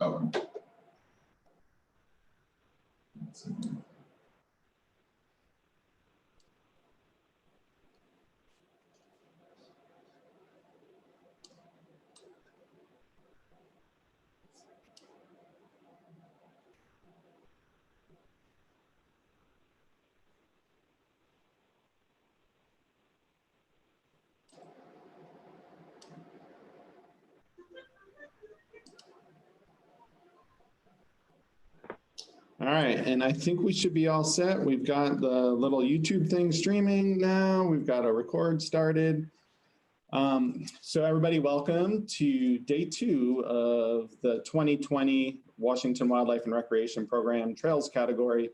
Oh. All right, and I think we should be all set. We've got the little YouTube thing streaming now. We've got a record started. So everybody, welcome to day 2 of the 2020 Washington Wildlife and Recreation Program Trails category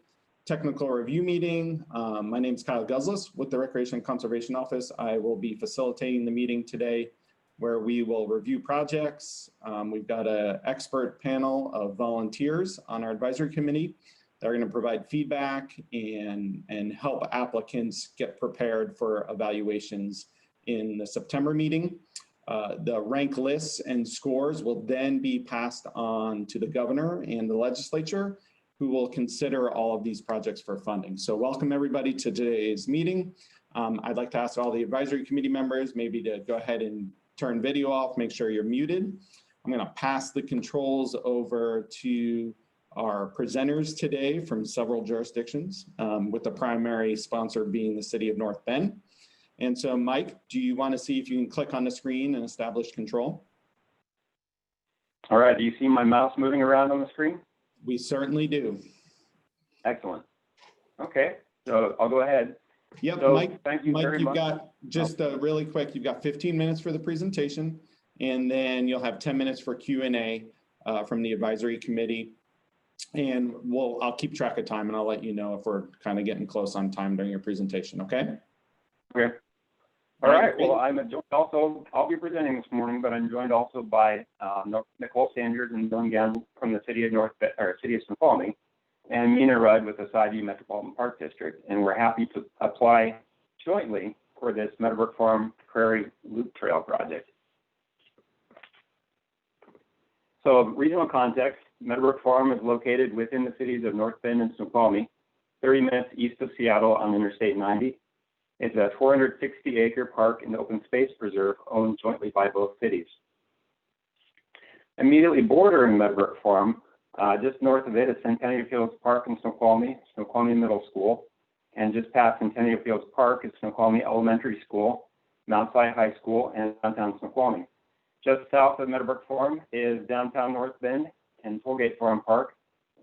technical review meeting. My name is Kyle Guzlis with the Recreation and Conservation Office. I will be facilitating the meeting today, where we will review projects. We've got an expert panel of volunteers on our advisory committee that are going to provide feedback and help applicants get prepared for evaluations in the September meeting. The rank lists and scores will then be passed on to the governor and the legislature, who will consider all of these projects for funding. So welcome everybody to today's meeting. I'd like to ask all the advisory committee members maybe to go ahead and turn video off, make sure you're muted. I'm going to pass the controls over to our presenters today from several jurisdictions, with the primary sponsor being the city of North Bend. And so Mike, do you want to see if you can click on the screen and establish control? All right, do you see my mouse moving around on the screen? We certainly do. Excellent. Okay, so I'll go ahead. Yep, so, Mike, thank you very you've much. got just really quick, you've got 15 minutes for the presentation, and then you'll have 10 minutes for Q&A from the advisory committee. And I'll keep track of time and I'll let you know if we're kind of getting close on time during your presentation, okay? Okay. All right, well, I'll be presenting this morning, but I'm joined also by Nicole Sanders and Dylan Gann from the city of Snoqualmie, and Mina Rudd with the Sideview Metropolitan Park District. And we're happy to apply jointly for this Meadowbrook Farm Prairie Loop Trail project. So regional context, Meadowbrook Farm is located within the cities of North Bend and Snoqualmie, 30 minutes east of Seattle on Interstate 90. It's a 460-acre park and open space preserve owned jointly by both cities. Immediately bordering Meadowbrook Farm, just north of it is Centennial Fields Park in Snoqualmie, Snoqualmie Middle School, and just past Centennial Fields Park is Snoqualmie Elementary School, Mount Si High School, and downtown Snoqualmie. Just south of Meadowbrook Farm is downtown North Bend and Tollgate Farm Park,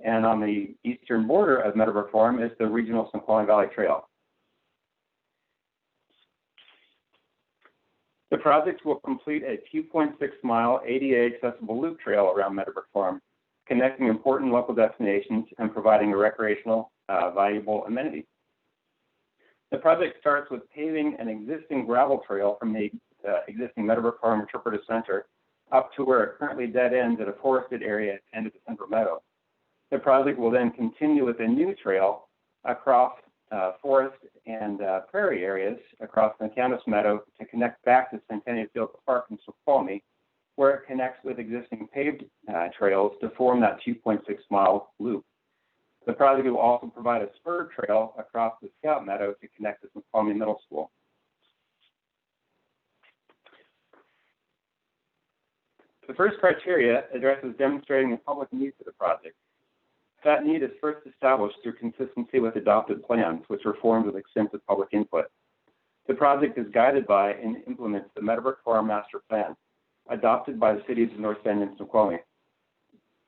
and on the eastern border of Meadowbrook Farm is the regional Snoqualmie Valley Trail. The project will complete a 2.6-mile ADA accessible loop trail around Meadowbrook Farm, connecting important local destinations and providing a recreational, valuable amenity. The project starts with paving an existing gravel trail from the existing Meadowbrook Farm Interpretive Center up to where it currently dead ends at a forested area at the end of the central meadow. The project will then continue with a new trail across forest and prairie areas across the Camas Meadow to connect back to Centennial Fields Park in Snoqualmie, where it connects with existing paved trails to form that 2.6-mile loop. The project will also provide a spur trail across the Scout Meadow to connect to Snoqualmie Middle School. The first criteria addresses demonstrating the public need for the project. That need is first established through consistency with adopted plans, which were formed with extensive public input. The project is guided by and implements the Meadowbrook Farm Master Plan, adopted by the cities of North Bend and Snoqualmie.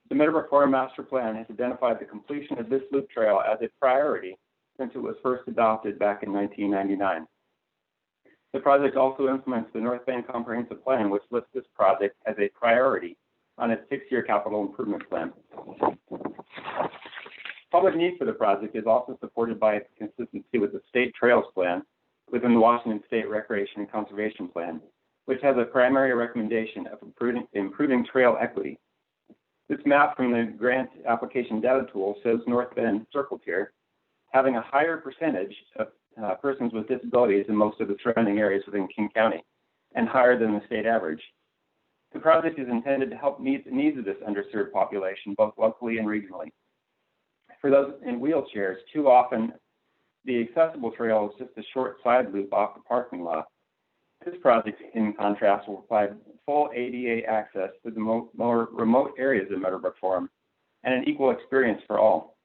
The Meadowbrook Farm Master Plan has identified the completion of this loop trail as a priority since it was first adopted back in 1999. The project also implements the North Bend Comprehensive Plan, which lists this project as a priority on its 6-year capital improvement plan. Public need for the project is also supported by its consistency with the State Trails Plan within the Washington State Recreation and Conservation Plan, which has a primary recommendation of improving trail equity. This map from the grant application data tool shows North Bend circled here, having a higher percentage of persons with disabilities in most of the surrounding areas within King County, and higher than the state average. The project is intended to help meet the needs of this underserved population, both locally and regionally. For those in wheelchairs, too often the accessible trail is just a short side loop off the parking lot. This project, in contrast, will provide full ADA access to the more remote areas of Meadowbrook Farm and an equal experience for all.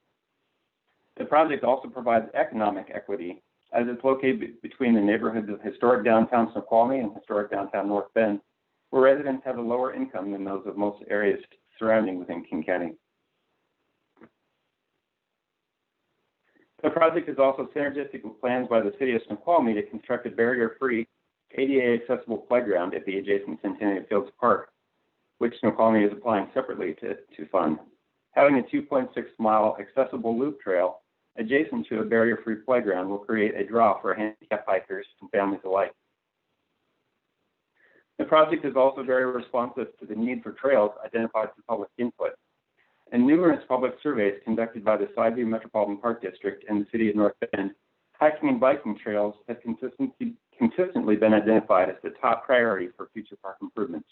The project also provides economic equity, as it's located between the neighborhoods of historic downtown Snoqualmie and historic downtown North Bend, where residents have a lower income than those of most areas surrounding within King County. The project is also synergistic with plans by the City of Snoqualmie to construct a barrier-free, ADA-accessible playground at the adjacent Centennial Fields Park, which Snoqualmie is applying separately to fund. Having a 2.6-mile accessible loop trail adjacent to a barrier-free playground will create a draw for handicapped hikers and families alike. The project is also very responsive to the need for trails identified through public input. In numerous public surveys conducted by the Sideview Metropolitan Park District and the City of North Bend, hiking and biking trails have consistently been identified as the top priority for future park improvements.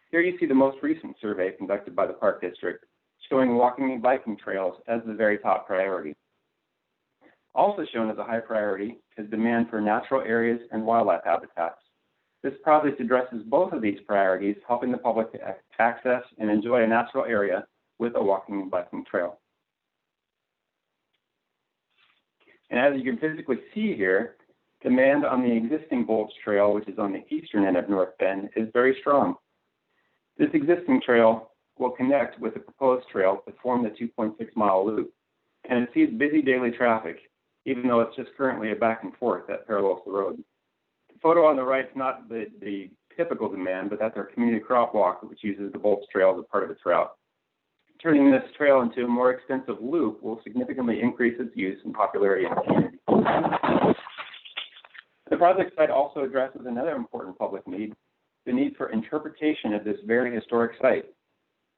Here you see the most recent survey conducted by the Park District, showing walking and biking trails as the very top priority. Also shown as a high priority is demand for natural areas and wildlife habitats. This project addresses both of these priorities, helping the public to access and enjoy a natural area with a walking and biking trail. And as you can physically see here, demand on the existing Bolts Trail, which is on the eastern end of North Bend, is very strong. This existing trail will connect with the proposed trail to form the 2.6-mile loop, and it sees busy daily traffic, even though it's just currently a back and forth that parallels the road. The photo on the right is not the typical demand, but that's our community crop walk, which uses the Bolts Trail as a part of its route. Turning this trail into a more extensive loop will significantly increase its use and popularity in the community. The project site also addresses another important public need, the need for interpretation of this very historic site.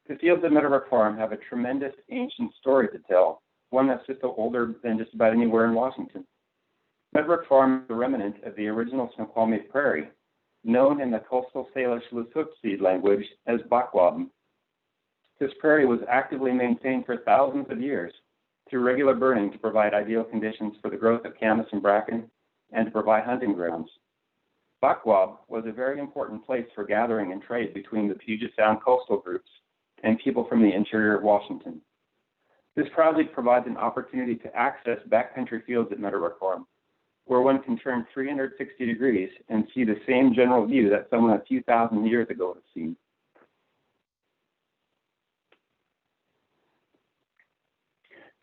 The fields at Meadowbrook Farm have a tremendous ancient story to tell, one that's just older than just about anywhere in Washington. Meadowbrook Farm is a remnant of the original Snoqualmie Prairie, known in the coastal Salish Lushootseed language as Bakwab. This prairie was actively maintained for thousands of years through regular burning to provide ideal conditions for the growth of camas and bracken and to provide hunting grounds. Bakwab was a very important place for gathering and trade between the Puget Sound coastal groups and people from the interior of Washington. This project provides an opportunity to access backcountry fields at Meadowbrook Farm, where one can turn 360 degrees and see the same general view that someone a few thousand years ago had seen.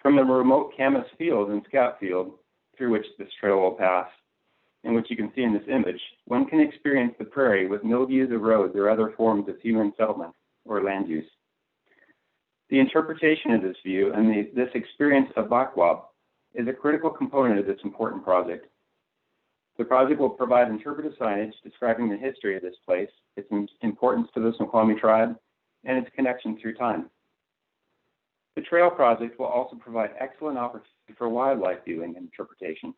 From the remote Camas Field and Scout Field, through which this trail will pass, and which you can see in this image, one can experience the prairie with no views of roads or other forms of human settlement or land use. The interpretation of this view and this experience of Bakwab is a critical component of this important project. The project will provide interpretive signage describing the history of this place, its importance to the Snoqualmie tribe, and its connection through time. The trail project will also provide excellent opportunity for wildlife viewing and interpretation.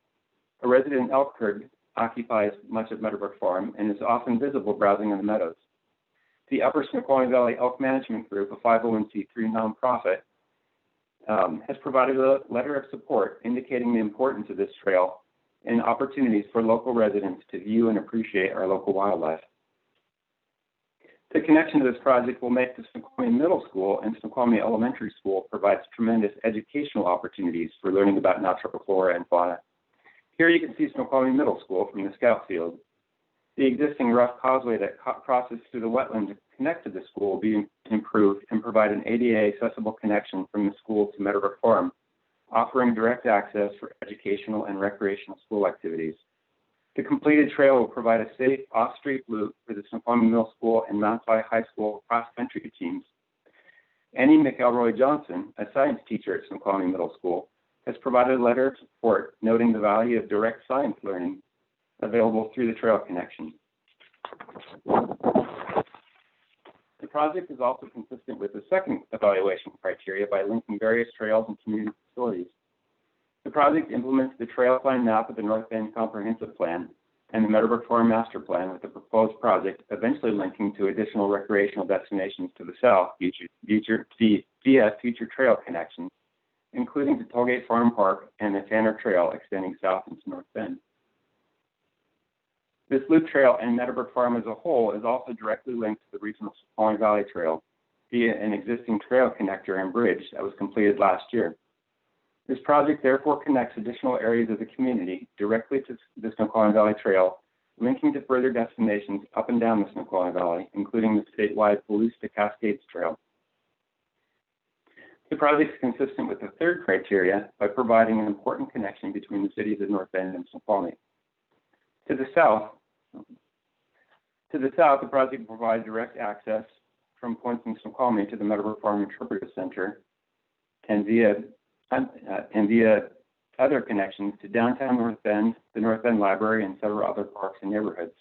A resident elk herd occupies much of Meadowbrook Farm and is often visible browsing in the meadows. The Upper Snoqualmie Valley Elk Management Group, a 501c3 nonprofit, has provided a letter of support indicating the importance of this trail and opportunities for local residents to view and appreciate our local wildlife. The connection to this project will make the Snoqualmie Middle School and Snoqualmie Elementary School provides tremendous educational opportunities for learning about natural flora and fauna. Here you can see Snoqualmie Middle School from the Scout Field. The existing rough causeway that crosses through the wetland to connect to the school will be improved and provide an ADA accessible connection from the school to Meadowbrook Farm, offering direct access for educational and recreational school activities. The completed trail will provide a safe off-street loop for the Snoqualmie Middle School and Mount Si High School cross-country teams. Annie McElroy Johnson, a science teacher at Snoqualmie Middle School, has provided a letter of support noting the value of direct science learning available through the trail connection. The project is also consistent with the second evaluation criteria by linking various trails and community facilities. The project implements the trail plan map of the North Bend Comprehensive Plan and the Meadowbrook Farm Master Plan, with the proposed project eventually linking to additional recreational destinations to the south via future trail connections, including the Tollgate Farm Park and the Tanner Trail extending south into North Bend. This loop trail and Meadowbrook Farm as a whole is also directly linked to the regional Snoqualmie Valley Trail via an existing trail connector and bridge that was completed last year. This project therefore connects additional areas of the community directly to the Snoqualmie Valley Trail, linking to further destinations up and down the Snoqualmie Valley, including the statewide Palouse to Cascades Trail. The project is consistent with the third criteria by providing an important connection between the cities of North Bend and Snoqualmie. To the south, the project provides direct access from points in Snoqualmie to the Meadowbrook Farm Interpretive Center and via other connections to downtown North Bend, the North Bend Library, and several other parks and neighborhoods.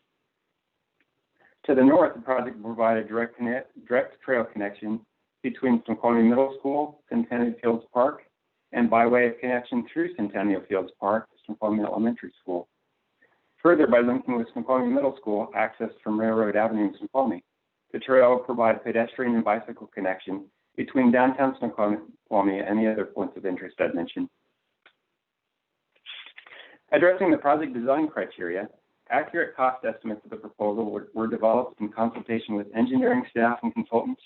To the north, the project will provide a direct trail connection between Snoqualmie Middle School, Centennial Fields Park, and by way of connection through Centennial Fields Park to Snoqualmie Elementary School. Further, by linking with Snoqualmie Middle School, access from Railroad Avenue in Snoqualmie, the trail will provide pedestrian and bicycle connection between downtown Snoqualmie and the other points of interest I've mentioned. Addressing the project design criteria, accurate cost estimates of the proposal were developed in consultation with engineering staff and consultants,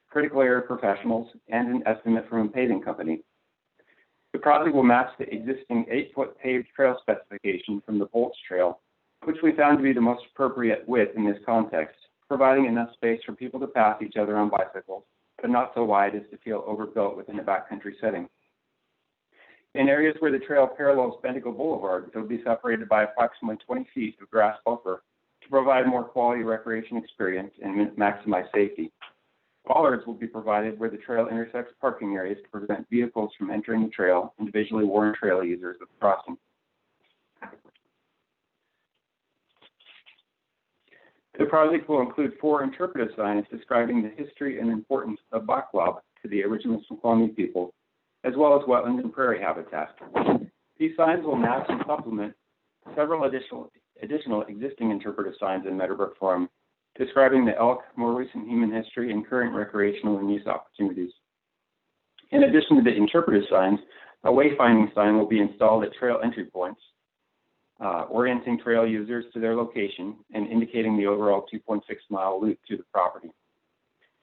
critical area professionals, and an estimate from a paving company. The project will match the existing 8-foot paved trail specification from the Bolts Trail, which we found to be the most appropriate width in this context, providing enough space for people to pass each other on bicycles, but not so wide as to feel overbuilt within a backcountry setting. In areas where the trail parallels Bendigo Boulevard, it will be separated by approximately 20 feet of grass buffer to provide more quality recreation experience and maximize safety. Bollards will be provided where the trail intersects parking areas to prevent vehicles from entering the trail and visually warn trail users of the crossing. The project will include 4 interpretive signs describing the history and importance of Backwab to the original Snoqualmie people, as well as wetland and prairie habitat. These signs will match and supplement several additional existing interpretive signs in Meadowbrook Farm, describing the elk, more recent human history, and current recreational and use opportunities. In addition to the interpretive signs, a wayfinding sign will be installed at trail entry points, orienting trail users to their location and indicating the overall 2.6-mile loop through the property.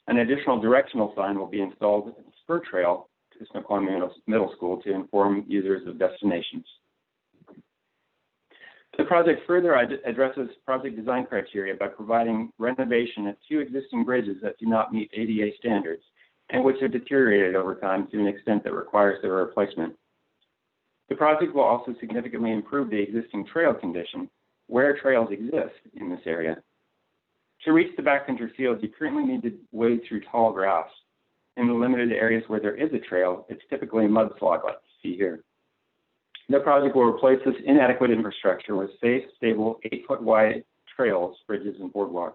An additional directional sign will be installed at the spur trail to Snoqualmie Middle School to inform users of destinations. The project further addresses project design criteria by providing renovation at 2 existing bridges that do not meet ADA standards and which have deteriorated over time to an extent that requires their replacement. The project will also significantly improve the existing trail condition where trails exist in this area. To reach the backcountry fields, you currently need to wade through tall grass. In the limited areas where there is a trail, it's typically a mudslide like you see here. The project will replace this inadequate infrastructure with safe, stable, 8-foot wide trails, bridges, and boardwalks.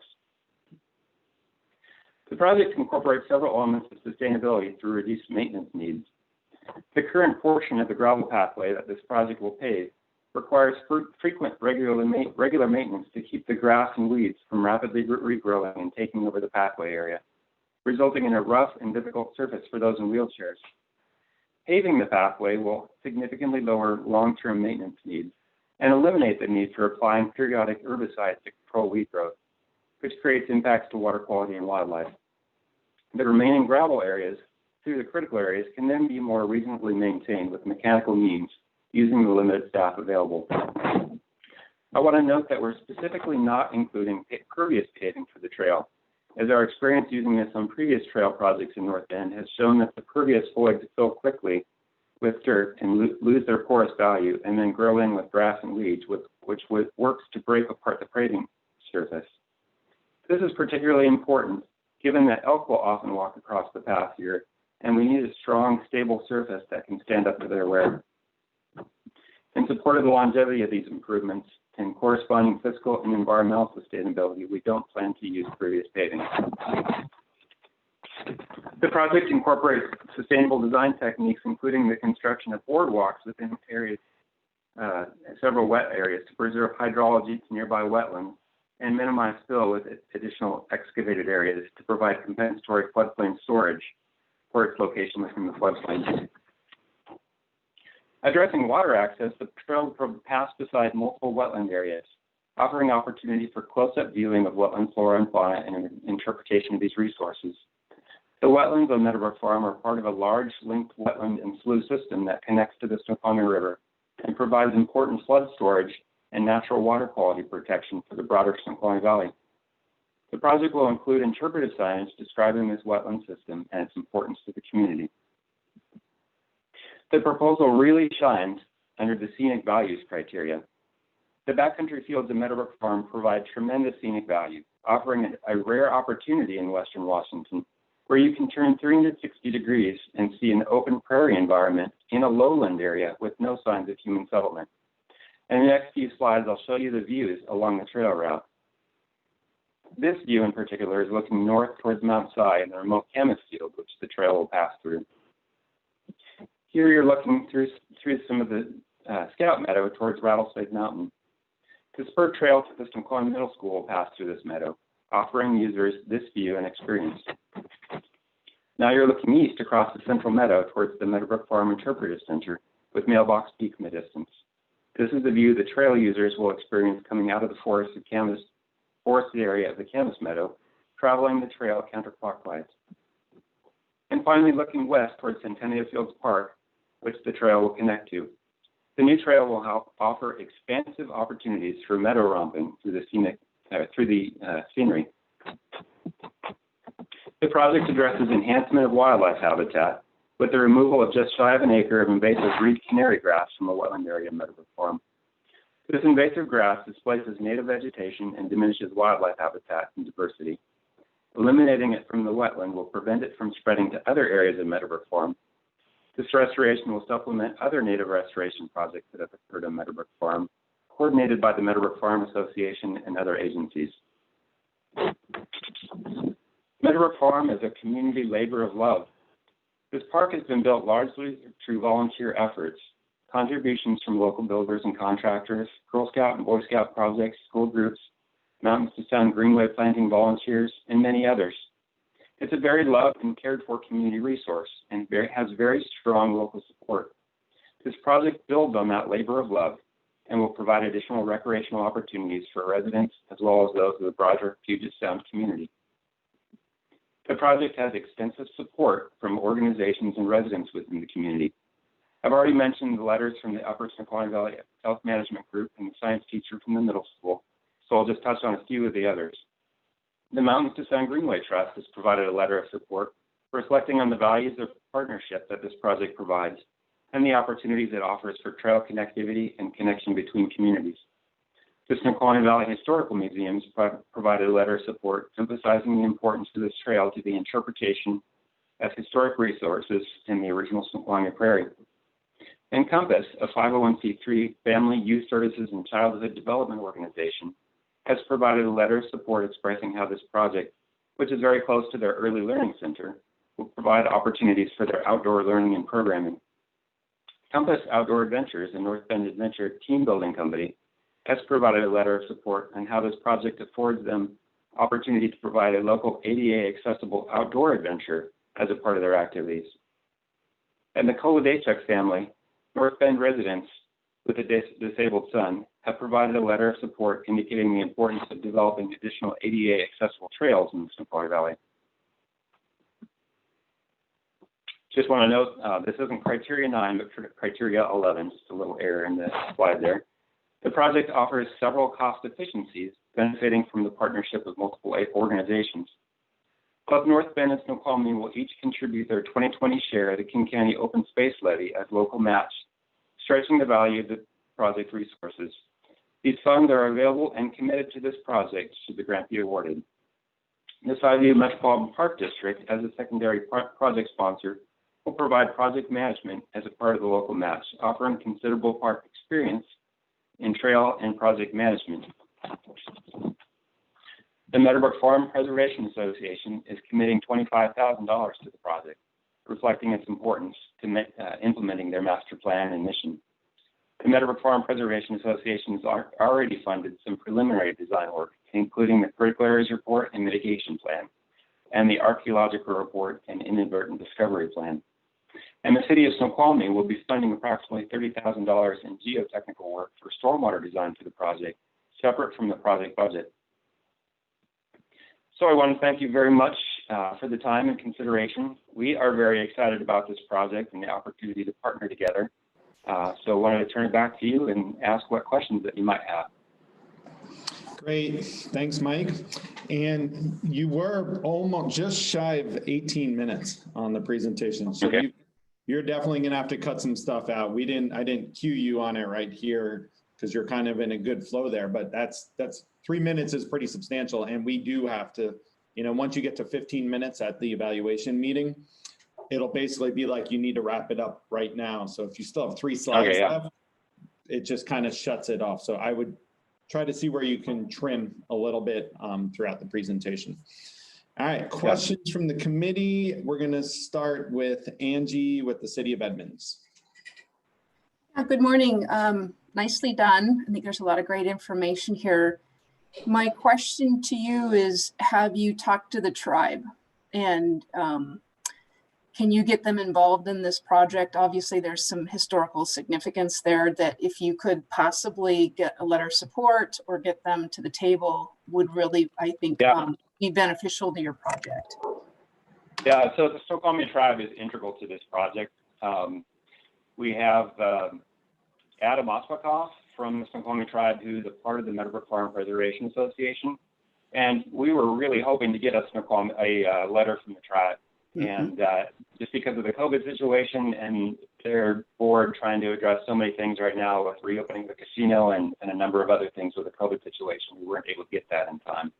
The project incorporates several elements of sustainability through reduced maintenance needs. The current portion of the gravel pathway that this project will pave requires frequent regular maintenance to keep the grass and weeds from rapidly regrowing and taking over the pathway area, resulting in a rough and difficult surface for those in wheelchairs. Paving the pathway will significantly lower long-term maintenance needs and eliminate the need for applying periodic herbicides to control weed growth, which creates impacts to water quality and wildlife. The remaining gravel areas through the critical areas can then be more reasonably maintained with mechanical means using the limited staff available. I want to note that we're specifically not including pervious paving for the trail, as our experience using this on previous trail projects in North Bend has shown that the pervious voids fill quickly with dirt and lose their porous value and then grow in with grass and weeds, which works to break apart the paving surface. This is particularly important given that elk will often walk across the path here, and we need a strong, stable surface that can stand up to their wear. In support of the longevity of these improvements and corresponding fiscal and environmental sustainability, we don't plan to use previous paving. The project incorporates sustainable design techniques, including the construction of boardwalks within areas several wet areas to preserve hydrology to nearby wetlands and minimize spill with additional excavated areas to provide compensatory floodplain storage for its location within the floodplain. Addressing water access, the trail will pass beside multiple wetland areas, offering opportunity for close-up viewing of wetland flora and fauna and interpretation of these resources. The wetlands on Meadowbrook Farm are part of a large linked wetland and slough system that connects to the Snoqualmie River and provides important flood storage and natural water quality protection for the broader Snoqualmie Valley. The project will include interpretive signage describing this wetland system and its importance to the community. The proposal really shines under the scenic values criteria. The backcountry fields of Meadowbrook Farm provide tremendous scenic value, offering a rare opportunity in western Washington where you can turn 360 degrees and see an open prairie environment in a lowland area with no signs of human settlement. In the next few slides, I'll show you the views along the trail route. This view in particular is looking north towards Mount Si and the remote Camas Field, which the trail will pass through. Here you're looking through some of the Scout Meadow towards Rattlesnake Mountain. The spur trail to the Snoqualmie Middle School will pass through this meadow, offering users this view and experience. Now you're looking east across the central meadow towards the Meadowbrook Farm Interpretive Center with Mailbox Peak in the distance. This is the view the trail users will experience coming out of the forested area of the Camas Meadow, traveling the trail counterclockwise. And finally, looking west towards Centennial Fields Park, which the trail will connect to. The new trail will help offer expansive opportunities for meadow romping through the scenery. The project addresses enhancement of wildlife habitat with the removal of just shy of an acre of invasive reed canary grass from the wetland area of Meadowbrook Farm. This invasive grass displaces native vegetation and diminishes wildlife habitat and diversity. Eliminating it from the wetland will prevent it from spreading to other areas of Meadowbrook Farm. This restoration will supplement other native restoration projects that have occurred on Meadowbrook Farm, coordinated by the Meadowbrook Farm Association and other agencies. Meadowbrook Farm is a community labor of love. This park has been built largely through volunteer efforts, contributions from local builders and contractors, Girl Scout and Boy Scout projects, school groups, Mountains to Sun Greenway planting volunteers, and many others. It's a very loved and cared for community resource and has very strong local support. This project builds on that labor of love and will provide additional recreational opportunities for residents as well as those of the broader Puget Sound community. The project has extensive support from organizations and residents within the community. I've already mentioned the letters from the Upper Snoqualmie Valley Health Management Group and the science teacher from the middle school, so I'll just touch on a few of the others. The Mountains to Sun Greenway Trust has provided a letter of support reflecting on the values of partnership that this project provides and the opportunities it offers for trail connectivity and connection between communities. The Snoqualmie Valley Historical Museums provided a letter of support emphasizing the importance of this trail to the interpretation of historic resources in the original Snoqualmie Prairie. And Compass, a 501c3 family, youth services, and childhood development organization, has provided a letter of support expressing how this project, which is very close to their early learning center, will provide opportunities for their outdoor learning and programming. Compass Outdoor Adventures, a North Bend Adventure team building company, has provided a letter of support on how this project affords them opportunity to provide a local ADA accessible outdoor adventure as a part of their activities. And the Kolodechuk family, North Bend residents with a disabled son, have provided a letter of support indicating the importance of developing additional ADA accessible trails in the Snoqualmie Valley. Just want to note, this isn't criteria 9, but criteria 11, just a little error in the slide there. The project offers several cost efficiencies benefiting from the partnership of multiple organizations. Both North Bend and Snoqualmie will each contribute their 2020 share of the King County Open Space Levy as local match, stretching the value of the project resources. These funds are available and committed to this project should the grant be awarded. The Skyview Metropolitan Park District, as a secondary project sponsor, will provide project management as a part of the local match, offering considerable park experience in trail and project management. The Meadowbrook Farm Preservation Association is committing $25,000 to the project, reflecting its importance to implementing their master plan and mission. The Meadowbrook Farm Preservation Association has already funded some preliminary design work, including the critical areas report and mitigation plan, and the archaeological report and inadvertent discovery plan. And the City of Snoqualmie will be funding approximately $30,000 in geotechnical work for stormwater design for the project, separate from the project budget. So I want to thank you very much for the time and consideration. We are very excited about this project and the opportunity to partner together. So I wanted to turn it back to you and ask what questions that you might have. Great, thanks, Mike. And you were almost just shy of 18 minutes on the presentation. So okay. You're definitely gonna have to cut some stuff out. I didn't cue you on it right here because you're kind of in a good flow there, but that's 3 minutes is pretty substantial. And we do have to, once you get to 15 minutes at the evaluation meeting, it'll basically be like you need to wrap it up right now. So if you still have 3 slides left, it just kind of shuts it off. So I would try to see where you can trim a little bit throughout the presentation. All right, questions from the committee. We're going to start with Angie with the City of Edmonds. Good morning. Nicely done. I think there's a lot of great information here. My question to you is, have you talked to the tribe? And can you get them involved in this project? Obviously, there's some historical significance there that if you could possibly get a letter of support or get them to the table would really, I think, be beneficial to your project. Yeah, so the Snoqualmie tribe is integral to this project. We have Adam Oswakoff from the Snoqualmie tribe, who's a part of the Meadowbrook Farm Preservation Association. And we were really hoping to get a letter from the tribe. And just because of the COVID situation and their board trying to address so many things right now with reopening the casino and a number of other things with the COVID situation, we weren't able to get that in time.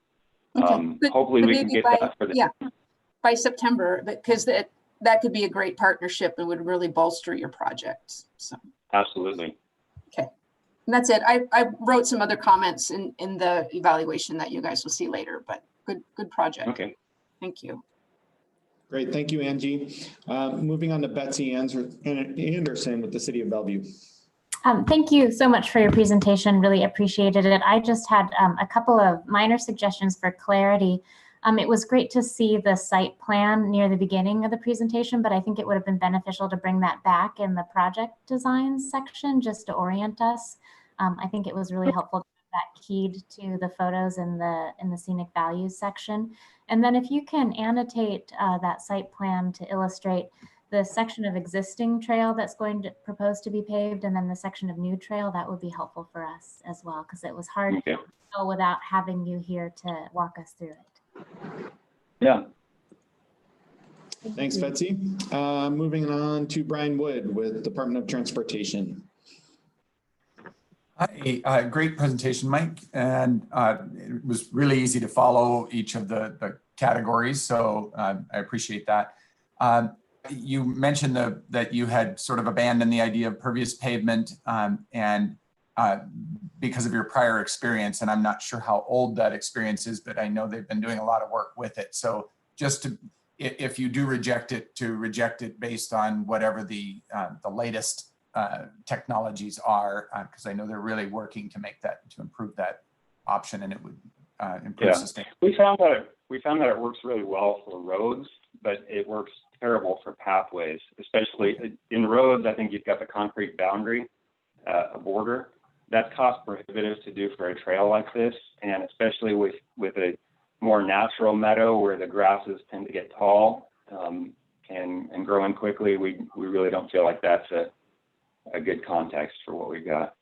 Okay. Hopefully we can get that for the by September, because that could be a great partnership and would really bolster your project. So absolutely. Okay. And that's it. I wrote some other comments in the evaluation that you guys will see later, but good project. Okay. Thank you. Great, thank you, Angie. Moving on to Betsy Anderson with the City of Bellevue. Thank you so much for your presentation. Really appreciated it. I just had a couple of minor suggestions for clarity. It was great to see the site plan near the beginning of the presentation, but I think it would have been beneficial to bring that back in the project design section just to orient us. I think it was really helpful to have that keyed to the photos in the scenic values section. And then if you can annotate that site plan to illustrate the section of existing trail that's going to propose to be paved and then the section of new trail, that would be helpful for us as well, because it was hard to go without having you here to walk us through it. Yeah. Thanks, Betsy. Moving on to Brian Wood with Department of Transportation. Hi, great presentation, Mike. And it was really easy to follow each of the categories, so I appreciate that. You mentioned that you had sort of abandoned the idea of pervious pavement and because of your prior experience, and I'm not sure how old that experience is, but I know they've been doing a lot of work with it. So just to, if you do reject it, to reject it based on whatever the latest technologies are, because I know they're really working to make that, to improve that option, and it would improve sustainability. We found that it works really well for roads, but it works terrible for pathways, especially in roads. I think you've got the concrete boundary, a border. That's cost prohibitive to do for a trail like this, and especially with a more natural meadow where the grasses tend to get tall and grow in quickly. We really don't feel like that's a good context for what we've got.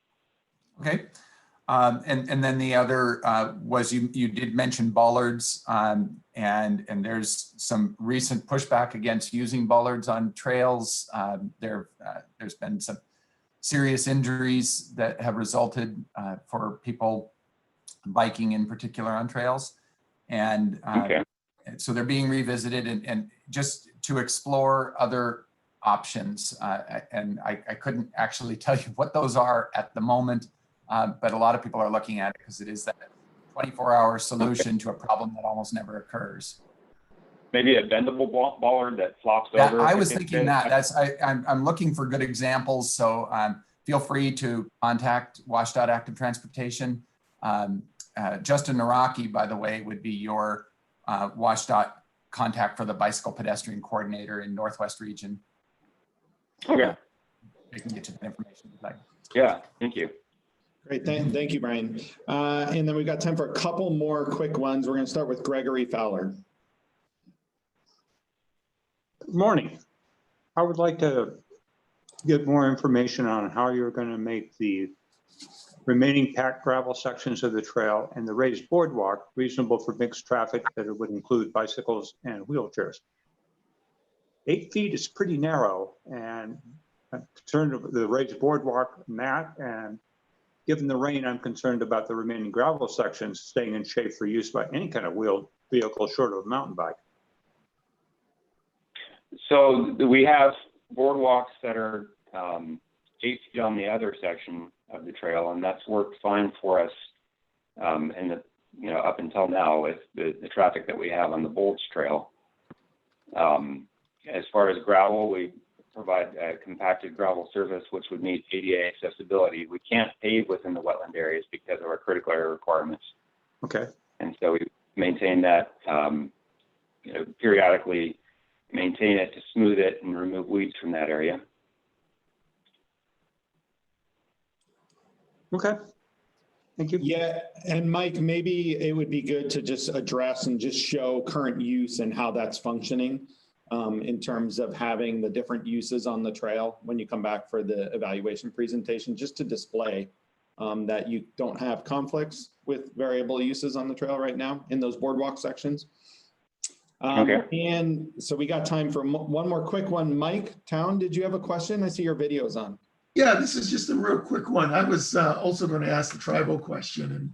Okay. And then the other was you did mention bollards, and there's some recent pushback against using bollards on trails. There's been some serious injuries that have resulted for people biking in particular on trails. And so they're being revisited and just to explore other options. And I couldn't actually tell you what those are at the moment. But a lot of people are looking at it because it is that 24-hour solution to a problem that almost never occurs. Maybe a bendable bollard that flops over. I was thinking that. I'm looking for good examples. So feel free to contact WashDOT Active Transportation. Justin Naraki, by the way, would be your WashDOT contact for the bicycle pedestrian coordinator in Northwest Region. Okay. I can get you that information. Yeah, thank you. Great, thank you, Brian. And then we've got time for a couple more quick ones. We're going to start with Gregory Fowler. Good morning. I would like to get more information on how you're going to make the remaining packed gravel sections of the trail and the raised boardwalk reasonable for mixed traffic that it would include bicycles and wheelchairs. 8 feet is pretty narrow, and I'm concerned about the raised boardwalk and that, and given the rain, I'm concerned about the remaining gravel sections staying in shape for use by any kind of wheeled vehicle short of a mountain bike. So we have boardwalks that are 8 feet on the other section of the trail, and that's worked fine for us. And up until now with the traffic that we have on the Bulge Trail. As far as gravel, we provide a compacted gravel surface, which would meet ADA accessibility. We can't pave within the wetland areas because of our critical area requirements. Okay. And so we maintain that, periodically maintain it to smooth it and remove weeds from that area. Okay. Thank you. Yeah, and Mike, maybe it would be good to just address and just show current use and how that's functioning in terms of having the different uses on the trail when you come back for the evaluation presentation, just to display that you don't have conflicts with variable uses on the trail right now in those boardwalk sections. Okay. And so we got time for one more quick one. Mike Town, did you have a question? I see your video's on. Yeah, this is just a real quick one. I was also going to ask the tribal question,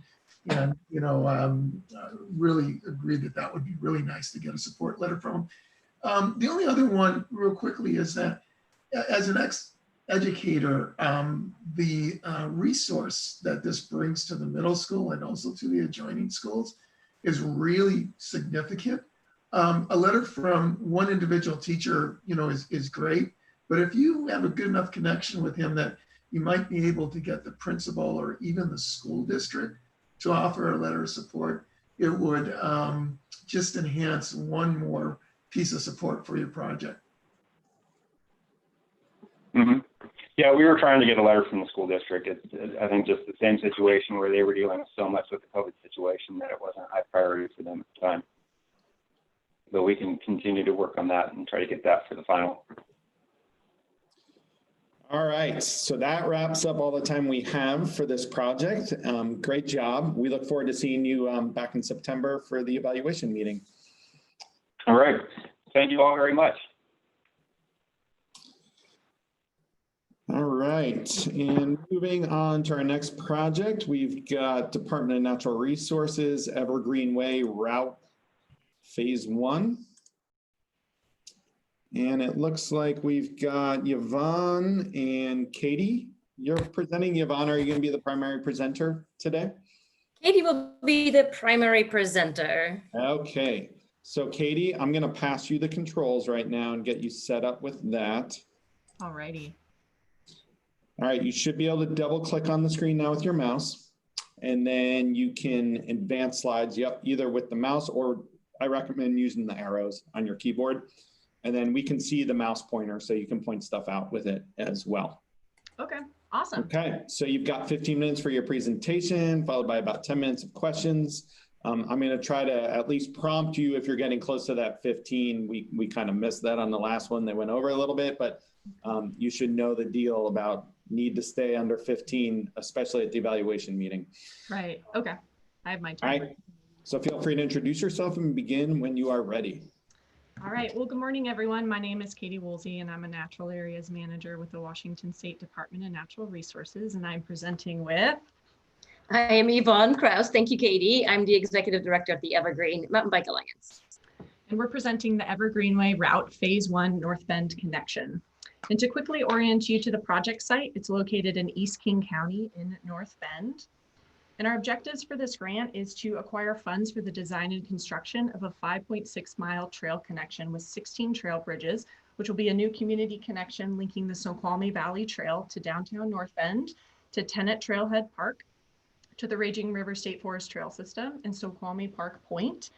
and really agree that would be really nice to get a support letter from them. The only other one, real quickly, is that as an ex-educator, the resource that this brings to the middle school and also to the adjoining schools is really significant. A letter from one individual teacher, is great. But if you have a good enough connection with him that you might be able to get the principal or even the school district to offer a letter of support, it would just enhance one more piece of support for your project. Mm-hmm. Yeah, we were trying to get a letter from the school district. It's, I think, just the same situation where they were dealing with so much with the COVID situation that it wasn't a high priority for them at the time. But we can continue to work on that and try to get that for the final. All right, so that wraps up all the time we have for this project. Great job. We look forward to seeing you back in September for the evaluation meeting. All right. Thank you all very much. All right, and moving on to our next project, we've got Department of Natural Resources, Evergreen Way Route Phase 1. And it looks like we've got Yvonne and Katie. You're presenting. Yvonne, are you going to be the primary presenter today? Katie will be the primary presenter. Okay. So Katie, I'm going to pass you the controls right now and get you set up with that. All righty. All right. You should be able to double click on the screen now with your mouse. And then you can advance slides, either with the mouse, or I recommend using the arrows on your keyboard. And then we can see the mouse pointer, so you can point stuff out with it as well. Okay, awesome. Okay, so you've got 15 minutes for your presentation, followed by about 10 minutes of questions. I'm going to try to at least prompt you if you're getting close to that 15. We kind of missed that on the last one. They went over a little bit, but you should know the deal about need to stay under 15, especially at the evaluation meeting. Right, okay. I have my time. All right, so feel free to introduce yourself and begin when you are ready. All right, well, good morning, everyone. My name is Katie Woolsey, and I'm a Natural Areas Manager with the Washington State Department of Natural Resources, and I'm presenting with... I am Yvonne Krause. Thank you, Katie. I'm the Executive Director of the Evergreen Mountain Bike Alliance. And we're presenting the Evergreen Way Route Phase 1 North Bend Connection. And to quickly orient you to the project site, it's located in East King County in North Bend. And our objectives for this grant is to acquire funds for the design and construction of a 5.6 mile trail connection with 16 trail bridges which will be a new community connection linking the Snoqualmie Valley Trail to downtown North Bend, to Tenet Trailhead Park, to the Raging River State Forest Trail System, and Snoqualmie Park Point.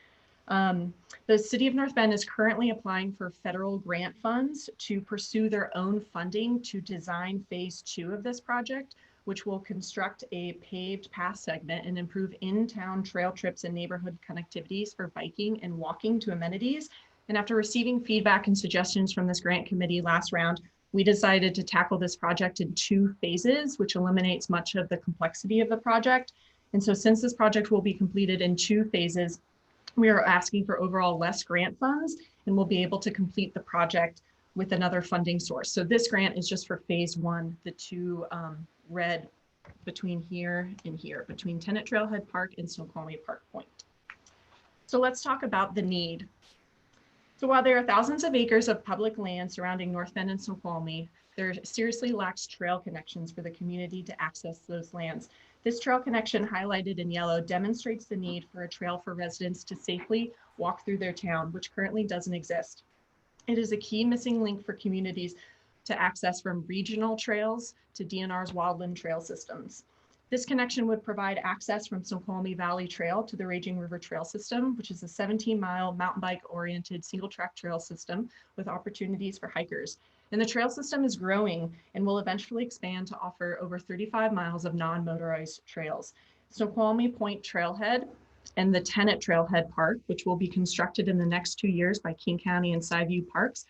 The City of North Bend is currently applying for federal grant funds to pursue their own funding to design phase 2 of this project, which will construct a paved path segment and improve in-town trail trips and neighborhood connectivities for biking and walking to amenities. And after receiving feedback and suggestions from this grant committee last round, we decided to tackle this project in 2 phases, which eliminates much of the complexity of the project. And so since this project will be completed in 2 phases, we are asking for overall less grant funds, and we'll be able to complete the project with another funding source. So this grant is just for phase 1, the 2 red between here and here, between Tenet Trailhead Park and Snoqualmie Park Point. So let's talk about the need. So while there are thousands of acres of public land surrounding North Bend and Snoqualmie, there seriously lacks trail connections for the community to access those lands. This trail connection highlighted in yellow demonstrates the need for a trail for residents to safely walk through their town, which currently doesn't exist. It is a key missing link for communities to access from regional trails to DNR's wildland trail systems. This connection would provide access from Snoqualmie Valley Trail to the Raging River Trail System, which is a 17-mile mountain bike oriented single track trail system with opportunities for hikers. And the trail system is growing and will eventually expand to offer over 35 miles of non-motorized trails. Snoqualmie Point Trailhead and the Tenet Trailhead Park, which will be constructed in the next 2 years by King County and Skyview Parks,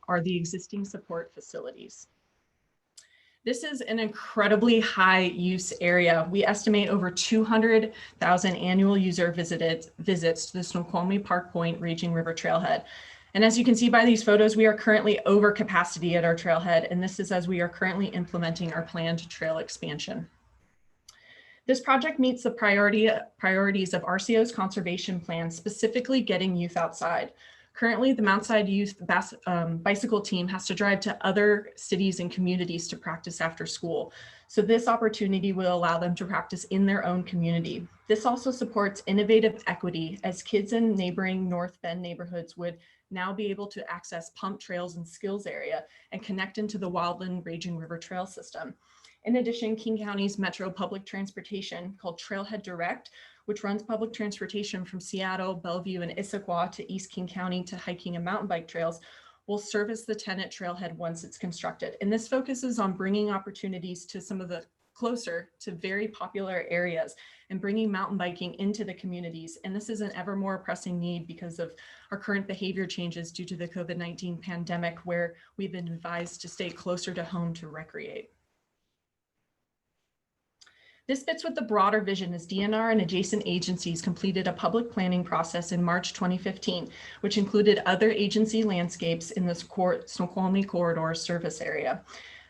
are the existing support facilities. This is an incredibly high use area. We estimate over 200,000 annual user visits to the Snoqualmie Park Point Raging River Trailhead. And as you can see by these photos, we are currently over capacity at our trailhead, and this is as we are currently implementing our planned trail expansion. This project meets the priorities of RCO's conservation plan, specifically getting youth outside. Currently, the Mountside Youth bicycle team has to drive to other cities and communities to practice after school. So this opportunity will allow them to practice in their own community. This also supports innovative equity, as kids in neighboring North Bend neighborhoods would now be able to access pump trails and skills area and connect into the Wildland Raging River Trail System. In addition, King County's Metro Public Transportation, called Trailhead Direct, which runs public transportation from Seattle, Bellevue, and Issaquah to East King County to hiking and mountain bike trails, will service the Tenet Trailhead once it's constructed. And this focuses on bringing opportunities to some of the closer to very popular areas and bringing mountain biking into the communities. And this is an ever more pressing need because of our current behavior changes due to the COVID-19 pandemic, where we've been advised to stay closer to home to recreate. This fits with the broader vision as DNR and adjacent agencies completed a public planning process in March 2015, which included other agency landscapes in this Snoqualmie corridor service area.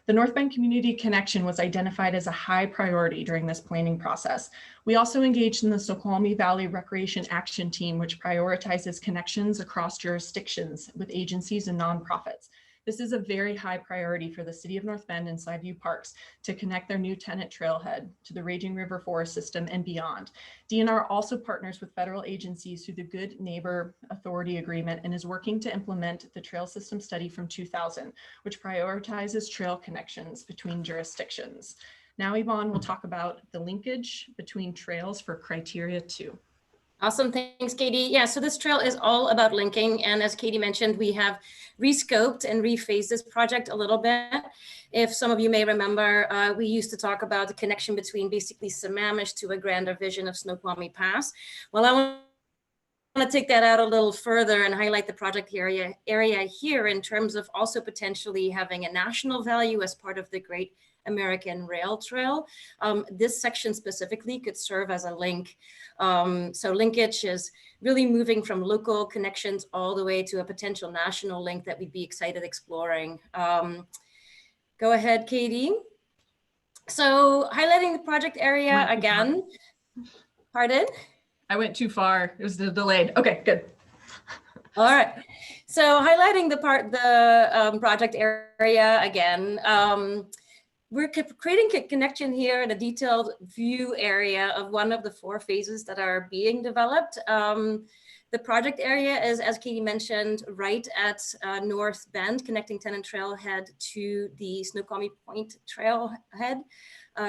The North Bend Community Connection was identified as a high priority during this planning process. We also engaged in the Snoqualmie Valley Recreation Action Team, which prioritizes connections across jurisdictions with agencies and nonprofits. This is a very high priority for the City of North Bend and Skyview Parks to connect their new Tenet Trailhead to the Raging River Forest System and beyond. DNR also partners with federal agencies through the Good Neighbor Authority Agreement and is working to implement the Trail System Study from 2000, which prioritizes trail connections between jurisdictions. Now Yvonne will talk about the linkage between trails for criteria 2. Awesome, thanks, Katie. Yeah, so this trail is all about linking. And as Katie mentioned, we have rescoped and rephased this project a little bit. If some of you may remember, we used to talk about the connection between basically Sammamish to a grander vision of Snoqualmie Pass. Well, I want to take that out a little further and highlight the project area here in terms of also potentially having a national value as part of the Great American Rail Trail. This section specifically could serve as a link. So linkage is really moving from local connections all the way to a potential national link that we'd be excited exploring. Go ahead, Katie. So highlighting the project area again. Pardon? I went too far. It was delayed. Okay, good. All right. So highlighting the project area again. We're creating a connection here in a detailed view area of one of the 4 phases that are being developed. The project area is, as Katie mentioned, right at North Bend, connecting Tennant Trailhead to the Snoqualmie Point Trailhead,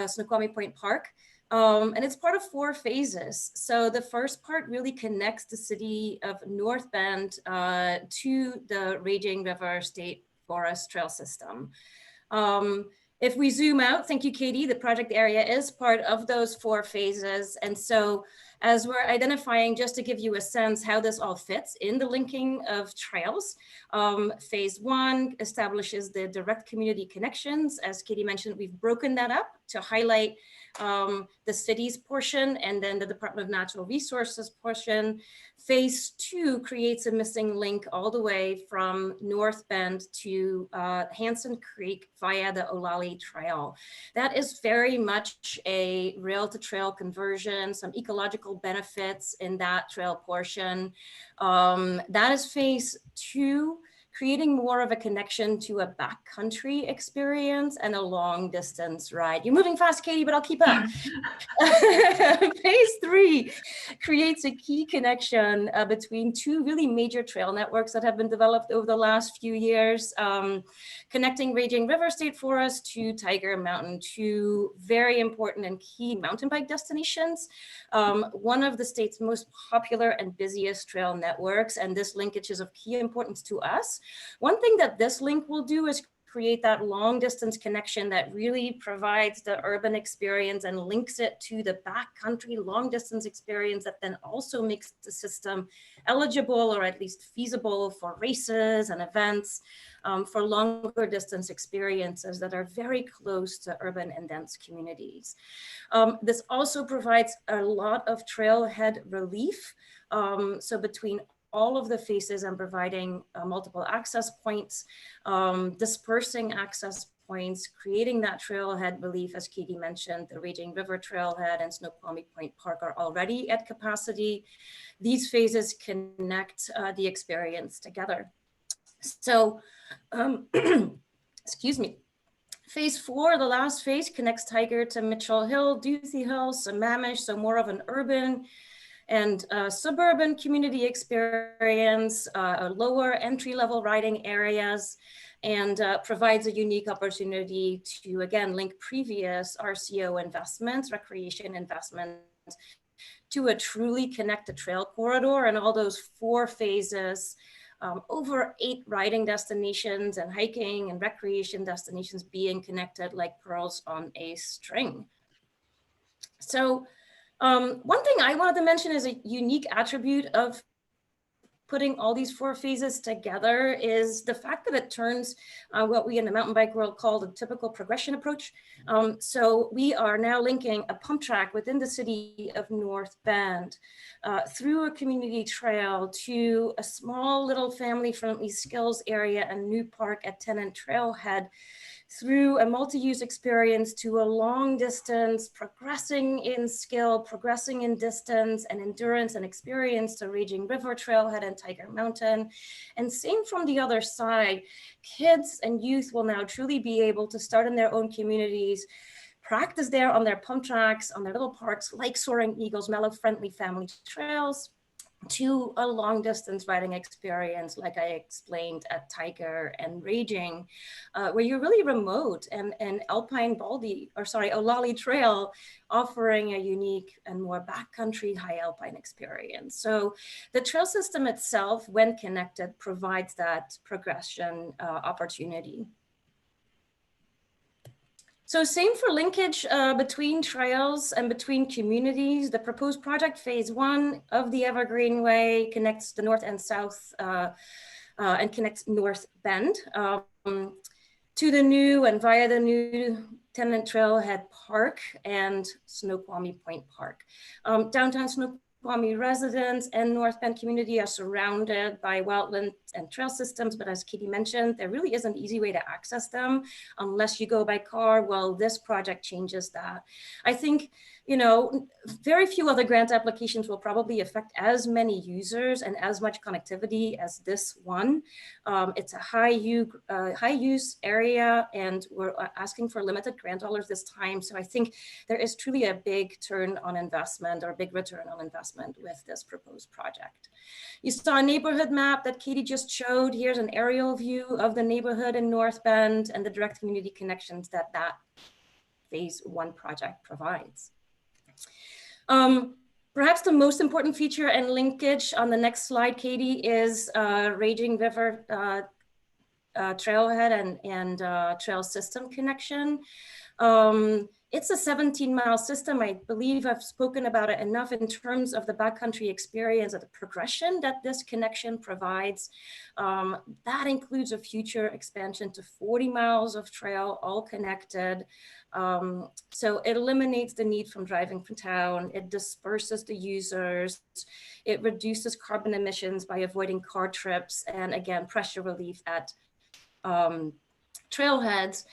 Snoqualmie Point Park. And it's part of 4 phases. So the first part really connects the city of North Bend to the Raging River State Forest Trail System. If we zoom out, thank you, Katie, the project area is part of those 4 phases. And so as we're identifying, just to give you a sense how this all fits in the linking of trails, phase 1 establishes the direct community connections. As Katie mentioned, we've broken that up to highlight the city's portion and then the Department of Natural Resources portion. Phase 2 creates a missing link all the way from North Bend to Hanson Creek via the Olali Trail. That is very much a rail to trail conversion, some ecological benefits in that trail portion. That is phase 2, creating more of a connection to a backcountry experience and a long distance ride. You're moving fast, Katie, but I'll keep up. Phase 3 creates a key connection between 2 really major trail networks that have been developed over the last few years, connecting Raging River State Forest to Tiger Mountain, 2 very important and key mountain bike destinations. One of the state's most popular and busiest trail networks, and this linkage is of key importance to us. One thing that this link will do is create that long distance connection that really provides the urban experience and links it to the backcountry long distance experience that then also makes the system eligible or at least feasible for races and events, for longer distance experiences that are very close to urban and dense communities. This also provides a lot of trailhead relief. So between all of the phases and providing multiple access points, dispersing access points, creating that trailhead relief, as Katie mentioned, the Raging River Trailhead and Snoqualmie Point Park are already at capacity. These phases connect the experience together. So, excuse me. Phase 4, the last phase, connects Tiger to Mitchell Hill, Duthie Hill, Sammamish, so more of an urban and suburban community experience, lower entry-level riding areas, and provides a unique opportunity to, again, link previous RCO investments, recreation investments, to a truly connected trail corridor and all those 4 phases, over 8 riding destinations and hiking and recreation destinations being connected like pearls on a string. So, one thing I wanted to mention is a unique attribute of putting all these 4 phases together is the fact that it turns what we in the mountain bike world call the typical progression approach. So we are now linking a pump track within the city of North Bend through a community trail to a small little family-friendly skills area and new park at Tennant Trailhead, through a multi-use experience to a long distance, progressing in skill, progressing in distance and endurance and experience to Raging River Trailhead and Tiger Mountain. And same from the other side, kids and youth will now truly be able to start in their own communities, practice there on their pump tracks, on their little parks like Soaring Eagle's mellow-friendly family trails, to a long distance riding experience, like I explained at Tiger and Raging, where you're really remote, and Alpine Olali Trail offering a unique and more backcountry high alpine experience. So the trail system itself, when connected, provides that progression opportunity. So same for linkage between trails and between communities. The proposed project phase 1 of the Evergreen Way connects the north and south and connects North Bend to the new and via the new Tennant Trailhead Park and Snoqualmie Point Park. Downtown Snoqualmie residents and North Bend community are surrounded by wildland and trail systems, but as Katie mentioned, there really is an easy way to access them unless you go by car. Well, this project changes that. I think, you know, very few other grant applications will probably affect as many users and as much connectivity as this one. It's a high use area, and we're asking for limited grant dollars this time. So I think there is truly a big turn on investment, or a big return on investment with this proposed project. You saw a neighborhood map that Katie just showed. Here's an aerial view of the neighborhood in North Bend and the direct community connections that phase 1 project provides. Perhaps the most important feature and linkage on the next slide, Katie, is Raging River trailhead and trail system connection. It's a 17-mile system. I believe I've spoken about it enough in terms of the backcountry experience of the progression that this connection provides. That includes a future expansion to 40 miles of trail, all connected. So it eliminates the need from driving from town. It disperses the users. It reduces carbon emissions by avoiding car trips, and again, pressure relief at trailheads.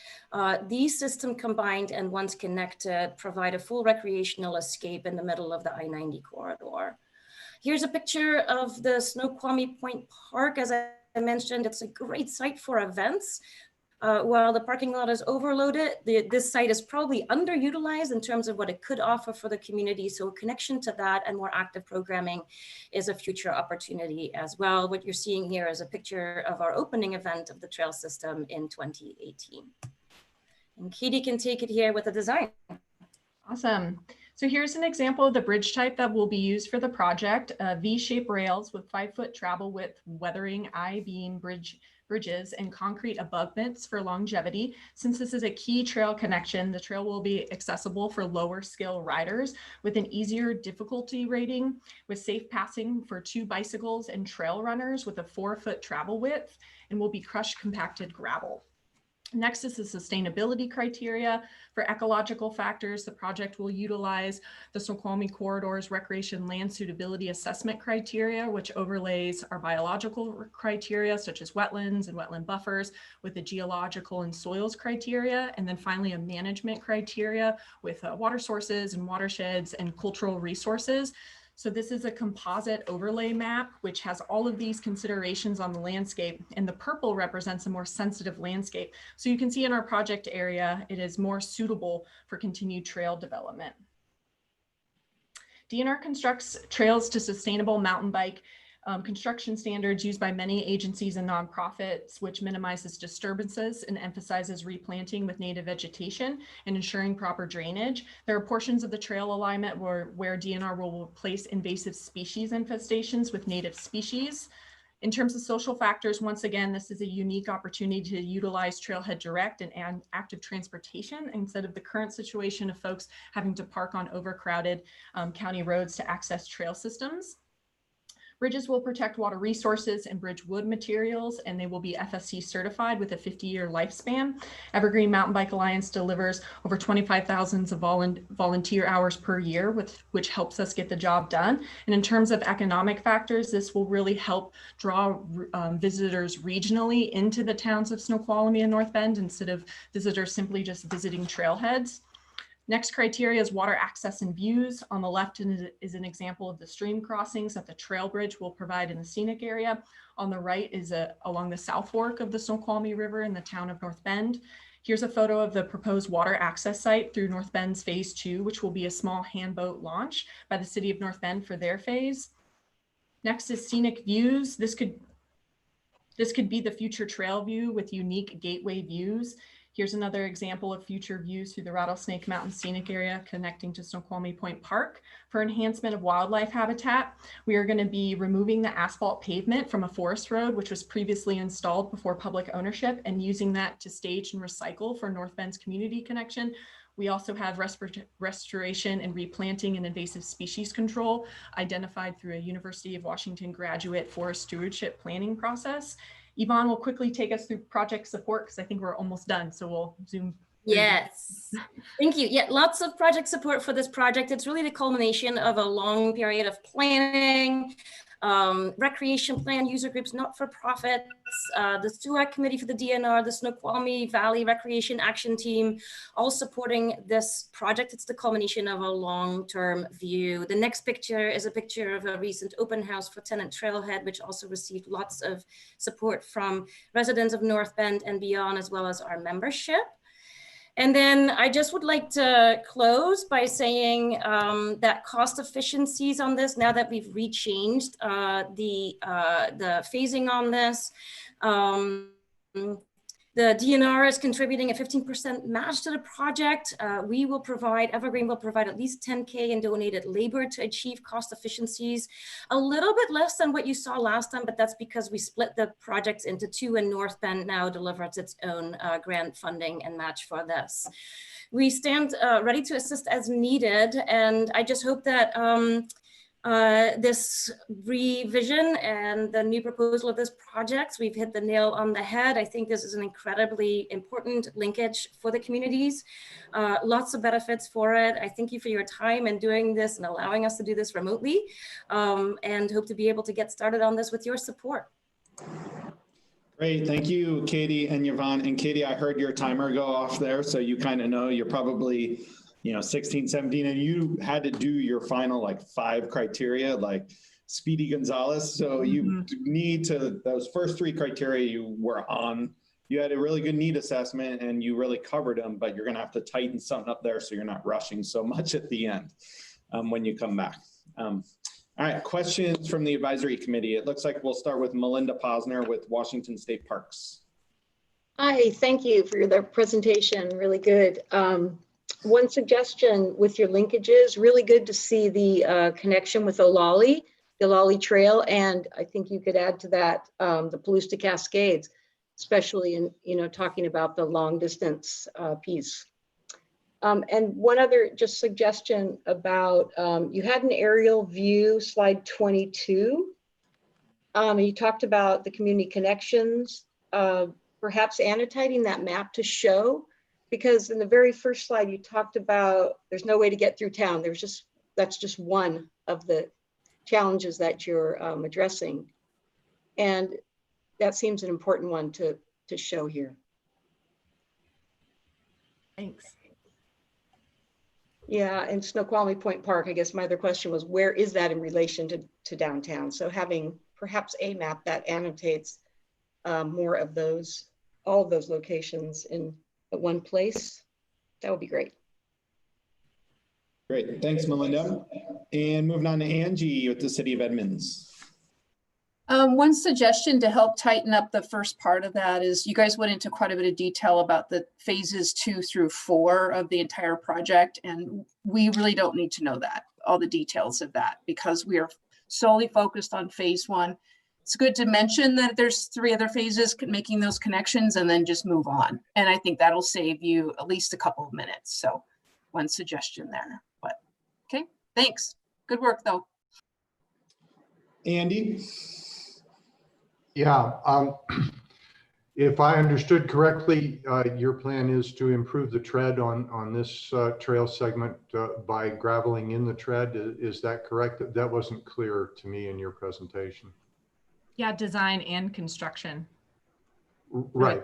These systems combined and once connected provide a full recreational escape in the middle of the I-90 corridor. Here's a picture of the Snoqualmie Point Park. As I mentioned, it's a great site for events. While the parking lot is overloaded, this site is probably underutilized in terms of what it could offer for the community. So a connection to that and more active programming is a future opportunity as well. What you're seeing here is a picture of our opening event of the trail system in 2018. And Katie can take it here with the design. Awesome. So here's an example of the bridge type that will be used for the project. V-shaped rails with 5-foot travel width, weathering I-beam bridges and concrete abutments for longevity. Since this is a key trail connection, the trail will be accessible for lower skill riders with an easier difficulty rating, with safe passing for 2 bicycles and trail runners with a 4-foot travel width, and will be crushed compacted gravel. Next is the sustainability criteria. For ecological factors, the project will utilize the Snoqualmie Corridor's Recreation Land Suitability Assessment criteria, which overlays our biological criteria, such as wetlands and wetland buffers, with the geological and soils criteria, and then finally a management criteria with water sources and watersheds and cultural resources. So this is a composite overlay map, which has all of these considerations on the landscape, and the purple represents a more sensitive landscape. So you can see in our project area, it is more suitable for continued trail development. DNR constructs trails to sustainable mountain bike construction standards used by many agencies and nonprofits, which minimizes disturbances and emphasizes replanting with native vegetation and ensuring proper drainage. There are portions of the trail alignment where DNR will replace invasive species infestations with native species. In terms of social factors, once again, this is a unique opportunity to utilize Trailhead Direct and active transportation instead of the current situation of folks having to park on overcrowded county roads to access trail systems. Bridges will protect water resources and bridge wood materials, and they will be FSC certified with a 50-year lifespan. Evergreen Mountain Bike Alliance delivers over 25,000 of volunteer hours per year, which helps us get the job done. And in terms of economic factors, this will really help draw visitors regionally into the towns of Snoqualmie and North Bend instead of visitors simply just visiting trailheads. Next criteria is water access and views. On the left is an example of the stream crossings that the trail bridge will provide in the scenic area. On the right is along the South Fork of the Snoqualmie River in the town of North Bend. Here's a photo of the proposed water access site through North Bend's phase 2, which will be a small handboat launch by the city of North Bend for their phase. Next is scenic views. This could be the future trail view with unique gateway views. Here's another example of future views through the Rattlesnake Mountain Scenic Area connecting to Snoqualmie Point Park. For enhancement of wildlife habitat, we are going to be removing the asphalt pavement from a forest road, which was previously installed before public ownership, and using that to stage and recycle for North Bend's community connection. We also have restoration and replanting and invasive species control identified through a University of Washington graduate forest stewardship planning process. Yvonne will quickly take us through project support because I think we're almost done. So we'll zoom. Yes, thank you. Yeah, lots of project support for this project. It's really the culmination of a long period of planning, recreation plan user groups, not-for-profits, the SUAC committee for the DNR, the Snoqualmie Valley Recreation Action Team, all supporting this project. It's the culmination of a long-term view. The next picture is a picture of a recent open house for Tenant Trailhead, which also received lots of support from residents of North Bend and beyond, as well as our membership. And then I just would like to close by saying that cost efficiencies on this, now that we've rechanged the phasing on this, the DNR is contributing a 15% match to the project. We will provide, Evergreen will provide at least $10K in donated labor to achieve cost efficiencies. A little bit less than what you saw last time, but that's because we split the projects into two, and North Bend now delivers its own grant funding and match for this. We stand ready to assist as needed, and I just hope that this revision and the new proposal of this project, we've hit the nail on the head. I think this is an incredibly important linkage for the communities. Lots of benefits for it. I thank you for your time in doing this and allowing us to do this remotely, and hope to be able to get started on this with your support. Great, thank you, Katie and Yvonne. And Katie, I heard your timer go off there, so you kind of know you're probably 16, 17, and you had to do your final like 5 criteria, like Speedy Gonzalez. So you need to, those first 3 criteria you were on, you had a really good need assessment and you really covered them, but you're gonna have to tighten something up there so you're not rushing so much at the end when you come back. All right, questions from the advisory committee. It looks like we'll start with Melinda Posner with Washington State Parks. Hi, thank you for the presentation, really good. One suggestion with your linkages, really good to see the connection with the Lolly Trail, and I think you could add to that the Palusta Cascades, especially in talking about the long distance piece. And one other just suggestion about you had an aerial view, slide 22. You talked about the community connections, perhaps annotating that map to show. Because in the very first slide, you talked about there's no way to get through town. That's just one of the challenges that you're addressing. And that seems an important one to show here. Thanks. Yeah, and Snoqualmie Point Park, I guess my other question was, where is that in relation to downtown? So having perhaps a map that annotates more of those, all of those locations in one place, that would be great. Great, thanks Melinda. And moving on to Angie with the City of Edmonds. One suggestion to help tighten up the first part of that is you guys went into quite a bit of detail about the phases 2 through 4 of the entire project. And we really don't need to know that, all the details of that, because we are solely focused on phase 1. It's good to mention that there's 3 other phases making those connections and then just move on. And I think that'll save you at least a couple of minutes. So one suggestion there, but okay, thanks. Good work though. Andy? Yeah, if I understood correctly, your plan is to improve the tread on this trail segment by graveling in the tread. Is that correct? That wasn't clear to me in your presentation. Yeah, design and construction. Right.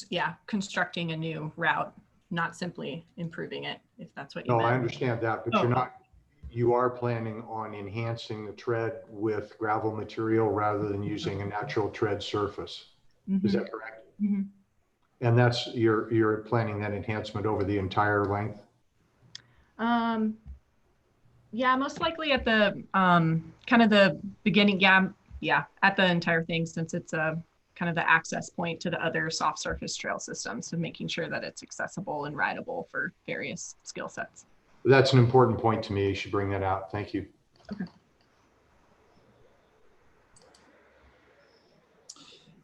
Yeah, constructing a new route, not simply improving it, if that's what you meant. No, I understand that, but you are planning on enhancing the tread with gravel material rather than using a natural tread surface. Is that correct? And that's, you're planning that enhancement over the entire length? Yeah, most likely at the kind of the beginning. Yeah, at the entire thing, since it's a kind of the access point to the other soft surface trail systems. So making sure that it's accessible and rideable for various skill sets. That's an important point to me. You should bring that out. Thank you. Okay.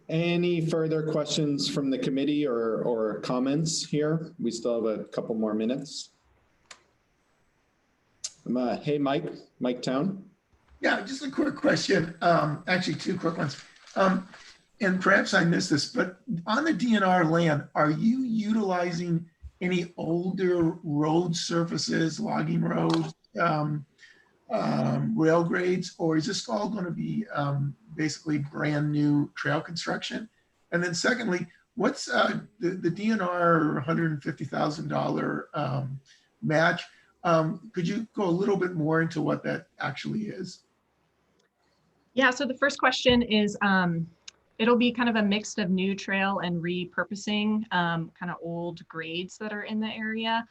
Any further questions from the committee or comments here? We still have a couple more minutes. Hey, Mike Town. Yeah, just a quick question. Actually, 2 quick ones. And perhaps I missed this, but on the DNR land, are you utilizing any older road surfaces, logging roads, rail grades, or is this all going to be basically brand new trail construction? And then secondly, what's the DNR $150,000 match? Could you go a little bit more into what that actually is? Yeah, so the first question is, it'll be kind of a mix of new trail and repurposing kind of old grades that are in the area.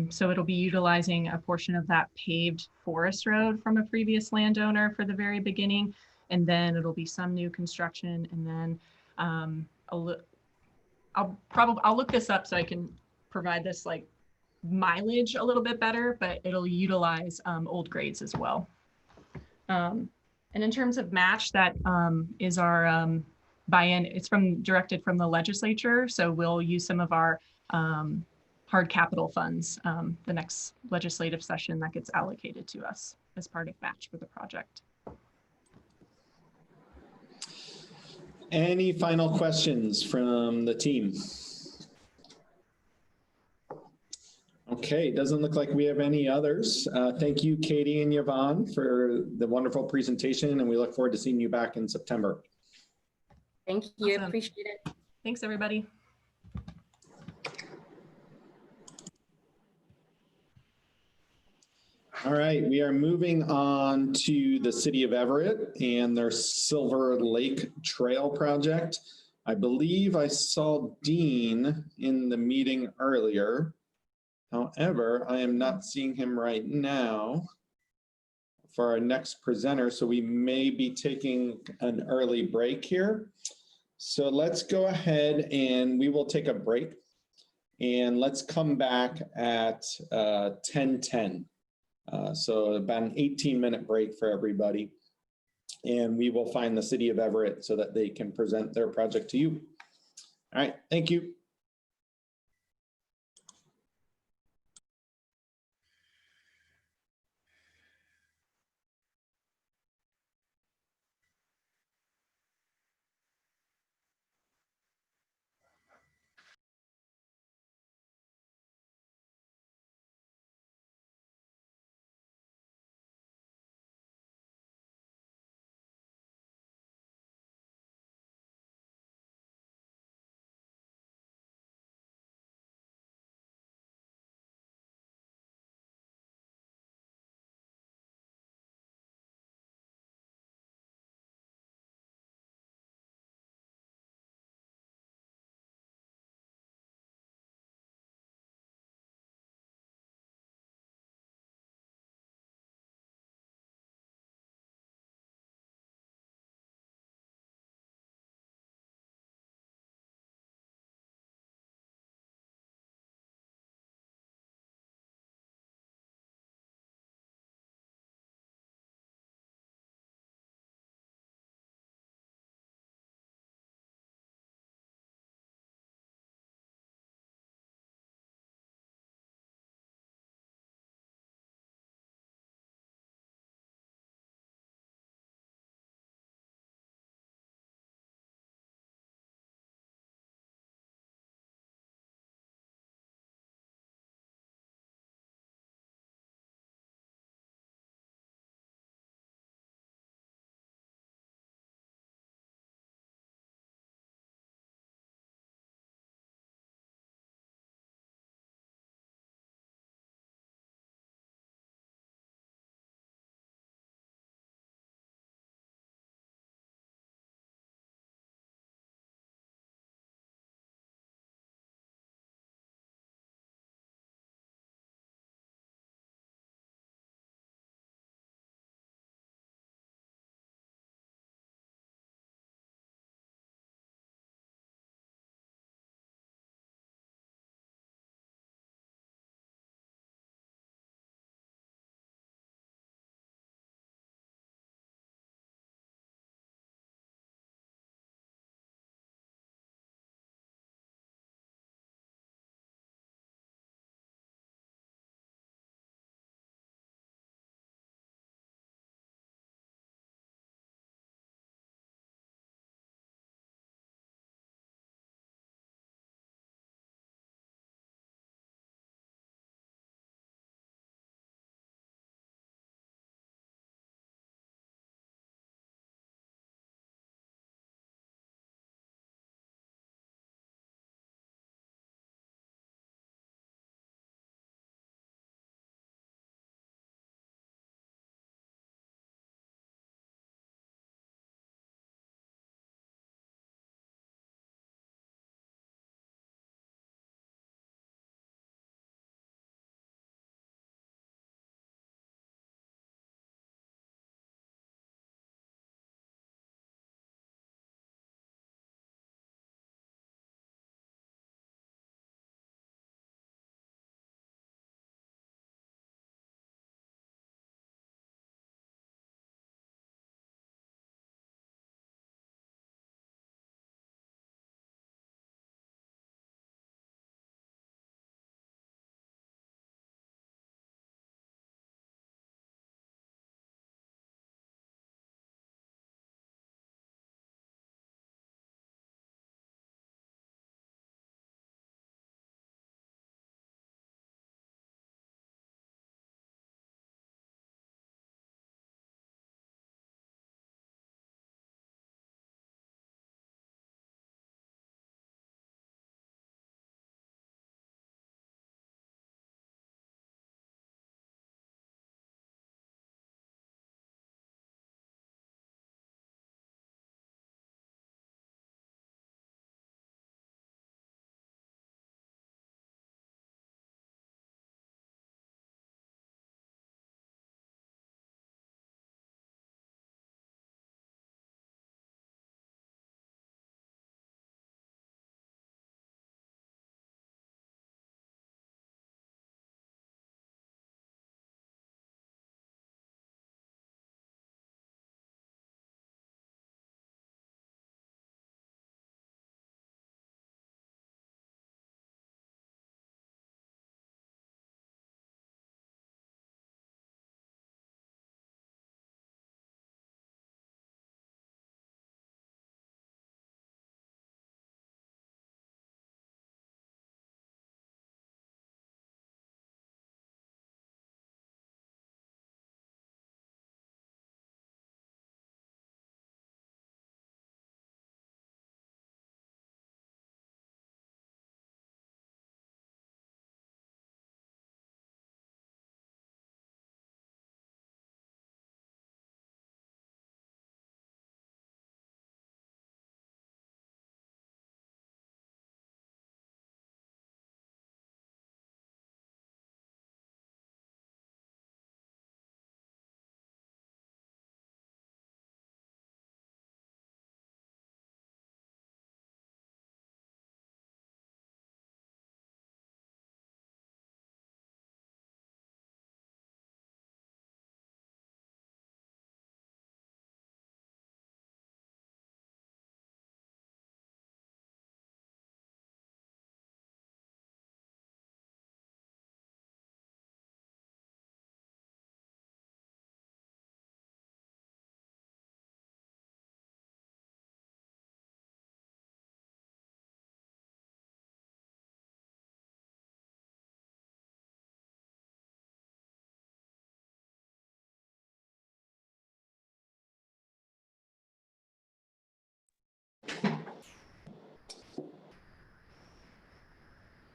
So it'll be utilizing a portion of that paved forest road from a previous landowner for the very beginning. And then it'll be some new construction. And then I'll look this up so I can provide this like mileage a little bit better, but it'll utilize old grades as well. And in terms of match, that is our buy-in. It's directed from the legislature. So we'll use some of our hard capital funds the next legislative session that gets allocated to us as part of match for the project. Any final questions from the team? Okay, doesn't look like we have any others. Thank you, Katie and Yvonne, for the wonderful presentation, and we look forward to seeing you back in September. Thank you. Awesome. Appreciate it. Thanks, everybody. All right, we are moving on to the City of Everett and their Silver Lake Trail project. I believe I saw Dean in the meeting earlier. However, I am not seeing him right now for our next presenter, so we may be taking an early break here. So let's go ahead and we will take a break, and let's come back at 10:10. So about an 18-minute break for everybody. And we will find the City of Everett so that they can present their project to you. All right, thank you.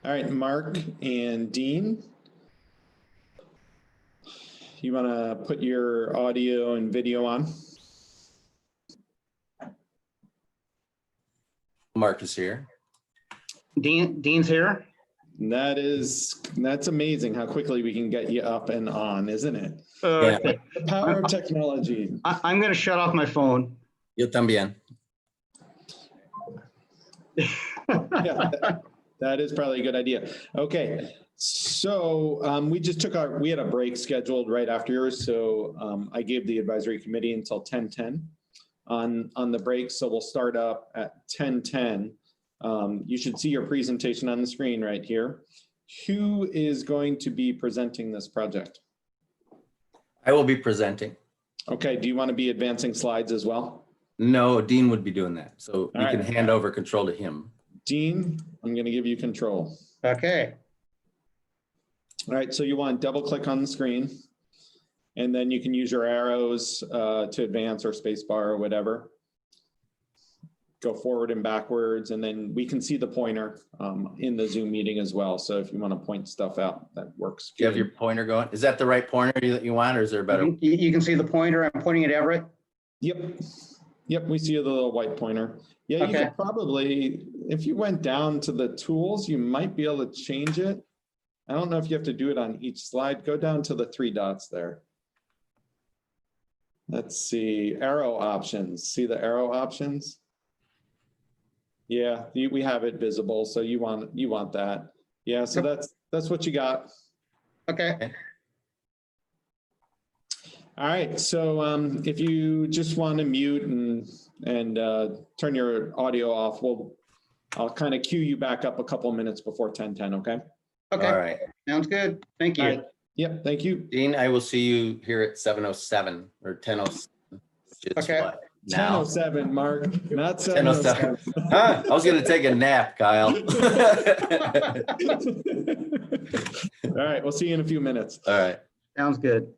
All right, Mark and Dean. You want to put your audio and video on? Mark is here. Dean's here. That's amazing how quickly we can get you up and on, isn't it? Yeah. The power of technology. I'm going to shut off my phone. Yo también. Yeah, that is probably a good idea. Okay, so we had a break scheduled right after yours, so I gave the advisory committee until 10:10 on the break, so we'll start up at 10:10. You should see your presentation on the screen right here. Who is going to be presenting this project? I will be presenting. Okay, do you want to be advancing slides as well? No, Dean would be doing that. So you can right. hand over control to him. Dean, I'm going to give you control. Okay. All right, so you want to double click on the screen, and then you can use your arrows to advance or space bar or whatever. Go forward and backwards, and then we can see the pointer in the Zoom meeting as well. So if you want to point stuff out, that works. Do you have your pointer going? Is that the right pointer that you want, or is there a better? You can see the pointer. I'm pointing at Everett. Yep. Yep, we see the little white pointer. Yeah, you Okay. could probably, if you went down to the tools, you might be able to change it. I don't know if you have to do it on each slide. Go down to the 3 dots there. Let's see, arrow options. See the arrow options? Yeah, we have it visible, so you want that. Yeah, so that's what you got. Okay. All right, so if you just want to mute and turn your audio off, I'll kind of cue you back up a couple minutes before 10:10, okay? Okay. All right. Sounds good. Thank you. All right. Yep, thank you. Dean, I will see you here at 7:07 or 10:07. Okay. What, now? 10:07, Mark, not 10:07. 7:07. Huh? I was going to take a nap, Kyle. All right, we'll see you in a few minutes. All right. Sounds good.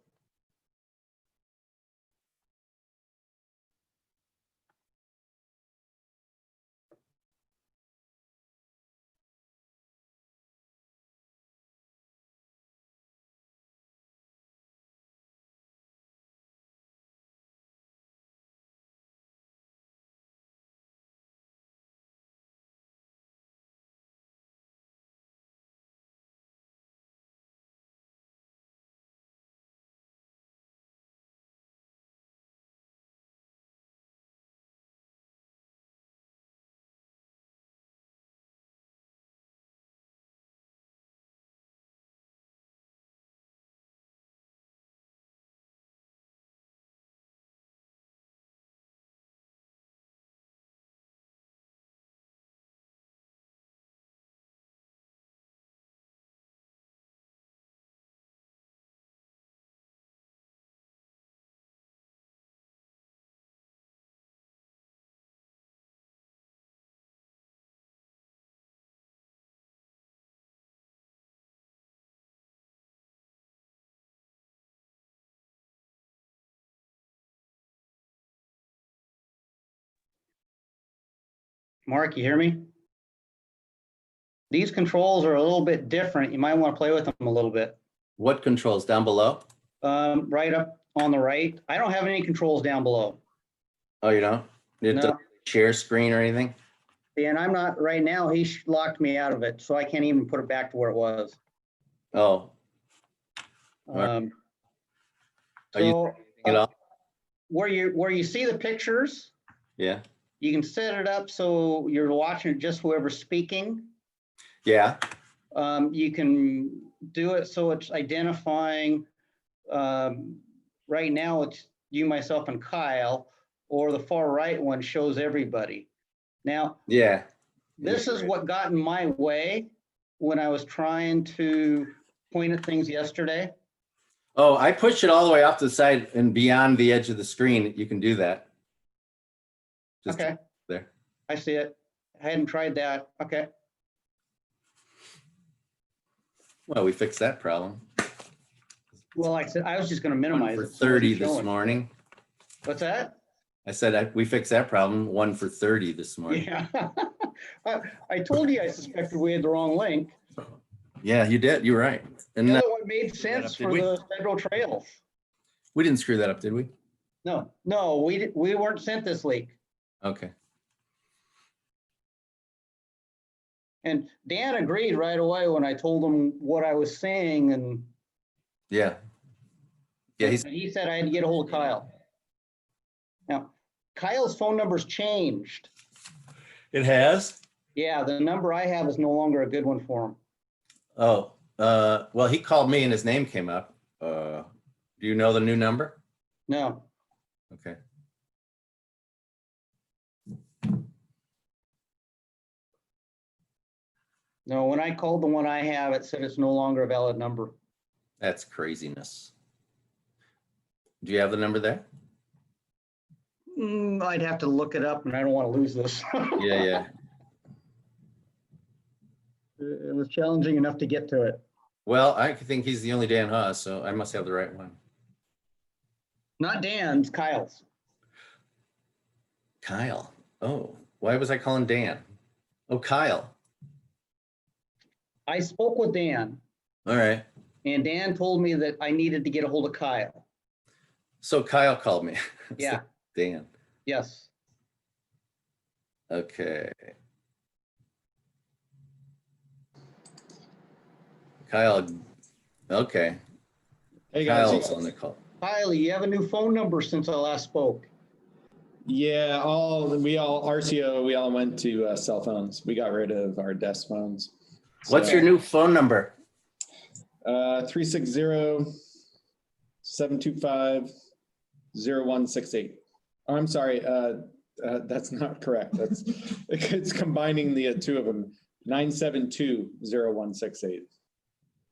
Mark, you hear me? These controls are a little bit different. You might want to play with them a little bit. What controls down below? Right up on the right. I don't have any controls down below. Oh, you don't? It doesn't share screen or anything? And I'm not right now. He locked me out of it, so I can't even put it back to where it was. Oh, are you So it off? where you see the pictures, Yeah. you can set it up so you're watching just whoever's speaking. Yeah. You can do it so it's identifying. Right now, it's you, myself, and Kyle, or the far right one shows everybody. Now, Yeah. this is what got in my way when I was trying to point at things yesterday. Oh, I push it all the way off to the side and beyond the edge of the screen. You can do that. Just Okay, there. I see it. I hadn't tried that. Okay. Well, we fixed that problem. Well, like I said, I was just going to One minimize for it. so it 30 wasn't this showing. morning. What's that? I said we fixed that problem. 1 for 30 this morning. Yeah. I told you I suspected we had the wrong link. Yeah, you did. You're right. And The other one made sense did for we? the federal trails. we didn't screw that up, did we? No, we weren't sent this leak. Okay. And Dan agreed right away when I told him what I was saying, and Yeah. Yeah, he said I had to get a hold of Kyle. Now, Kyle's phone number's changed. it has. Yeah, the number I have is no longer a good one for him. Oh, well, he called me and his name came up. Do you know the new number? No. Okay. No, when I called the one I have, it said it's no longer a valid number. That's craziness. Do you have the number there? I'd have to look it up, and I don't want to lose this. Yeah. It was challenging enough to get to it. Well, I think he's the only Dan Haas, so I must have the right one. Not Dan's, Kyle's. Kyle. Oh, why was I calling Dan? Oh, Kyle. I spoke with Dan, All right. and Dan told me that I needed to get a hold of Kyle. So Kyle called me. Yeah. Dan. Yes. Okay. Kyle. Okay. Hey guys. Kyle's on the call. Kyle, you have a new phone number since I last spoke. Yeah, RCO, we all went to cell phones. We got rid of our desk phones. What's your new phone number? 360-725-0168. Oh, I'm sorry. That's not correct. It's combining the two of them. 972-0168.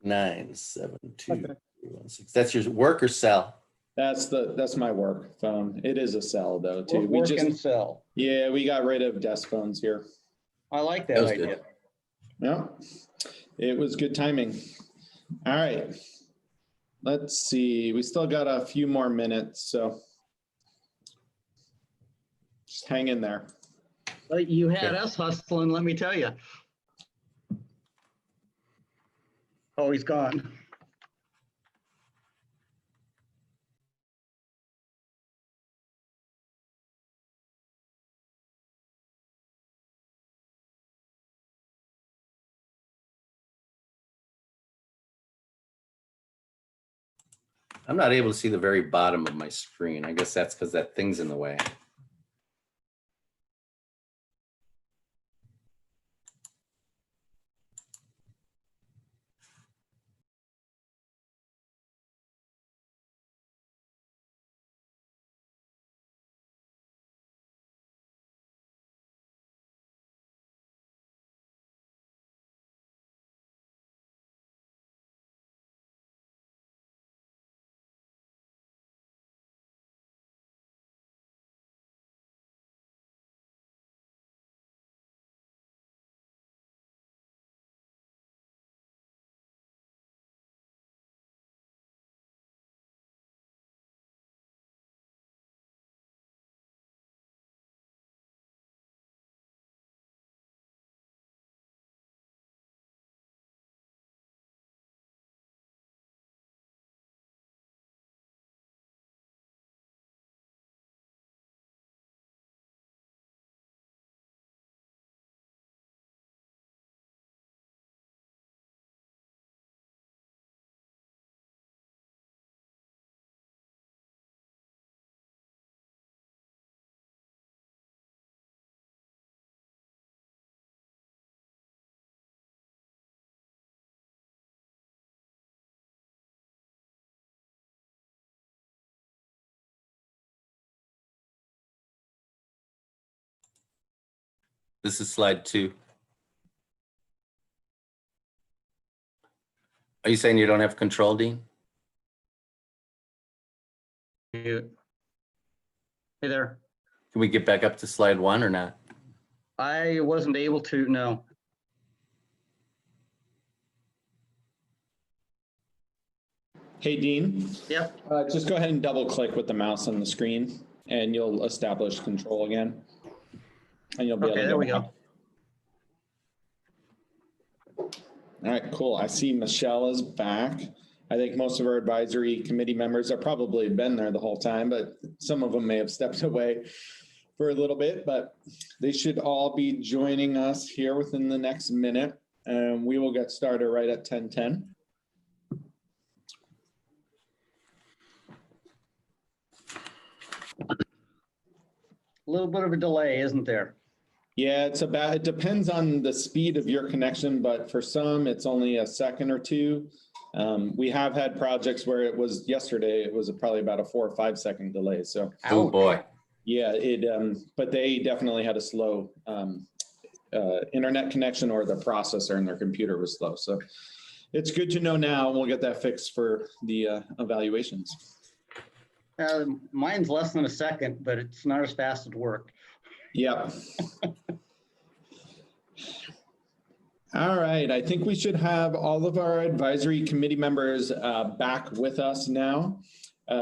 972-0168. That's your work or cell? That's my work phone. It is a cell though too. Work and cell. Yeah, we got rid of desk phones here. I like that idea. Good. Yeah, it was good timing. All right, let's see. We still got a few more minutes, so just hang in there. You had us hustling, let me tell you. Oh, he's gone. I'm not able to see the very bottom of my screen. I guess that's because that thing's in the way. This is slide 2. Are you saying you don't have control, Dean? Hey there. Can we get back up to slide 1 or not? I wasn't able to, no. Hey, Dean. Yep. Just go ahead and double click with the mouse on the screen and you'll establish control again. And you'll be able to there we go. All right, cool. I see Michelle is back. I think most of our advisory committee members have probably been there the whole time, but some of them may have stepped away for a little bit, but they should all be joining us here within the next minute, and we will get started right at 10:10. A little bit of a delay, isn't there? Yeah, it depends on the speed of your connection, but for some, it's only a second or two. We have had projects where it was yesterday, it was probably about a 4 or 5 second delay. So, Oh boy. yeah, but they definitely had a slow internet connection, or the processor in their computer was slow. So it's good to know now. We'll get that fixed for the evaluations. Mine's less than a second, but it's not as fast as work. Yeah. All right, I think we should have all of our advisory committee members back with us now.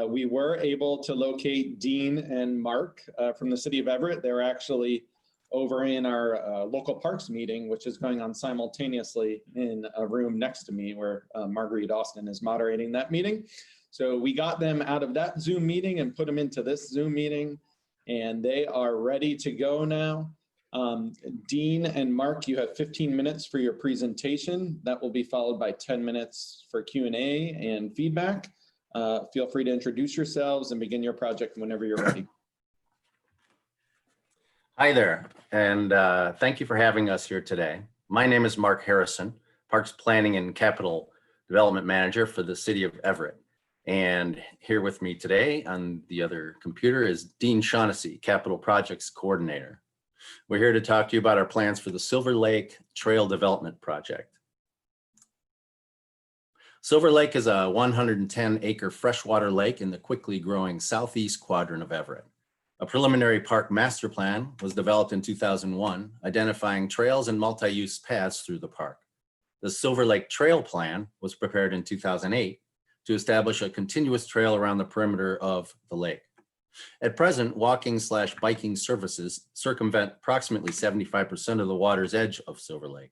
We were able to locate Dean and Mark from the city of Everett. They're actually over in our local parks meeting, which is going on simultaneously in a room next to me, where Marguerite Austin is moderating that meeting. So we got them out of that Zoom meeting and put them into this Zoom meeting, and they are ready to go now. Dean and Mark, you have 15 minutes for your presentation. That will be followed by 10 minutes for Q&A and feedback. Feel free to introduce yourselves and begin your project whenever you're ready. Hi there, and thank you for having us here today. My name is Mark Harrison, Parks Planning and Capital Development Manager for the City of Everett. And here with me today on the other computer is Dean Shaughnessy, Capital Projects Coordinator. We're here to talk to you about our plans for the Silver Lake Trail Development Project. Silver Lake is a 110-acre freshwater lake in the quickly growing southeast quadrant of Everett. A preliminary park master plan was developed in 2001, identifying trails and multi-use paths through the park. The Silver Lake Trail Plan was prepared in 2008 to establish a continuous trail around the perimeter of the lake. At present, walking/biking services circumvent approximately 75% of the water's edge of Silver Lake.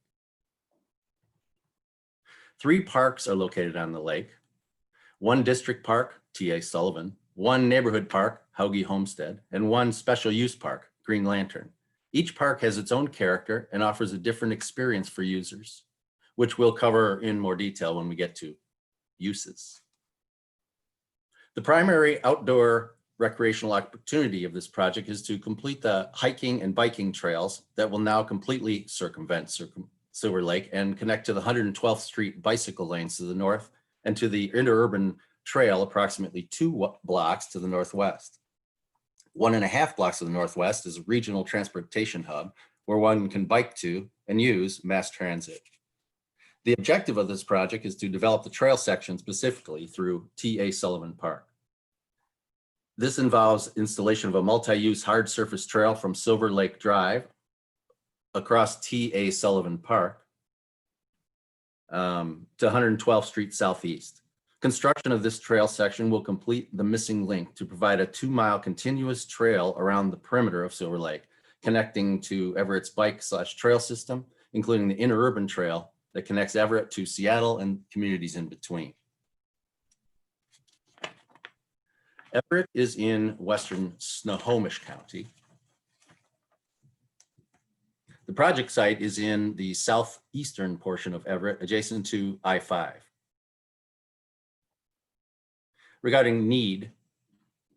3 parks are located on the lake: 1 district park, T.A. Sullivan, 1 neighborhood park, Hauge Homestead, and 1 special use park, Green Lantern. Each park has its own character and offers a different experience for users, which we'll cover in more detail when we get to uses. The primary outdoor recreational opportunity of this project is to complete the hiking and biking trails that will now completely circumvent Silver Lake and connect to the 112th Street bicycle lanes to the north and to the interurban trail approximately 2 blocks to the northwest. 1.5 blocks to the northwest is a regional transportation hub where one can bike to and use mass transit. The objective of this project is to develop the trail section specifically through T.A. Sullivan Park. This involves installation of a multi-use hard surface trail from Silver Lake Drive across T.A. Sullivan Park to 112th Street Southeast. Construction of this trail section will complete the missing link to provide a 2-mile continuous trail around the perimeter of Silver Lake, connecting to Everett's bike/trail system, including the interurban trail that connects Everett to Seattle and communities in between. Everett is in western Snohomish County. The project site is in the southeastern portion of Everett, adjacent to I-5. Regarding need,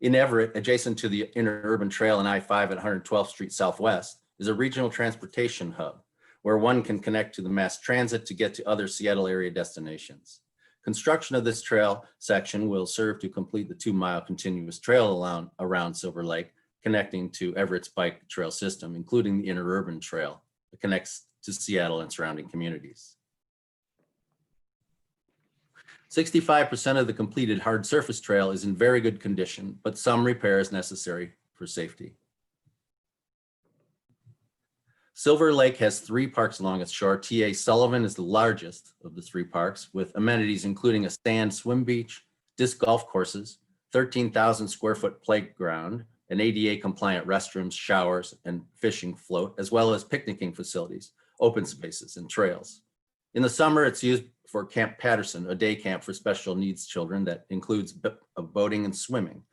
in Everett, adjacent to the interurban trail and I-5 at 112th Street Southwest, is a regional transportation hub where one can connect to the mass transit to get to other Seattle area destinations. Construction of this trail section will serve to complete the 2-mile continuous trail around Silver Lake, connecting to Everett's bike trail system, including the interurban trail that connects to Seattle and surrounding communities. 65% of the completed hard surface trail is in very good condition, but some repair is necessary for safety. Silver Lake has 3 parks along its shore. T.A. Sullivan is the largest of the 3 parks, with amenities including a sand swim beach, disc golf courses, 13,000 square foot playground, and ADA compliant restrooms, showers, and fishing float, as well as picnicking facilities, open spaces, and trails. In the summer, it's used for Camp Patterson, a day camp for special needs children that includes boating and swimming.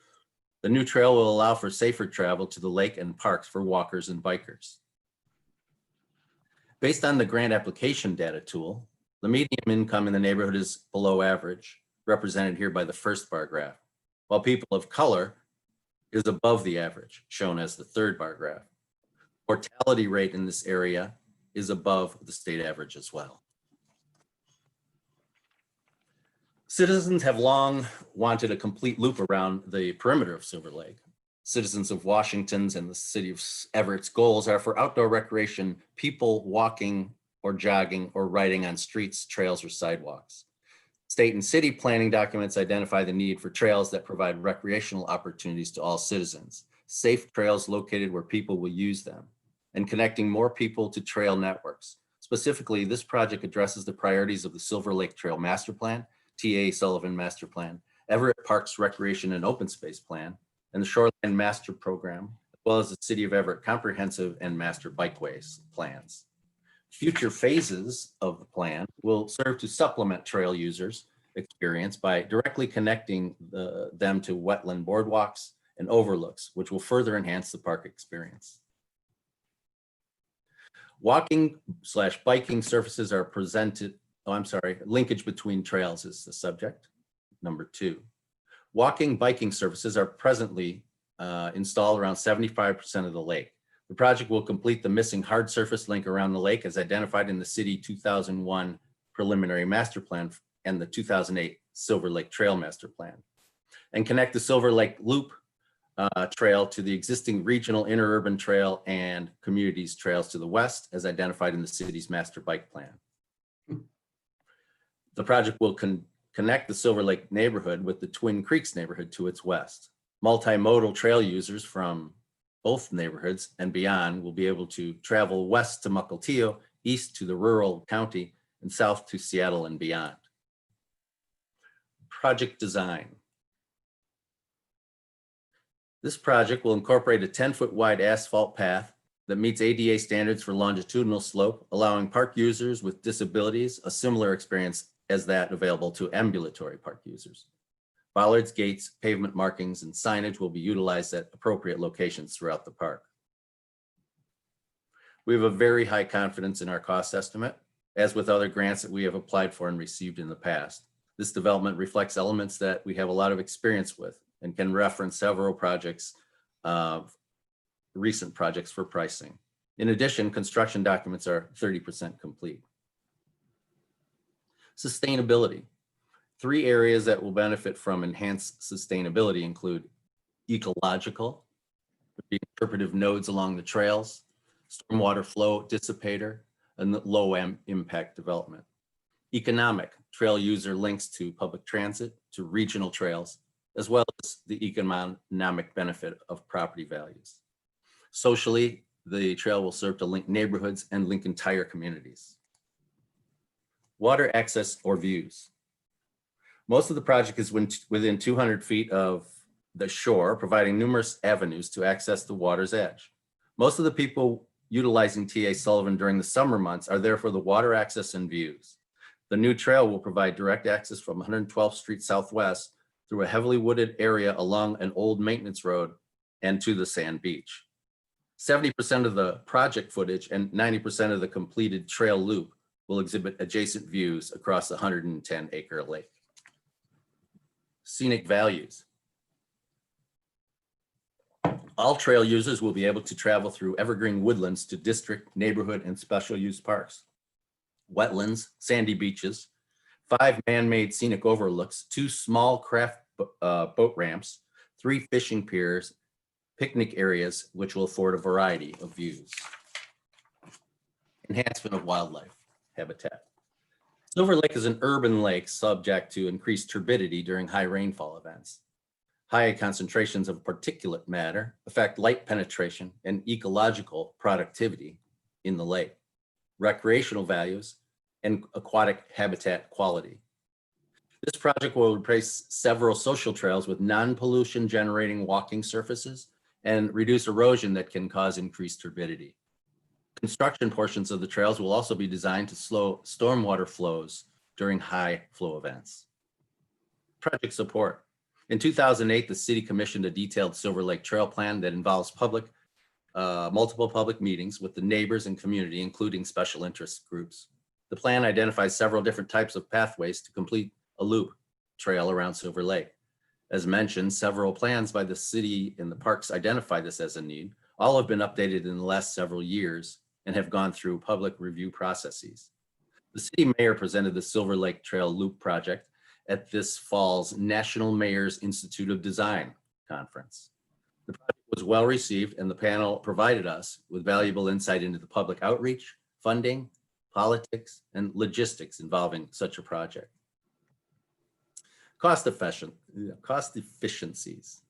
The new trail will allow for safer travel to the lake and parks for walkers and bikers. Based on the grant application data tool, the median income in the neighborhood is below average, represented here by the first bar graph, while people of color is above the average, shown as the third bar graph. Mortality rate in this area is above the state average as well. Citizens have long wanted a complete loop around the perimeter of Silver Lake. Citizens of Washington's and the city of Everett's goals are for outdoor recreation, people walking or jogging or riding on streets, trails, or sidewalks. State and city planning documents identify the need for trails that provide recreational opportunities to all citizens, safe trails located where people will use them, and connecting more people to trail networks. Specifically, this project addresses the priorities of the Silver Lake Trail Master Plan, T.A. Sullivan Master Plan, Everett Parks Recreation and Open Space Plan, and the Shoreline Master Program, as well as the City of Everett Comprehensive and Master Bikeways plans. Future phases of the plan will serve to supplement trail users' experience by directly connecting them to wetland boardwalks and overlooks, which will further enhance the park experience. Walking/biking surfaces are presented. Linkage between trails is the subject. Number 2. Walking, biking surfaces are presently installed around 75% of the lake. The project will complete the missing hard surface link around the lake as identified in the city 2001 preliminary master plan and the 2008 Silver Lake Trail Master Plan, and connect the Silver Lake Loop trail to the existing regional interurban trail and communities trails to the west as identified in the city's master bike plan. The project will connect the Silver Lake neighborhood with the Twin Creeks neighborhood to its west. Multimodal trail users from both neighborhoods and beyond will be able to travel west to Mukilteo, east to the rural county, and south to Seattle and beyond. Project design. This project will incorporate a 10-foot wide asphalt path that meets ADA standards for longitudinal slope, allowing park users with disabilities a similar experience as that available to ambulatory park users. Bollards, gates, pavement markings, and signage will be utilized at appropriate locations throughout the park. We have a very high confidence in our cost estimate, as with other grants that we have applied for and received in the past. This development reflects elements that we have a lot of experience with and can reference several projects, recent projects for pricing. In addition, construction documents are 30% complete. Sustainability. 3 areas that will benefit from enhanced sustainability include ecological, the interpretive nodes along the trails, stormwater flow dissipator, and low impact development. Economic, trail user links to public transit, to regional trails, as well as the economic benefit of property values. Socially, the trail will serve to link neighborhoods and link entire communities. Water access or views. Most of the project is within 200 feet of the shore, providing numerous avenues to access the water's edge. Most of the people utilizing T.A. Sullivan during the summer months are there for the water access and views. The new trail will provide direct access from 112th Street Southwest through a heavily wooded area along an old maintenance road and to the sand beach. 70% of the project footage and 90% of the completed trail loop will exhibit adjacent views across the 110-acre lake. Scenic values. All trail users will be able to travel through evergreen woodlands to district, neighborhood, and special use parks, wetlands, sandy beaches, 5 man-made scenic overlooks, 2 small craft boat ramps, 3 fishing piers, picnic areas, which will afford a variety of views. Enhancement of wildlife habitat. Silver Lake is an urban lake subject to increased turbidity during high rainfall events. High concentrations of particulate matter affect light penetration and ecological productivity in the lake, recreational values, and aquatic habitat quality. This project will replace several social trails with non-pollution generating walking surfaces and reduce erosion that can cause increased turbidity. Construction portions of the trails will also be designed to slow stormwater flows during high flow events. Project support. In 2008, the city commissioned a detailed Silver Lake Trail plan that involves multiple public meetings with the neighbors and community, including special interest groups. The plan identifies several different types of pathways to complete a loop trail around Silver Lake. As mentioned, several plans by the city and the parks identify this as a need. All have been updated in the last several years and have gone through public review processes. The city mayor presented the Silver Lake Trail Loop project at this fall's National Mayor's Institute of Design conference. The project was well received and the panel provided us with valuable insight into the public outreach, funding, politics, and logistics involving such a project. Cost efficiencies.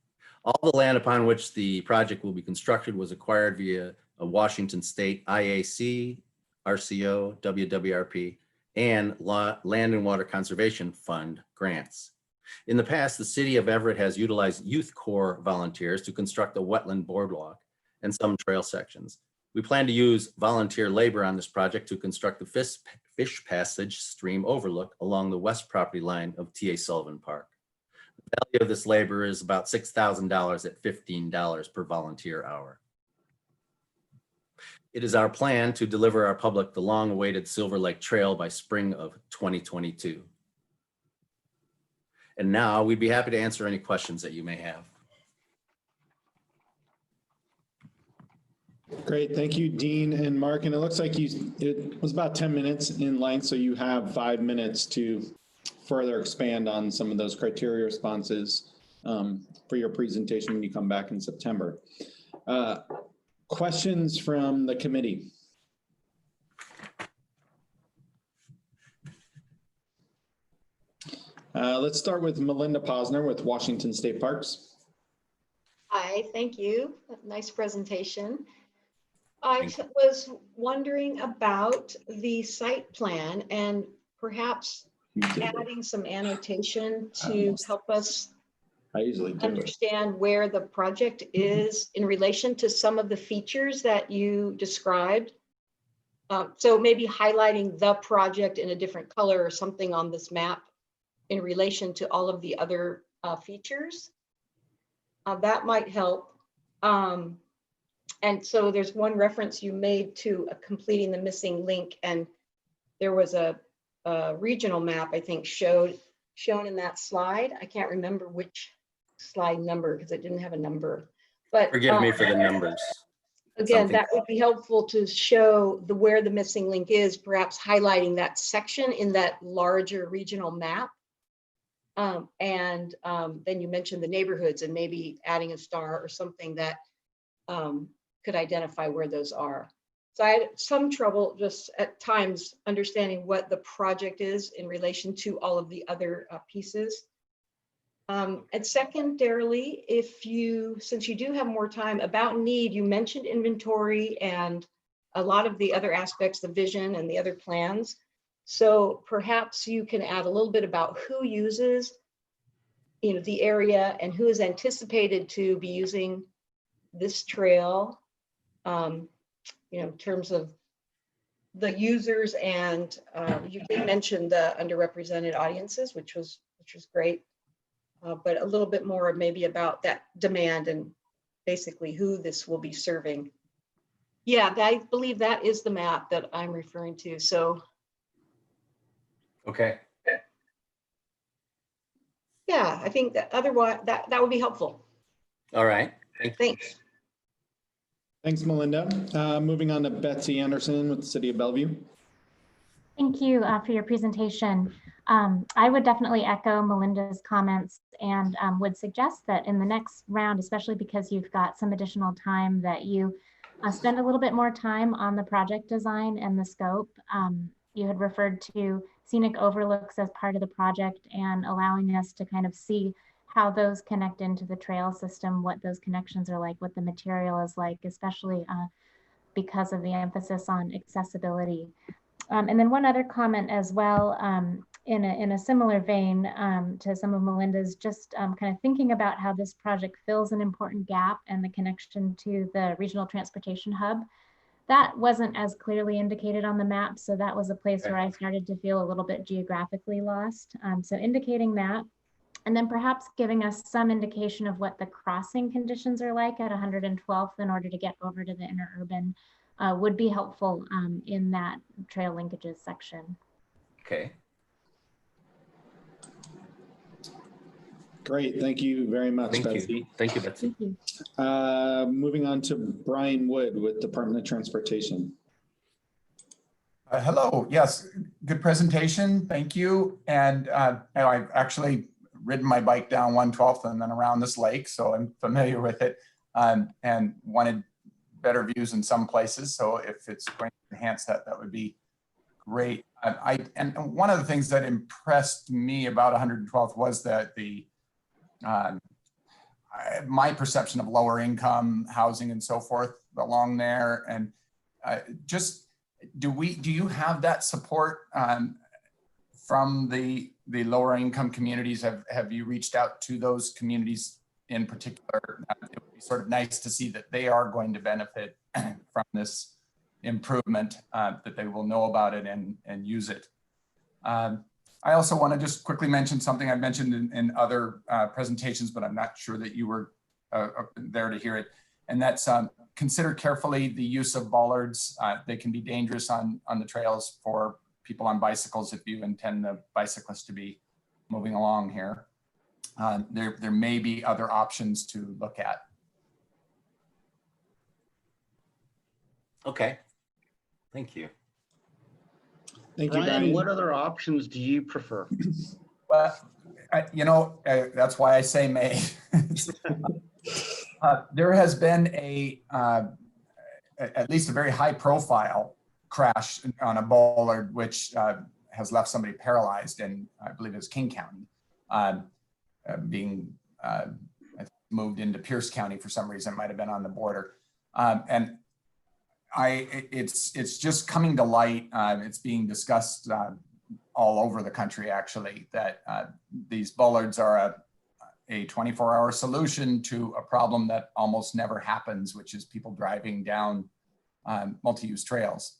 All the land upon which the project will be constructed was acquired via a Washington State IAC, RCO, WWRP, and Land and Water Conservation Fund grants. In the past, the city of Everett has utilized Youth Corps volunteers to construct a wetland boardwalk and some trail sections. We plan to use volunteer labor on this project to construct the Fish Passage stream overlook along the west property line of T.A. Sullivan Park. The value of this labor is about $6,000 at $15 per volunteer hour. It is our plan to deliver our public the long-awaited Silver Lake Trail by spring of 2022. And now we'd be happy to answer any questions that you may have. Great, thank you, Dean and Mark. And it looks like it was about 10 minutes in length, so you have 5 minutes to further expand on some of those criteria responses for your presentation when you come back in September. Questions from the committee? Let's start with Melinda Posner with Washington State Parks. Hi, thank you. Nice presentation. I was wondering about the site plan and perhaps adding some annotation to help us understand where the project is in relation to some of the features that you described. So maybe highlighting the project in a different color or something on this map in relation to all of the other features. That might help. And so there's one reference you made to completing the missing link, and there was a regional map, I think, shown in that slide. I can't remember which slide number because it didn't have a number. But forgive me for the numbers. Again, that would be helpful to show where the missing link is, perhaps highlighting that section in that larger regional map. Then you mentioned the neighborhoods and maybe adding a star or something that could identify where those are. So I had some trouble just at times understanding what the project is in relation to all of the other pieces. And secondarily, since you do have more time, about need, you mentioned inventory and a lot of the other aspects, the vision and the other plans. So perhaps you can add a little bit about who uses, the area and who is anticipated to be using this trail, in terms of the users, and you did mention the underrepresented audiences, which was great, but a little bit more maybe about that demand and basically who this will be serving. Yeah, I believe that is the map that I'm referring to. So. Okay. Yeah, I think that otherwise that would be helpful. All right. Thanks. Thanks, Melinda. Moving on to Betsy Anderson with the City of Bellevue. Thank you for your presentation. I would definitely echo Melinda's comments and would suggest that in the next round, especially because you've got some additional time, that you spend a little bit more time on the project design and the scope. You had referred to scenic overlooks as part of the project and allowing us to kind of see how those connect into the trail system, what those connections are like, what the material is like, especially because of the emphasis on accessibility. And then one other comment as well, in a similar vein to some of Melinda's, just kind of thinking about how this project fills an important gap and the connection to the regional transportation hub. That wasn't as clearly indicated on the map, so that was a place where I started to feel a little bit geographically lost. So indicating that, and then perhaps giving us some indication of what the crossing conditions are like at 112th in order to get over to the interurban would be helpful in that trail linkages section. Okay. Great, thank you very much, Thank Betsy. you. Thank you, Betsy. Thank you. Moving on to Brian Wood with Department of Transportation. Hello, yes, good presentation, thank you. And I've actually ridden my bike down 112th and then around this lake, so I'm familiar with it, and wanted better views in some places. So if it's going to enhance that, that would be great. And one of the things that impressed me about 112th was that my perception of lower income housing and so forth along there, and just do you have that support from the lower income communities? Have you reached out to those communities in particular? It would be sort of nice to see that they are going to benefit from this improvement, that they will know about it and use it. I also want to just quickly mention something I've mentioned in other presentations, but I'm not sure that you were there to hear it. And that's consider carefully the use of bollards. They can be dangerous on the trails for people on bicycles if you intend the bicyclist to be moving along here. There may be other options to look at. Okay, thank you. Thank you, Brian, Brian. what other options do you prefer? Well, that's why I say may. There has been at least a very high profile crash on a bollard, which has left somebody paralyzed in, I believe it was King County, being moved into Pierce County for some reason. It might have been on the border. And it's just coming to light. It's being discussed all over the country, actually, that these bollards are a 24-hour solution to a problem that almost never happens, which is people driving down multi-use trails.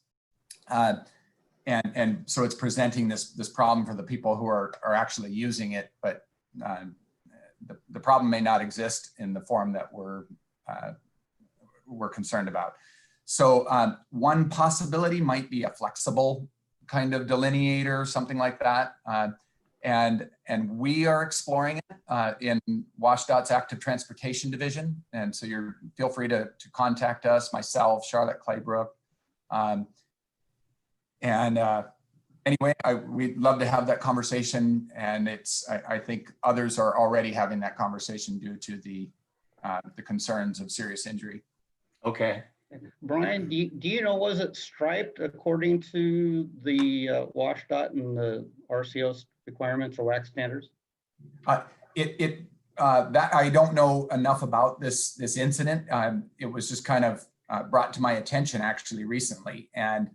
And so it's presenting this problem for the people who are actually using it, but the problem may not exist in the form that we're concerned about. So one possibility might be a flexible kind of delineator, something like that. And we are exploring it in WashDOT's Active Transportation Division. And so feel free to contact us, myself, Charlotte Claybrook. Anyway, we'd love to have that conversation. And I think others are already having that conversation due to the concerns of serious injury. Okay. Brian, do you know, was it striped according to the WashDOT and the RCO's requirements or WAC standards? That I don't know enough about this incident. It was just kind of brought to my attention actually recently, and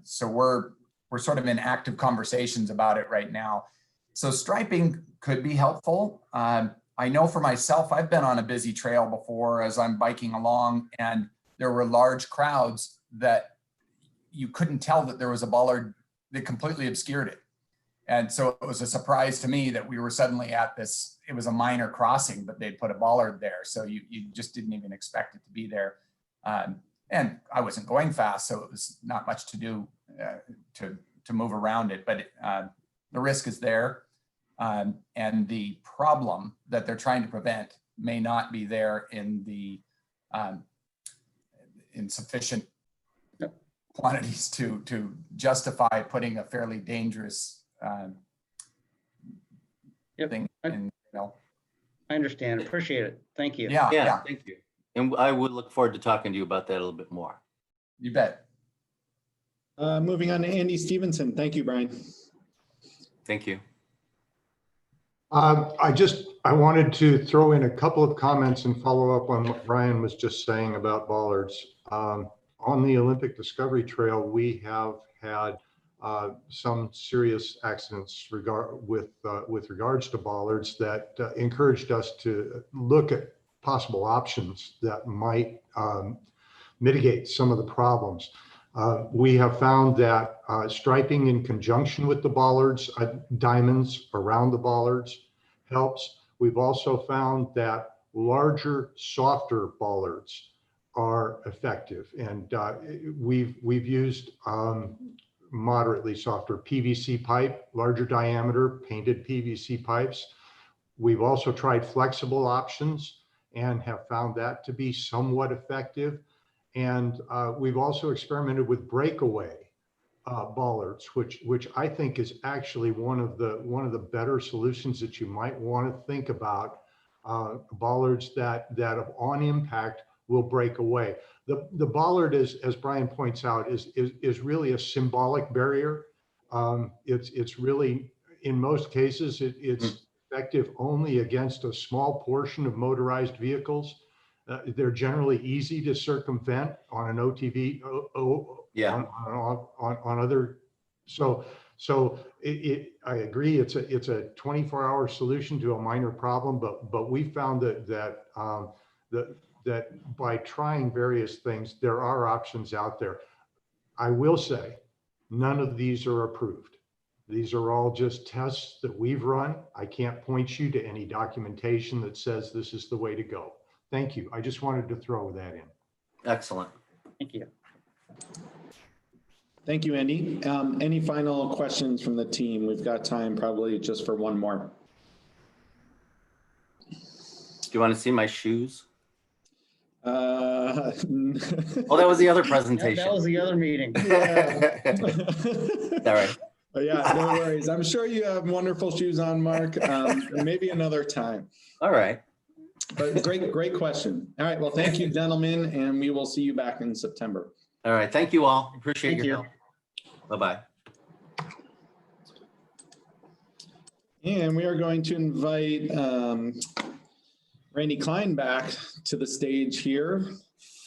so we're sort of in active conversations about it right now. So striping could be helpful. I know for myself, I've been on a busy trail before as I'm biking along, and there were large crowds that you couldn't tell that there was a bollard that completely obscured it. And so it was a surprise to me that we were suddenly at this, it was a minor crossing, but they'd put a bollard there. So you just didn't even expect it to be there. And I wasn't going fast, so it was not much to do to move around it, but the risk is there. And the problem that they're trying to prevent may not be there in the in sufficient quantities to justify putting a fairly dangerous thing in. I understand. Appreciate it. Thank you. Yeah. Thank you. And I would look forward to talking to you about that a little bit more. You bet. Moving on to Andy Stevenson. Thank you, Brian. Thank you. I wanted to throw in a couple of comments and follow up on what Brian was just saying about bollards. On the Olympic Discovery Trail, we have had some serious accidents with regards to bollards that encouraged us to look at possible options that might mitigate some of the problems. We have found that striping in conjunction with the bollards, diamonds around the bollards helps. We've also found that larger, softer bollards are effective, and we've used moderately softer PVC pipe, larger diameter painted PVC pipes. We've also tried flexible options and have found that to be somewhat effective. And we've also experimented with breakaway bollards, which I think is actually one of the better solutions that you might want to think about. Bollards that on impact will break away. The bollard is, as Brian points out, is really a symbolic barrier. It's really, in most cases, it's effective only against a small portion of motorized vehicles. They're generally easy to circumvent on an OTV, on other. So I agree. It's a 24-hour solution to a minor problem, but we found that by trying various things, there are options out there. I will say, none of these are approved. These are all just tests that we've run. I can't point you to any documentation that says this is the way to go. Thank you. I just wanted to throw that in. Excellent. Thank you. Thank you, Andy. Any final questions from the team? We've got time probably just for one more. Do you want to see my shoes? Oh, that was the other presentation. That was the other meeting. All right. But yeah, no worries. I'm sure you have wonderful shoes on, Mark. Maybe another time. All right. But great question. All right. Well, thank you, gentlemen, and we will see you back in September. All right. Thank you all. Appreciate your help. Bye-bye. And we are going to invite Randy Klein back to the stage here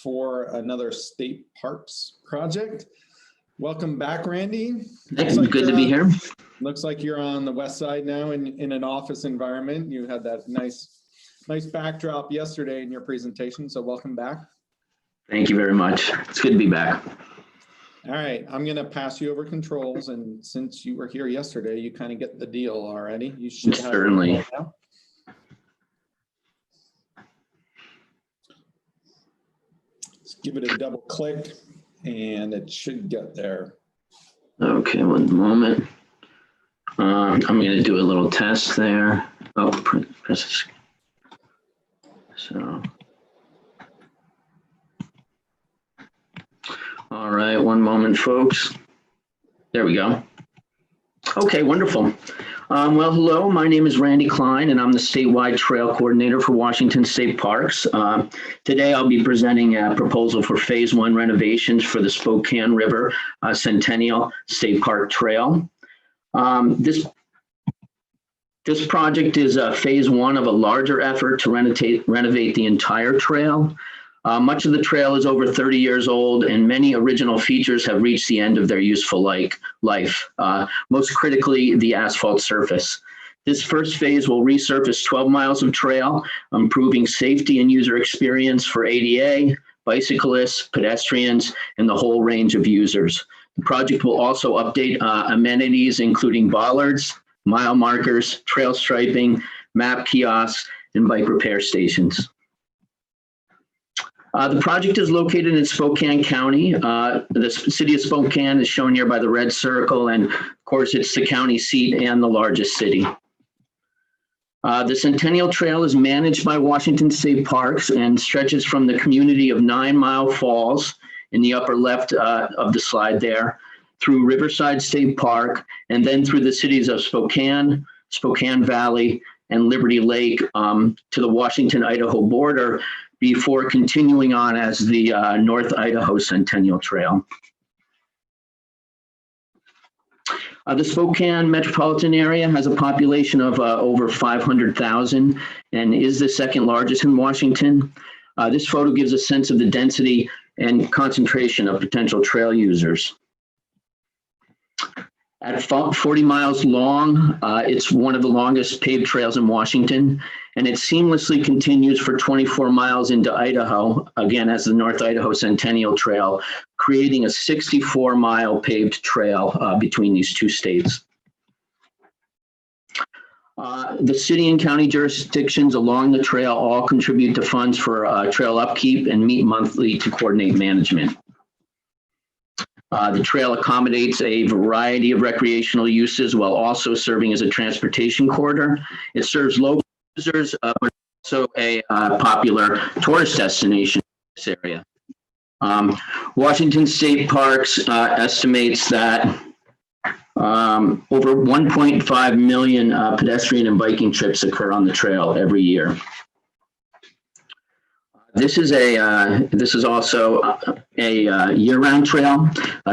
for another state parks project. Welcome back, Randy. Like good to be here. Looks like you're on the west side now in an office environment. You had that nice backdrop yesterday in your presentation, so welcome back. Thank you very much. It's good to be back. All right, I'm gonna pass you over controls, and since you were here yesterday, you kind of get the deal already. You should have certainly. it now. Let's give it a double click, and it should get there. Okay, one moment. I'm gonna do a little test there. Oh, press. So. All right, one moment, folks. There we go. Okay, wonderful. Well, hello, my name is Randy Klein, and I'm the statewide trail coordinator for Washington State Parks. Today, I'll be presenting a proposal for Phase 1 renovations for the Spokane River Centennial State Park Trail. This project is Phase 1 of a larger effort to renovate the entire trail. Much of the trail is over 30 years old, and many original features have reached the end of their useful life, most critically, the asphalt surface. This first phase will resurface 12 miles of trail, improving safety and user experience for ADA, bicyclists, pedestrians, and the whole range of users. The project will also update amenities, including bollards, mile markers, trail striping, map kiosks, and bike repair stations. The project is located in Spokane County. The city of Spokane is shown here by the red circle, and of course, it's the county seat and the largest city. The Centennial Trail is managed by Washington State Parks and stretches from the community of 9 Mile Falls in the upper left of the slide there, through Riverside State Park, and then through the cities of Spokane, Spokane Valley, and Liberty Lake to the Washington-Idaho border, before continuing on as the North Idaho Centennial Trail. The Spokane metropolitan area has a population of over 500,000 and is the second largest in Washington. This photo gives a sense of the density and concentration of potential trail users. At 40 miles long, it's one of the longest paved trails in Washington, and it seamlessly continues for 24 miles into Idaho, again as the North Idaho Centennial Trail, creating a 64-mile paved trail between these two states. The city and county jurisdictions along the trail all contribute to funds for trail upkeep and meet monthly to coordinate management. The trail accommodates a variety of recreational uses while also serving as a transportation corridor. It serves local users, but also a popular tourist destination in this area. Washington State Parks estimates that over 1.5 million pedestrian and biking trips occur on the trail every year. This is also a year-round trail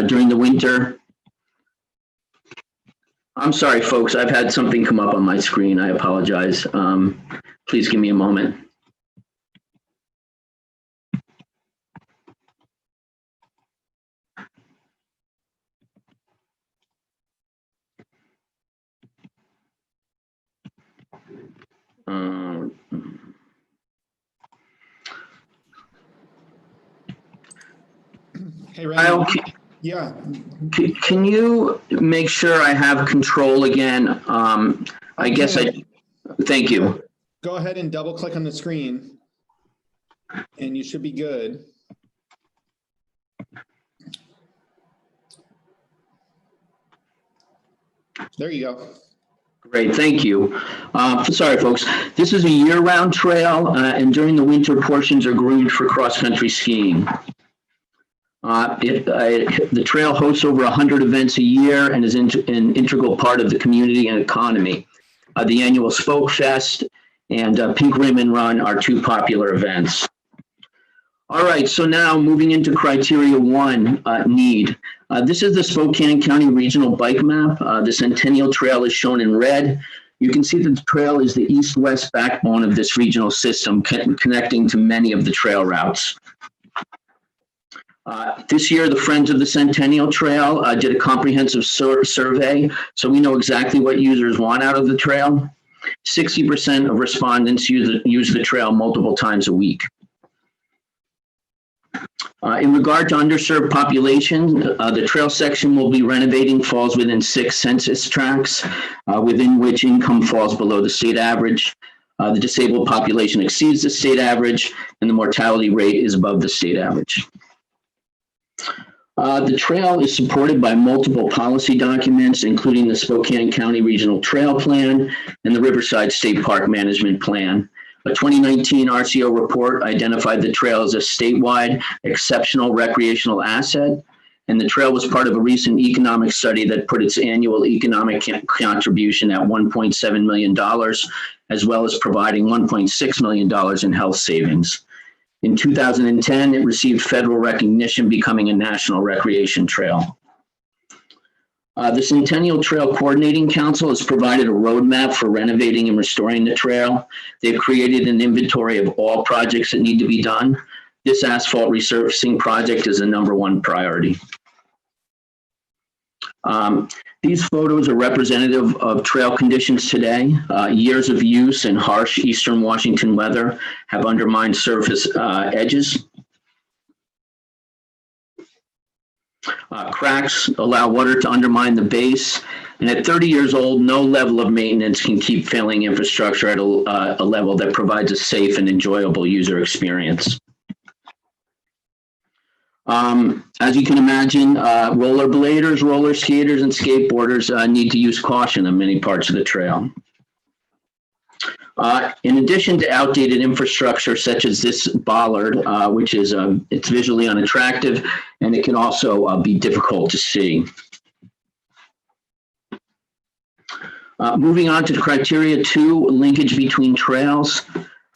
during the winter. I'm sorry, folks, I've had something come up on my screen. I apologize. Please give me a moment. Hey, Ryan. Yeah. Can you make sure I have control again? Thank you. Go ahead and double click on the screen and you should be good. There you go. Great, thank you. Sorry, folks. This is a year-round trail, and during the winter, portions are groomed for cross-country skiing. The trail hosts over 100 events a year and is an integral part of the community and economy. The annual Spoke Fest and Pink Ribbon Run are two popular events. All right, so now moving into criteria 1, need. This is the Spokane County Regional Bike Map. The Centennial Trail is shown in red. You can see that the trail is the east-west backbone of this regional system, connecting to many of the trail routes. This year, the Friends of the Centennial Trail did a comprehensive survey, so we know exactly what users want out of the trail. 60% of respondents use the trail multiple times a week. In regard to underserved population, the trail section will be renovating falls within 6 census tracts, within which income falls below the state average. The disabled population exceeds the state average, and the mortality rate is above the state average. The trail is supported by multiple policy documents, including the Spokane County Regional Trail Plan and the Riverside State Park Management Plan. A 2019 RCO report identified the trail as a statewide exceptional recreational asset, and the trail was part of a recent economic study that put its annual economic contribution at $1.7 million, as well as providing $1.6 million in health savings. In 2010, it received federal recognition, becoming a national recreation trail. The Centennial Trail Coordinating Council has provided a roadmap for renovating and restoring the trail. They've created an inventory of all projects that need to be done. This asphalt resurfacing project is the #1 priority. These photos are representative of trail conditions today. Years of use and harsh eastern Washington weather have undermined surface edges. Cracks allow water to undermine the base, and at 30 years old, no level of maintenance can keep failing infrastructure at a level that provides a safe and enjoyable user experience. As you can imagine, rollerbladers, roller skaters, and skateboarders need to use caution on many parts of the trail. In addition to outdated infrastructure such as this bollard, which is it's visually unattractive, and it can also be difficult to see. Moving on to criteria 2, linkage between trails.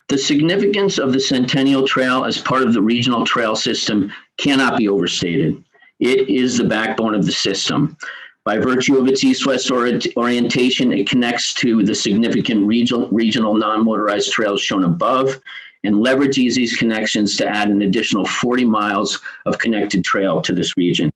The significance of the Centennial Trail as part of the regional trail system cannot be overstated. It is the backbone of the system. By virtue of its east-west orientation, it connects to the significant regional non-motorized trails shown above and leverages these connections to add an additional 40 miles of connected trail to this region.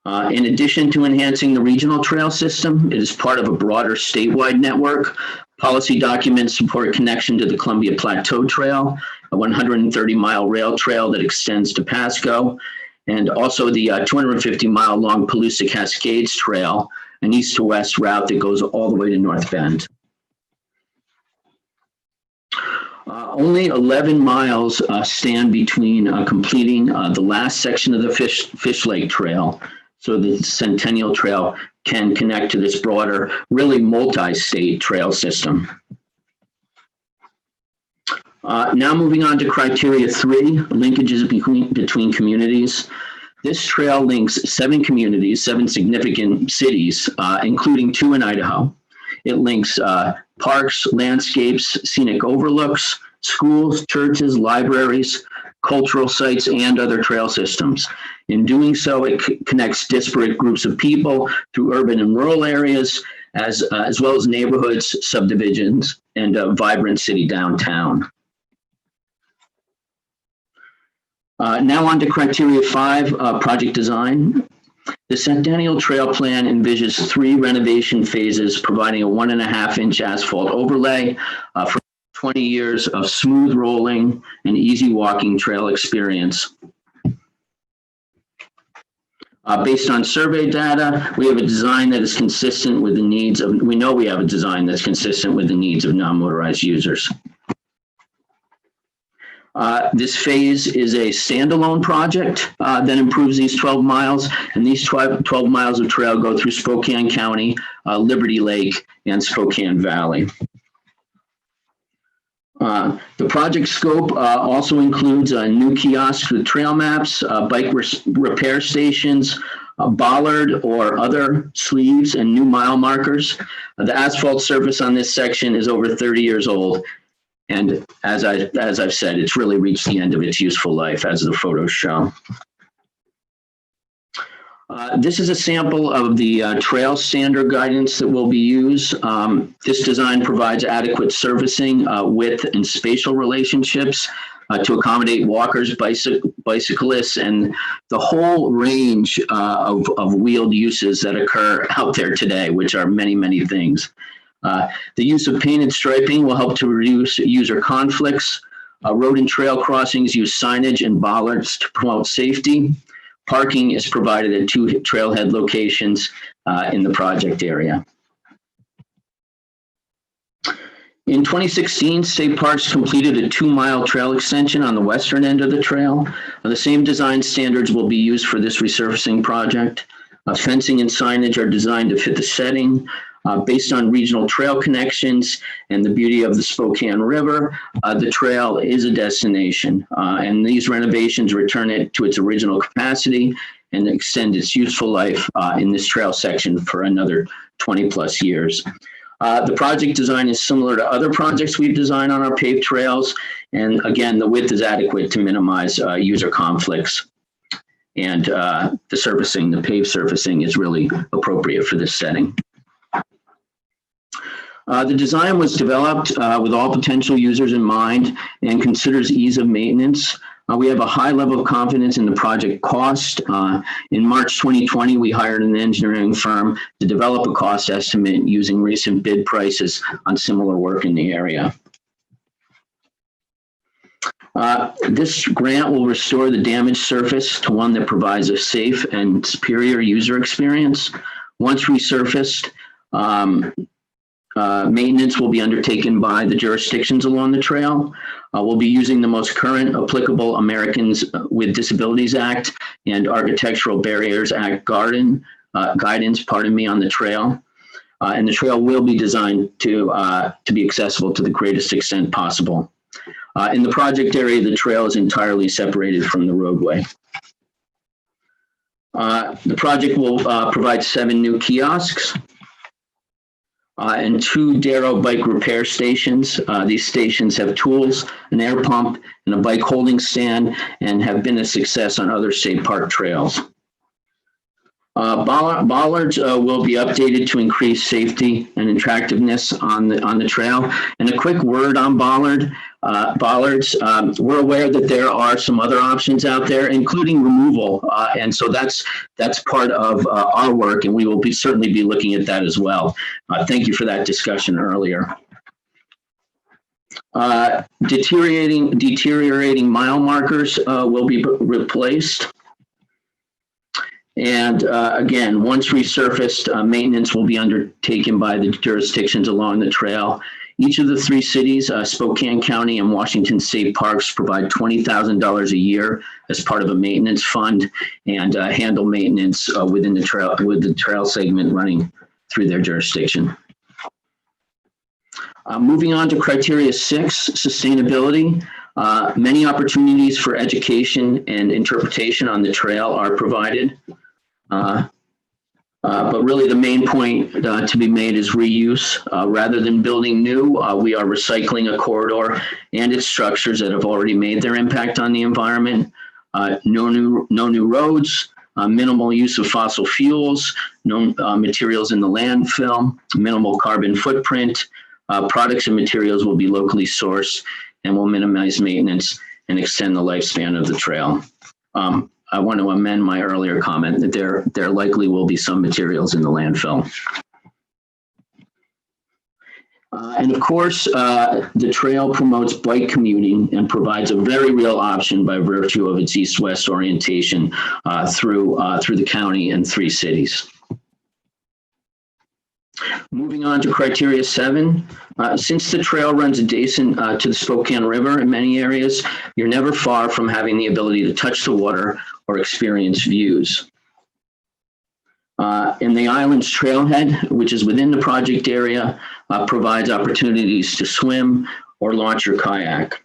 In addition to enhancing the regional trail system, it is part of a broader statewide network. Policy documents support connection to the Columbia Plateau Trail, a 130-mile rail trail that extends to Pasco, and also the 250-mile long Palusa Cascades Trail, an east to west route that goes all the way to North Bend. Only 11 miles stand between completing the last section of the Fish Lake Trail, so the Centennial Trail can connect to this broader, really multi-state trail system. Now moving on to criteria 3, linkages between communities. This trail links 7 communities, 7 significant cities, including 2 in Idaho. It links parks, landscapes, scenic overlooks, schools, churches, libraries, cultural sites, and other trail systems. In doing so, it connects disparate groups of people through urban and rural areas, as well as neighborhoods, subdivisions, and a vibrant city downtown. Now on to criteria 5, project design. The Centennial Trail Plan envisions 3 renovation phases, providing a 1.5-inch asphalt overlay for 20 years of smooth rolling and easy walking trail experience. Based on survey data, we have a design that is consistent with the needs of, we know we have a design that's consistent with the needs of non-motorized users. This phase is a standalone project that improves these 12 miles, and these 12 miles of trail go through Spokane County, Liberty Lake, and Spokane Valley. The project scope also includes new kiosks with trail maps, bike repair stations, bollard or other sleeves, and new mile markers. The asphalt surface on this section is over 30 years old. And as I've said, it's really reached the end of its useful life, as the photos show. This is a sample of the trail standard guidance that will be used. This design provides adequate surfacing, width, and spatial relationships to accommodate walkers, bicyclists, and the whole range of wheeled uses that occur out there today, which are many, many things. The use of painted striping will help to reduce user conflicts. Road and trail crossings use signage and bollards to promote safety. Parking is provided at 2 trailhead locations in the project area. In 2016, State Parks completed a 2-mile trail extension on the western end of the trail. The same design standards will be used for this resurfacing project. Fencing and signage are designed to fit the setting. Based on regional trail connections and the beauty of the Spokane River, the trail is a destination, and these renovations return it to its original capacity and extend its useful life in this trail section for another 20+ years. The project design is similar to other projects we've designed on our paved trails, and again, the width is adequate to minimize user conflicts. And the surfacing, the paved surfacing, is really appropriate for this setting. The design was developed with all potential users in mind and considers ease of maintenance. We have a high level of confidence in the project cost. In March 2020, we hired an engineering firm to develop a cost estimate using recent bid prices on similar work in the area. This grant will restore the damaged surface to one that provides a safe and superior user experience. Once resurfaced, maintenance will be undertaken by the jurisdictions along the trail. We'll be using the most current applicable Americans with Disabilities Act and Architectural Barriers Act guidance, on the trail. And the trail will be designed to be accessible to the greatest extent possible. In the project area, the trail is entirely separated from the roadway. The project will provide 7 new kiosks and 2 Darrow bike repair stations. These stations have tools, an air pump, and a bike holding stand, and have been a success on other state park trails. Bollards will be updated to increase safety and attractiveness on the trail. And a quick word on bollards. We're aware that there are some other options out there, including removal, and so that's part of our work, and we will certainly be looking at that as well. Thank you for that discussion earlier. Deteriorating mile markers will be replaced. And again, once resurfaced, maintenance will be undertaken by the jurisdictions along the trail. Each of the 3 cities, Spokane County and Washington State Parks, provide $20,000 a year as part of a maintenance fund and handle maintenance within the trail, with the trail segment running through their jurisdiction. Moving on to criteria 6, sustainability. Many opportunities for education and interpretation on the trail are provided. But really the main point to be made is reuse. Rather than building new, we are recycling a corridor and its structures that have already made their impact on the environment. No new roads, minimal use of fossil fuels, no materials in the landfill, minimal carbon footprint. Products and materials will be locally sourced and will minimize maintenance and extend the lifespan of the trail. I want to amend my earlier comment that there likely will be some materials in the landfill. And of course, the trail promotes bike commuting and provides a very real option by virtue of its east-west orientation through the county and 3 cities. Moving on to criteria 7, since the trail runs adjacent to the Spokane River in many areas, you're never far from having the ability to touch the water or experience views. In the island's trailhead, which is within the project area, provides opportunities to swim or launch your kayak.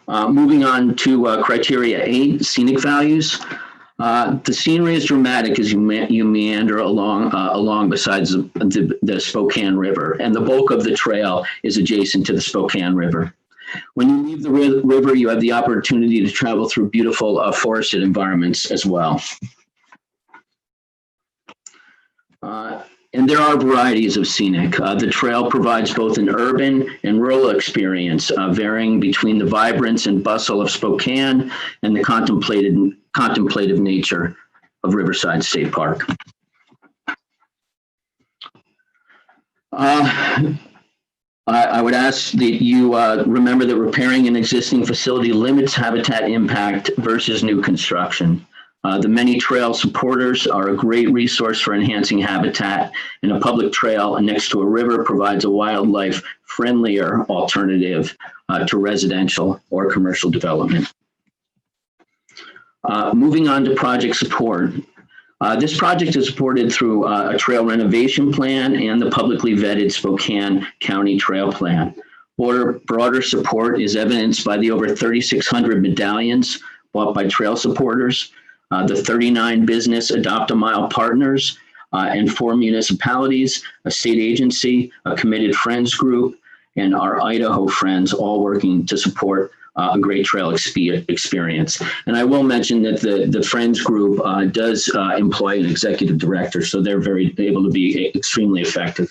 Moving on to criteria 8, scenic values. The scenery is dramatic as you meander along besides the Spokane River, and the bulk of the trail is adjacent to the Spokane River. When you leave the river, you have the opportunity to travel through beautiful forested environments as well. And there are varieties of scenic. The trail provides both an urban and rural experience, varying between the vibrance and bustle of Spokane and the contemplative nature of Riverside State Park. I would ask that you remember that repairing an existing facility limits habitat impact versus new construction. The many trail supporters are a great resource for enhancing habitat, and a public trail next to a river provides a wildlife friendlier alternative to residential or commercial development. Moving on to project support. This project is supported through a trail renovation plan and the publicly vetted Spokane County Trail Plan. Broader support is evidenced by the over 3,600 medallions bought by trail supporters, the 39 business Adopt-A-Mile partners, and 4 municipalities, a state agency, a committed friends group, and our Idaho friends, all working to support a great trail experience. And I will mention that the Friends group does employ an executive director, so they're able to be extremely effective.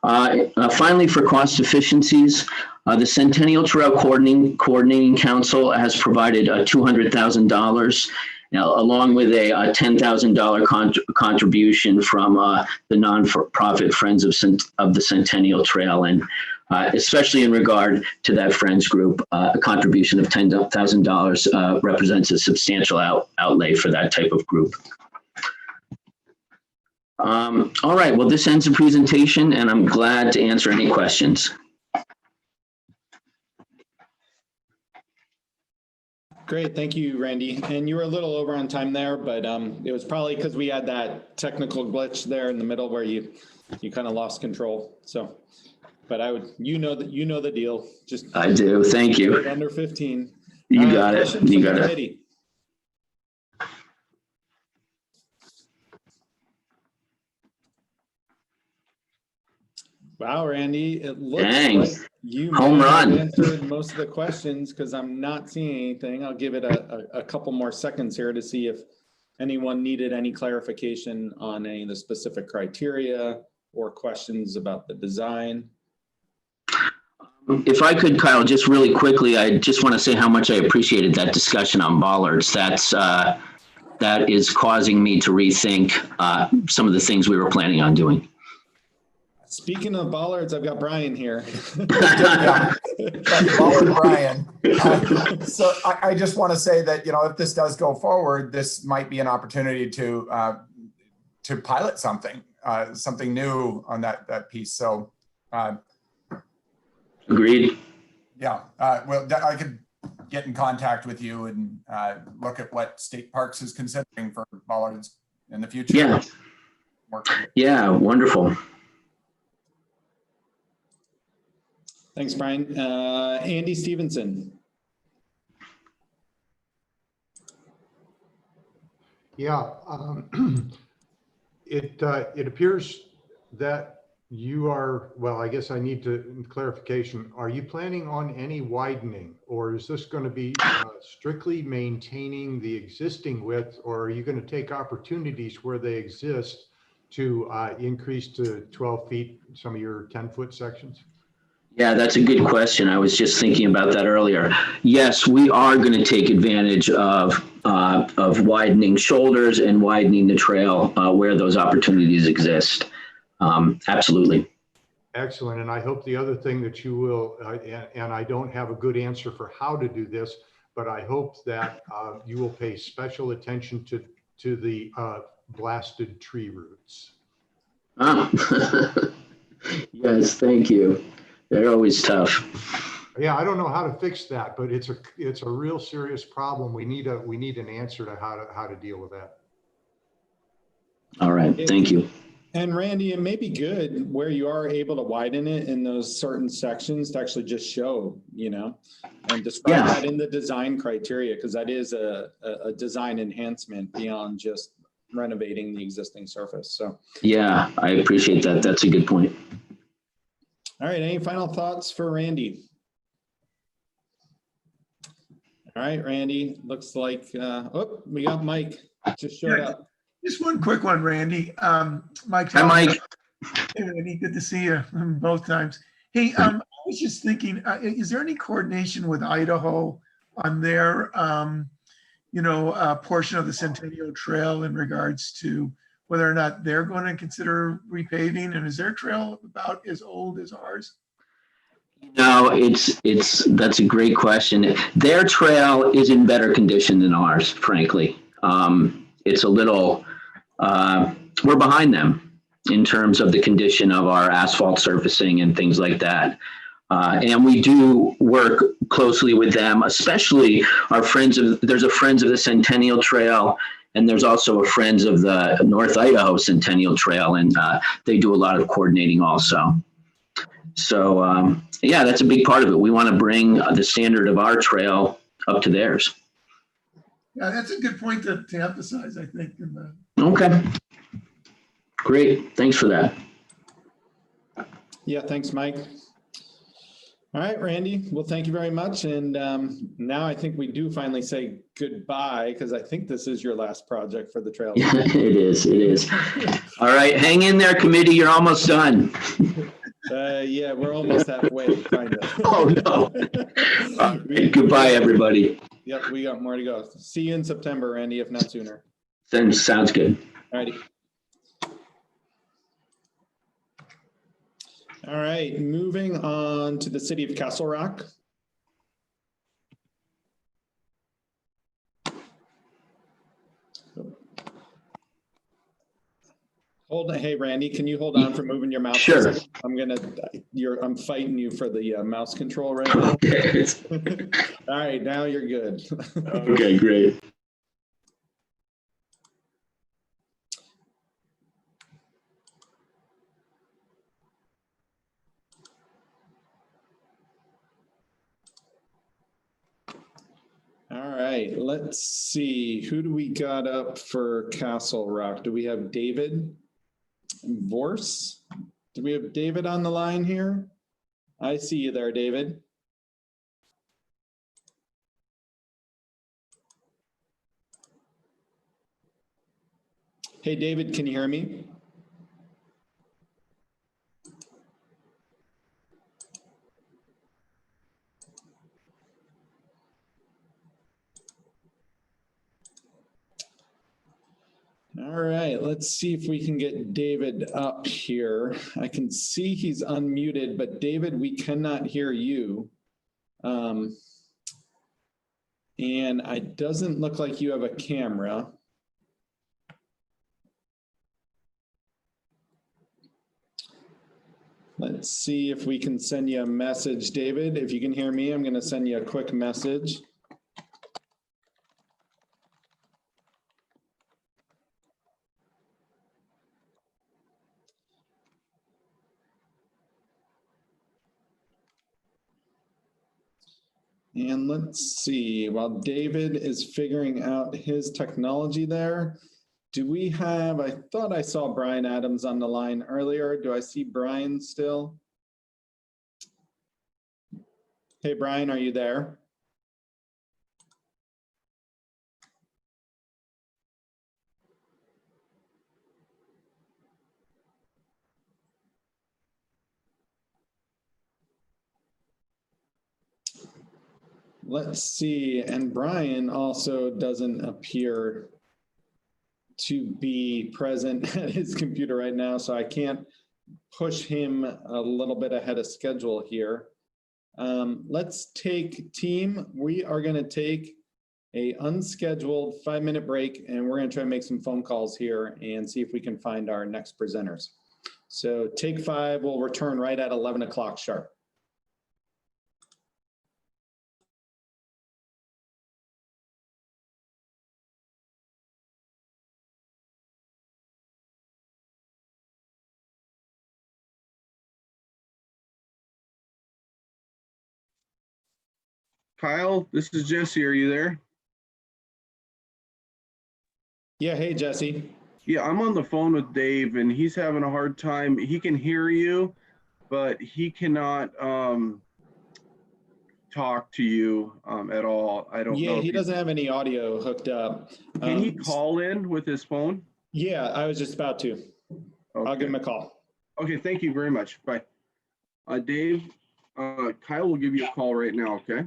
Finally, for cost efficiencies, the Centennial Trail Coordinating Council has provided $200,000, along with a $10,000 contribution from the nonprofit Friends of the Centennial Trail. And especially in regard to that Friends group, a contribution of $10,000 represents a substantial outlay for that type of group. All right, well, this ends the presentation, and I'm glad to answer any questions. Great, thank you, Randy. And you were a little over on time there, but it was probably because we had that technical glitch there in the middle where you kind of lost control. So, but you know the deal. Just I do. Thank you. Under 15. You got it. You got it. Wow, Randy, it looks like You Home may have run. answered most of the questions because I'm not seeing anything. I'll give it a couple more seconds here to see if anyone needed any clarification on any of the specific criteria or questions about the design. If I could, Kyle, just really quickly, I just want to say how much I appreciated that discussion on bollards. That is causing me to rethink some of the things we were planning on doing. Speaking of bollards, I've got Brian here. Bollard Brian. So I just want to say that, you know, if this does go forward, this might be an opportunity to pilot something new on that piece. So. Agreed. Yeah, well, I could get in contact with you and look at what State Parks is considering for bollards in the future. Yeah. Yeah, wonderful. Thanks, Brian. Andy Stevenson. Yeah, it appears that you are, well, I guess I need clarification. Are you planning on any widening, or is this going to be strictly maintaining the existing width, or are you going to take opportunities where they exist to increase to 12 feet some of your 10-foot sections? Yeah, that's a good question. I was just thinking about that earlier. Yes, we are going to take advantage of widening shoulders and widening the trail where those opportunities exist. Absolutely. Excellent. And I hope the other thing that you will, and I don't have a good answer for how to do this, but I hope that you will pay special attention to the blasted tree roots. Yes, thank you. They're always tough. Yeah, I don't know how to fix that, but it's a real serious problem. We need an answer to how to deal with that. All right, thank you. And Randy, it may be good where you are able to widen it in those certain sections to actually just show, you know, and describe that in the design criteria, because that is a design enhancement beyond just renovating the existing surface. So yeah, I appreciate that. That's a good point. All right, any final thoughts for Randy? All right, Randy, looks like, oh, we got Mike, just showed up. Just one quick one, Randy. Mike. Hi, Mike. Hey, Randy, good to see you both times. Hey, I was just thinking, is there any coordination with Idaho on their, portion of the Centennial Trail in regards to whether or not they're going to consider repaving? And is their trail about as old as ours? No, that's a great question. Their trail is in better condition than ours, frankly. It's a little, we're behind them in terms of the condition of our asphalt surfacing and things like that. And we do work closely with them, especially our there's a Friends of the Centennial Trail, and there's also a Friends of the North Idaho Centennial Trail, and they do a lot of coordinating also. So yeah, that's a big part of it. We want to bring the standard of our trail up to theirs. Yeah, that's a good point to emphasize, I think. Okay. Great. Thanks for that. Yeah, thanks, Mike. All right, Randy. Well, thank you very much. And now I think we do finally say goodbye, because I think this is your last project for the trail. It is. It is. All right. Hang in there, committee. You're almost done. Yeah, we're almost halfway, kind of. Oh, no. All right, goodbye, everybody. Yep, we got more to go. See you in September, Randy, if not sooner. Then sounds good. All righty. All right, moving on to the city of Castle Rock. Hey, Randy, can you hold on for moving your mouse? Sure. I'm fighting you for the mouse control right now. Okay. All right, now you're good. Okay, great. All right, let's see. Who do we got up for Castle Rock? Do we have David Vorse? Do we have David on the line here? I see you there, David. Hey, David, can you hear me? All right, let's see if we can get David up here. I can see he's unmuted, but David, we cannot hear you. And it doesn't look like you have a camera. Let's see if we can send you a message, David. If you can hear me, I'm going to send you a quick message. And let's see, while David is figuring out his technology there, do we have, I thought I saw Brian Adams on the line earlier. Do I see Brian still? Hey, Brian, are you there? Let's see, and Brian also doesn't appear to be present at his computer right now, so I can't push him a little bit ahead of schedule here. Let's take, team, we are gonna take a unscheduled 5-minute break, and we're gonna try to make some phone calls here and see if we can find our next presenters. So take 5, we'll return right at 11 o'clock sharp. Kyle, this is Jesse. Are you there? Yeah, hey, Jesse. Yeah, I'm on the phone with Dave and he's having a hard time. He can hear you, but he cannot talk to you at all. I don't know. Yeah, he doesn't have any audio hooked up. Can he call in with his phone? Yeah, I was just about to. Okay. I'll give him a call. Okay, thank you very much. Bye. Dave, Kyle will give you a call right now, okay?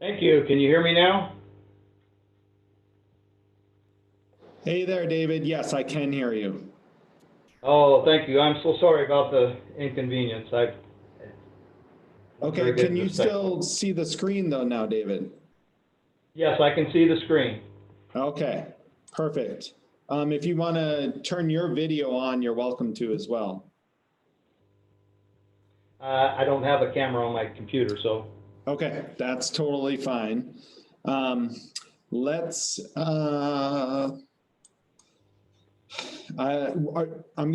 Thank you. Can you hear me now? Hey there, David. Yes, I can hear you. Oh, thank you. I'm so sorry about the inconvenience. Okay, can you still see the screen though now, David? Yes, I can see the screen. Okay, perfect. If you want to turn your video on, you're welcome to as well. I don't have a camera on my computer, so. Okay, that's totally fine. I'm going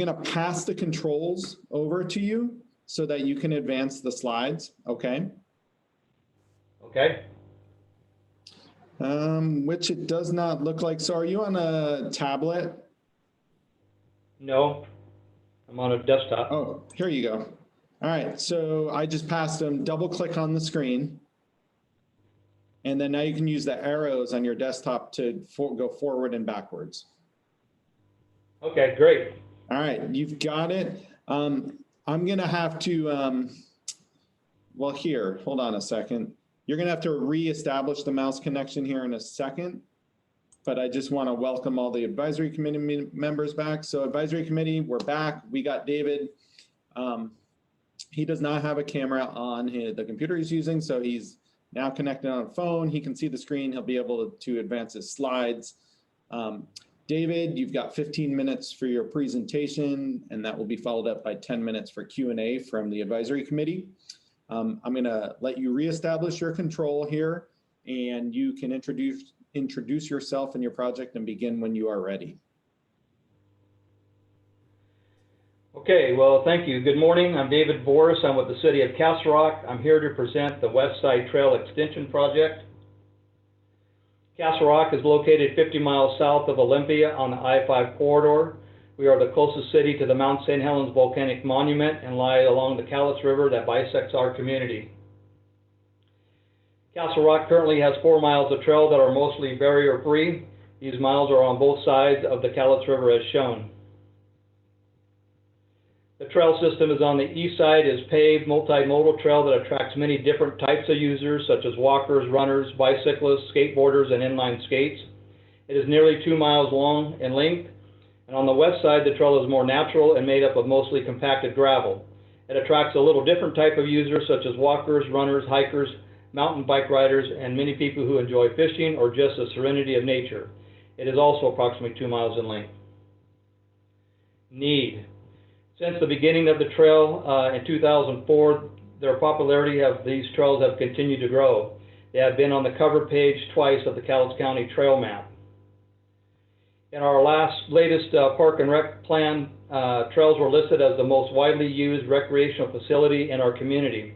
to pass the controls over to you so that you can advance the slides, okay? Okay. Which it does not look like. So are you on a tablet? No, I'm on a desktop. Oh, here you go. All right, so I just passed them, double click on the screen. And then now you can use the arrows on your desktop to go forward and backwards. Okay, great. All right, you've got it. I'm gonna have to, well here, hold on a second. You're gonna have to reestablish the mouse connection here in a second, but I just wanna welcome all the advisory committee members back. So advisory committee, we're back. We got David. He does not have a camera on the computer he's using, so he's now connected on a phone. He can see the screen. He'll be able to advance his slides. David, you've got 15 minutes for your presentation, and that will be followed up by 10 minutes for Q&A from the advisory committee. I'm gonna let you reestablish your control here, and you can introduce yourself and your project and begin when you are ready. Okay, well, thank you. Good morning. I'm David Boris. I'm with the City of Castle Rock. I'm here to present the West Side Trail Extension Project. Castle Rock is located 50 miles south of Olympia on the I-5 corridor. We are the closest city to the Mount St. Helens Volcanic Monument and lie along the Cowlitz River that bisects our community. Castle Rock currently has 4 miles of trail that are mostly barrier-free. These miles are on both sides of the Cowlitz River as shown. The trail system is on the east side is paved multimodal trail that attracts many different types of users such as walkers, runners, bicyclists, skateboarders, and inline skates. It is nearly 2 miles long in length, and on the west side the trail is more natural and made up of mostly compacted gravel. It attracts a little different type of users such as walkers, runners, hikers, mountain bike riders, and many people who enjoy fishing or just the serenity of nature. It is also approximately 2 miles in length. Need. Since the beginning of the trail in 2004, their popularity of these trails have continued to grow. They have been on the cover page twice of the Cowlitz County Trail Map. In our latest Park and Rec plan, trails were listed as the most widely used recreational facility in our community,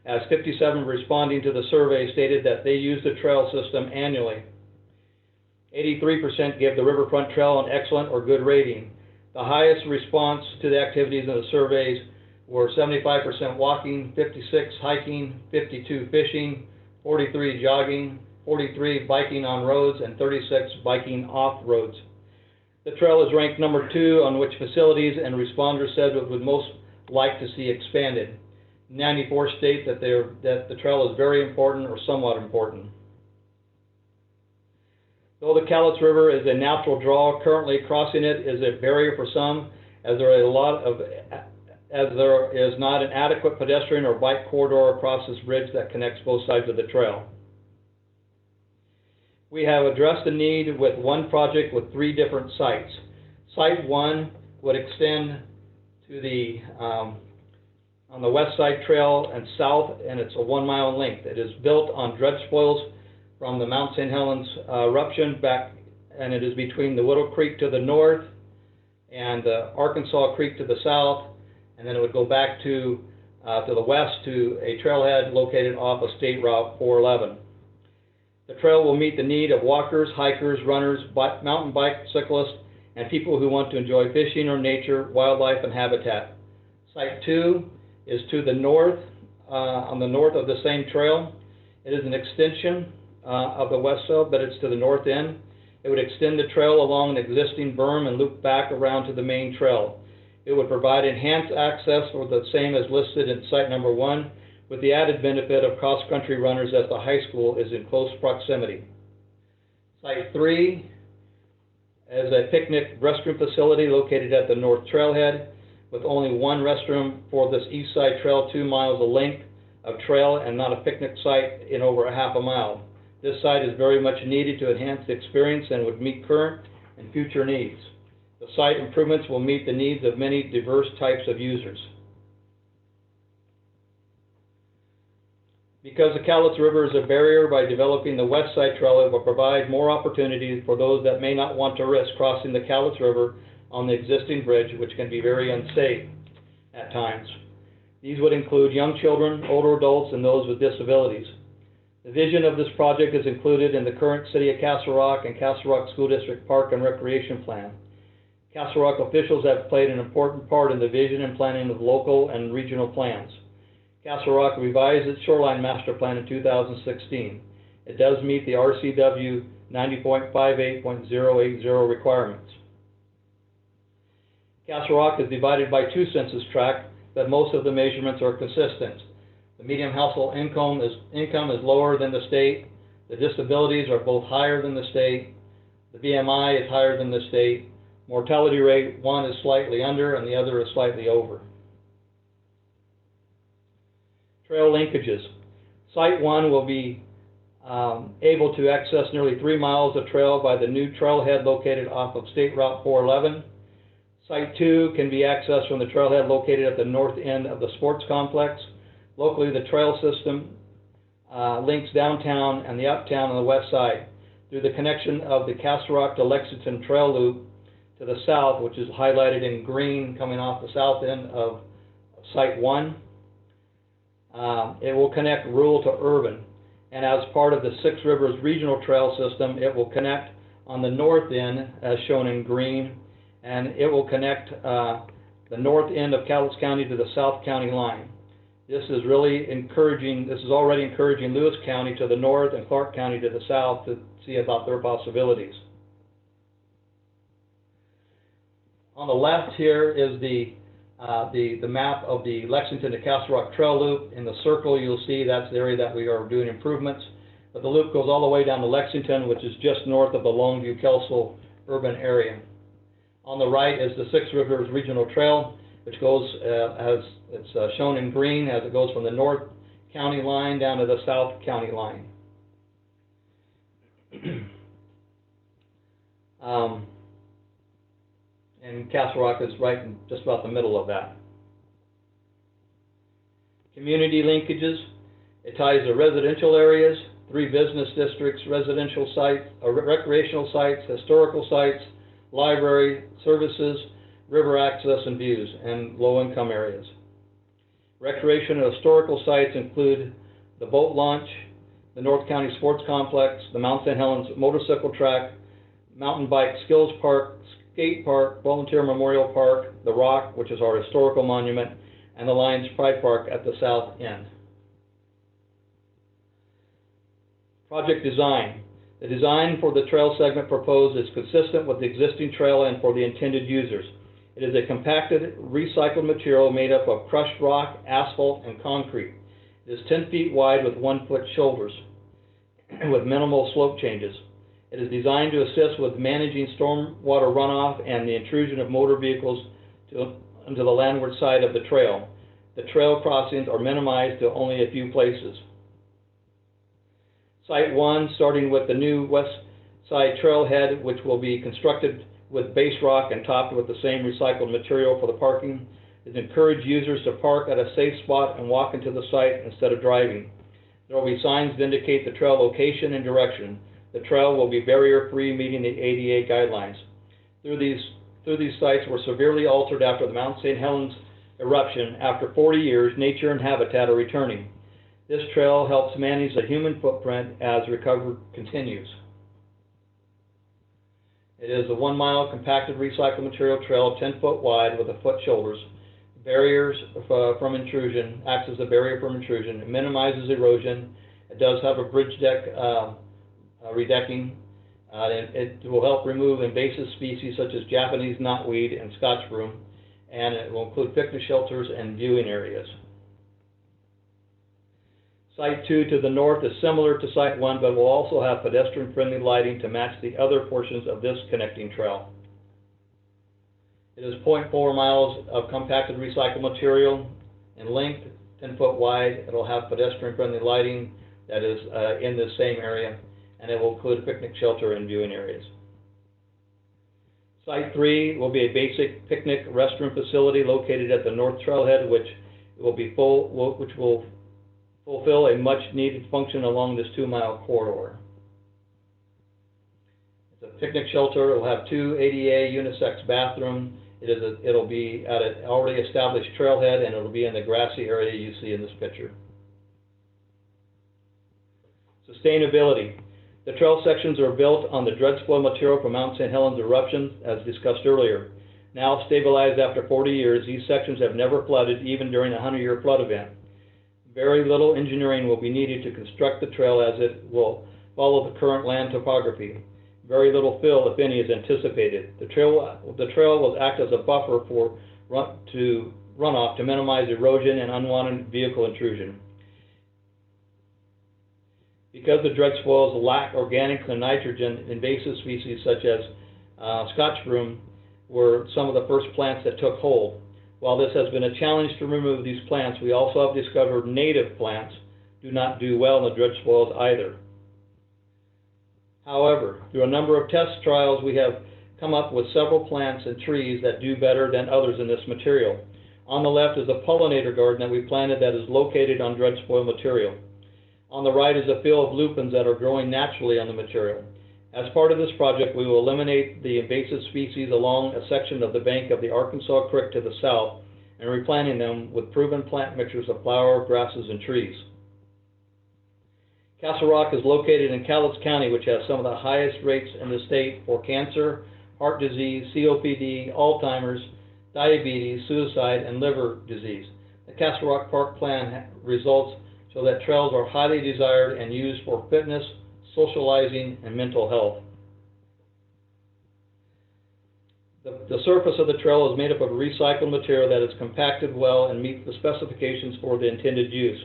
as 57 responding to the survey stated that they use the trail system annually. 83% give the Riverfront Trail an excellent or good rating. The highest response to the activities in the surveys were 75% walking, 56 hiking, 52 fishing, 43 jogging, 43 biking on roads, and 36 biking off roads. The trail is ranked number 2 on which facilities and responders said would most like to see expanded. 94 state that the trail is very important or somewhat important. Though the Cowlitz River is a natural draw, currently crossing it is a barrier for some, as there is not an adequate pedestrian or bike corridor across this bridge that connects both sides of the trail. We have addressed the need with one project with 3 different sites. Site 1 would extend to the on the west side trail and south, and it's a 1 mile in length. It is built on dredge spoils from the Mount St. Helens eruption back, and it is between the Widow Creek to the north and the Arkansas Creek to the south, and then it would go back to the west to a trailhead located off of State Route 411. The trail will meet the need of walkers, hikers, runners, mountain bike cyclists, and people who want to enjoy fishing or nature, wildlife, and habitat. Site 2 is to the north, on the north of the same trail. It is an extension of the west side, but it's to the north end. It would extend the trail along an existing berm and loop back around to the main trail. It would provide enhanced access for the same as listed in site number 1, with the added benefit of cross-country runners as the high school is in close proximity. Site 3 is a picnic restroom facility located at the North Trailhead with only one restroom for this east side trail, 2 miles of length of trail and not a picnic site in over a half a mile. This site is very much needed to enhance the experience and would meet current and future needs. The site improvements will meet the needs of many diverse types of users. Because the Cowlitz River is a barrier, by developing the west side trail, it will provide more opportunities for those that may not want to risk crossing the Cowlitz River on the existing bridge, which can be very unsafe at times. These would include young children, older adults, and those with disabilities. The vision of this project is included in the current City of Castle Rock and Castle Rock School District Park and Recreation Plan. Castle Rock officials have played an important part in the vision and planning of local and regional plans. Castle Rock revised its shoreline master plan in 2016. It does meet the RCW 90.58.080 requirements. Castle Rock is divided by 2 census tracts, but most of the measurements are consistent. The median household income is lower than the state. The disabilities are both higher than the state. The BMI is higher than the state. Mortality rate, one is slightly under and the other is slightly over. Trail linkages. Site 1 will be able to access nearly 3 miles of trail by the new trailhead located off of State Route 411. Site 2 can be accessed from the trailhead located at the north end of the sports complex. Locally, the trail system links downtown and the uptown on the west side through the connection of the Castle Rock to Lexington Trail Loop to the south, which is highlighted in green coming off the south end of Site 1. It will connect rural to urban, and as part of the Six Rivers Regional Trail System, it will connect on the north end, as shown in green, and it will connect the north end of Cowlitz County to the South County line. This is really encouraging, this is already encouraging Lewis County to the north and Clark County to the south to see about their possibilities. On the left here is the map of the Lexington to Castle Rock Trail Loop. In the circle, you'll see that's the area that we are doing improvements. But the loop goes all the way down to Lexington, which is just north of the Longview-Kelso urban area. On the right is the Six Rivers Regional Trail, which goes, as it's shown in green, as it goes from the North County line down to the South County line. And Castle Rock is right in just about the middle of that. Community linkages. It ties the residential areas, 3 business districts, residential sites, recreational sites, historical sites, library, services, river access and views, and low-income areas. Recreation and historical sites include the boat launch, the North County Sports Complex, the Mount St. Helens Motorcycle Track, Mountain Bike Skills Park, Skate Park, Volunteer Memorial Park, the Rock, which is our historical monument, and the Lions Pride Park at the south end. Project design. The design for the trail segment proposed is consistent with the existing trail and for the intended users. It is a compacted, recycled material made up of crushed rock, asphalt, and concrete. It is 10 feet wide with 1-foot shoulders and with minimal slope changes. It is designed to assist with managing stormwater runoff and the intrusion of motor vehicles onto the landward side of the trail. The trail crossings are minimized to only a few places. Site 1, starting with the new west side trailhead, which will be constructed with base rock and topped with the same recycled material for the parking, is encourage users to park at a safe spot and walk into the site instead of driving. There will be signs to indicate the trail location and direction. The trail will be barrier-free, meeting the ADA guidelines. Through these sites were severely altered after the Mount St. Helens eruption. After 40 years, nature and habitat are returning. This trail helps manage the human footprint as recovery continues. It is a 1-mile compacted recycled material trail, 10 foot wide with 1-foot shoulders. Barriers from intrusion, acts as a barrier from intrusion. It minimizes erosion. It does have a bridge deck redecking. It will help remove invasive species such as Japanese knotweed and Scotch broom, and it will include picnic shelters and viewing areas. Site 2 to the north is similar to Site 1, but will also have pedestrian-friendly lighting to match the other portions of this connecting trail. It is 0.4 miles of compacted recycled material in length, 10 foot wide. It'll have pedestrian-friendly lighting that is in the same area, and it will include a picnic shelter and viewing areas. Site 3 will be a basic picnic restroom facility located at the north trailhead, which will fulfill a much-needed function along this 2-mile corridor. It's a picnic shelter. It will have 2 ADA unisex bathrooms. It'll be at an already established trailhead, and it'll be in the grassy area you see in this picture. Sustainability. The trail sections are built on the dredge spoil material from Mount St. Helens eruption, as discussed earlier. Now stabilized after 40 years, these sections have never flooded, even during a 100-year flood event. Very little engineering will be needed to construct the trail, as it will follow the current land topography. Very little fill, if any, is anticipated. The trail will act as a buffer for runoff to minimize erosion and unwanted vehicle intrusion. Because the dredge spoils lack organics and nitrogen, invasive species such as Scotch broom were some of the first plants that took hold. While this has been a challenge to remove these plants, we also have discovered native plants do not do well in the dredge spoils either. However, through a number of test trials, we have come up with several plants and trees that do better than others in this material. On the left is a pollinator garden that we planted that is located on dredge spoil material. On the right is a field of lupins that are growing naturally on the material. As part of this project, we will eliminate the invasive species along a section of the bank of the Arkansas Creek to the south and replanting them with proven plant mixtures of flower, grasses, and trees. Castle Rock is located in Cowlitz County, which has some of the highest rates in the state for cancer, heart disease, COPD, Alzheimer's, diabetes, suicide, and liver disease. The Castle Rock Park Plan results show that trails are highly desired and used for fitness, socializing, and mental health. The surface of the trail is made up of recycled material that is compacted well and meets the specifications for the intended use.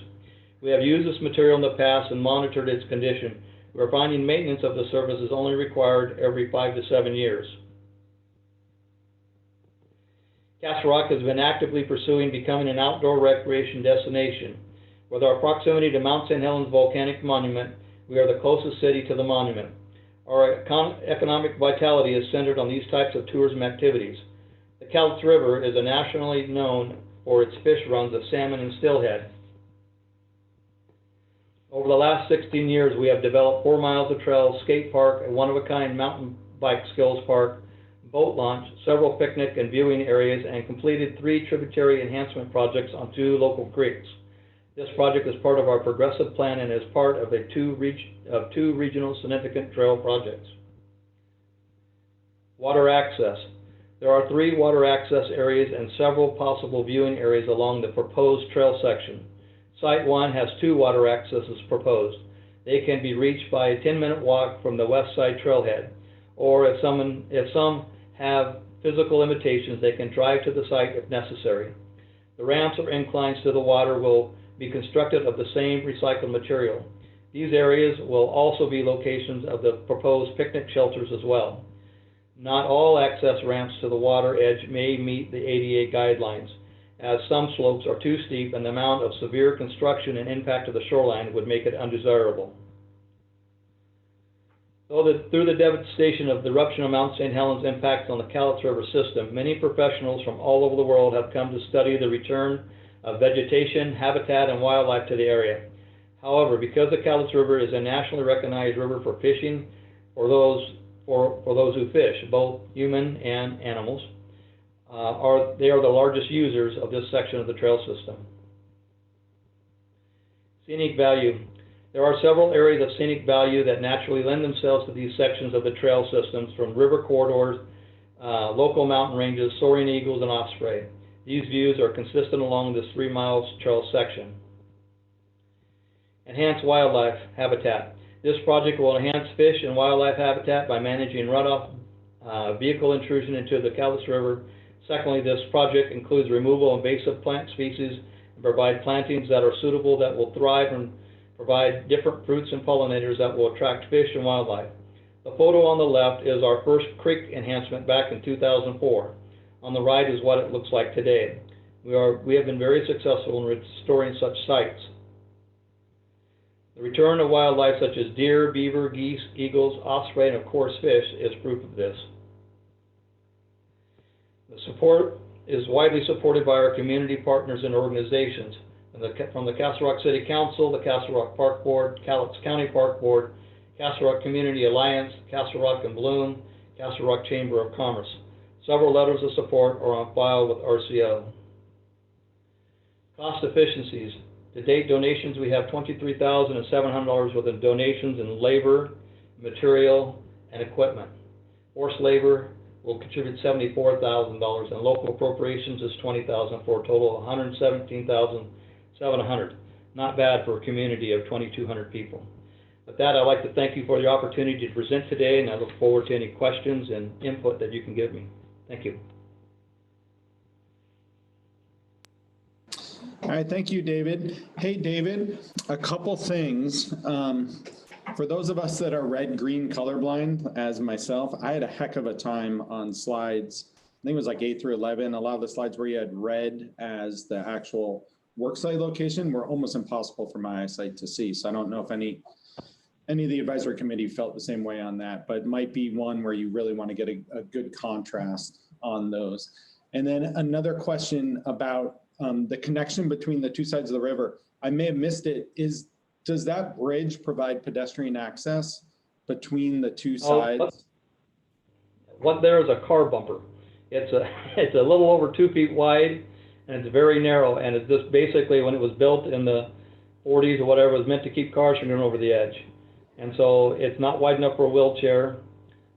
We have used this material in the past and monitored its condition. We are finding maintenance of the surface is only required every 5 to 7 years. Castle Rock has been actively pursuing becoming an outdoor recreation destination. With our proximity to Mount St. Helens Volcanic Monument, we are the closest city to the monument. Our economic vitality is centered on these types of tourism activities. The Cowlitz River is nationally known for its fish runs of salmon and steelhead. Over the last 16 years, we have developed 4 miles of trail, skate park, a one-of-a-kind mountain bike skills park, boat launch, several picnic and viewing areas, and completed 3 tributary enhancement projects on 2 local creeks. This project is part of our progressive plan and is part of two regional significant trail projects. Water access. There are 3 water access areas and several possible viewing areas along the proposed trail section. Site 1 has 2 water accesses proposed. They can be reached by a 10-minute walk from the west side trailhead, or if some have physical limitations, they can drive to the site if necessary. The ramps or inclines to the water will be constructed of the same recycled material. These areas will also be locations of the proposed picnic shelters as well. Not all access ramps to the water edge may meet the ADA guidelines, as some slopes are too steep and the amount of severe construction and impact of the shoreline would make it undesirable. Through the devastation of the eruption of Mount St. Helens' impacts on the Cowlitz River system, many professionals from all over the world have come to study the return of vegetation, habitat, and wildlife to the area. However, because the Cowlitz River is a nationally recognized river for fishing for those who fish, both human and animals, they are the largest users of this section of the trail system. Scenic value. There are several areas of scenic value that naturally lend themselves to these sections of the trail systems, from river corridors, local mountain ranges, soaring eagles, and osprey. These views are consistent along this 3 miles trail section. Enhance wildlife habitat. This project will enhance fish and wildlife habitat by managing runoff, vehicle intrusion into the Cowlitz River. Secondly, this project includes removal of invasive plant species and provide plantings that are suitable that will thrive and provide different fruits and pollinators that will attract fish and wildlife. The photo on the left is our first creek enhancement back in 2004. On the right is what it looks like today. We have been very successful in restoring such sites. The return of wildlife such as deer, beaver, geese, eagles, osprey, and of course fish is proof of this. The support is widely supported by our community partners and organizations, from the Castle Rock City Council, the Castle Rock Park Board, Cowlitz County Park Board, Castle Rock Community Alliance, Castle Rock and Bloom, Castle Rock Chamber of Commerce. Several letters of support are on file with RCO. Cost efficiencies. To date donations, we have $23,700 worth of donations in labor, material, and equipment. Forced labor will contribute $74,000, and local appropriations is $20,000 for a total of $117,700. Not bad for a community of 2,200 people. With that, I'd like to thank you for the opportunity to present today, and I look forward to any questions and input that you can give me. Thank you. All right, thank you, David. Hey, David, a couple things. For those of us that are red-green colorblind, as myself, I had a heck of a time on slides. I think it was like 8 through 11. A lot of the slides where you had red as the actual worksite location were almost impossible for my eyesight to see. So I don't know if any of the advisory committee felt the same way on that, but it might be one where you really want to get a good contrast on those. And then another question about the connection between the two sides of the river. I may have missed it. Does that bridge provide pedestrian access between the two sides? What there is a car bumper. It's a little over 2 feet wide, and it's very narrow, and it's just basically, when it was built in the 40s or whatever, it was meant to keep cars from going over the edge. And so it's not wide enough for a wheelchair,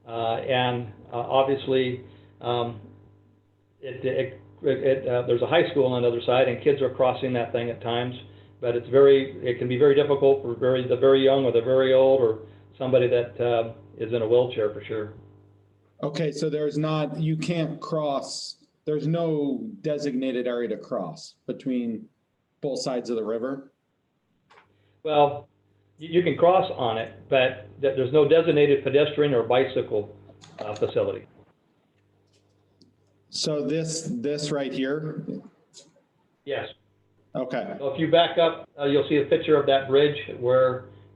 obviously there's a high school on the other side, and kids are crossing that thing at times. But it can be very difficult for the very young or the very old, or somebody that is in a wheelchair for sure. Okay, so you can't cross, there's no designated area to cross between both sides of the river? Well, you can cross on it, but there's no designated pedestrian or bicycle facility. So this right here? Yes. Okay. So if you back up, you'll see a picture of that bridge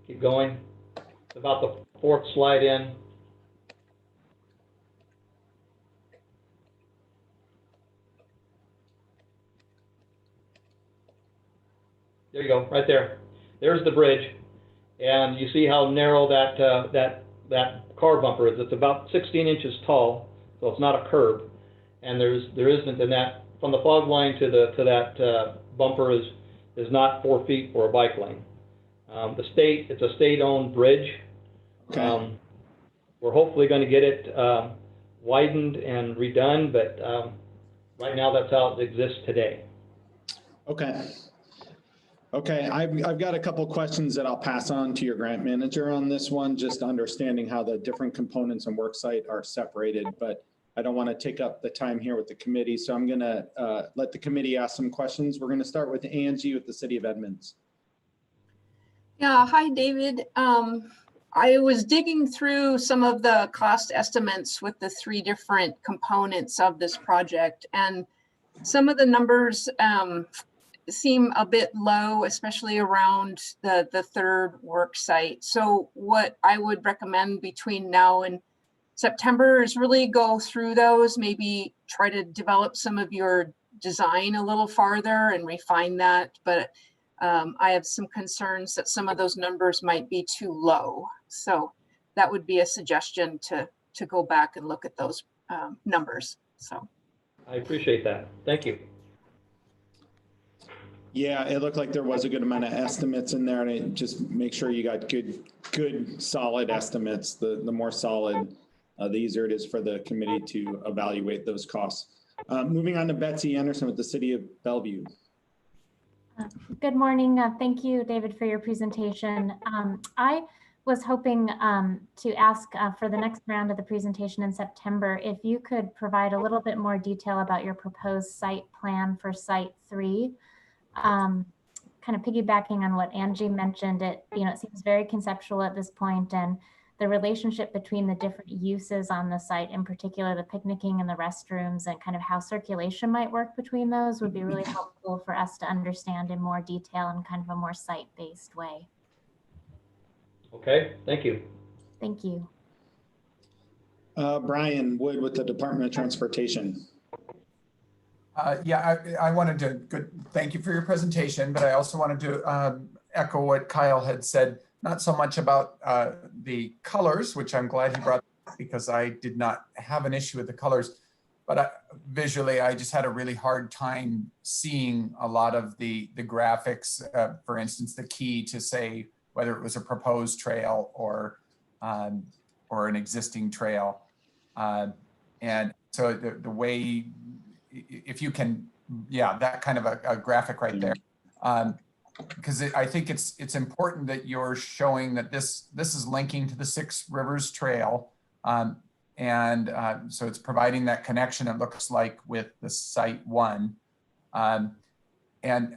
keep going, it's about the 4th slide in. There you go, right there. There's the bridge, and you see how narrow that car bumper is. It's about 16 inches tall, so it's not a curb, and there isn't in that, from the fog line to that bumper is not 4 feet for a bike lane. It's a state-owned bridge. Okay. We're hopefully going to get it widened and redone, but right now that's how it exists today. Okay. Okay, I've got a couple questions that I'll pass on to your grant manager on this one, just understanding how the different components and worksite are separated, but I don't want to take up the time here with the committee, so I'm going to let the committee ask some questions. We're going to start with Angie with the City of Edmonds. Yeah, hi, David. I was digging through some of the cost estimates with the 3 different components of this project, and some of the numbers seem a bit low, especially around the 3rd work site. So what I would recommend between now and September is really go through those, maybe try to develop some of your design a little farther and refine that. But I have some concerns that some of those numbers might be too low. So that would be a suggestion to go back and look at those numbers. So I appreciate that. Thank you. Yeah, it looked like there was a good amount of estimates in there, and it just make sure you got good solid estimates. The more solid, the easier it is for the committee to evaluate those costs. Moving on to Betsy Anderson with the City of Bellevue. Good morning. Thank you, David, for your presentation. I was hoping to ask for the next round of the presentation in September, if you could provide a little bit more detail about your proposed site plan for Site 3. Kind kind of piggybacking on what Angie mentioned, it seems very conceptual at this point, and the relationship between the different uses on the site, in particular the picnicking and the restrooms, and kind of how circulation might work between those would be really helpful for us to understand in more detail in kind of a more site-based way. Okay, thank you. Thank you. Brian Wood with the Department of Transportation. Yeah, I wanted to thank you for your presentation, but I also wanted to echo what Kyle had said, not so much about the colors, which I'm glad he brought up because I did not have an issue with the colors, but visually I just had a really hard time seeing a lot of the graphics, for instance, the key to say whether it was a proposed trail or an existing trail. And so the way, if you can, yeah, that kind of a graphic right there. Because I think it's important that you're showing that this is linking to the Six Rivers Trail. So it's providing that connection, it looks like, with the Site 1. And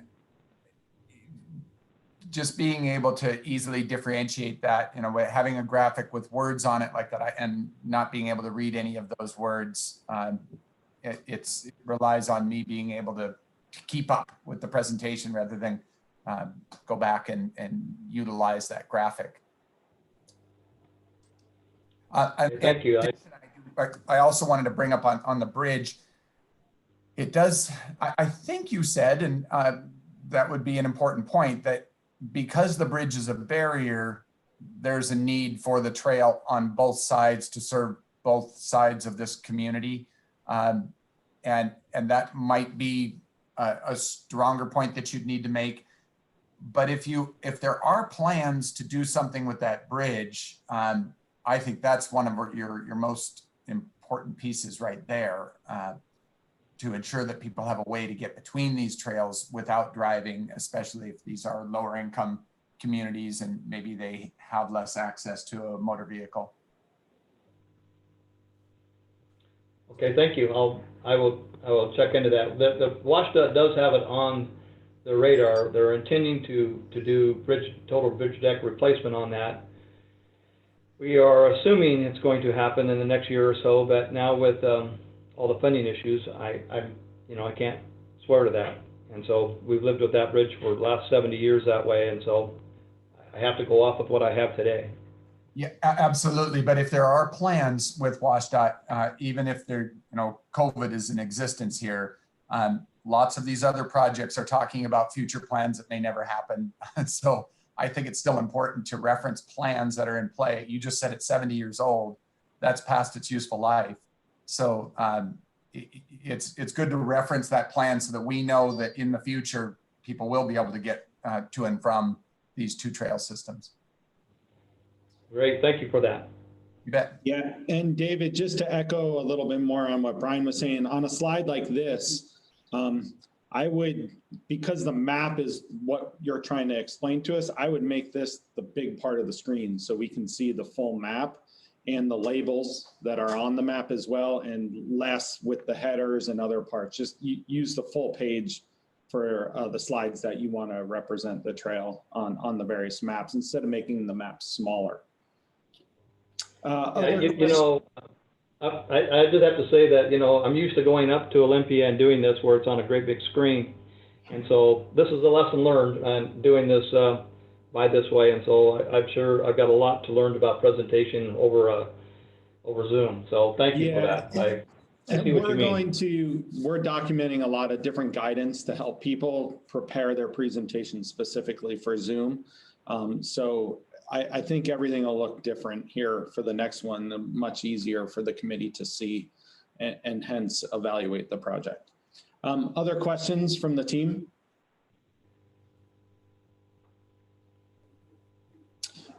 just being able to easily differentiate that, having a graphic with words on it like that, and not being able to read any of those words, it relies on me being able to keep up with the presentation rather than go back and utilize that graphic. Thank you. I also wanted to bring up on the bridge. It does, I think you said, and that would be an important point, that because the bridge is a barrier, there's a need for the trail on both sides to serve both sides of this community. And that might be a stronger point that you'd need to make. But if there are plans to do something with that bridge, I think that's one of your most important pieces right there, to ensure that people have a way to get between these trails without driving, especially if these are lower income communities and maybe they have less access to a motor vehicle. Okay, thank you. I will check into that. The WSDOT does have it on the radar. They're intending to do total bridge deck replacement on that. We are assuming it's going to happen in the next year or so, but now with all the funding issues, I can't swear to that. And so we've lived with that bridge for the last 70 years that way, and so I have to go off with what I have today. Yeah, absolutely. But if there are plans with WSDOT, even if they're, COVID is in existence here, lots of these other projects are talking about future plans that may never happen. So I think it's still important to reference plans that are in play. You just said it's 70 years old. That's past its useful life. So it's good to reference that plan so that we know that in the future, people will be able to get to and from these two trail systems. Great, thank you for that. You bet. Yeah, and David, just to echo a little bit more on what Brian was saying, on a slide like this, I would, because the map is what you're trying to explain to us, I would make this the big part of the screen so we can see the full map and the labels that are on the map as well, and less with the headers and other parts. Just use the full page for the slides that you want to represent the trail on the various maps instead of making the maps smaller. I just have to say that, I'm used to going up to Olympia and doing this where it's on a great big screen. And so this is a lesson learned on doing this by this way. And so I'm sure I've got a lot to learn about presentation over Zoom. So thank you for that. I see what you mean. We're documenting a lot of different guidance to help people prepare their presentation specifically for Zoom. So I think everything will look different here for the next one, much easier for the committee to see and hence evaluate the project. Other questions from the team?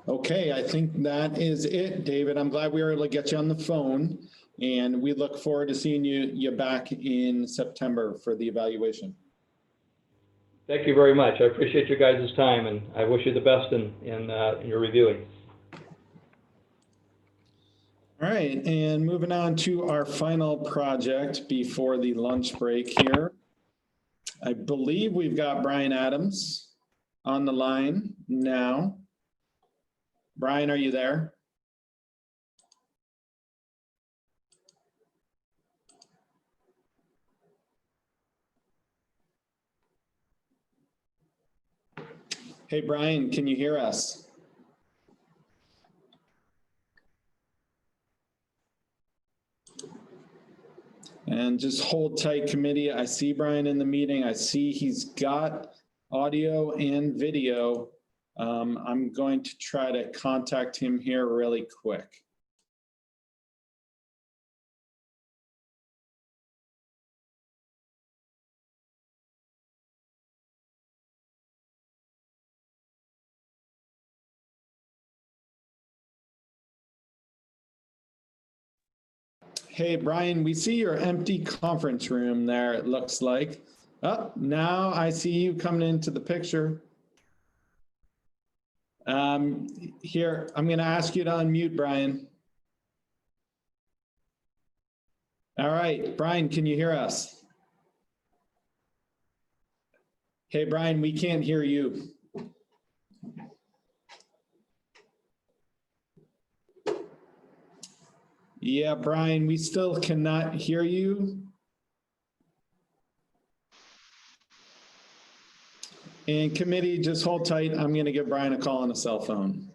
Okay, I think that is it, David. I'm glad we were able to get you on the phone, and we look forward to seeing you back in September for the evaluation. Thank you very much. I appreciate your guys' time, and I wish you the best in your reviewing. All right, and moving on to our final project before the lunch break here. I believe we've got Brian Adams on the line now. Brian, are you there? Hey, Brian, can you hear us? And just hold tight, committee. I see Brian in the meeting. I see he's got audio and video. I'm going to try to contact him here really quick. Hey, Brian, we see your empty conference room there, it looks like. Oh, now I see you coming into the picture. Here, I'm going to ask you to unmute, Brian. All right, Brian, can you hear us? Hey, Brian, we can't hear you. Yeah, Brian, we still cannot hear you. And committee, just hold tight. I'm going to give Brian a call on a cell phone.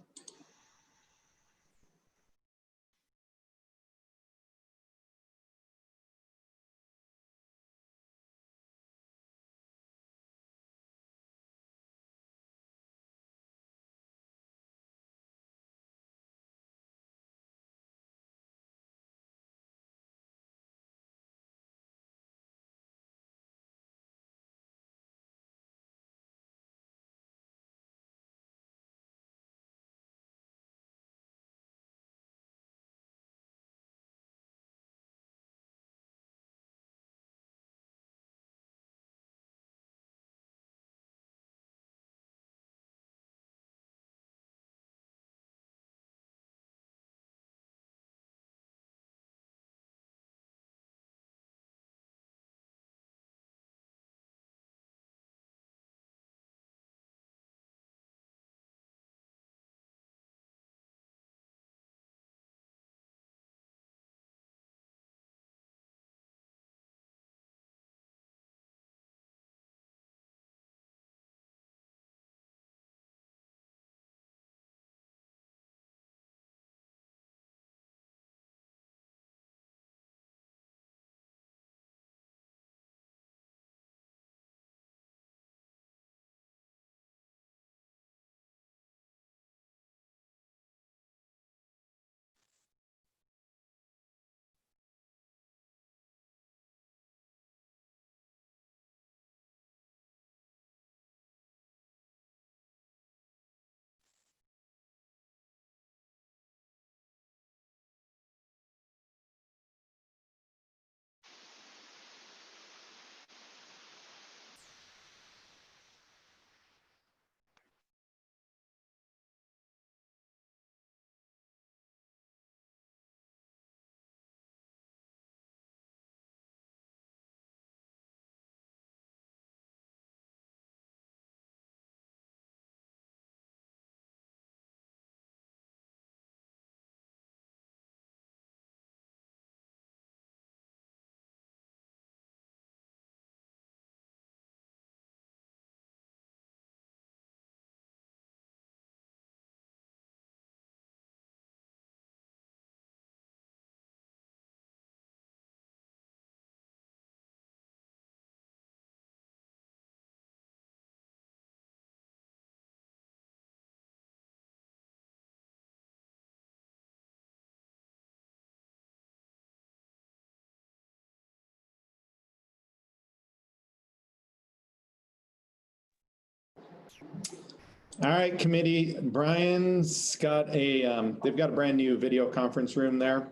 All right, committee. Brian's got a, they've got a brand new video conference room there,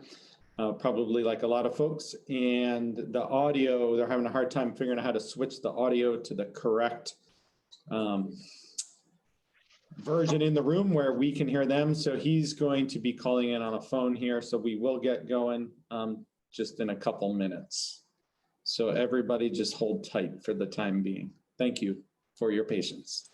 probably like a lot of folks. And the audio, they're having a hard time figuring out how to switch the audio to the correct version in the room where we can hear them. So he's going to be calling in on a phone here. So we will get going just in a couple minutes. So everybody just hold tight for the time being. Thank you for your patience.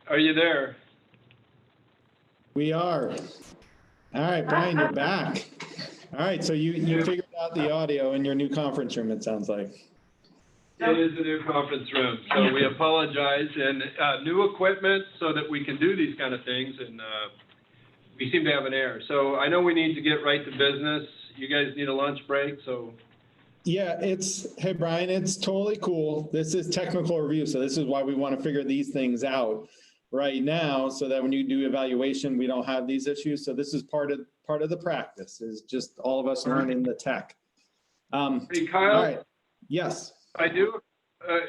Are you there? We are. All right, Brian, you're back. All right, so you figured out the audio in your new conference room, it sounds like. It is a new conference room, so we apologize. And new equipment so that we can do these kind of things, and we seem to have an error. So I know we need to get right to business. You guys need a lunch break, so. Yeah, hey, Brian, it's totally cool. This is technical review, so this is why we want to figure these things out right now, so that when you do evaluation, we don't have these issues. So this is part of the practice, is just all of us learning the tech. Hey, Kyle. All right. Yes. I do.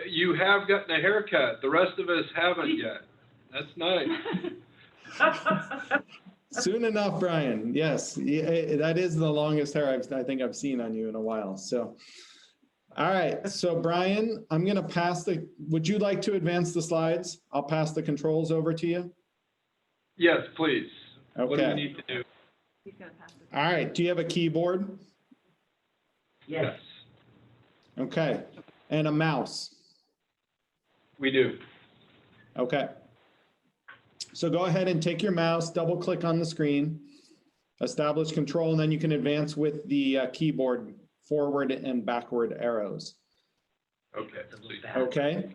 You have gotten a haircut. The rest of us haven't yet. That's nice. Soon enough, Brian. Yes, yeah, that is the longest hair I think I've seen on you in a while. So, all right. So, Brian, I'm going to pass would you like to advance the slides? I'll pass the controls over to you. Yes, please. Okay. What do we need to do? All right. Do you have a keyboard? Yes. Okay. And a mouse? We do. Okay. So go ahead and take your mouse, double click on the screen, establish control, and then you can advance with the keyboard forward and backward arrows. Okay. Okay.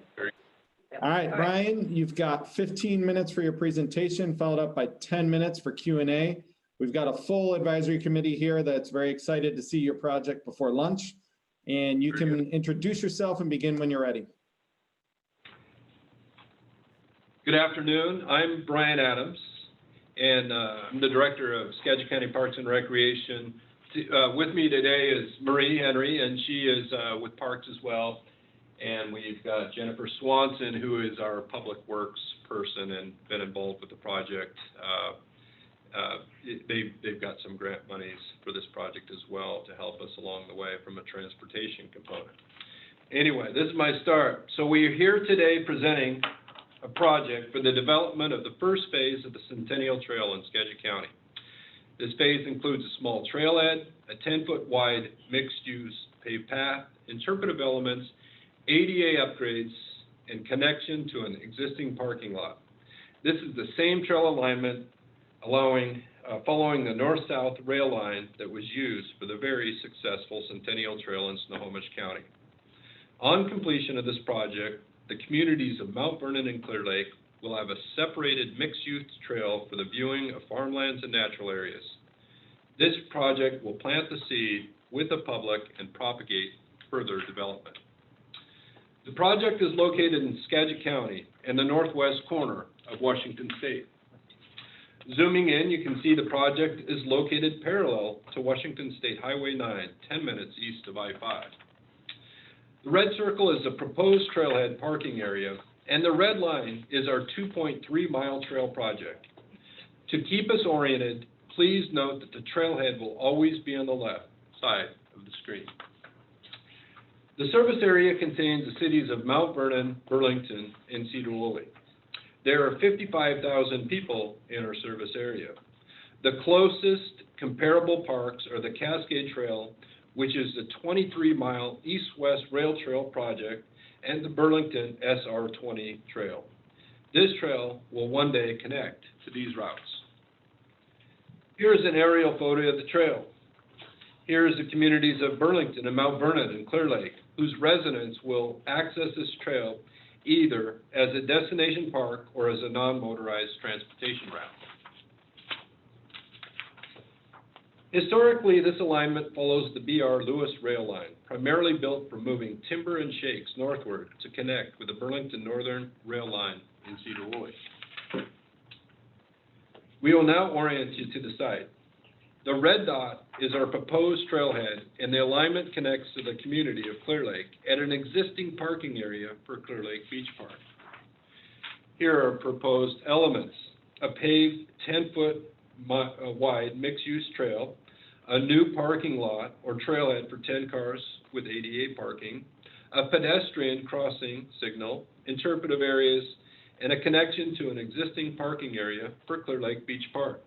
All right, Brian, you've got 15 minutes for your presentation, followed up by 10 minutes for Q&A. We've got a full advisory committee here that's very excited to see your project before lunch. And you can introduce yourself and begin when you're ready. Good afternoon. I'm Brian Adams, and I'm the Director of Skagit County Parks and Recreation. With me today is Marie Henry, and she is with Parks as well. And we've got Jennifer Swanson, who is our Public Works person and been involved with the project. They've got some grant monies for this project as well to help us along the way from a transportation component. Anyway, this is my start. So we are here today presenting a project for the development of the first phase of the Centennial Trail in Skagit County. This phase includes a small trailhead, a 10-foot wide mixed-use paved path, interpretive elements, ADA upgrades, and connection to an existing parking lot. This is the same trail alignment following the north-south rail line that was used for the very successful Centennial Trail in Snohomish County. On completion of this project, the communities of Mount Vernon and Clear Lake will have a separated mixed-use trail for the viewing of farmlands and natural areas. This project will plant the seed with the public and propagate further development. The project is located in Skagit County in the northwest corner of Washington State. Zooming in, you can see the project is located parallel to Washington State Highway 9, 10 minutes east of I-5. The red circle is a proposed trailhead parking area, and the red line is our 2.3-mile trail project. To keep us oriented, please note that the trailhead will always be on the left side of the screen. The service area contains the cities of Mount Vernon, Burlington, and Cedar Woolley. There are 55,000 people in our service area. The closest comparable parks are the Cascade Trail, which is the 23-mile east-west rail trail project, and the Burlington SR20 trail. This trail will one day connect to these routes. Here's an aerial photo of the trail. Here's the communities of Burlington and Mount Vernon and Clear Lake, whose residents will access this trail either as a destination park or as a non-motorized transportation route. Historically, this alignment follows the B.R. Lewis rail line, primarily built for moving timber and shakes northward to connect with the Burlington Northern Rail Line in Cedar Woolley. We will now orient you to the site. The red dot is our proposed trailhead, and the alignment connects to the community of Clear Lake at an existing parking area for Clear Lake Beach Park. Here are proposed elements: a paved 10-foot wide mixed-use trail, a new parking lot or trailhead for 10 cars with ADA parking, a pedestrian crossing signal, interpretive areas, and a connection to an existing parking area for Clear Lake Beach Park.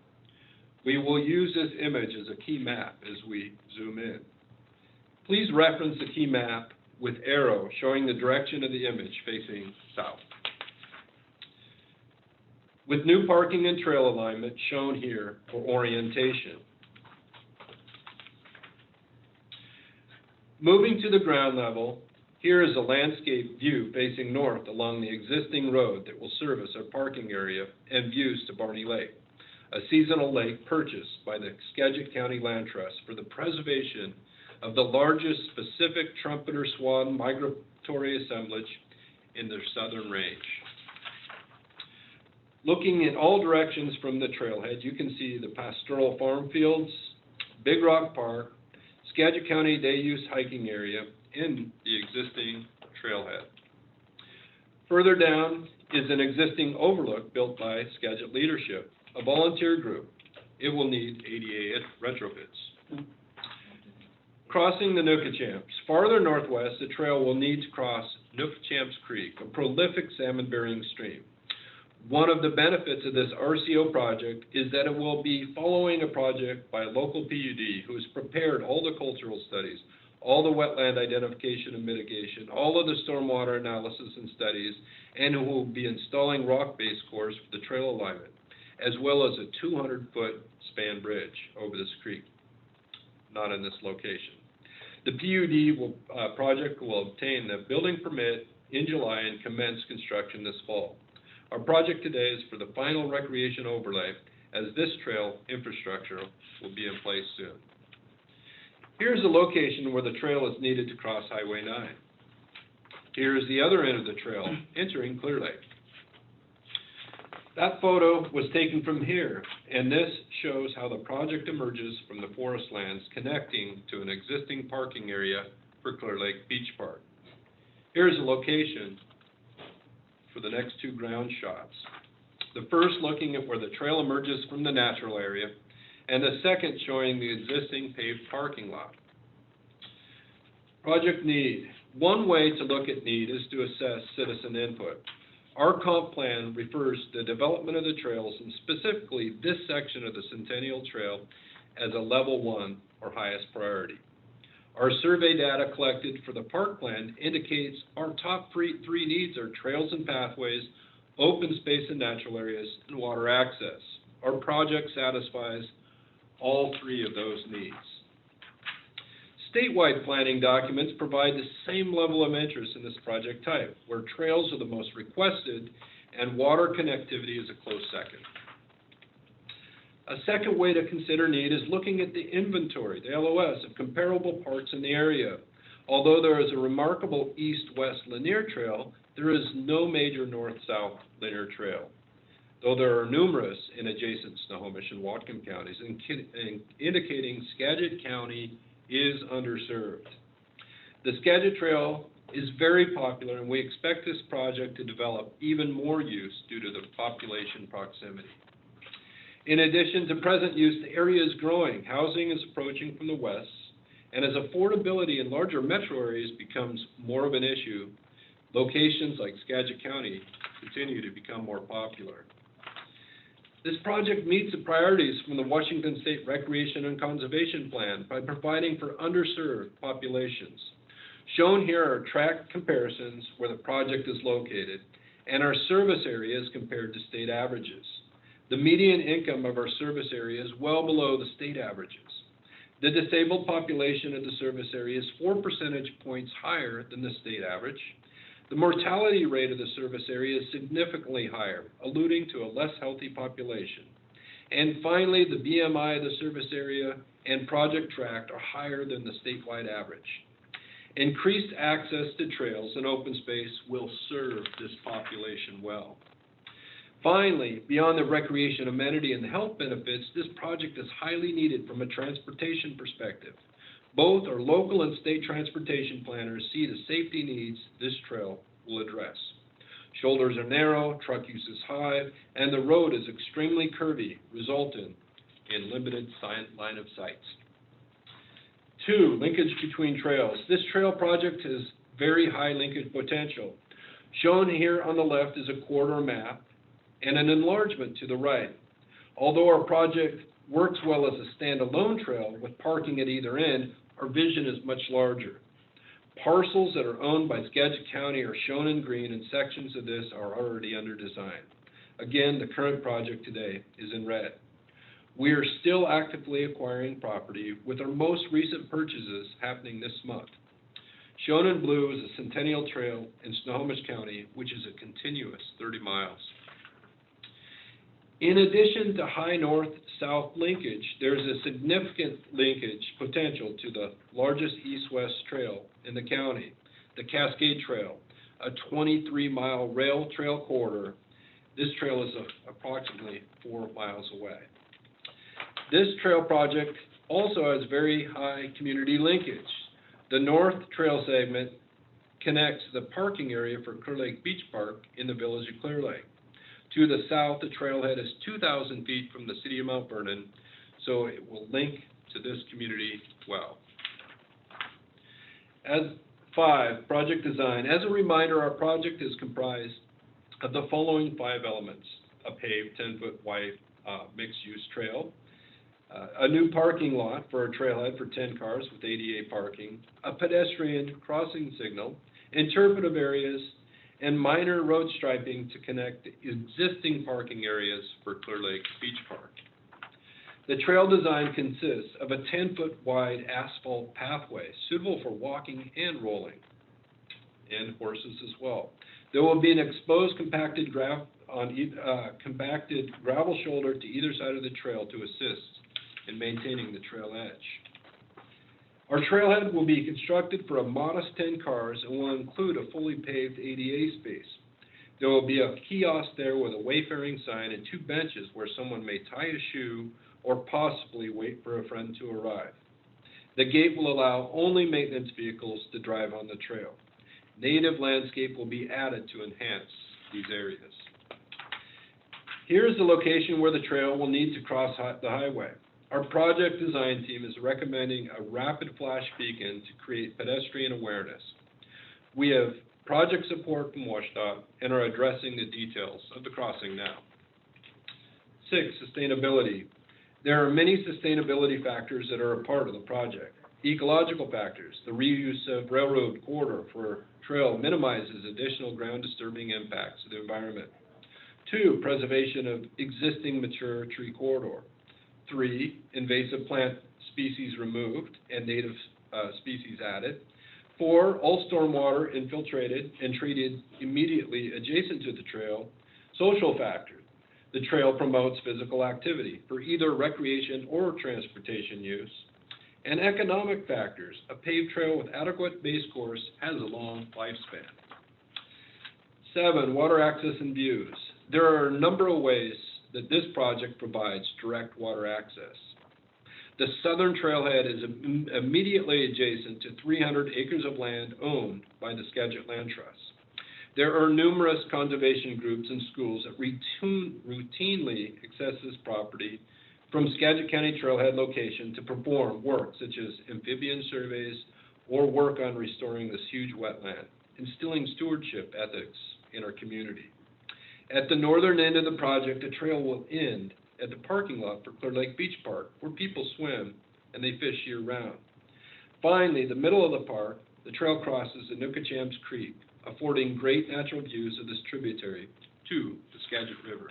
We will use this image as a key map as we zoom in. Please reference the key map with arrow showing the direction of the image facing south. with new parking and trail alignment shown here for orientation. Moving to the ground level, here is a landscape view facing north along the existing road that will service our parking area and views to Barney Lake, a seasonal lake purchased by the Skagit County Land Trust for the preservation of the largest Pacific trumpeter swan migratory assemblage in the southern range. Looking in all directions from the trailhead, you can see the pastoral farm fields, Big Rock Park, Skagit County Day Use hiking area, in the existing trailhead. Further down is an existing overlook built by Skagit Leadership, a volunteer group. It will need ADA retrofits. Crossing the Nookachamps. Farther northwest, the trail will need to cross Nookachamps Creek, a prolific salmon-bearing stream. One of the benefits of this RCO project is that it will be following a project by a local PUD who has prepared all the cultural studies, all the wetland identification and mitigation, all of the stormwater analysis and studies, and who will be installing rock-based course for the trail alignment, as well as a 200-foot span bridge over this creek, not in this location. The PUD project will obtain the building permit in July and commence construction this fall. Our project today is for the final recreation overlay, as this trail infrastructure will be in place soon. Here's a location where the trail is needed to cross Highway 9. Here's the other end of the trail, entering Clear Lake. That photo was taken from here, and this shows how the project emerges from the forest lands connecting to an existing parking area for Clear Lake Beach Park. Here's a location for the next two ground shots. The first looking at where the trail emerges from the natural area, and the second showing the existing paved parking lot. Project need. One way to look at need is to assess citizen input. Our comp plan refers to the development of the trails, and specifically this section of the Centennial Trail, as a level 1 or highest priority. Our survey data collected for the park plan indicates our top three needs are trails and pathways, open space and natural areas, and water access. Our project satisfies all three of those needs. Statewide planning documents provide the same level of interest in this project type, where trails are the most requested and water connectivity is a close second. A second way to consider need is looking at the inventory, the LOS, of comparable parks in the area. Although there is a remarkable east-west linear trail, there is no major north-south linear trail, though there are numerous in adjacent Snohomish and Whatcom counties, indicating Skagit County is underserved. The Skagit Trail is very popular, and we expect this project to develop even more use due to the population proximity. In addition to present use, the area is growing. Housing is approaching from the west, and as affordability in larger metro areas becomes more of an issue, locations like Skagit County continue to become more popular. This project meets the priorities from the Washington State Recreation and Conservation Plan by providing for underserved populations. Shown here are tract comparisons where the project is located and our service areas compared to state averages. The median income of our service area is well below the state averages. The disabled population of the service area is 4 percentage points higher than the state average. The mortality rate of the service area is significantly higher, alluding to a less healthy population. And finally, the BMI of the service area and project tract are higher than the statewide average. Increased access to trails and open space will serve this population well. Finally, beyond the recreation amenity and the health benefits, this project is highly needed from a transportation perspective. Both our local and state transportation planners see the safety needs this trail will address. Shoulders are narrow, truck use is high, and the road is extremely curvy, resulting in limited line of sight. 2, linkage between trails. This trail project has very high linkage potential. Shown here on the left is a corridor map and an enlargement to the right. Although our project works well as a standalone trail with parking at either end, our vision is much larger. Parcels that are owned by Skagit County are shown in green, and sections of this are already under design. Again, the current project today is in red. We are still actively acquiring property with our most recent purchases happening this month. Shown in blue is the Centennial Trail in Snohomish County, which is a continuous 30 miles. In addition to high north-south linkage, there's a significant linkage potential to the largest east-west trail in the county, the Cascade Trail, a 23-mile rail trail corridor. This trail is approximately 4 miles away. This trail project also has very high community linkage. The North Trail segment connects the parking area for Clear Lake Beach Park in the village of Clear Lake. To the south, the trailhead is 2,000 feet from the city of Mount Vernon, so it will link to this community well. As 5, project design. As a reminder, our project is comprised of the following 5 elements: a paved 10-foot wide mixed-use trail, a new parking lot for a trailhead for 10 cars with ADA parking, a pedestrian crossing signal, interpretive areas, and minor road striping to connect existing parking areas for Clear Lake Beach Park. The trail design consists of a 10-foot wide asphalt pathway suitable for walking and rolling, and horses as well. There will be an exposed compacted gravel shoulder to either side of the trail to assist in maintaining the trail edge. Our trailhead will be constructed for a modest 10 cars and will include a fully paved ADA space. There will be a kiosk there with a wayfaring sign and 2 benches where someone may tie a shoe or possibly wait for a friend to arrive. The gate will allow only maintenance vehicles to drive on the trail. Native landscape will be added to enhance these areas. Here's the location where the trail will need to cross the highway. Our project design team is recommending a rapid flash beacon to create pedestrian awareness. We have project support from WSDOT and are addressing the details of the crossing now. 6, sustainability. There are many sustainability factors that are a part of the project. Ecological factors. The reuse of railroad corridor for trail minimizes additional ground disturbing impacts to the environment. 2, preservation of existing mature tree corridor. 3, invasive plant species removed and native species added. 4, all stormwater infiltrated and treated immediately adjacent to the trail. Social factors. The trail promotes physical activity for either recreation or transportation use. And economic factors. A paved trail with adequate base course has a long lifespan. 7, water access and views. There are a number of ways that this project provides direct water access. The southern trailhead is immediately adjacent to 300 acres of land owned by the Skagit Land Trust. There are numerous conservation groups and schools that routinely access this property from Skagit County trailhead location to perform work such as amphibian surveys or work on restoring this huge wetland, instilling stewardship ethics in our community. At the northern end of the project, the trail will end at the parking lot for Clear Lake Beach Park, where people swim and they fish year-round. Finally, the middle of the park, the trail crosses the Nookachams Creek, affording great natural views of this tributary to the Skagit River.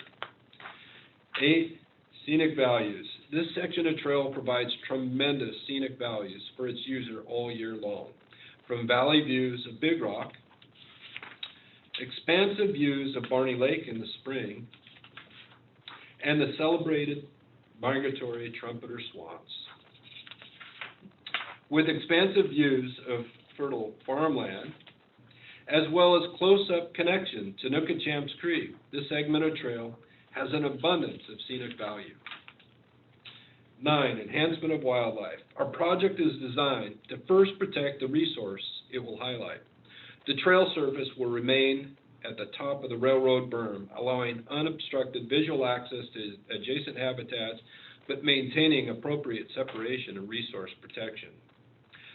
8, scenic values. This section of trail provides tremendous scenic values for its user all year long, from valley views of Big Rock, expansive views of Barney Lake in the spring, and the celebrated migratory trumpeter swamps. With expansive views of fertile farmland, as well as close-up connection to Nookachams Creek, this segment of trail has an abundance of scenic value. 9, enhancement of wildlife. Our project is designed to first protect the resource it will highlight. The trail surface will remain at the top of the railroad berm, allowing unobstructed visual access to adjacent habitats, but maintaining appropriate separation and resource protection.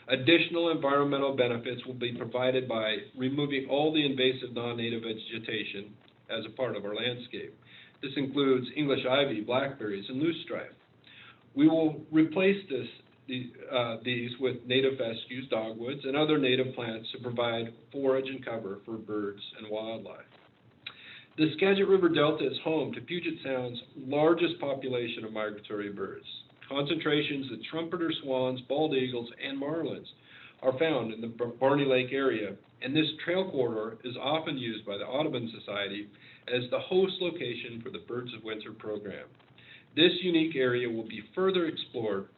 Additional environmental benefits will be provided by removing all the invasive non-native vegetation as a part of our landscape. This includes English ivy, blackberries, and loosestrife. We will replace these with native fescues, dogwoods, and other native plants to provide forage and cover for birds and wildlife. The Skagit River Delta is home to Puget Sound's largest population of migratory birds. Concentrations of trumpeter swans, bald eagles, and marlins are found in the Barney Lake area, and this trail corridor is often used by the Audubon Society as the host location for the Birds of Winter program. This unique area will be further explored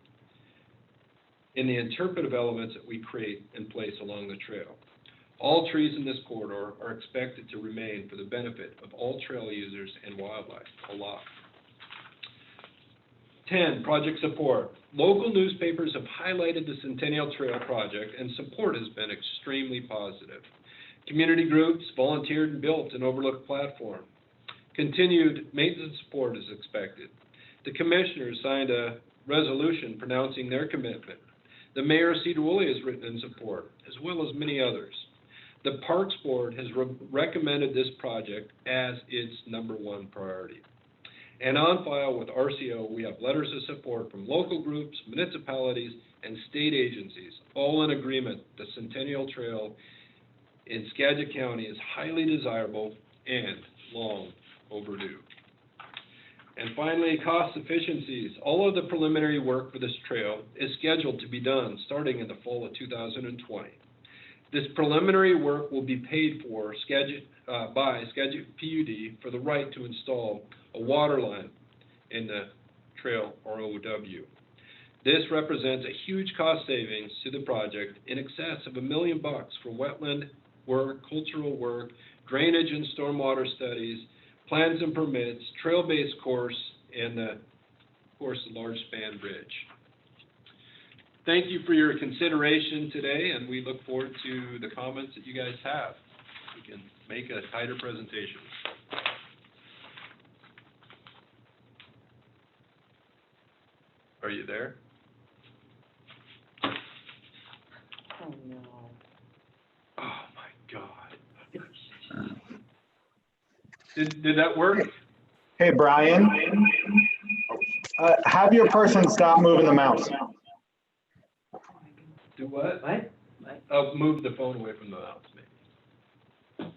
in the interpretive elements that we create and place along the trail. All trees in this corridor are expected to remain for the benefit of all trail users and wildlife alike. 10, project support. Local newspapers have highlighted the Centennial Trail project, and support has been extremely positive. Community groups volunteered and built an overlook platform. Continued maintenance support is expected. The commissioners signed a resolution pronouncing their commitment. The mayor of Cedar Woolley has written in support, as well as many others. The Parks Board has recommended this project as its #1 priority. And on file with RCO, we have letters of support from local groups, municipalities, and state agencies, all in agreement the Centennial Trail in Skagit County is highly desirable and long overdue. And finally, cost efficiencies. All of the preliminary work for this trail is scheduled to be done starting in the fall of 2020. This preliminary work will be paid for by Skagit PUD for the right to install a water line in the trail, or OW. This represents a huge cost savings to the project in excess of $1 million for wetland work, cultural work, drainage and stormwater studies, plans and permits, trail-based course, and of course the large span bridge. Thank you for your consideration today, and we look forward to the comments that you guys have. We can make a tighter presentation. Are you there? Oh, no. Oh my God. Did that work? Hey, Brian. Have your person stop moving the mouse. Do what? What? Oh, move the phone away from the mouse, maybe.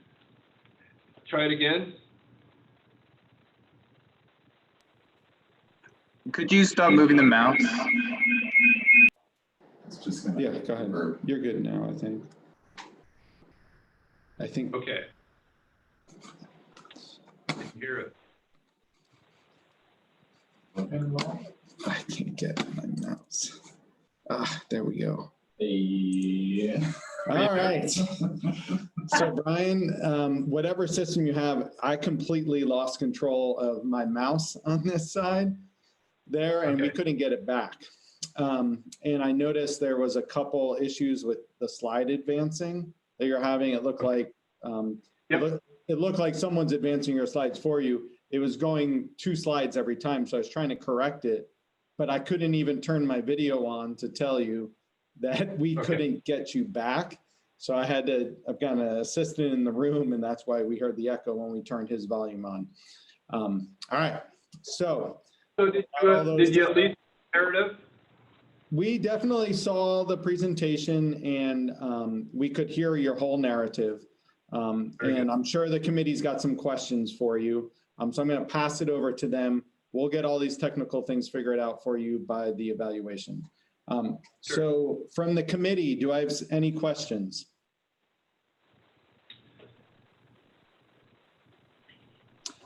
Try it again. Could you stop moving the mouse? Yeah, go ahead. You're good now, I think. Okay. I can hear it. I can't get my mouse. Ah, there we go. Yeah. All right. So Brian, whatever system you have, I completely lost control of my mouse on this side there, and we couldn't get it back. And I noticed there was a couple issues with the slide advancing that you're having. It looked like it looked like someone's advancing your slides for you. It was going 2 slides every time, so I was trying to correct it, but I couldn't even turn my video on to tell you that we couldn't get you back. So I've got an assistant in the room, and that's why we heard the echo when we turned his volume on. All right, so did you at least narrative? We definitely saw the presentation, and we could hear your whole narrative. And I'm sure the committee's got some questions for you. So I'm going to pass it over to them. We'll get all these technical things figured out for you by the evaluation. So from the committee, do I have any questions?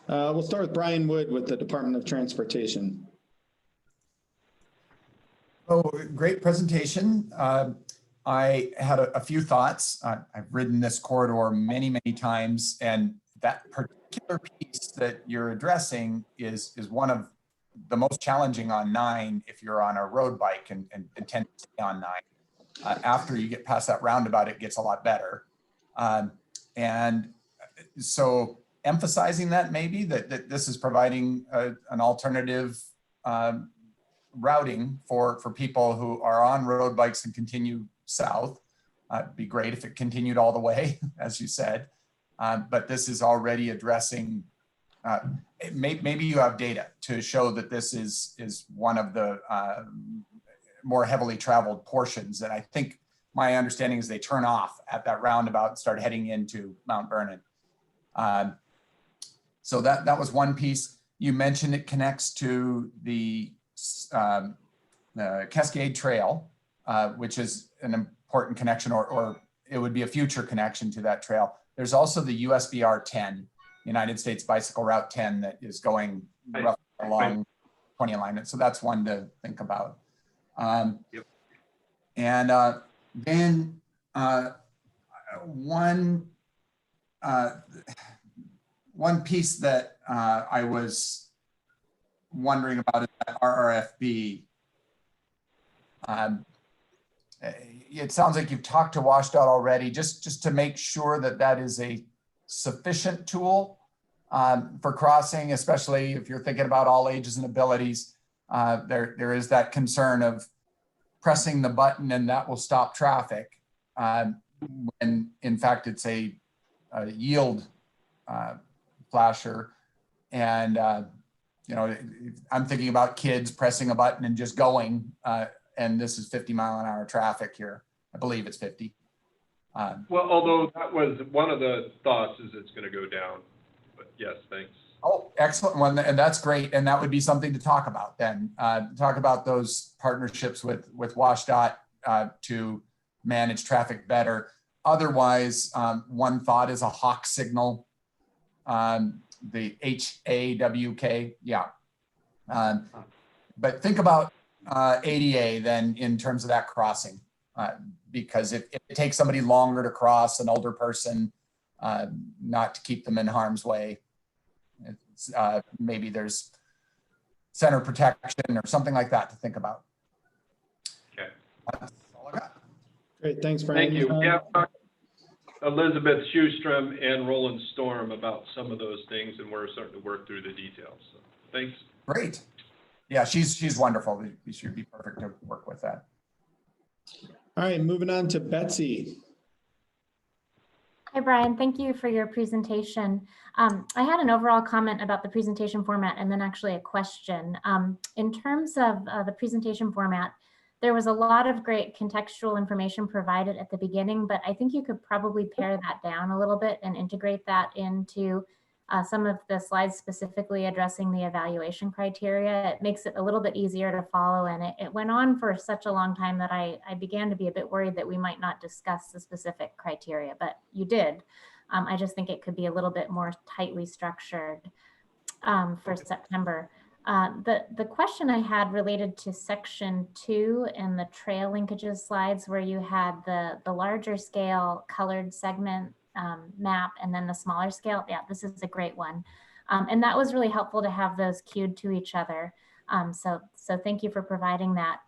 We'll start with Brian Wood with the Department of Transportation. Oh, great presentation. I had a few thoughts. I've ridden this corridor many, many times, and that particular piece that you're addressing is one of the most challenging on 9 if you're on a road bike and tend to stay on 9. After you get past that roundabout, it gets a lot better. And so emphasizing that maybe that this is providing an alternative routing for people who are on road bikes and continue south. It'd be great if it continued all the way, as you said. But this is already addressing, maybe you have data to show that this is one of the more heavily traveled portions. And I think my understanding is they turn off at that roundabout and start heading into Mount Vernon. So that was one piece. You mentioned it connects to the Cascade Trail, which is an important connection, or it would be a future connection to that trail. There's also the USBR 10, United States Bicycle Route 10, that is going roughly along 20 alignment. So that's one to think about. Yep. And then one piece that I was wondering about is that RRFB. It sounds like you've talked to WashDOT already, just to make sure that that is a sufficient tool for crossing, especially if you're thinking about all ages and abilities. There is that concern of pressing the button and that will stop traffic, when in fact it's a yield flasher. And you know, I'm thinking about kids pressing a button and just going, and this is 50-mile-an-hour traffic here. I believe it's 50. Well, although that was one of the thoughts, is it's going to go down. But yes, thanks. Oh, excellent one, and that's great. And that would be something to talk about then. Talk about those partnerships with WashDOT to manage traffic better. Otherwise, one thought is a hawk signal, the HAWK, yeah. But think about ADA then in terms of that crossing, because if it takes somebody longer to cross, an older person, not to keep them in harm's way, maybe there's center protection or something like that to think about. Okay. That's all I got. Great, thanks, Brian. Thank you. We have talked to Elizabeth Schustrom and Roland Storm about some of those things, and we're starting to work through the details. So thanks. Great. Yeah, she's wonderful. You should be perfect to work with that. All right, moving on to Betsy. Hi, Brian. Thank you for your presentation. I had an overall comment about the presentation format and then actually a question. In terms of the presentation format, there was a lot of great contextual information provided at the beginning, but I think you could probably pare that down a little bit and integrate that into some of the slides specifically addressing the evaluation criteria. It makes it a little bit easier to follow, and it went on for such a long time that I began to be a bit worried that we might not discuss the specific criteria, but you did. I just think it could be a little bit more tightly structured for September. The question I had related to section 2 and the trail linkages slides, where you had the larger scale colored segment map and then the smaller scale. Yeah, this is a great one. And that was really helpful to have those queued to each other. So thank you for providing that.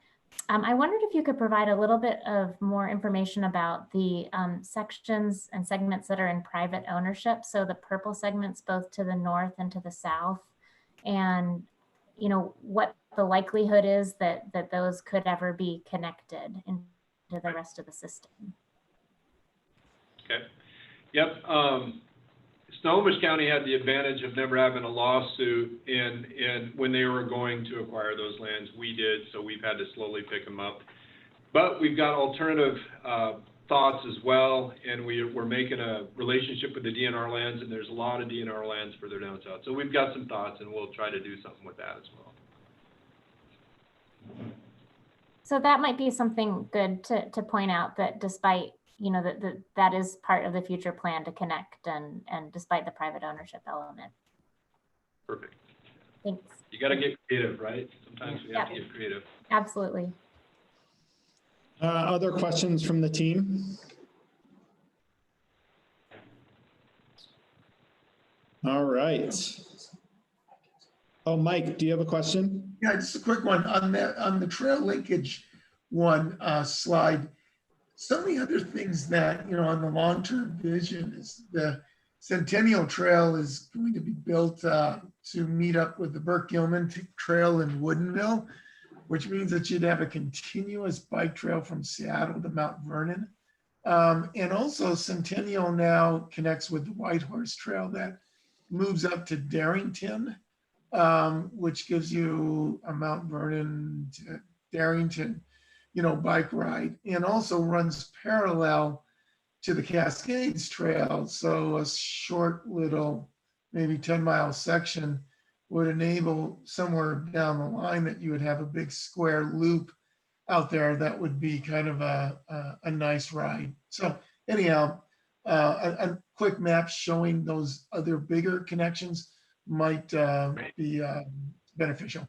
I wondered if you could provide a little bit of more information about the sections and segments that are in private ownership. So the purple segments both to the north and to the south, and you know what the likelihood is that those could ever be connected into the rest of the system. Okay. Yep. Snohomish County had the advantage of never having a lawsuit in when they were going to acquire those lands. We did, so we've had to slowly pick them up. But we've got alternative thoughts as well, and we're making a relationship with the DNR lands, and there's a lot of DNR lands further down south. So we've got some thoughts, and we'll try to do something with that as well. So that might be something good to point out, that despite that is part of the future plan to connect, and despite the private ownership element. Perfect. Thanks. You got to get creative, right? Sometimes we have to get creative. Absolutely. Other questions from the team? All right. Oh, Mike, do you have a question? Yeah, just a quick one on the trail linkage one slide. So many other things that, on the long-term vision is the Centennial Trail is going to be built to meet up with the Burke-Gilman Trail in Woodinville, which means that you'd have a continuous bike trail from Seattle to Mount Vernon. And also Centennial now connects with the Whitehorse Trail that moves up to Darrington, which gives you a Mount Vernon to Darrington bike ride, and also runs parallel to the Cascades Trail. So a short little maybe 10-mile section would enable somewhere down the line that you would have a big square loop out there that would be kind of a nice ride. So anyhow, a quick map showing those other bigger connections might be beneficial.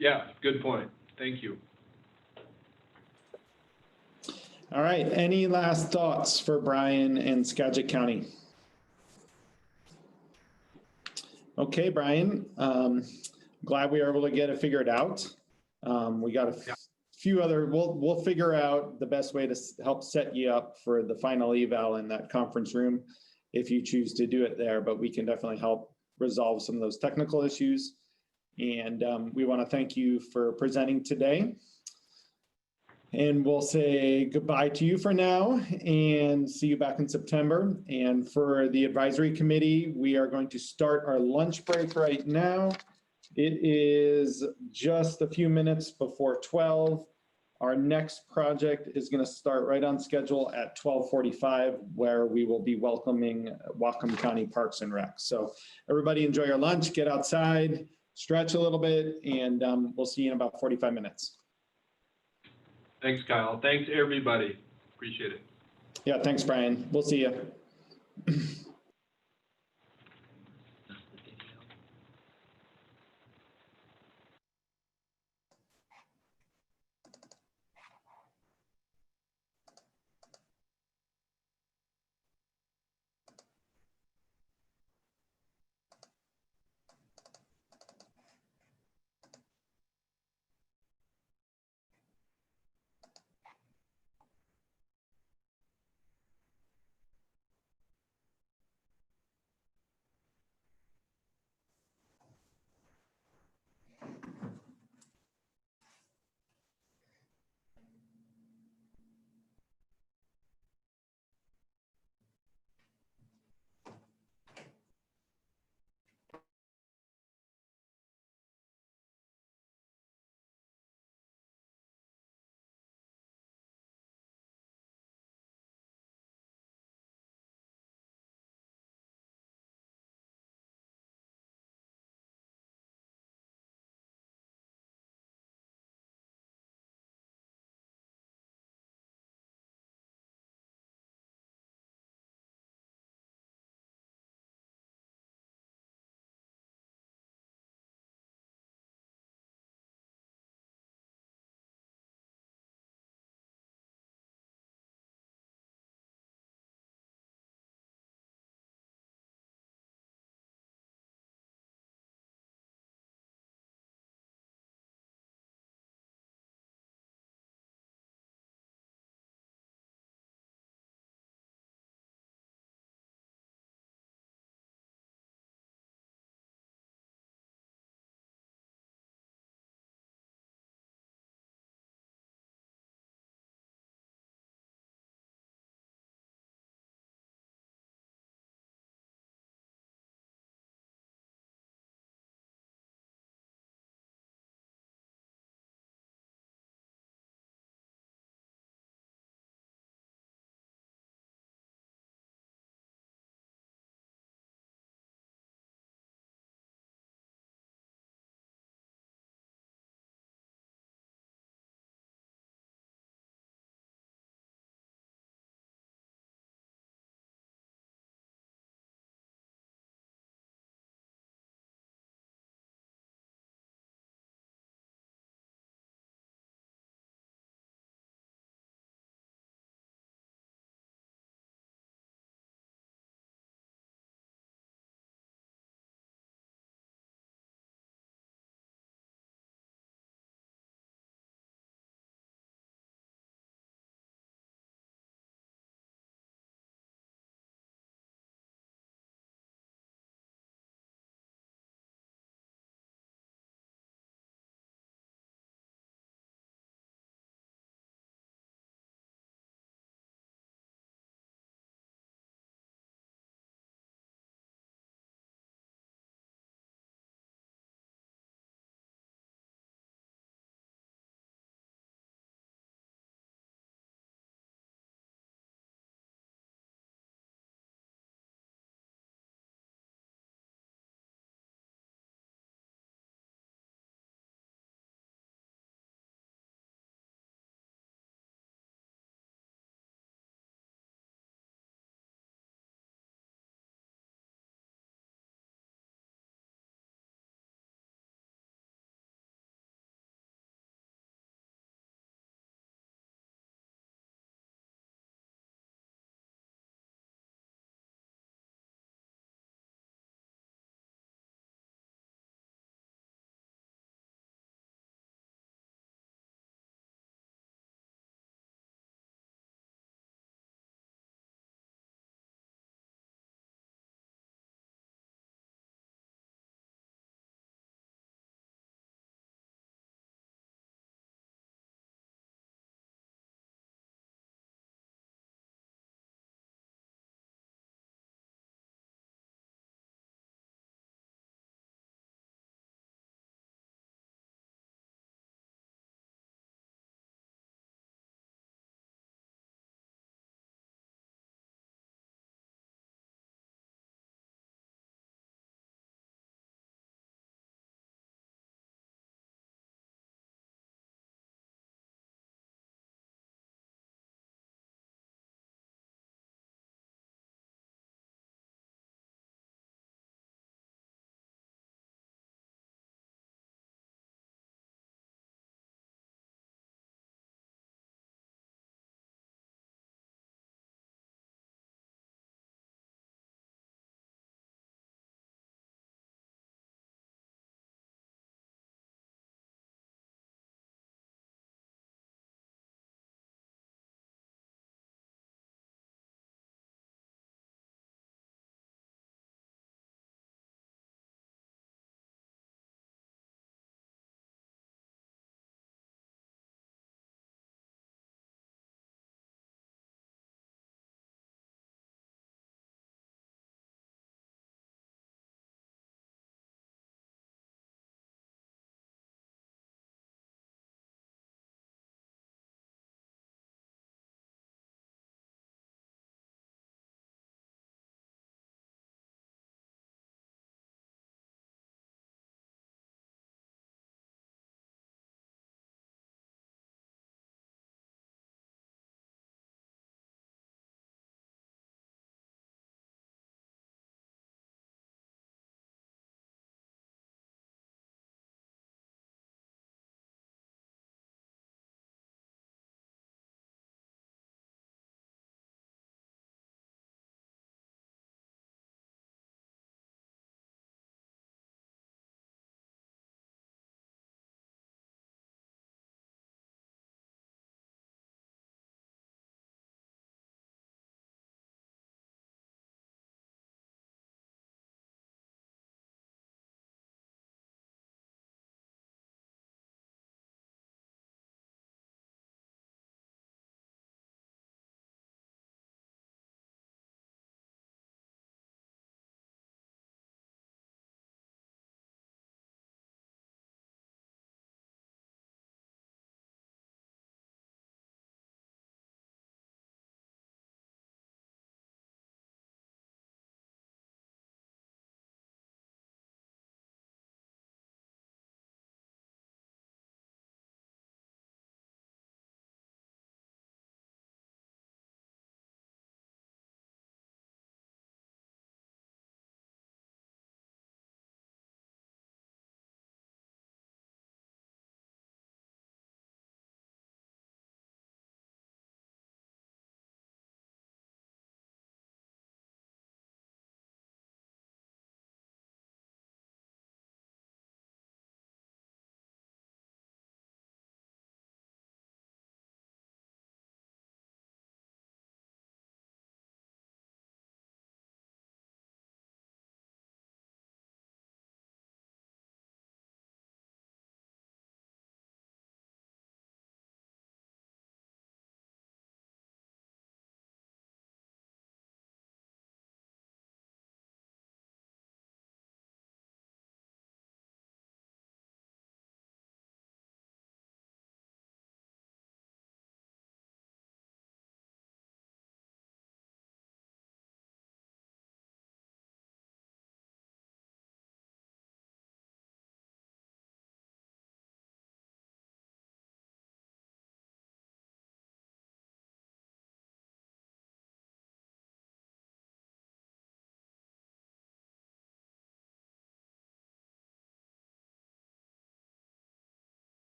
Yeah, good point. Thank you. All right, any last thoughts for Brian and Skagit County? Okay, Brian, glad we were able to get it figured out. We got a few other, we'll figure out the best way to help set you up for the final eval in that conference room if you choose to do it there, but we can definitely help resolve some of those technical issues. And we want to thank you for presenting today. And we'll say goodbye to you for now and see you back in September. And for the advisory committee, we are going to start our lunch break right now. It is just a few minutes before 12. Our next project is going to start right on schedule at 12:45, where we will be welcoming Whatcom County Parks and Rec. So everybody enjoy your lunch, get outside, stretch a little bit, and we'll see you in about 45 minutes. Thanks, Kyle. Thanks, everybody. Appreciate it. Yeah, thanks, Brian. We'll see you.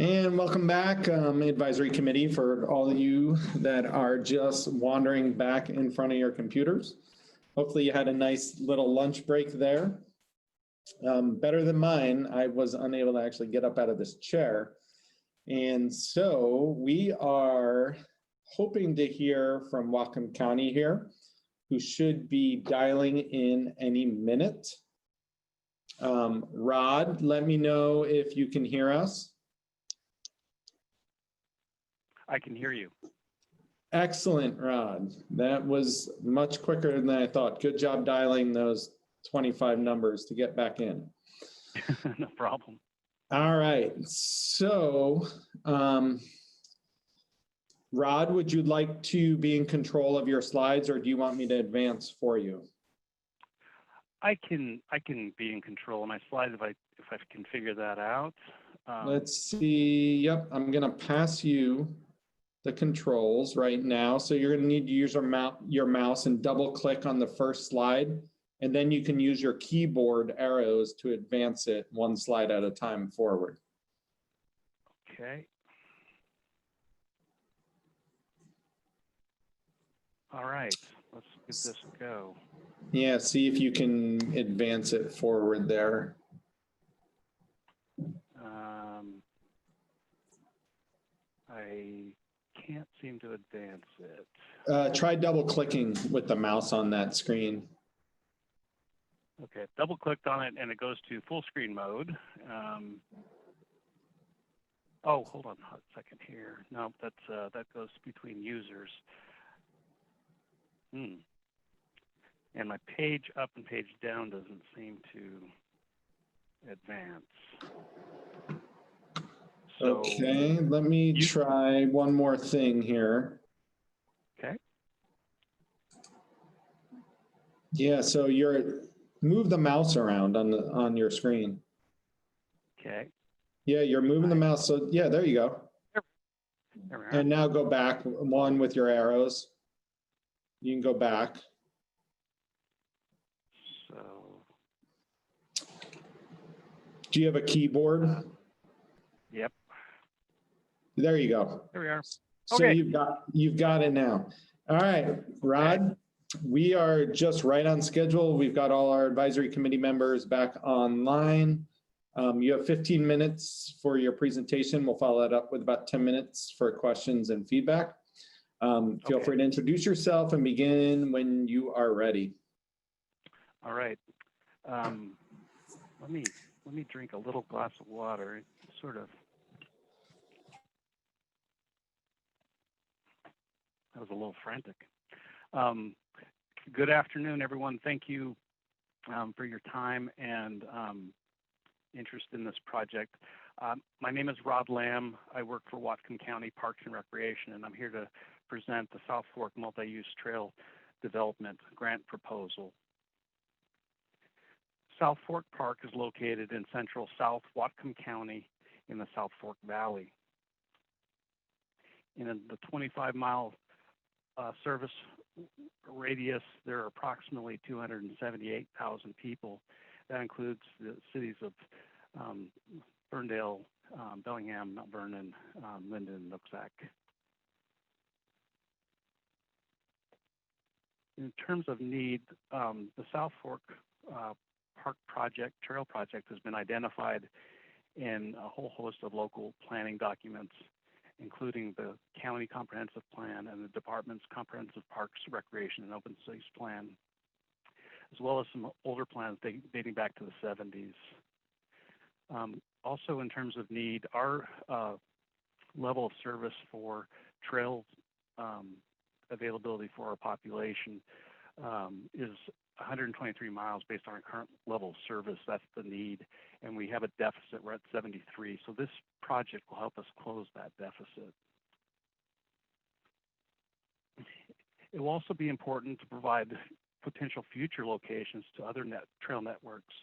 And welcome back, Advisory Committee, for all of you that are just wandering back in front of your computers. Hopefully you had a nice little lunch break there. Better than mine, I was unable to actually get up out of this chair. And so we are hoping to hear from Whatcom County here, who should be dialing in any minute. Rod, let me know if you can hear us. I can hear you. Excellent, Rod. That was much quicker than I thought. Good job dialing those 25 numbers to get back in. No problem. All right. So, Rod, would you like to be in control of your slides, or do you want me to advance for you? I can be in control of my slides if I can figure that out. Let's see. Yep, I'm going to pass you the controls right now. So you're going to need to use your mouse and double click on the first slide, and then you can use your keyboard arrows to advance it one slide at a time forward. Okay. All right, let's give this a go. Yeah, see if you can advance it forward there. I can't seem to advance it. Try double clicking with the mouse on that screen. Okay, double clicked on it and it goes to full screen mode. Oh, hold on a second here. No, that goes between users. And my page up and page down doesn't seem to advance. So, okay, let me try one more thing here. Okay. Yeah, so move the mouse around on your screen. Okay. Yeah, you're moving the mouse. So yeah, there you go. There we are. And now go back one with your arrows. You can go back. So, do you have a keyboard? Yep. There you go. There we are. So okay. you've got it now. All right, Rod, we are just right on schedule. We've got all our advisory committee members back online. You have 15 minutes for your presentation. We'll follow that up with about 10 minutes for questions and feedback. Feel free to introduce yourself and begin when you are ready. All right. Let me drink a little glass of water. It's sort of. That was a little frantic. Good afternoon, everyone. Thank you for your time and interest in this project. My name is Rod Lamb. I work for Whatcom County Parks and Recreation, and I'm here to present the South Fork Multi-Use Trail Development Grant Proposal. South Fork Park is located in central South Whatcom County in the South Fork Valley. In the 25-mile service radius, there are approximately 278,000 people. That includes the cities of Ferndale, Bellingham, Mount Vernon, Linden, and Nooksack. In terms of need, the South Fork Park Trail Project has been identified in a whole host of local planning documents, including the County Comprehensive Plan and the Department's Comprehensive Parks, Recreation, and Open Space Plan, as well as some older plans dating back to the 70s. Also, in terms of need, our level of service for trail availability for our population is 123 miles based on our current level of service. That's the need, and we have a deficit. We're at 73, so this project will help us close that deficit. It will also be important to provide potential future locations to other trail networks.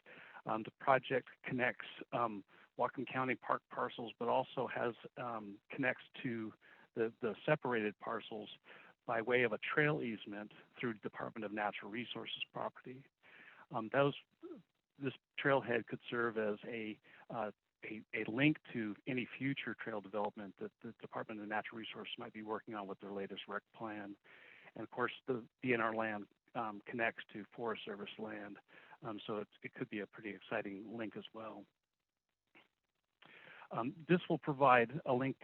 The project connects Whatcom County park parcels, but also connects to the separated parcels by way of a trail easement through Department of Natural Resources property. This trailhead could serve as a a link to any future trail development that the Department of Natural Resources might be working on with their latest rec plan. And of course, the DNR land connects to Forest Service land, so it could be a pretty exciting link as well. This will provide a link,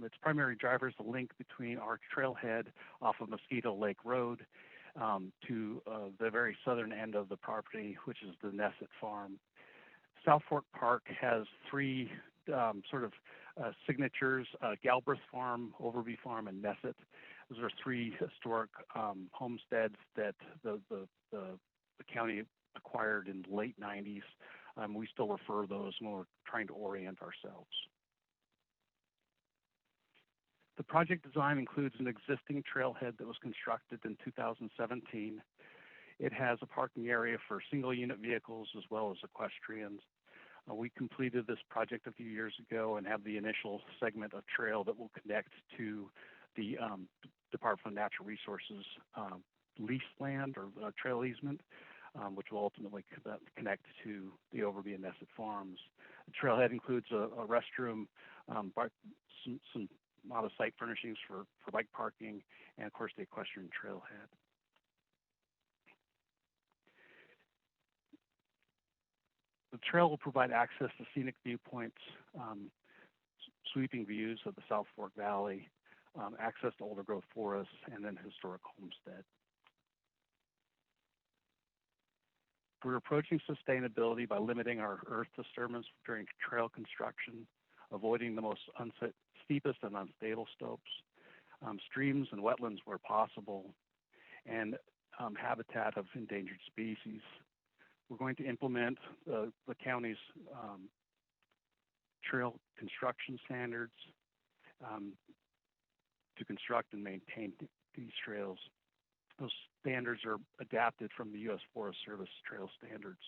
its primary driver is the link between our trailhead off of Mosquito Lake Road to the very southern end of the property, which is the Nesset Farm. South Fork Park has three signatures, Galbraith Farm, Overby Farm, and Nesset. Those are three historic homesteads that the county acquired in the late 90s. We still refer those when we're trying to orient ourselves. The project design includes an existing trailhead that was constructed in 2017. It has a parking area for single unit vehicles as well as equestrians. We completed this project a few years ago and have the initial segment of trail that will connect to the Department of Natural Resources lease land or trail easement, which will ultimately connect to the Overby and Nesset Farms. The trailhead includes a restroom, some modest site furnishings for bike parking, and of course the equestrian trailhead. The trail will provide access to scenic viewpoints, sweeping views of the South Fork Valley, access to older growth forests, and then historic homestead. We're approaching sustainability by limiting our earth disturbance during trail construction, avoiding the most steepest and unstable slopes, streams and wetlands where possible, and habitat of endangered species. We're going to implement the county's trail construction standards to construct and maintain these trails. Those standards are adapted from the U.S. Forest Service trail standards.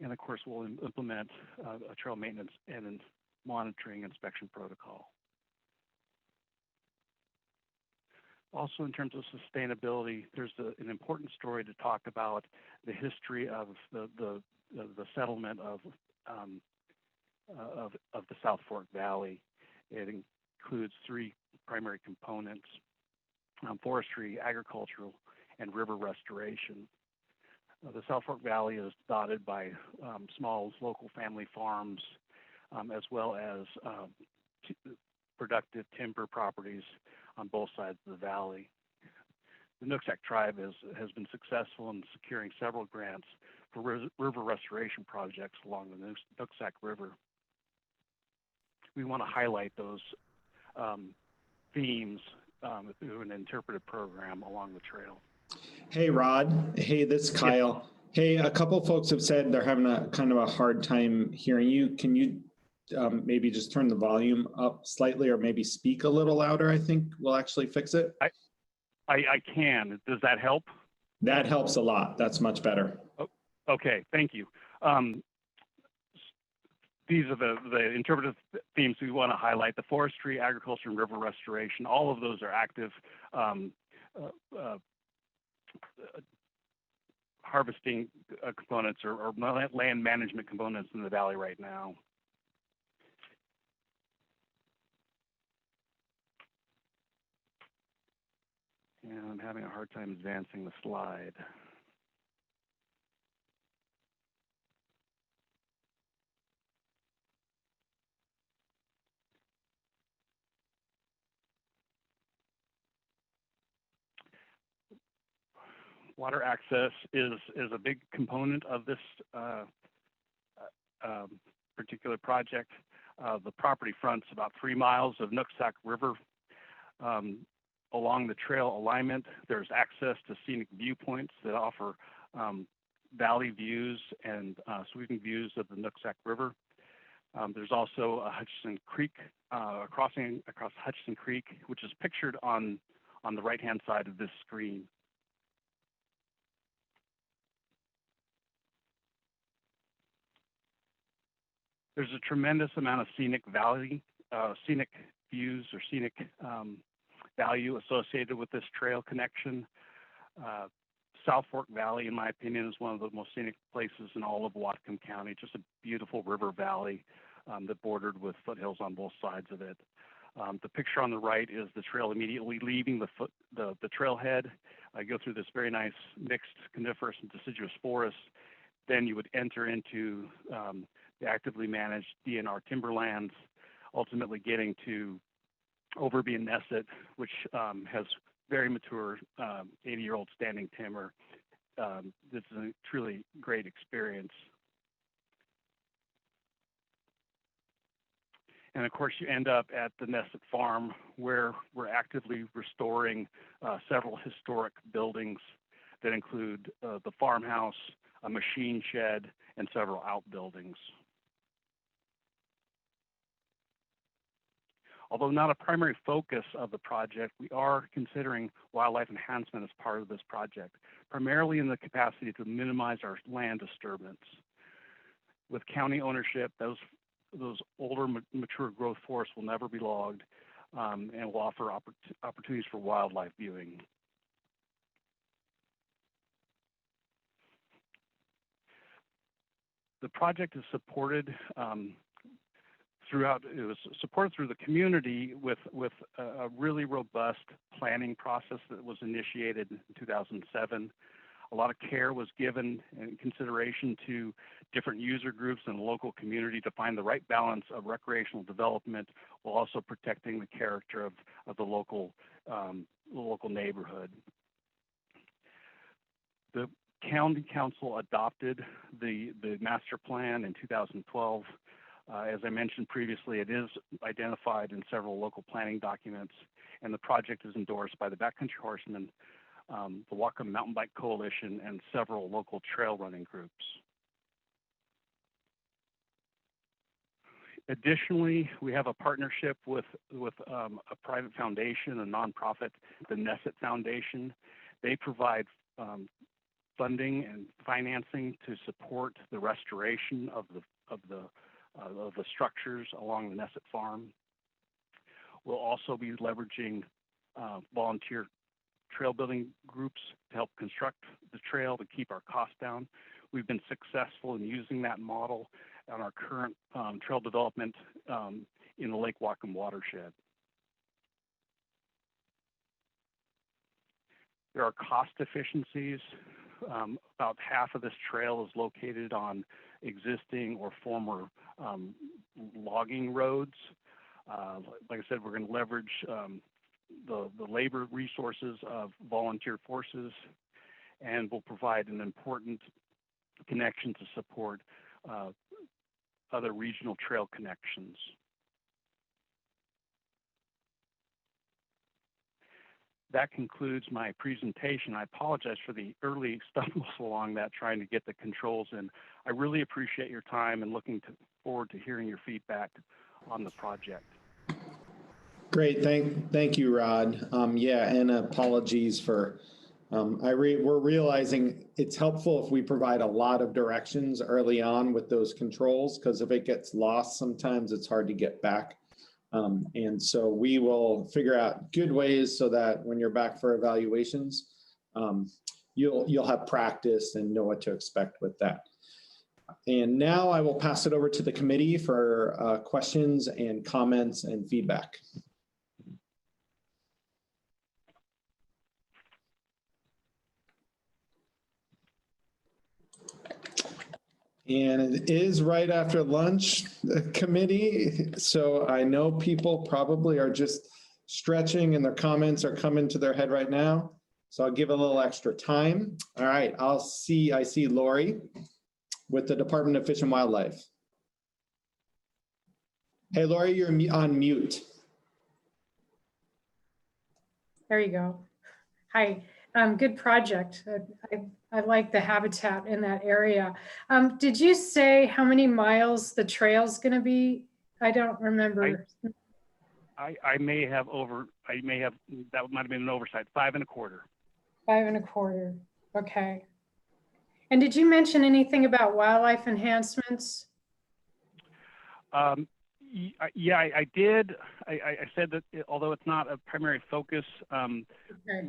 And of course, we'll implement a trail maintenance and monitoring inspection protocol. Also, in terms of sustainability, there's an important story to talk about the history of the settlement of the South Fork Valley. It includes three primary components: forestry, agricultural, and river restoration. The South Fork Valley is dotted by small local family farms, as well as productive timber properties on both sides of the valley. The Nooksack tribe has been successful in securing several grants for river restoration projects along the Nooksack River. We want to highlight those themes through an interpretive program along the trail. Hey, Rod. Hey, this is Kyle. Hey, a couple folks have said they're having a kind of a hard time hearing you. Can you maybe just turn the volume up slightly or maybe speak a little louder? I think we'll actually fix it. I can. Does that help? That helps a lot. That's much better. Oh, okay, thank you. These are the interpretive themes we want to highlight: the forestry, agriculture, and river restoration. All of those are active harvesting components or land management components in the valley right now. And I'm having a hard time advancing the slide. Water access is a big component of this particular project. The property fronts about 3 miles of Nooksack River. Along the trail alignment, there's access to scenic viewpoints that offer valley views and sweeping views of the Nooksack River. There's also a Hutchinson Creek, crossing across Hutchinson Creek, which is pictured on the right-hand side of this screen. There's a tremendous amount of scenic views or scenic value associated with this trail connection. South Fork Valley, in my opinion, is one of the most scenic places in all of Whatcom County. Just a beautiful river valley that bordered with foothills on both sides of it. The picture on the right is the trail immediately leaving the trailhead. I go through this very nice mixed coniferous and deciduous forest. Then you would enter into the actively managed DNR timberlands, ultimately getting to Overby and Nesset, which has very mature 80-year-old standing timber. This is a truly great experience. And of course, you end up at the Nesset Farm, where we're actively restoring several historic buildings that include the farmhouse, a machine shed, and several outbuildings. Although not a primary focus of the project, we are considering wildlife enhancement as part of this project, primarily in the capacity to minimize our land disturbance. With county ownership, those older mature growth forests will never be logged and will offer opportunities for wildlife viewing. The project is supported it was supported through the community with a really robust planning process that was initiated in 2007. A lot of care was given and consideration to different user groups and the local community to find the right balance of recreational development while also protecting the character of the local neighborhood. The county council adopted the master plan in 2012. As I mentioned previously, it is identified in several local planning documents, and the project is endorsed by the Backcountry Horsemen, the Whatcom Mountain Bike Coalition, and several local trail running groups. Additionally, we have a partnership with a private foundation, a nonprofit, the Nesset Foundation. They provide funding and financing to support the restoration of the structures along the Nesset Farm. We'll also be leveraging volunteer trail building groups to help construct the trail to keep our costs down. We've been successful in using that model on our current trail development in the Lake Whatcom watershed. There are cost efficiencies. About half of this trail is located on existing or former logging roads. Like I said, we're going to leverage the labor resources of volunteer forces, and will provide an important connection to support other regional trail connections. That concludes my presentation. I apologize for the early stumbles along that, trying to get the controls in. I really appreciate your time and looking forward to hearing your feedback on the project. Great, thank you, Rod. Yeah, and apologies for, we're realizing it's helpful if we provide a lot of directions early on with those controls, because if it gets lost, sometimes it's hard to get back. And so we will figure out good ways so that when you're back for evaluations, you'll have practice and know what to expect with that. And now I will pass it over to the committee for questions and comments and feedback. And it is right after lunch, the committee. So I know people probably are just stretching and their comments are coming to their head right now. So I'll give a little extra time. All right, I see Lori with the Department of Fish and Wildlife. Hey, Lori, you're on mute. There you go. Hi, good project. I like the habitat in that area. Did you say how many miles the trail's going to be? I don't remember. I may have, that might have been an oversight, 5 1/4. 5 1/4, okay. And did you mention anything about wildlife enhancements? Yeah, I did. I said that although it's not a primary focus, Okay.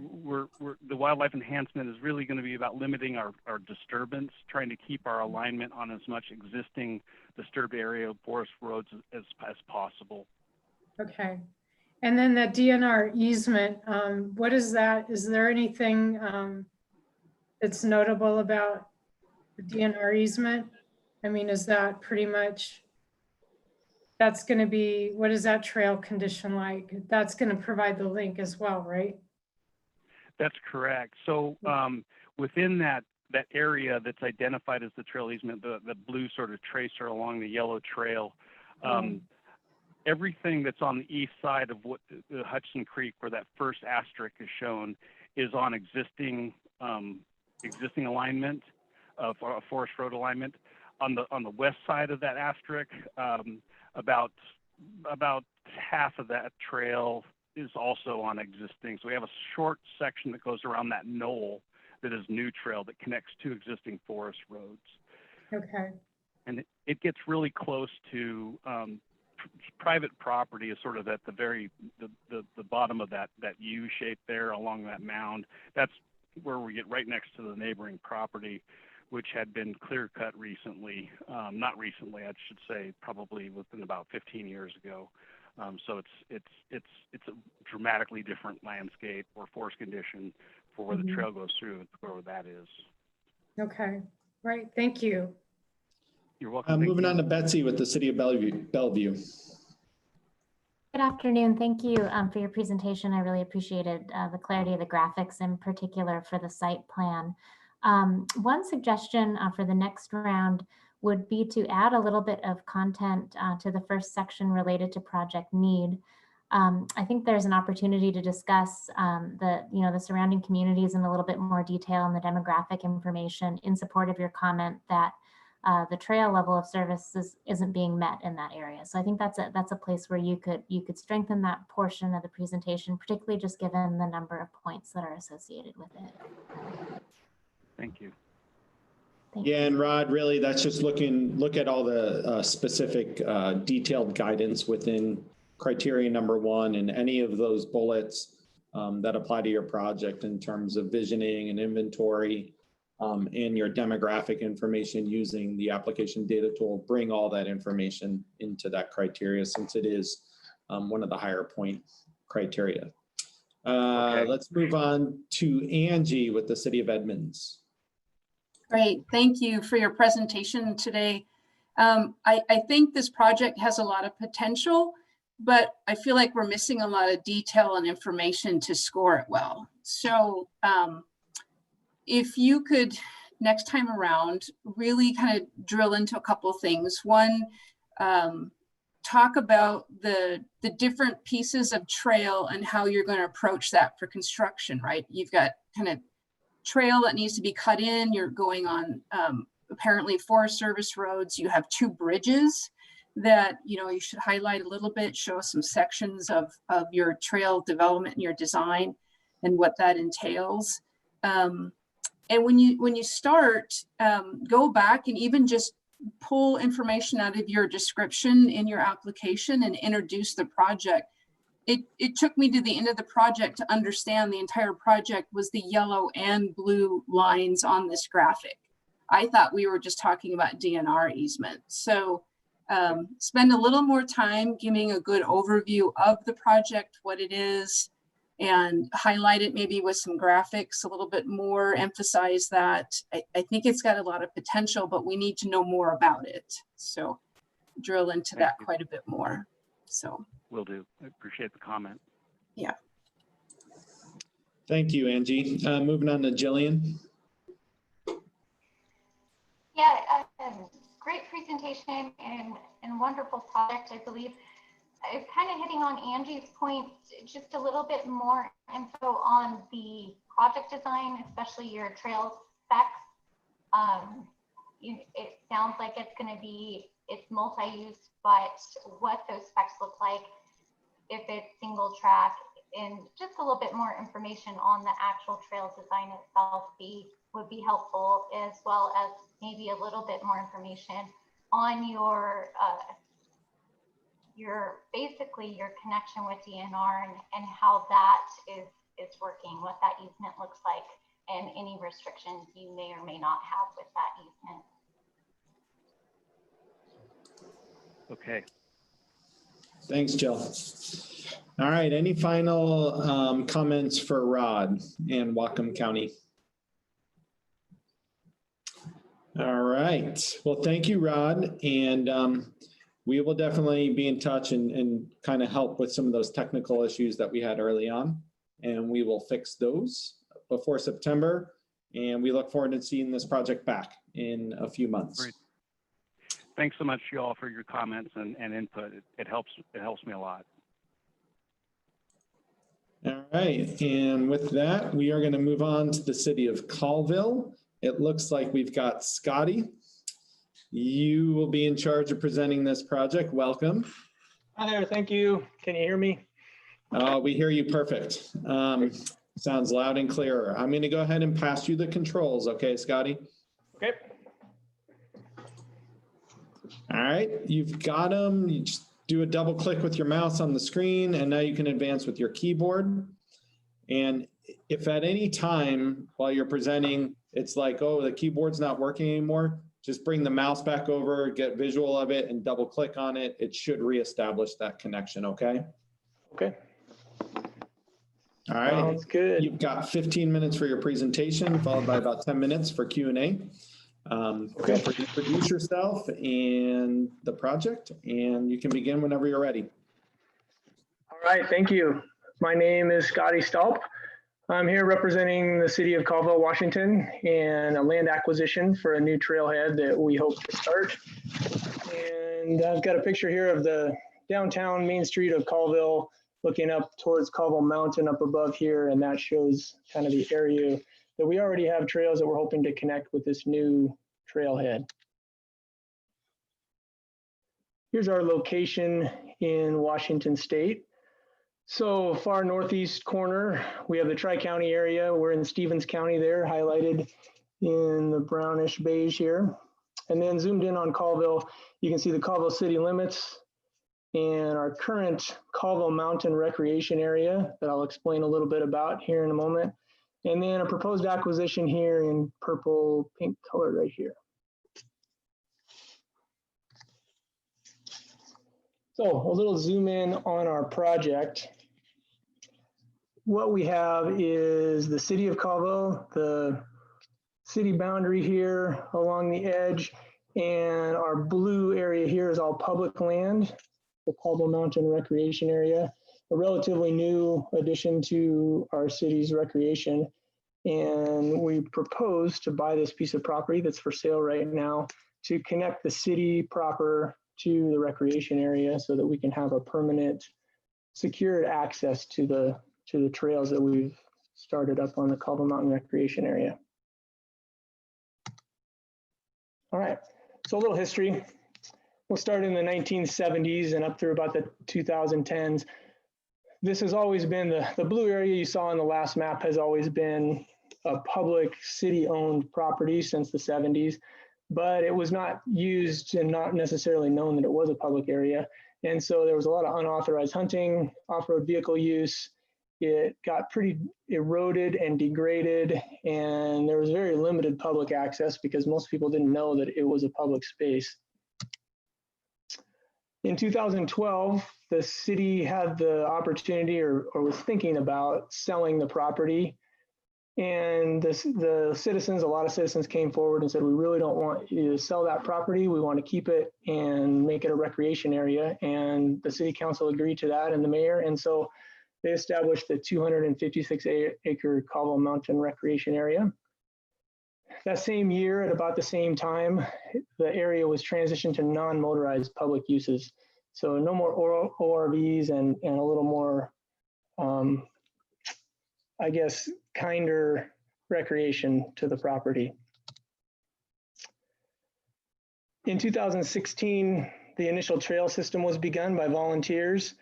the wildlife enhancement is really going to be about limiting our disturbance, trying to keep our alignment on as much existing disturbed area of forest roads as possible. Okay. And then the DNR easement, what is that? Is there anything that's notable about the DNR easement? I mean, is that pretty much, that's going to be, what is that trail condition like? That's going to provide the link as well, right? That's correct. So within that area that's identified as the trail easement, the blue sort of tracer along the yellow trail, everything that's on the east side of what the Hudson Creek, where that first asterisk is shown, is on existing alignment of a forest road alignment. On the west side of that asterisk, about half of that trail is also on existing. So we have a short section that goes around that knoll that is new trail that connects two existing forest roads. Okay. And it gets really close to private property is sort of at the the bottom of that U shape there along that mound. That's where we get right next to the neighboring property, which had been clear cut recently. Not recently, I should say, probably within about 15 years ago. So it's a dramatically different landscape or forest condition for where the trail goes through, where that is. Okay, right. Thank you. You're welcome. Moving on to Betsy with the City of Bellevue. Good afternoon. Thank you for your presentation. I really appreciated the clarity of the graphics, in particular for the site plan. One suggestion for the next round would be to add a little bit of content to the first section related to project need. I think there's an opportunity to discuss the surrounding communities in a little bit more detail and the demographic information in support of your comment that the trail level of services isn't being met in that area. So I think that's a place where you could strengthen that portion of the presentation, particularly just given the number of points that are associated with it. Thank you. Yeah, and Rod, really, that's just look at all the specific detailed guidance within criteria number 1 and any of those bullets that apply to your project in terms of visioning and inventory and your demographic information using the application data tool. Bring all that information into that criteria since it is one of the higher point criteria. Okay. Let's move on to Angie with the City of Edmonds. Great, thank you for your presentation today. I think this project has a lot of potential, but I feel like we're missing a lot of detail and information to score it well. So if you could, next time around, really kind of drill into a couple of things. One, talk about the different pieces of trail and how you're going to approach that for construction, right? You've got kind of trail that needs to be cut in. You're going on apparently Forest Service roads. You have 2 bridges that you should highlight a little bit, show us some sections of your trail development and your design and what that entails. And when you start, go back and even just pull information out of your description in your application and introduce the project. It took me to the end of the project to understand the entire project was the yellow and blue lines on this graphic. I thought we were just talking about DNR easement. So spend a little more time giving a good overview of the project, what it is, and highlight it maybe with some graphics a little bit more, emphasize that. I think it's got a lot of potential, but we need to know more about it. So drill into that quite a bit more. So. Will do. I appreciate the comment. Yeah. Thank you, Angie. Moving on to Jillian. Yeah, great presentation and wonderful project, I believe. Kind of hitting on Angie's point, just a little bit more info on the project design, especially your trail specs. It sounds like it's multi-use, but what those specs look like, if it's single track, and just a little bit more information on the actual trail design itself would be helpful, as well as maybe a little bit more information on your basically your connection with DNR and how that is working, what that easement looks like, and any restrictions you may or may not have with that easement. Okay. Thanks, Jill. All right, any final comments for Rod and Whatcom County? All right, well, thank you, Rod. And we will definitely be in touch and kind of help with some of those technical issues that we had early on. And we will fix those before September. And we look forward to seeing this project back in a few months. Great. Thanks so much, y'all, for your comments and input. It helps me a lot. All right, and with that, we are going to move on to the city of Colville. It looks like we've got Scotty. You will be in charge of presenting this project. Welcome. Hi there, thank you. Can you hear me? We hear you perfect. Sounds loud and clear. I'm going to go ahead and pass you the controls, okay, Scotty? Okay. All right, you've got them. You just do a double click with your mouse on the screen, and now you can advance with your keyboard. And if at any time while you're presenting, it's like, oh, the keyboard's not working anymore, just bring the mouse back over, get visual of it, and double click on it. It should reestablish that connection, okay? Okay. All right. Sounds good. You've got 15 minutes for your presentation, followed by about 10 minutes for Q&A. Feel free to introduce yourself and the project, and you can begin whenever you're ready. All right, thank you. My name is Scotty Staup. I'm here representing the city of Colville, Washington, and a land acquisition for a new trailhead that we hope to start. And I've got a picture here of the downtown main street of Colville, looking up towards Colville Mountain up above here, and that shows kind of the area that we already have trails that we're hoping to connect with this new trailhead. Here's our location in Washington State. So far northeast corner, we have the Tri-County area. We're in Stevens County there, highlighted in the brownish beige here. And then zoomed in on Colville, you can see the Colville city limits and our current Colville Mountain Recreation Area that I'll explain a little bit about here in a moment. And then a proposed acquisition here in purple pink color right here. So a little zoom in on our project. What we have is the city of Colville, the city boundary here along the edge, and our blue area here is all public land, the Colville Mountain Recreation Area, a relatively new addition to our city's recreation. And we propose to buy this piece of property that's for sale right now to connect the city proper to the recreation area so that we can have a permanent secured access to the trails that we've started up on the Colville Mountain Recreation Area. All right, so a little history. We'll start in the 1970s and up through about the 2010s. This has always been the blue area you saw on the last map has always been a public city-owned property since the 70s, but it was not used and not necessarily known that it was a public area. And so there was a lot of unauthorized hunting, off-road vehicle use. It got pretty eroded and degraded, and there was very limited public access because most people didn't know that it was a public space. In 2012, the city had the opportunity or was thinking about selling the property. And the citizens, a lot of citizens came forward and said, we really don't want you to sell that property. We want to keep it and make it a recreation area. And the city council agreed to that and the mayor. And so they established the 256-acre Colville Mountain Recreation Area. That same year, at about the same time, the area was transitioned to non-motorized public uses. So no more ORVs and a little more, I guess, kinder recreation to the property. In 2016, the initial trail system was begun by volunteers,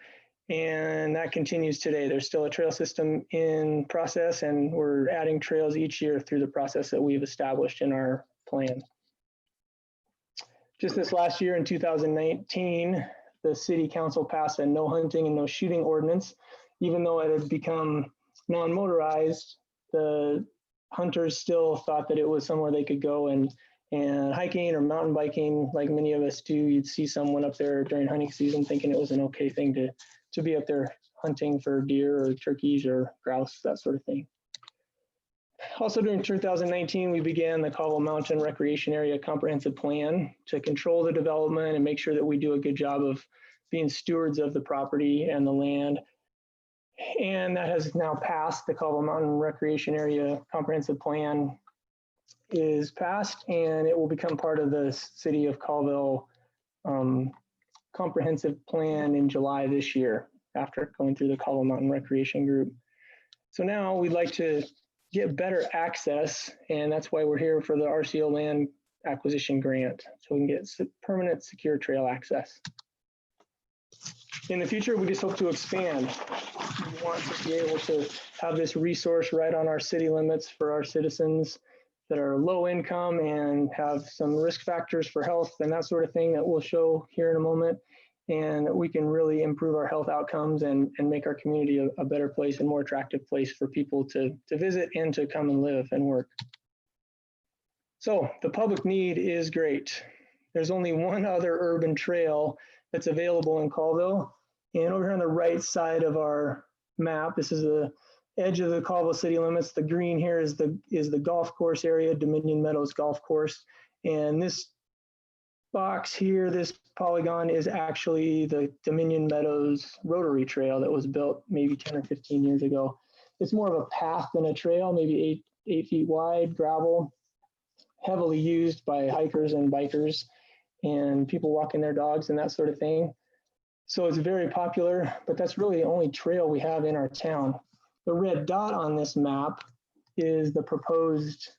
and that continues today. There's still a trail system in process, and we're adding trails each year through the process that we've established in our plan. Just this last year in 2019, the city council passed a no hunting and no shooting ordinance. Even though it had become non-motorized, the hunters still thought that it was somewhere they could go and hiking or mountain biking, like many of us do. You'd see someone up there during hunting season thinking it was an okay thing to be up there hunting for deer or turkeys or grouse, that sort of thing. Also during 2019, we began the Caldwell Mountain Recreation Area Comprehensive Plan to control the development and make sure that we do a good job of being stewards of the property and the land. And that has now passed. The Caldwell Mountain Recreation Area Comprehensive Plan is passed, and it will become part of the City of Caldwell Comprehensive Plan in July this year, after going through the Caldwell Mountain Recreation Group. So now we'd like to get better access, and that's why we're here for the RCO land acquisition grant, so we can get permanent secure trail access. In the future, we just hope to expand. We want to be able to have this resource right on our city limits for our citizens that are low income and have some risk factors for health and that sort of thing that we'll show here in a moment. And we can really improve our health outcomes and make our community a better place and more attractive place for people to visit and to come and live and work. So the public need is great. There's only one other urban trail that's available in Caldwell. And over here on the right side of our map, this is the edge of the Caldwell city limits. The green here is the golf course area, Dominion Meadows Golf Course. And this box here, this polygon, is actually the Dominion Meadows Rotary Trail that was built maybe 10 or 15 years ago. It's more of a path than a trail, maybe 8 feet wide, gravel, heavily used by hikers and bikers and people walking their dogs and that sort of thing. So it's very popular, but that's really the only trail we have in our town. The red dot on this map is the proposed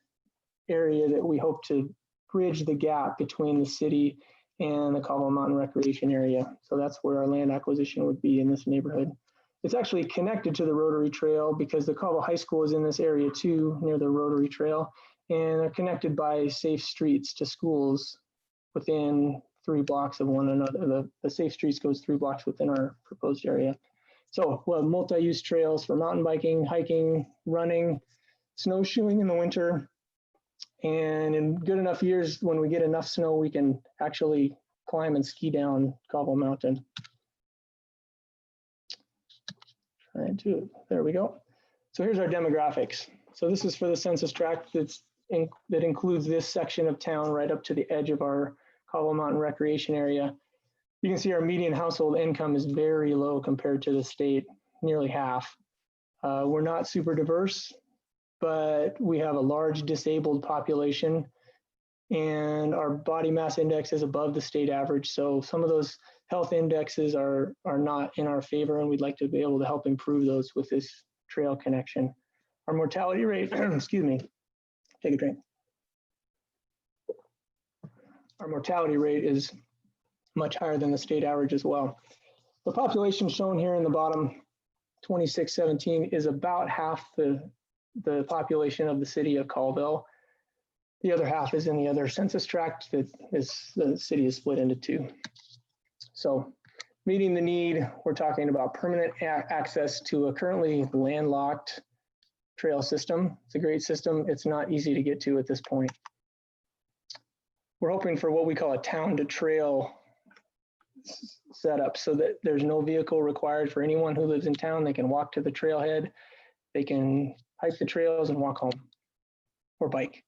area that we hope to bridge the gap between the city and the Caldwell Mountain Recreation Area. So that's where our land acquisition would be in this neighborhood. It's actually connected to the Rotary Trail because the Caldwell High School is in this area too, near the Rotary Trail, and they're connected by safe streets to schools within 3 blocks of one another. The safe streets goes 3 blocks within our proposed area. So we'll have multi-use trails for mountain biking, hiking, running, snowshoeing in the winter. And in good enough years, when we get enough snow, we can actually climb and ski down Caldwell Mountain. Trying to, there we go. So here's our demographics. So this is for the census tract that includes this section of town right up to the edge of our Caldwell Mountain Recreation Area. You can see our median household income is very low compared to the state, nearly half. We're not super diverse, but we have a large disabled population and our body mass index is above the state average. So some of those health indexes are not in our favor, and we'd like to be able to help improve those with this trail connection. Our mortality rate, excuse me, take a drink. Our mortality rate is much higher than the state average as well. The population shown here in the bottom, 2617, is about half the population of the city of Caldwell. The other half is in the other census tract that the city is split into 2. So meeting the need, we're talking about permanent access to a currently landlocked trail system. It's a great system. It's not easy to get to at this point. We're hoping for what we call a town to trail setup so that there's no vehicle required for anyone who lives in town. They can walk to the trailhead, they can hike the trails and walk home or bike.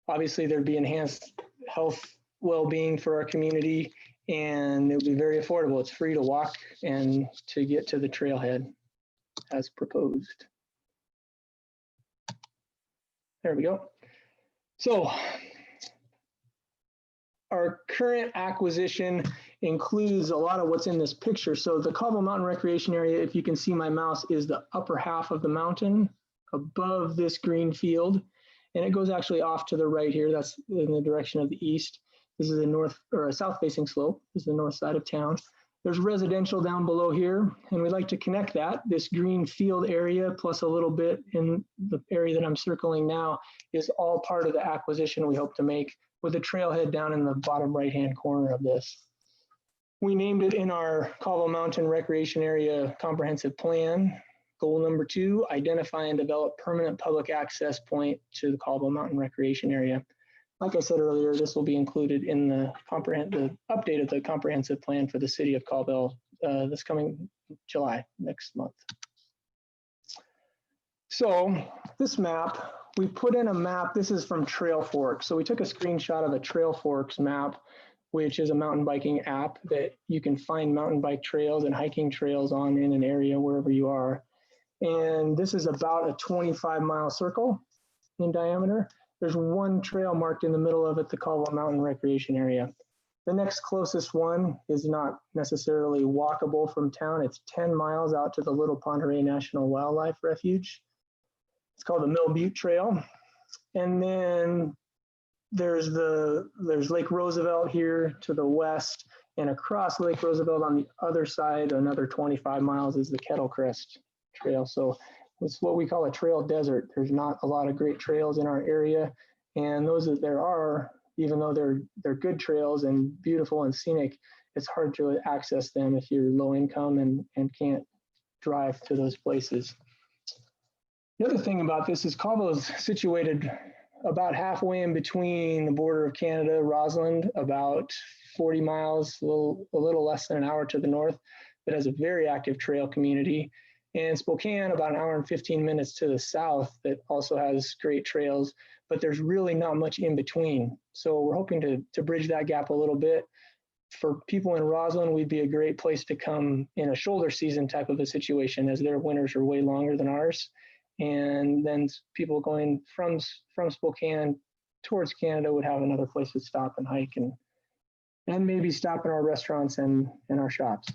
Obviously, there'd be enhanced health well-being for our community, and it would be very affordable. It's free to walk and to get to the trailhead as proposed. There we go. So our current acquisition includes a lot of what's in this picture. So the Caldwell Mountain Recreation Area, if you can see my mouse, is the upper half of the mountain above this green field. And it goes actually off to the right here. That's in the direction of the east. This is a north or a south facing slope. This is the north side of town. There's residential down below here, and we'd like to connect that. This green field area plus a little bit in the area that I'm circling now is all part of the acquisition we hope to make, with a trailhead down in the bottom right-hand corner of this. We named it in our Caldwell Mountain Recreation Area Comprehensive Plan. Goal number 2, identify and develop permanent public access point to the Caldwell Mountain Recreation Area. Like I said earlier, this will be included in the update of the comprehensive plan for the city of Caldwell this coming July, next month. So this map, we put in a map. This is from Trail Forks. So we took a screenshot of a Trail Forks map, which is a mountain biking app that you can find mountain bike trails and hiking trails on in an area wherever you are. And this is about a 25-mile circle in diameter. There's one trail marked in the middle of it, the Caldwell Mountain Recreation Area. The next closest one is not necessarily walkable from town. It's 10 miles out to the Little Ponderay National Wildlife Refuge. It's called the Mill Butte Trail. And then there's Lake Roosevelt here to the west, and across Lake Roosevelt on the other side, another 25 miles is the Kettle Crest Trail. So it's what we call a trail desert. There's not a lot of great trails in our area, and those that there are, even though they're good trails and beautiful and scenic, it's hard to access them if you're low income and can't drive to those places. The other thing about this is Caldwell is situated about halfway in between the border of Canada, Rossland, about 40 miles, a little less than an hour to the north, that has a very active trail community. And Spokane, about an hour and 15 minutes to the south, that also has great trails, but there's really not much in between. So we're hoping to bridge that gap a little bit. For people in Rossland, we'd be a great place to come in a shoulder season type of a situation, as their winters are way longer than ours. And then people going from Spokane towards Canada would have another place to stop and hike and maybe stop in our restaurants and our shops.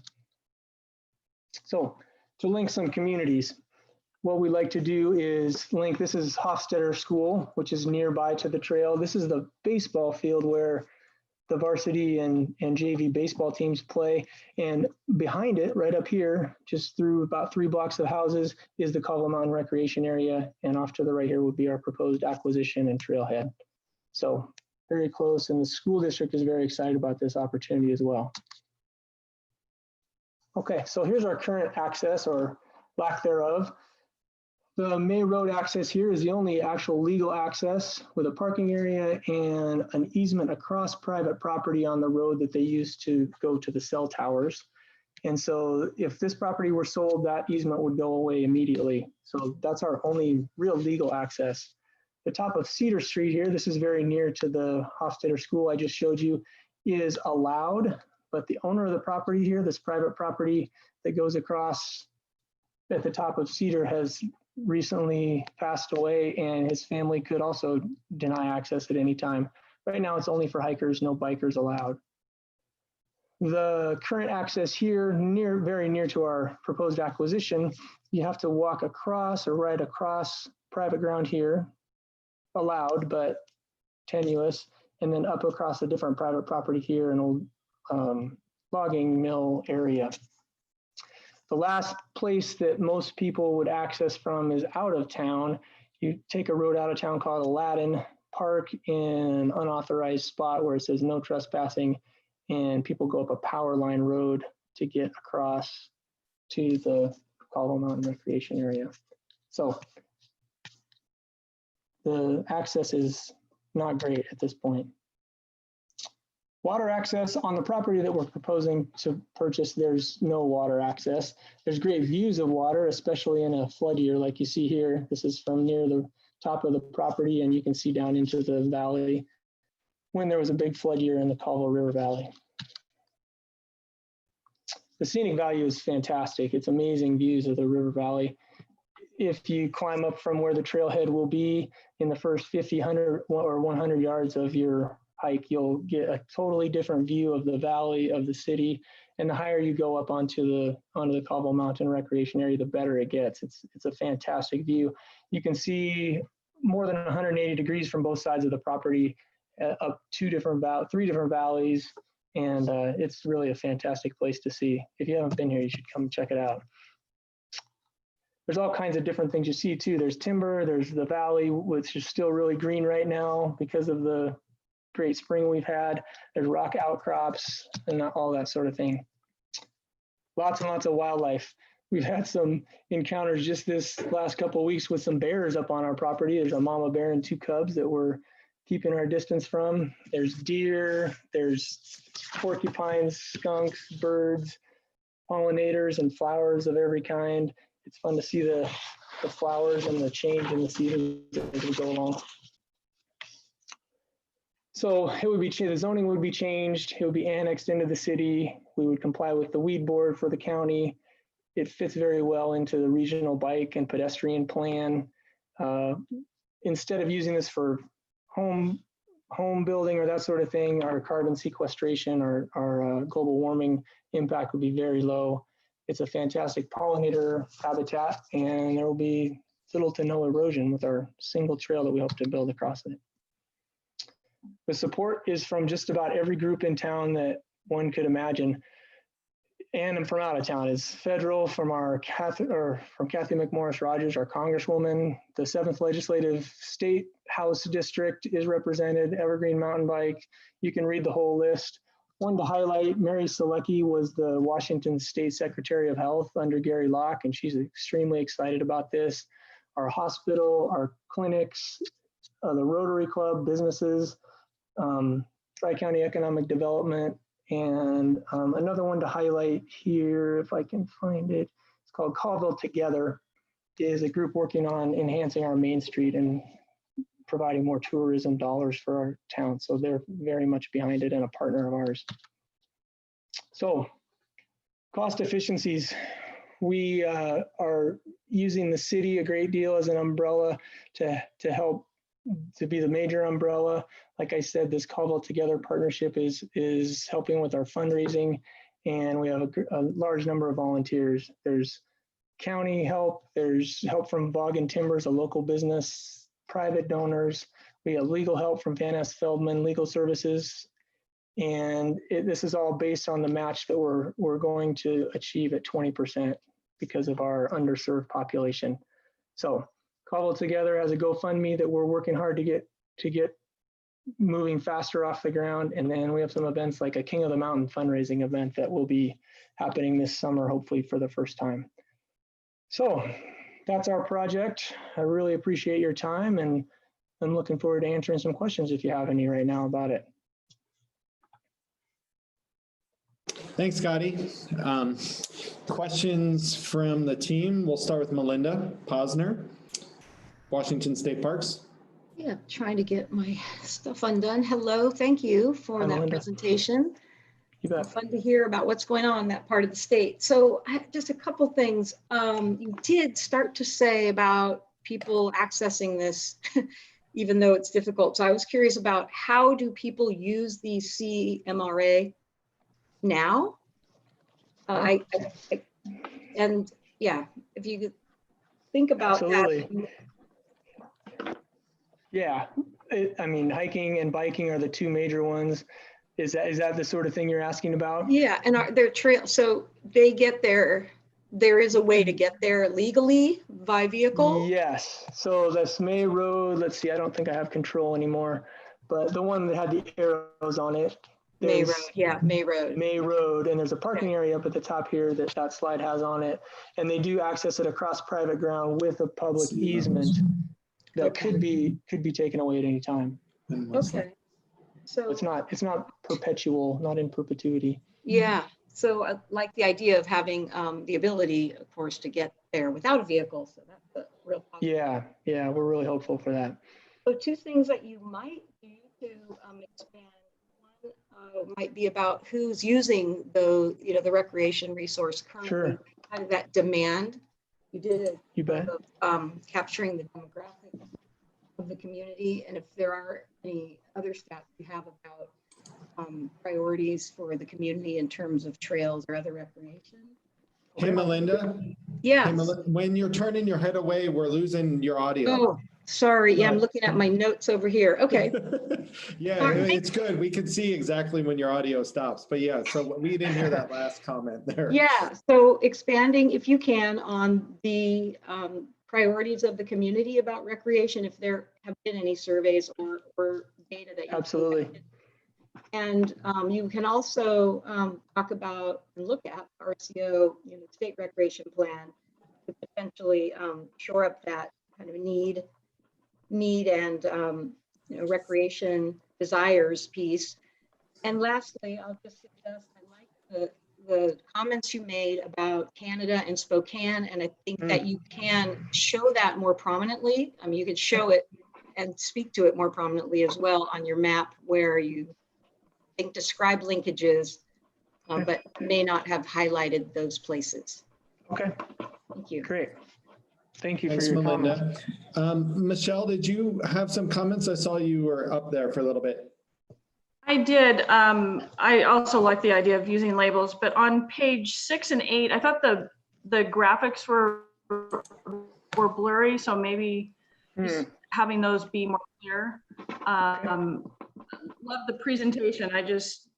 So to link some communities, what we like to do is link, this is Hofstetter School, which is nearby to the trail. This is the baseball field where the varsity and JV baseball teams play. And behind it, right up here, just through about 3 blocks of houses, is the Caldwell Mountain Recreation Area. And off to the right here would be our proposed acquisition and trailhead. So very close, and the school district is very excited about this opportunity as well. Okay, so here's our current access, or lack thereof. The main road access here is the only actual legal access, with a parking area and an easement across private property on the road that they use to go to the cell towers. And so if this property were sold, that easement would go away immediately. So that's our only real legal access. The top of Cedar Street here, this is very near to the Hofstetter School I just showed you, is allowed, but the owner of the property here, this private property that goes across at the top of Cedar, has recently passed away, and his family could also deny access at any time. Right now it's only for hikers, no bikers allowed. The current access here, very near to our proposed acquisition, you have to walk across or ride across private ground here, allowed but tenuous, and then up across a different private property here, an old logging mill area. The last place that most people would access from is out of town. You take a road out of town called Aladdin, park in an unauthorized spot where it says no trespassing, and people go up a power line road to get across to the Caldwell Mountain Recreation Area. So the access is not great at this point. Water access on the property that we're proposing to purchase, there's no water access. There's great views of water, especially in a flood year like you see here. This is from near the top of the property, and you can see down into the valley when there was a big flood year in the Caldwell River Valley. The scenic value is fantastic. It's amazing views of the river valley. If you climb up from where the trailhead will be in the first 50, 100, or 100 yards of your hike, you'll get a totally different view of the valley, of the city. And the higher you go up onto the Caldwell Mountain Recreation Area, the better it gets. It's a fantastic view. You can see more than 180 degrees from both sides of the property, up three different valleys, and it's really a fantastic place to see. If you haven't been here, you should come check it out. There's all kinds of different things you see too. There's timber, there's the valley, which is still really green right now because of the great spring we've had. There's rock outcrops and all that sort of thing. Lots and lots of wildlife. We've had some encounters just this last couple of weeks with some bears up on our property. There's a mama bear and 2 cubs that we're keeping our distance from. There's deer, there's porcupines, skunks, birds, pollinators, and flowers of every kind. It's fun to see the flowers and the change in the seasons as we go along. So it would be, the zoning would be changed. It would be annexed into the city. We would comply with the weed board for the county. It fits very well into the regional bike and pedestrian plan. Instead of using this for home building or that sort of thing, our carbon sequestration or our global warming impact would be very low. It's a fantastic pollinator habitat, and there will be little to no erosion with our single trail that we hope to build across it. The support is from just about every group in town that one could imagine, and from out of town. Is federal from Kathy McMorris Rogers, our Congresswoman. The 7th Legislative State House District is represented. Evergreen Mountain Bike. You can read the whole list. One to highlight: Mary Selecki was the Washington State Secretary of Health under Gary Locke, and she's extremely excited about this. Our hospital, our clinics, the Rotary Club, businesses, Tri-County Economic Development, and another one to highlight here, if I can find it, it's called Colville Together, is a group working on enhancing our Main Street and providing more tourism dollars for our town. So they're very much behind it and a partner of ours. So cost efficiencies. We are using the city a great deal as an umbrella to help, to be the major umbrella. Like I said, this Colville Together partnership is helping with our fundraising, and we have a large number of volunteers. There's county help, there's help from Bog and Timbers, a local business, private donors. We have legal help from Van S. Feldman Legal Services, and this is all based on the match that we're going to achieve at 20% because of our underserved population. So Colville Together has a GoFundMe that we're working hard to get moving faster off the ground. And then we have some events like a King of the Mountain fundraising event that will be happening this summer, hopefully for the first time. So that's our project. I really appreciate your time, and I'm looking forward to answering some questions if you have any right now about it. Thanks, Scotty. Questions from the team. We'll start with Melinda Posner, Washington State Parks. Yeah, trying to get my stuff undone. Hello, thank you for that presentation. You bet. Fun to hear about what's going on in that part of the state. So just a couple things. You did start to say about people accessing this, even though it's difficult. So I was curious about how do people use the CMRA now? And yeah, if you could think about Absolutely. that. Yeah, I mean, hiking and biking are the 2 major ones. Is that the sort of thing you're asking about? Yeah, and their trail, so they get there. There is a way to get there legally by vehicle? Yes. So this May Road, let's see, I don't think I have control anymore, but the one that had the arrows on it. May Road, yeah, May Road. May Road, and there's a parking area up at the top here that slide has on it. And they do access it across private ground with a public easement that could be taken away at any time. Okay. So it's not perpetual, not in perpetuity. Yeah. So I like the idea of having the ability, of course, to get there without a vehicle. So that's a real positive. Yeah, we're really hopeful for that. So 2 things that you might do to expand. One might be about who's using the recreation resource currently. Sure. How did that demand? You did You bet. Capturing the demographics of the community, and if there are any other stats you have about priorities for the community in terms of trails or other recreation. Hey, Melinda. Yeah. Hey, when you're turning your head away, we're losing your audio. Oh, sorry. Yeah, I'm looking at my notes over here. Okay. Yeah, it's good. We can see exactly when your audio stops. But yeah, so we didn't hear that last comment there. Yeah. So expanding, if you can, on the priorities of the community about recreation, if there have been any surveys or data that you Absolutely. collected. And you can also talk about and look at RCO, state recreation plan to potentially shore up that kind of need and recreation desires piece. And lastly, I'll just suggest I like the comments you made about Canada and Spokane, and I think that you can show that more prominently. I mean, you could show it and speak to it more prominently as well on your map, where you describe linkages, but may not have highlighted those places. Okay. Thank you. Great. Thank you Thanks, for your Melinda. comments. Michelle, did you have some comments? I saw you were up there for a little bit. I did. I also like the idea of using labels, but on page 6 and 8, I thought the graphics were blurry, so maybe just having those be more clear. Love the presentation. I just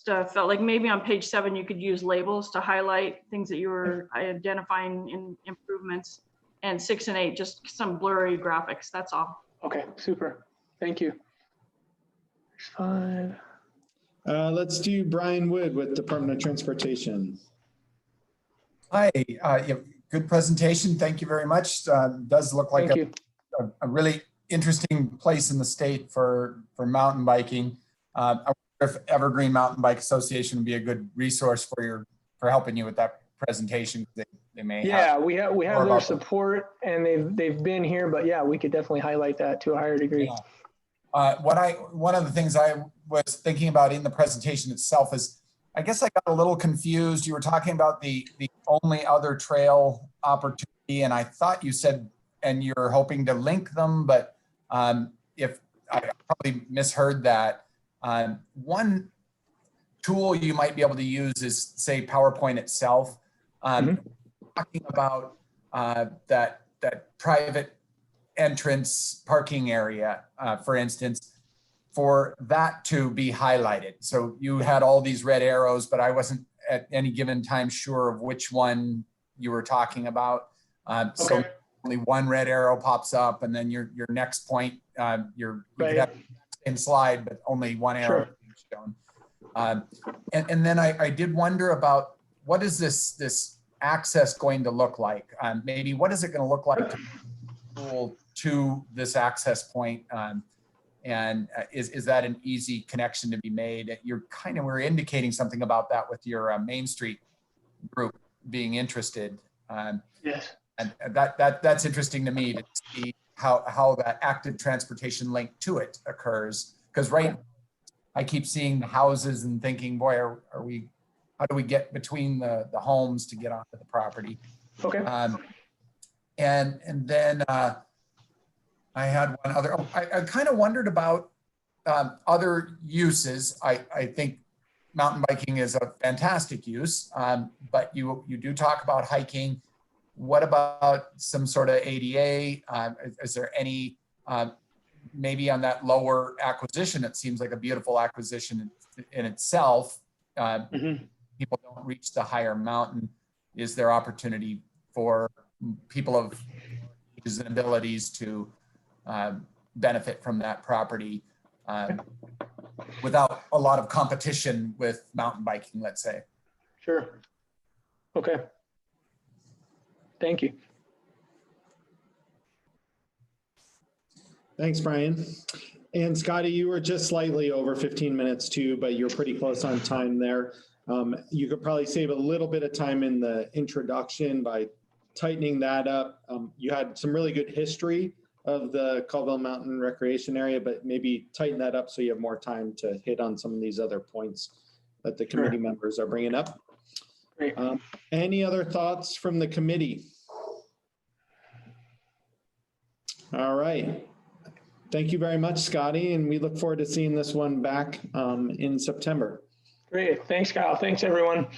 felt like maybe on page 7 you could use labels to highlight things that you were identifying in improvements, and 6 and 8 just some blurry graphics. That's all. Okay, super. Thank you. 5. Let's do Brian Wood with Department of Transportation. Hi, good presentation. Thank you very much. Does look like a really interesting place in the state for mountain biking. I wonder if Evergreen Mountain Bike Association would be a good resource for helping you with that presentation. They may have we have their support, and they've been here, but yeah, we could definitely highlight that to a higher degree. Yeah. One of the things I was thinking about in the presentation itself is, I guess I got a little confused. You were talking about the only other trail opportunity, and I thought you said, and you're hoping to link them, but if I probably misheard that. One tool you might be able to use is, say, PowerPoint itself. Talking about that private entrance parking area, for instance, for that to be highlighted. So you had all these red arrows, but I wasn't at any given time sure of which one you were talking about. So only one red arrow pops up, and then your next point, you could have the same slide, but only one arrow being shown. And then I did wonder about, what is this access going to look like? Maybe what is it going to look like to this access point? And is that an easy connection to be made? We're indicating something about that with your Main Street group being interested. Yes. And that's interesting to me, to see how that active transportation link to it occurs. Because I keep seeing the houses and thinking, boy, how do we get between the homes to get onto the property? Okay. And then I had one other. I kind of wondered about other uses. I think mountain biking is a fantastic use, but you do talk about hiking. What about some sort of ADA? Is there any, maybe on that lower acquisition, it seems like a beautiful acquisition in itself. People don't reach the higher mountain. Is there opportunity for people of ages and abilities to benefit from that property without a lot of competition with mountain biking, let's say? Sure. Okay. Thank you. Thanks, Brian. And Scotty, you were just slightly over 15 minutes too, but you're pretty close on time there. You could probably save a little bit of time in the introduction by tightening that up. You had some really good history of the Colville Mountain Recreation Area, but maybe tighten that up so you have more time to hit on some of these other points that the committee members are bringing up. Great. Any other thoughts from the committee? All right. Thank you very much, Scotty, and we look forward to seeing this one back in September. Great. Thanks, Kyle. Thanks, everyone.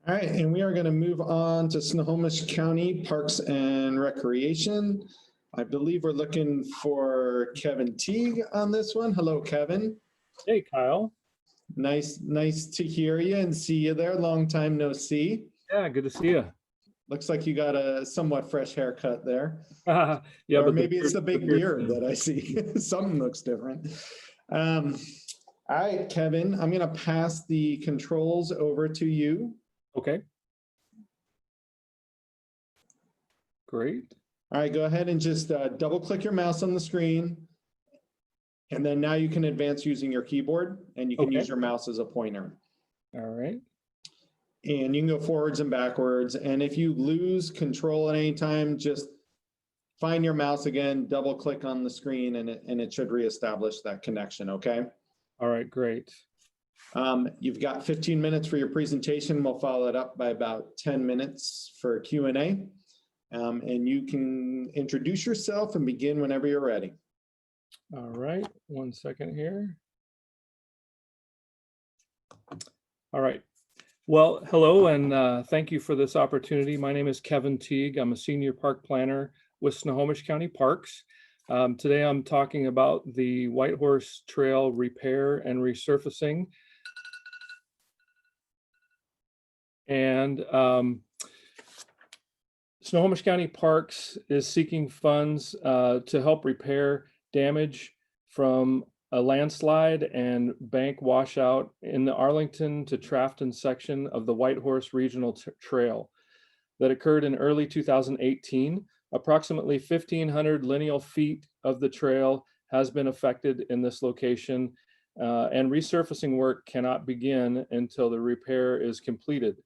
All right, and we are going to move on to Snohomish County Parks and Recreation. I believe we're looking for Kevin Teague on this one. Hello, Kevin. Hey, Kyle. Nice to hear you and see you there. Long time no see. Yeah, good to see you. Looks like you got a somewhat fresh haircut there. Yeah, Or but maybe it's the big beard beard. that I see. Something looks different. All right, Kevin, I'm going to pass the controls over to you. Okay. Great. All right, go ahead and just double click your mouse on the screen. And then now you can advance using your keyboard, and you can use your mouse as a pointer. All right. And you can go forwards and backwards. And if you lose control at any time, just find your mouse again, double click on the screen, and it should reestablish that connection, okay? All right, great. You've got 15 minutes for your presentation. We'll follow it up by about 10 minutes for Q&A. And you can introduce yourself and begin whenever you're ready. All right, 1 second here. All right. Well, hello, and thank you for this opportunity. My name is Kevin Teague. I'm a senior park planner with Snohomish County Parks. Today I'm talking about the Whitehorse Trail repair and resurfacing. And Snohomish County Parks is seeking funds to help repair damage from a landslide and bank washout in the Arlington to Trafton section of the Whitehorse Regional Trail that occurred in early 2018. Approximately 1,500 lineal feet of the trail has been affected in this location, and resurfacing work cannot begin until the repair is completed.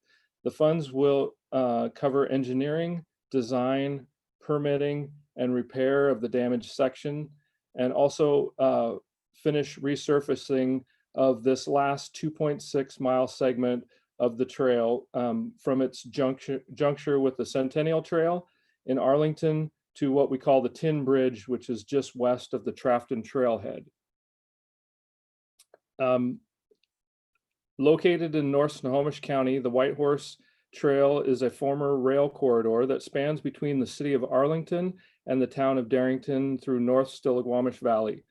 The funds will cover engineering, design, permitting, and repair of the damaged section, and also finish resurfacing of this last 2.6 mile segment of the trail from its juncture with the Centennial Trail in Arlington to what we call the Tin Bridge, which is just west of the Trafton Trailhead. Located in North Snohomish County, the Whitehorse Trail is a former rail corridor that spans between the city of Arlington and the town of Darrington through North Stillaguamish Valley.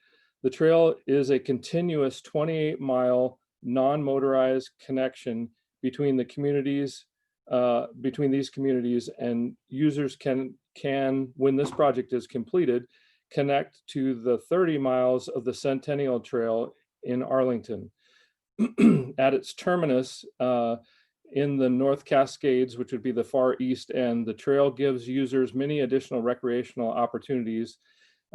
The trail is a continuous 28-mile non-motorized connection between the communities, between these communities, and users can, when this project is completed, connect to the 30 miles of the Centennial Trail in Arlington. At its terminus in the North Cascades, which would be the far east end, the trail gives users many additional recreational opportunities.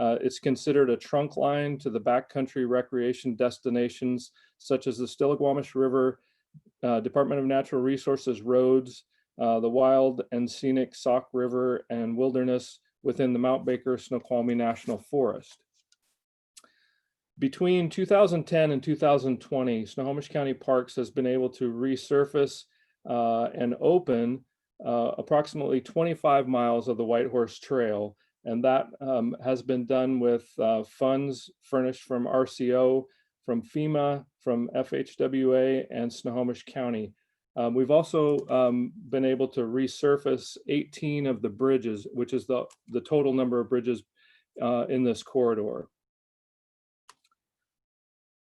It's considered a trunk line to the backcountry recreation destinations such as the Stillaguamish River, Department of Natural Resources roads, the wild and scenic Sauk River and wilderness within the Mount Baker Snoqualmie National Forest. Between 2010 and 2020, Snohomish County Parks has been able to resurface and open approximately 25 miles of the Whitehorse Trail, and that has been done with funds furnished from RCO, from FEMA, from FHWA, and Snohomish County. We've also been able to resurface 18 of the bridges, which is the total number of bridges in this corridor.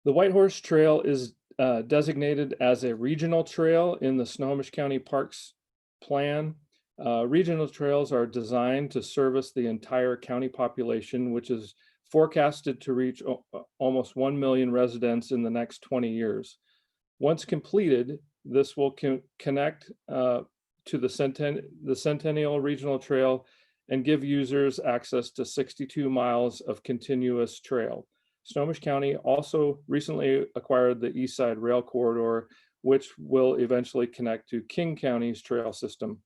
The Whitehorse Trail is designated as a regional trail in the Snohomish County Parks Plan. Regional trails are designed to service the entire county population, which is forecasted to reach almost 1 million residents in the next 20 years. Once completed, this will connect to the Centennial Regional Trail and give users access to 62 miles of continuous trail. Snohomish County also recently acquired the East Side Rail Corridor, which will eventually connect to King County's trail system.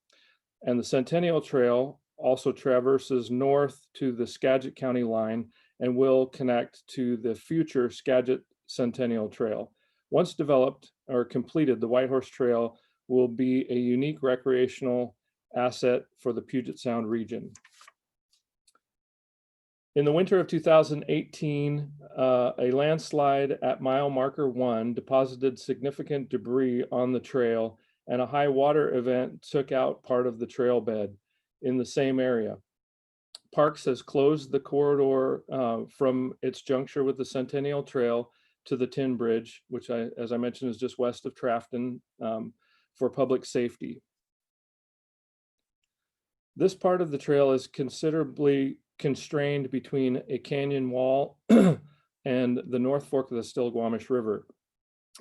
And the Centennial Trail also traverses north to the Skagit County line and will connect to the future Skagit Centennial Trail. Once developed or completed, the Whitehorse Trail will be a unique recreational asset for the Puget Sound region. In the winter of 2018, a landslide at mile marker 1 deposited significant debris on the trail, and a high water event took out part of the trail bed in the same area. Parks has closed the corridor from its juncture with the Centennial Trail to the Tin Bridge, which as I mentioned, is just west of Trafton, for public safety. This part of the trail is considerably constrained between a canyon wall and the North Fork of the Stillaguamish River.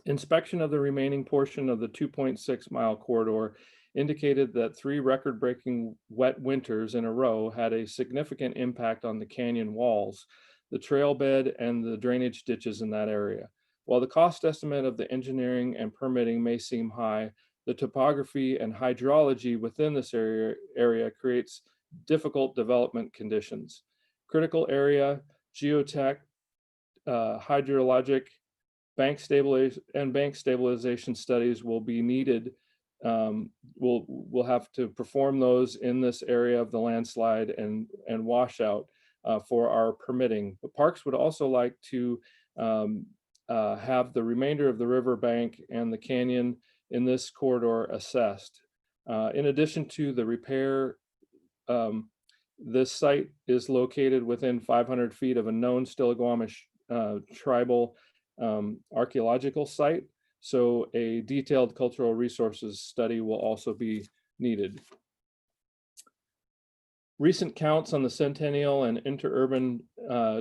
Inspection of the remaining portion of the 2.6-mile corridor indicated that 3 record-breaking wet winters in a row had a significant impact on the canyon walls, the trail bed, and the drainage ditches in that area. While the cost estimate of the engineering and permitting may seem high, the topography and hydrology within this area creates difficult development conditions. Critical area, geotech, hydrologic, bank stabilization studies will be needed. We'll have to perform those in this area of the landslide and washout for our permitting. But Parks would also like to have the remainder of the riverbank and the canyon in this corridor assessed. In addition to the repair, this site is located within 500 feet of a known Stillaguamish tribal archaeological site, so a detailed cultural resources study will also be needed. Recent counts on the Centennial and Interurban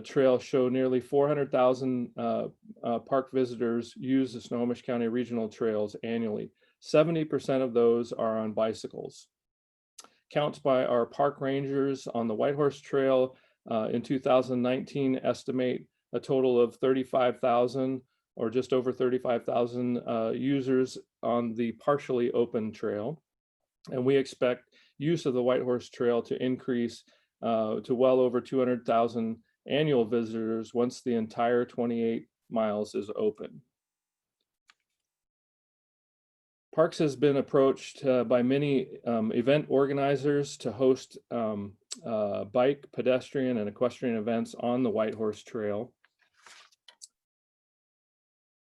Trail show nearly 400,000 park visitors use the Snohomish County Regional Trails annually. 70% of those are on bicycles. Counts by our park rangers on the Whitehorse Trail in 2019 estimate a total of 35,000 or just over 35,000 users on the partially open trail. And we expect use of the Whitehorse Trail to increase to well over 200,000 annual visitors once the entire 28 miles is open. Parks has been approached by many event organizers to host bike, pedestrian, and equestrian events on the Whitehorse Trail.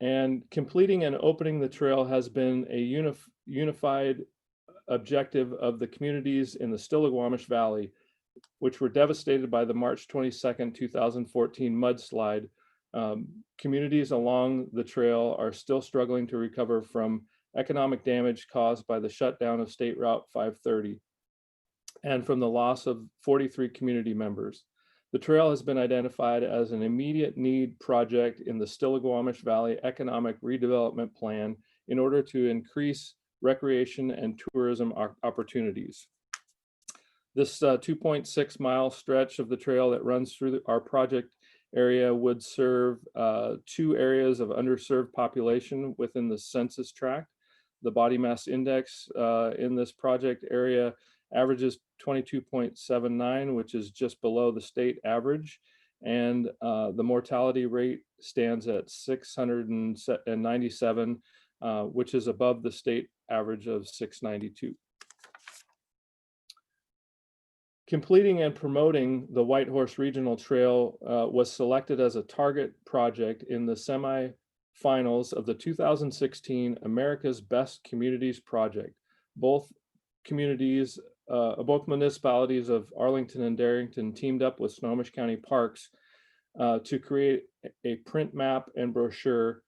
And completing and opening the trail has been a unified objective of the communities in the Stillaguamish Valley, which were devastated by the March 22nd, 2014 mudslide. Communities along the trail are still struggling to recover from economic damage caused by the shutdown of State Route 530 and from the loss of 43 community members. The trail has been identified as an immediate need project in the Stillaguamish Valley Economic Redevelopment Plan in order to increase recreation and tourism opportunities. This 2.6-mile stretch of the trail that runs through our project area would serve 2 areas of underserved population within the census tract. The body mass index in this project area averages 22.79, which is just below the state average. And the mortality rate stands at 697, which is above the state average of 692. Completing and promoting the Whitehorse Regional Trail was selected as a target project in the semi-finals of the 2016 America's Best Communities Project. Both municipalities of Arlington and Darrington teamed up with Snohomish County Parks to create a print map and brochure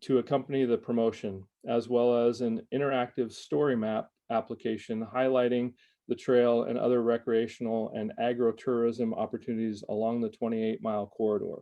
to accompany the promotion, as well as an interactive story map application highlighting the trail and other recreational and agro-tourism opportunities along the 28-mile corridor.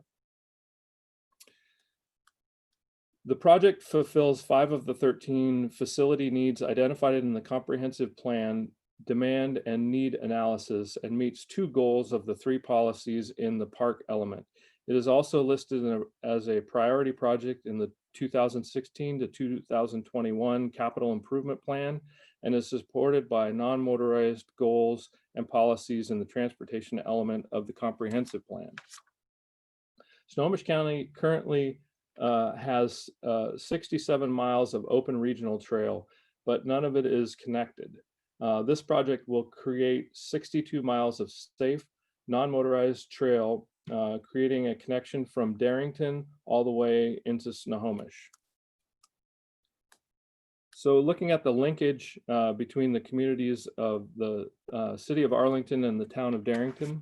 The project fulfills 5 of the 13 facility needs identified in the comprehensive plan demand and need analysis and meets 2 goals of the 3 policies in the park element. It is also listed as a priority project in the 2016 to 2021 capital improvement plan and is supported by non-motorized goals and policies in the transportation element of the comprehensive plan. Snohomish County currently has 67 miles of open regional trail, but none of it is connected. This project will create 62 miles of safe, non-motorized trail, creating a connection from Darrington all the way into Snohomish. So looking at the linkage between the communities of the city of Arlington and the town of Darrington,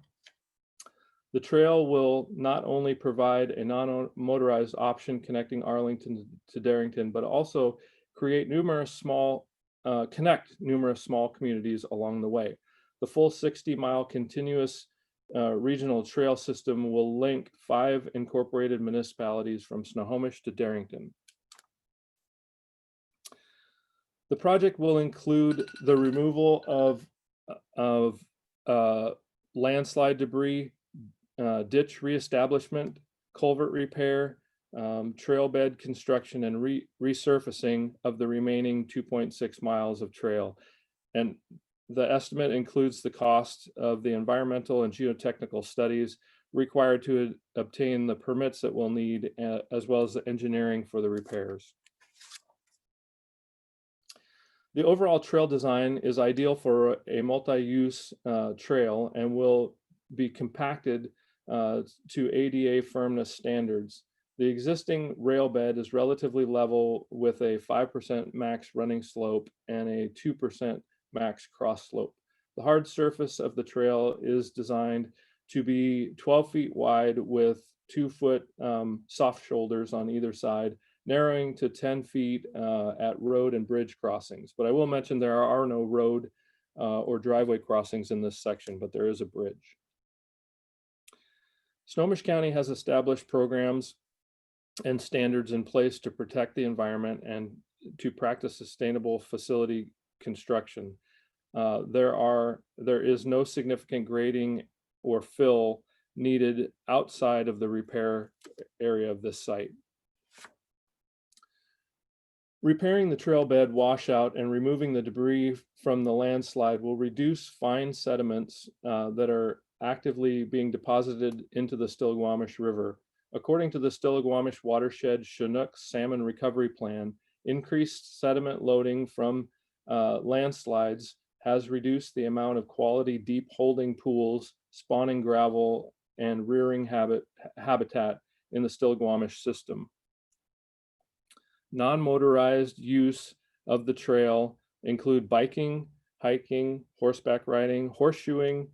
the trail will not only provide a non-motorized option connecting Arlington to Darrington, but also connect numerous small communities along the way. The full 60-mile continuous regional trail system will link 5 incorporated municipalities from Snohomish to Darrington. The project will include the removal of landslide debris, ditch reestablishment, culvert repair, trail bed construction, and resurfacing of the remaining 2.6 miles of trail. And the estimate includes the cost of the environmental and geotechnical studies required to obtain the permits that we'll need, as well as the engineering for the repairs. The overall trail design is ideal for a multi-use trail and will be compacted to ADA firmness standards. The existing rail bed is relatively level with a 5% max running slope and a 2% max cross slope. The hard surface of the trail is designed to be 12 feet wide with 2-foot soft shoulders on either side, narrowing to 10 feet at road and bridge crossings. But I will mention there are no road or driveway crossings in this section, but there is a bridge. Snohomish County has established programs and standards in place to protect the environment and to practice sustainable facility construction. There is no significant grading or fill needed outside of the repair area of this site. Repairing the trail bed washout and removing the debris from the landslide will reduce fine sediments that are actively being deposited into the Stillaguamish River. According to the Stillaguamish Watershed Chinook Salmon Recovery Plan, increased sediment loading from landslides has reduced the amount of quality deep holding pools, spawning gravel, and rearing habitat in the Stillaguamish system. Non-motorized use of the trail include biking, hiking, horseback riding, snowshoeing,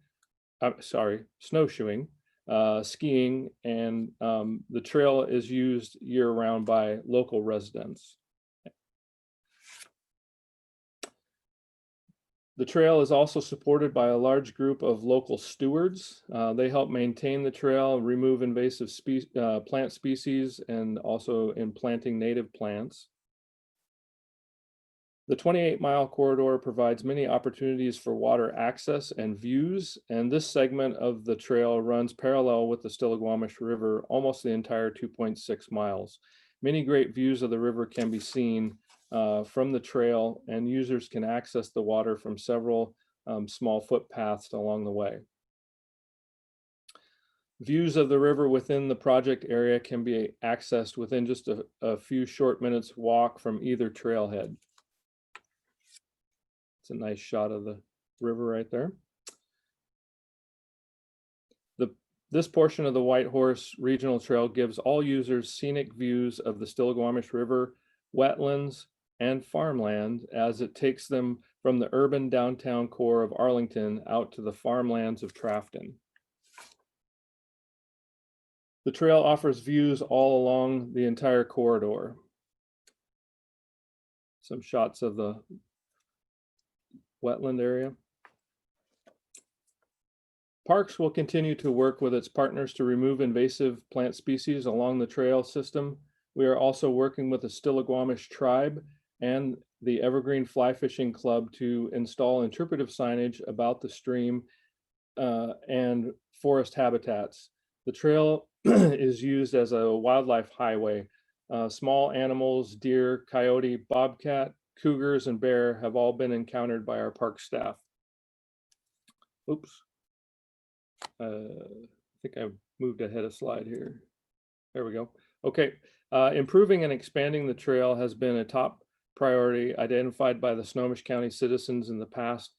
skiing, and the trail is used year-round by local residents. The trail is also supported by a large group of local stewards. They help maintain the trail, remove invasive plant species, and also in planting native plants. The 28-mile corridor provides many opportunities for water access and views, and this segment of the trail runs parallel with the Stillaguamish River almost the entire 2.6 miles. Many great views of the river can be seen from the trail, and users can access the water from several small footpaths along the way. Views of the river within the project area can be accessed within just a few short minutes walk from either trailhead. It's a nice shot of the river right there. This portion of the White Horse Regional Trail gives all users scenic views of the Stillaguamish River, wetlands, and farmland as it takes them from the urban downtown core of Arlington out to the farmlands of Trafton. The trail offers views all along the entire corridor. Some shots of the wetland area. Parks will continue to work with its partners to remove invasive plant species along the trail system. We are also working with the Stillaguamish tribe and the Evergreen Fly Fishing Club to install interpretive signage about the stream and forest habitats. The trail is used as a wildlife highway. Small animals, deer, coyote, bobcat, cougars, and bear have all been encountered by our park staff. Oops. I think I moved ahead a slide here. There we go. Okay. Improving and expanding the trail has been a top priority identified by the Snohomish County citizens in the past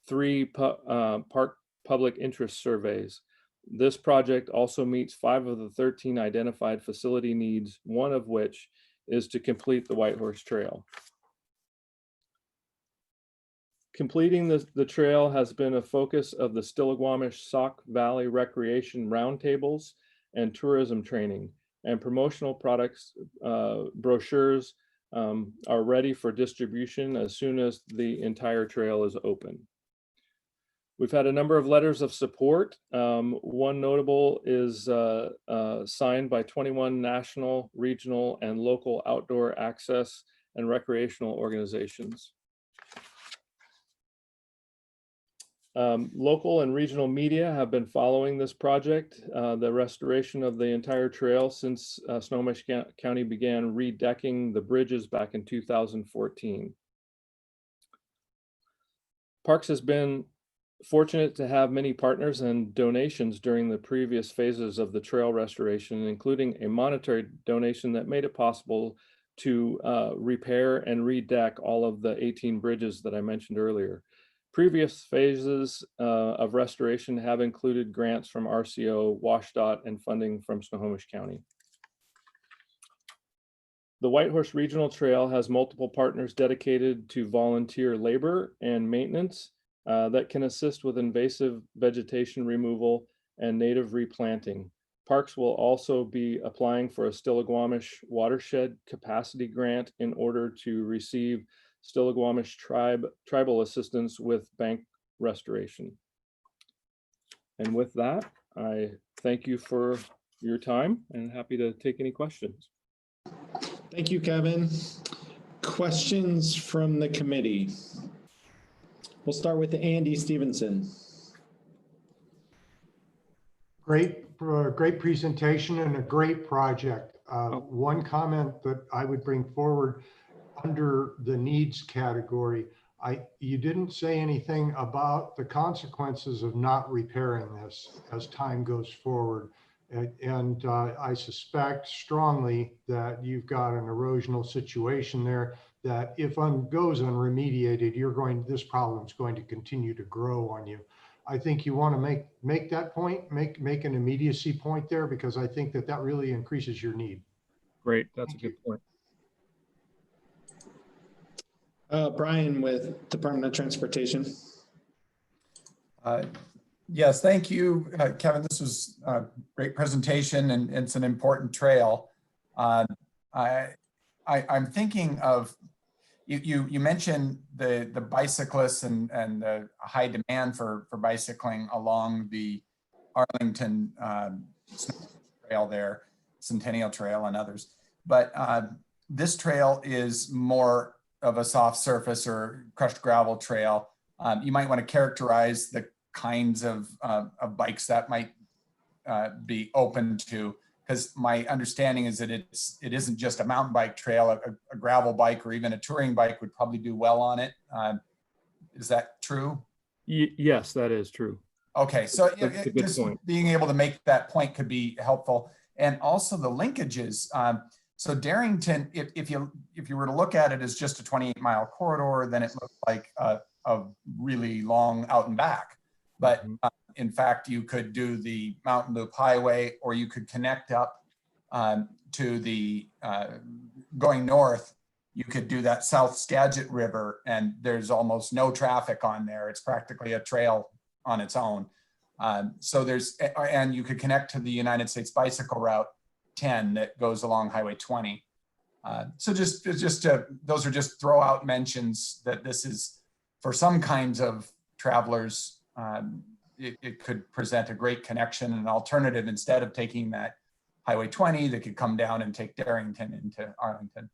3 park public interest surveys. This project also meets 5 of the 13 identified facility needs, one of which is to complete the White Horse Trail. Completing the trail has been a focus of the Stillaguamish Sauk Valley Recreation Roundtables and tourism training, and promotional products, brochures are ready for distribution as soon as the entire trail is open. We've had a number of letters of support. One notable is signed by 21 national, regional, and local outdoor access and recreational organizations. Local and regional media have been following this project, the restoration of the entire trail since Snohomish County began redecking the bridges back in 2014. Parks has been fortunate to have many partners and donations during the previous phases of the trail restoration, including a monetary donation that made it possible to repair and redeck all of the 18 bridges that I mentioned earlier. Previous phases of restoration have included grants from RCO, WashDOT, and funding from Snohomish County. The Whitehorse Regional Trail has multiple partners dedicated to volunteer labor and maintenance that can assist with invasive vegetation removal and native replanting. Parks will also be applying for a Stillaguamish watershed capacity grant in order to receive Stillaguamish tribal assistance with bank restoration. And with that, I thank you for your time and happy to take any questions. Thank you, Kevin. Questions from the committee? We'll start with Andy Stevenson. Great presentation and a great project. One comment that I would bring forward under the needs category, you didn't say anything about the consequences of not repairing this as time goes forward. And I suspect strongly that you've got an erosional situation there that if goes unremediated, this problem is going to continue to grow on you. I think you want to make that point, make an immediacy point there, because I think that really increases your need. Great, that's a good point. Brian with Department of Transportation. Yes, thank you, Kevin. This was a great presentation and it's an important trail. I'm thinking of, you mentioned the bicyclists and the high demand for bicycling along the Arlington Trail there, Centennial Trail and others. But this trail is more of a soft surface or crushed gravel trail. You might want to characterize the kinds of bikes that might be open to, because my understanding is that it isn't just a mountain bike trail. A gravel bike or even a touring bike would probably do well on it. Is that true? Yes, that is true. Okay, so that's a good just point. Being able to make that point could be helpful, and also the linkages. So Darrington, if you were to look at it as just a 28-mile corridor, then it looks like a really long out and back. But in fact, you could do the Mountain Loop Highway, or you could connect up to the going north. You could do that South Skagit River, and there's almost no traffic on there. It's practically a trail on its own. So and you could connect to the United States Bicycle Route 10 that goes along Highway 20. So those are just throw out mentions that this is, for some kinds of travelers, it could present a great connection, an alternative instead of taking that Highway 20 that could come down and take Darrington into Arlington.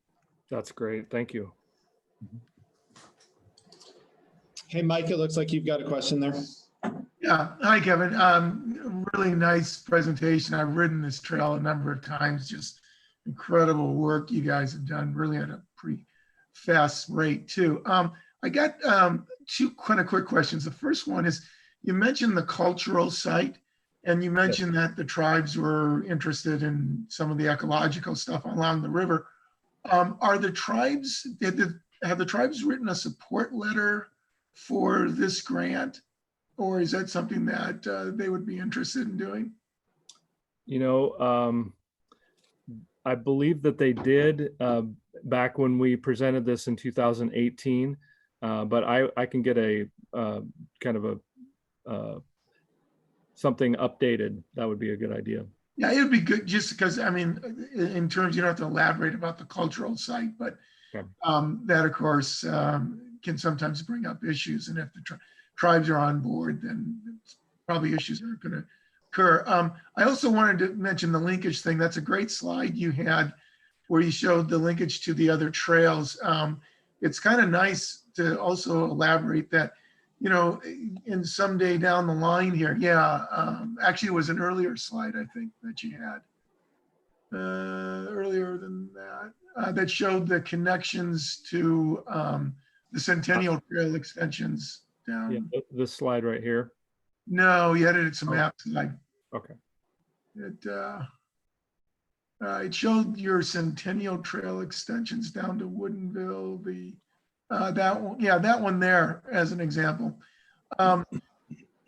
That's great. Thank you. Hey, Mike, it looks like you've got a question there. Yeah. Hi, Kevin. Really nice presentation. I've ridden this trail a number of times. Just incredible work you guys have done, really at a pretty fast rate too. I got two kind of quick questions. The first one is, you mentioned the cultural site, and you mentioned that the tribes were interested in some of the ecological stuff along the river. Are the tribes, have the tribes written a support letter for this grant, or is that something that they would be interested in doing? You know, I believe that they did back when we presented this in 2018, but I can get a kind of a something updated. That would be a good idea. Yeah, it would be good, just because, I mean, in terms, you don't have to elaborate about the cultural site, but that, of course, can sometimes bring up issues. And if tribes are on board, then probably issues aren't going to occur. I also wanted to mention the linkage thing. That's a great slide you had where you showed the linkage to the other trails. It's kind of nice to also elaborate that, you know, in someday down the line here. Yeah, actually it was an earlier slide, I think, that you had earlier than that, that showed the connections to the Centennial Trail extensions down. Yeah, this slide right here. No, you had it, it's a map slide. Okay. It showed your Centennial Trail extensions down to Woodinville, that one, yeah, that one there as an example.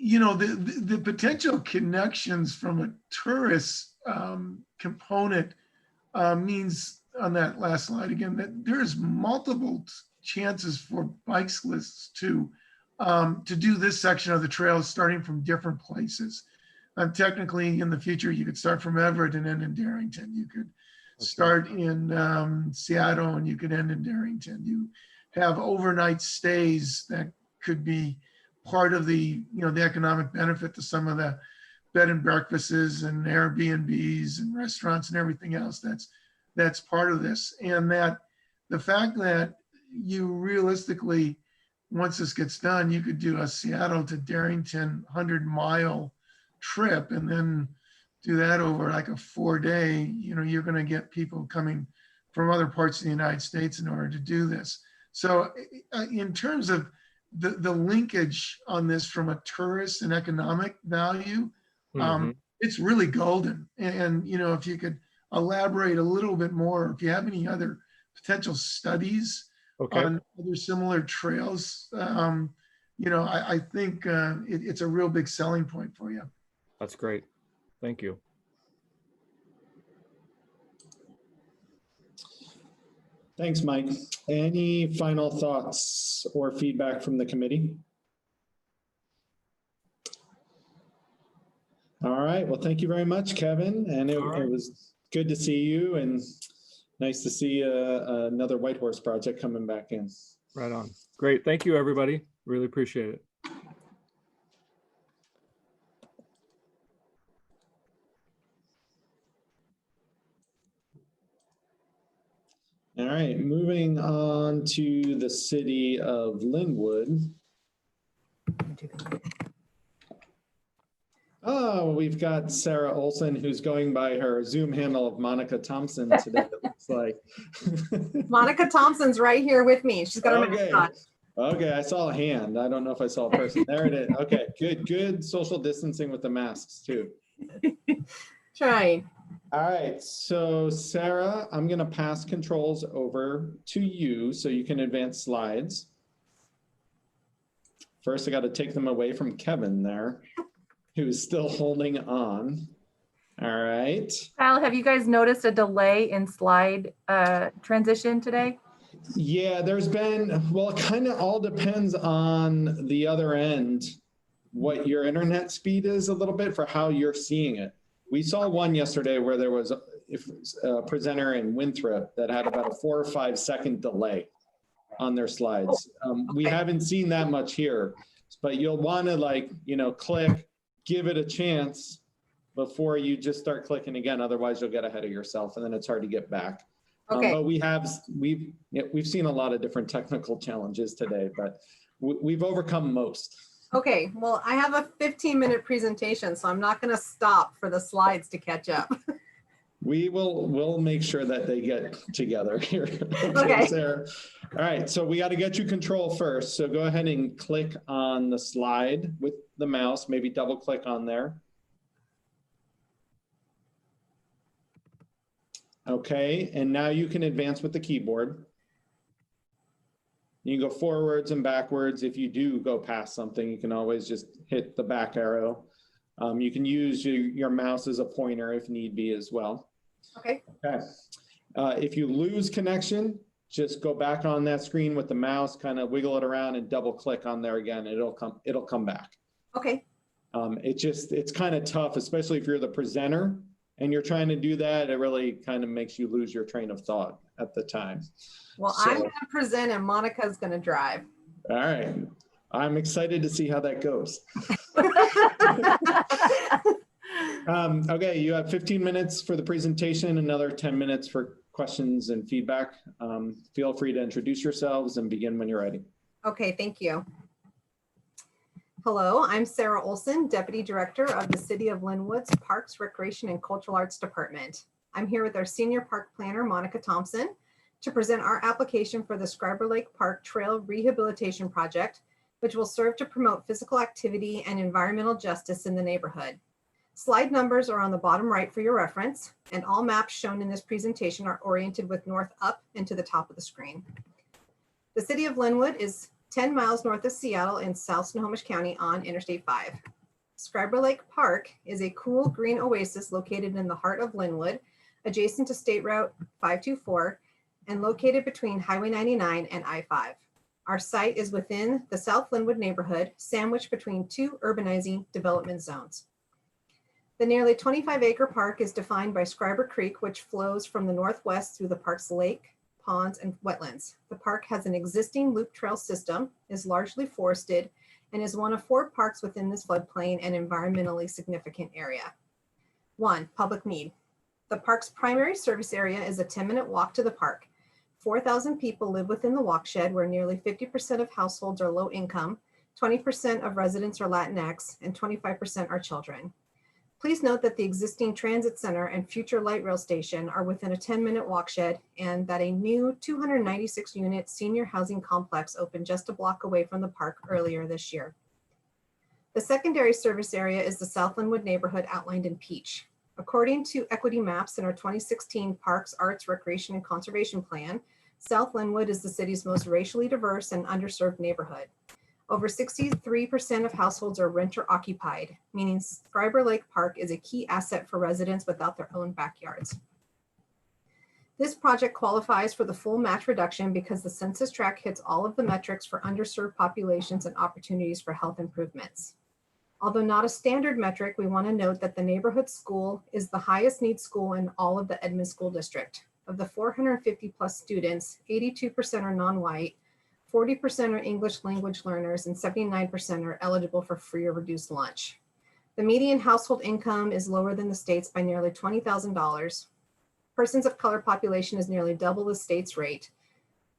You know, the potential connections from a tourist component means, on that last slide again, that there's multiple chances for bicyclists to do this section of the trail starting from different places. Technically, in the future, you could start from Everett and end in Darrington. You could start in Seattle and you could end in Darrington. You have overnight stays that could be part of the, you know, the economic benefit to some of the bed and breakfasts and Airbnbs and restaurants and everything else that's part of this. And that the fact that you realistically, once this gets done, you could do a Seattle to Darrington 100-mile trip and then do that over like a 4-day, you know, you're going to get people coming from other parts of the United States in order to do this. So in terms of the linkage on this from a tourist and economic value, it's really golden. And, you know, if you could elaborate a little bit more, if you have any other potential studies on other similar trails, you know, I think it's a real big selling point for you. That's great. Thank you. Thanks, Mike. Any final thoughts or feedback from the committee? All right. Well, thank you very much, Kevin. And it was good to see you and nice to see another White Horse project coming back in. Right on. Great. Thank you, everybody. Really appreciate it. All right, moving on to the city of Linwood. Oh, we've got Sarah Olson, who's going by her Zoom handle of Monica Thompson today, it looks like. Monica Thompson's right here with me. She's got her mask on. Okay, I saw a hand. I don't know if I saw a person. There it is. Okay, good social distancing with the masks too. Trying. All right, so Sarah, I'm going to pass controls over to you so you can advance slides. First, I got to take them away from Kevin there, who's still holding on. All right. Kyle, have you guys noticed a delay in slide transition today? Yeah, there's been, well, it kind of all depends on the other end, what your internet speed is a little bit for how you're seeing it. We saw one yesterday where there was a presenter in Winthrop that had about a 4 or 5 second delay on their slides. We haven't seen that much here, but you'll want to, like, you know, click, give it a chance before you just start clicking again. Otherwise you'll get ahead of yourself and then it's hard to get back. Okay. But we've seen a lot of different technical challenges today, but we've overcome most. Okay, well, I have a 15-minute presentation, so I'm not going to stop for the slides to catch up. We'll make sure that they get together here. Okay. Sarah. All right, so we got to get you control first. So go ahead and click on the slide with the mouse, maybe double click on there. Okay, and now you can advance with the keyboard. You can go forwards and backwards. If you do go past something, you can always just hit the back arrow. You can use your mouse as a pointer if need be as well. Okay. Okay. If you lose connection, just go back on that screen with the mouse, kind of wiggle it around and double click on there again. It'll come back. Okay. It's kind of tough, especially if you're the presenter and you're trying to do that. It really kind of makes you lose your train of thought at the time. Well, so, I'm going to present and Monica's going to drive. All right. I'm excited to see how that goes. Okay, you have 15 minutes for the presentation, another 10 minutes for questions and feedback. Feel free to introduce yourselves and begin when you're ready. Okay, thank you. Hello, I'm Sarah Olson, Deputy Director of the City of Linwood's Parks, Recreation, and Cultural Arts Department. I'm here with our Senior Park Planner, Monica Thompson, to present our application for the Scriber Lake Park Trail Rehabilitation Project, which will serve to promote physical activity and environmental justice in the neighborhood. Slide numbers are on the bottom right for your reference, and all maps shown in this presentation are oriented with north up and to the top of the screen. The City of Linwood is 10 miles north of Seattle in South Snohomish County on Interstate 5. Scriber Lake Park is a cool green oasis located in the heart of Linwood, adjacent to State Route 524, and located between Highway 99 and I-5. Our site is within the South Linwood neighborhood, sandwiched between two urbanizing development zones. The nearly 25-acre park is defined by Scriber Creek, which flows from the northwest through the park's lake, ponds, and wetlands. The park has an existing loop trail system, is largely forested, and is one of 4 parks within this floodplain and environmentally significant area. 1, public need. The park's primary service area is a 10-minute walk to the park. 4,000 people live within the walkshed, where nearly 50% of households are low income, 20% of residents are Latinx, and 25% are children. Please note that the existing transit center and future light rail station are within a 10-minute walkshed, and that a new 296-unit senior housing complex opened just a block away from the park earlier this year. The secondary service area is the South Linwood neighborhood outlined in peach. According to equity maps in our 2016 Parks, Arts, Recreation, and Conservation Plan, South Linwood is the city's most racially diverse and underserved neighborhood. Over 63% of households are renter occupied, meaning Scriber Lake Park is a key asset for residents without their own backyards. This project qualifies for the full match reduction because the census tract hits all of the metrics for underserved populations and opportunities for health improvements. Although not a standard metric, we want to note that the neighborhood school is the highest need school in all of the Edmond School District. Of the 450 plus students, 82% are non-white, 40% are English language learners, and 79% are eligible for free or reduced lunch. The median household income is lower than the state's by nearly $20,000. Persons of color population is nearly double the state's rate.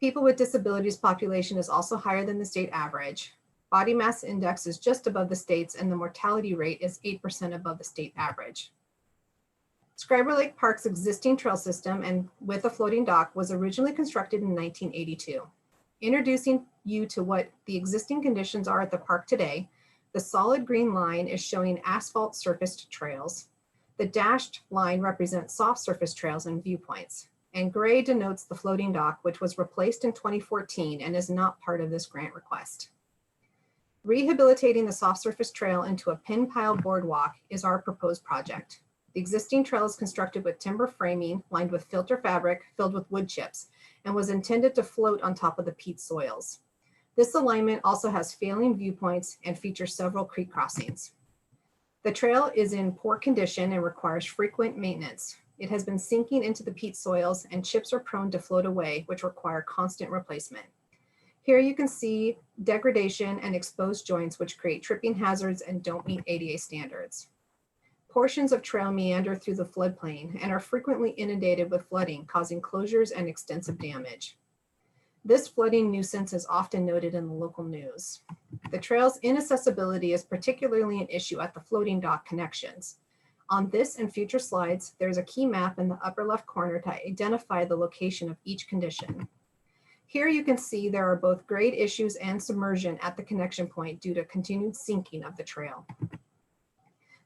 People with disabilities population is also higher than the state average. Body mass index is just above the state's, and the mortality rate is 8% above the state average. Scriber Lake Park's existing trail system and with a floating dock was originally constructed in 1982. Introducing you to what the existing conditions are at the park today, the solid green line is showing asphalt surfaced trails. The dashed line represents soft surface trails and viewpoints, and gray denotes the floating dock, which was replaced in 2014 and is not part of this grant request. Rehabilitating the soft surface trail into a pin pile boardwalk is our proposed project. The existing trail is constructed with timber framing lined with filter fabric filled with wood chips and was intended to float on top of the peat soils. This alignment also has failing viewpoints and features several creek crossings. The trail is in poor condition and requires frequent maintenance. It has been sinking into the peat soils, and chips are prone to float away, which require constant replacement. Here you can see degradation and exposed joints, which create tripping hazards and don't meet ADA standards. Portions of trail meander through the floodplain and are frequently inundated with flooding, causing closures and extensive damage. This flooding nuisance is often noted in the local news. The trail's inaccessibility is particularly an issue at the floating dock connections. On this and future slides, there's a key map in the upper left corner to identify the location of each condition. Here you can see there are both grade issues and submersion at the connection point due to continued sinking of the trail.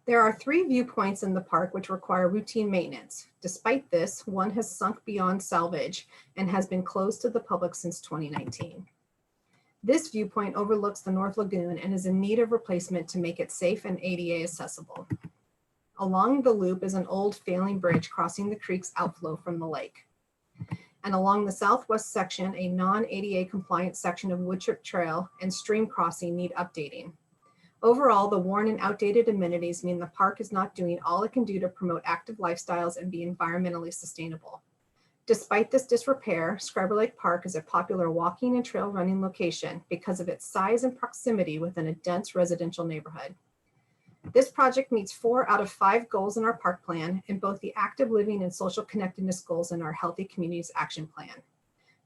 There are 3 viewpoints in the park which require routine maintenance. Despite this, one has sunk beyond salvage and has been closed to the public since 2019. This viewpoint overlooks the North Lagoon and is in need of replacement to make it safe and ADA accessible. Along the loop is an old failing bridge crossing the creek's outflow from the lake. And along the southwest section, a non-ADA compliant section of woodchip trail and stream crossing need updating. Overall, the worn and outdated amenities mean the park is not doing all it can do to promote active lifestyles and be environmentally sustainable. Despite this disrepair, Scriber Lake Park is a popular walking and trail running location because of its size and proximity within a dense residential neighborhood. This project meets 4 out of 5 goals in our park plan and both the active living and social connectedness goals in our Healthy Communities Action Plan.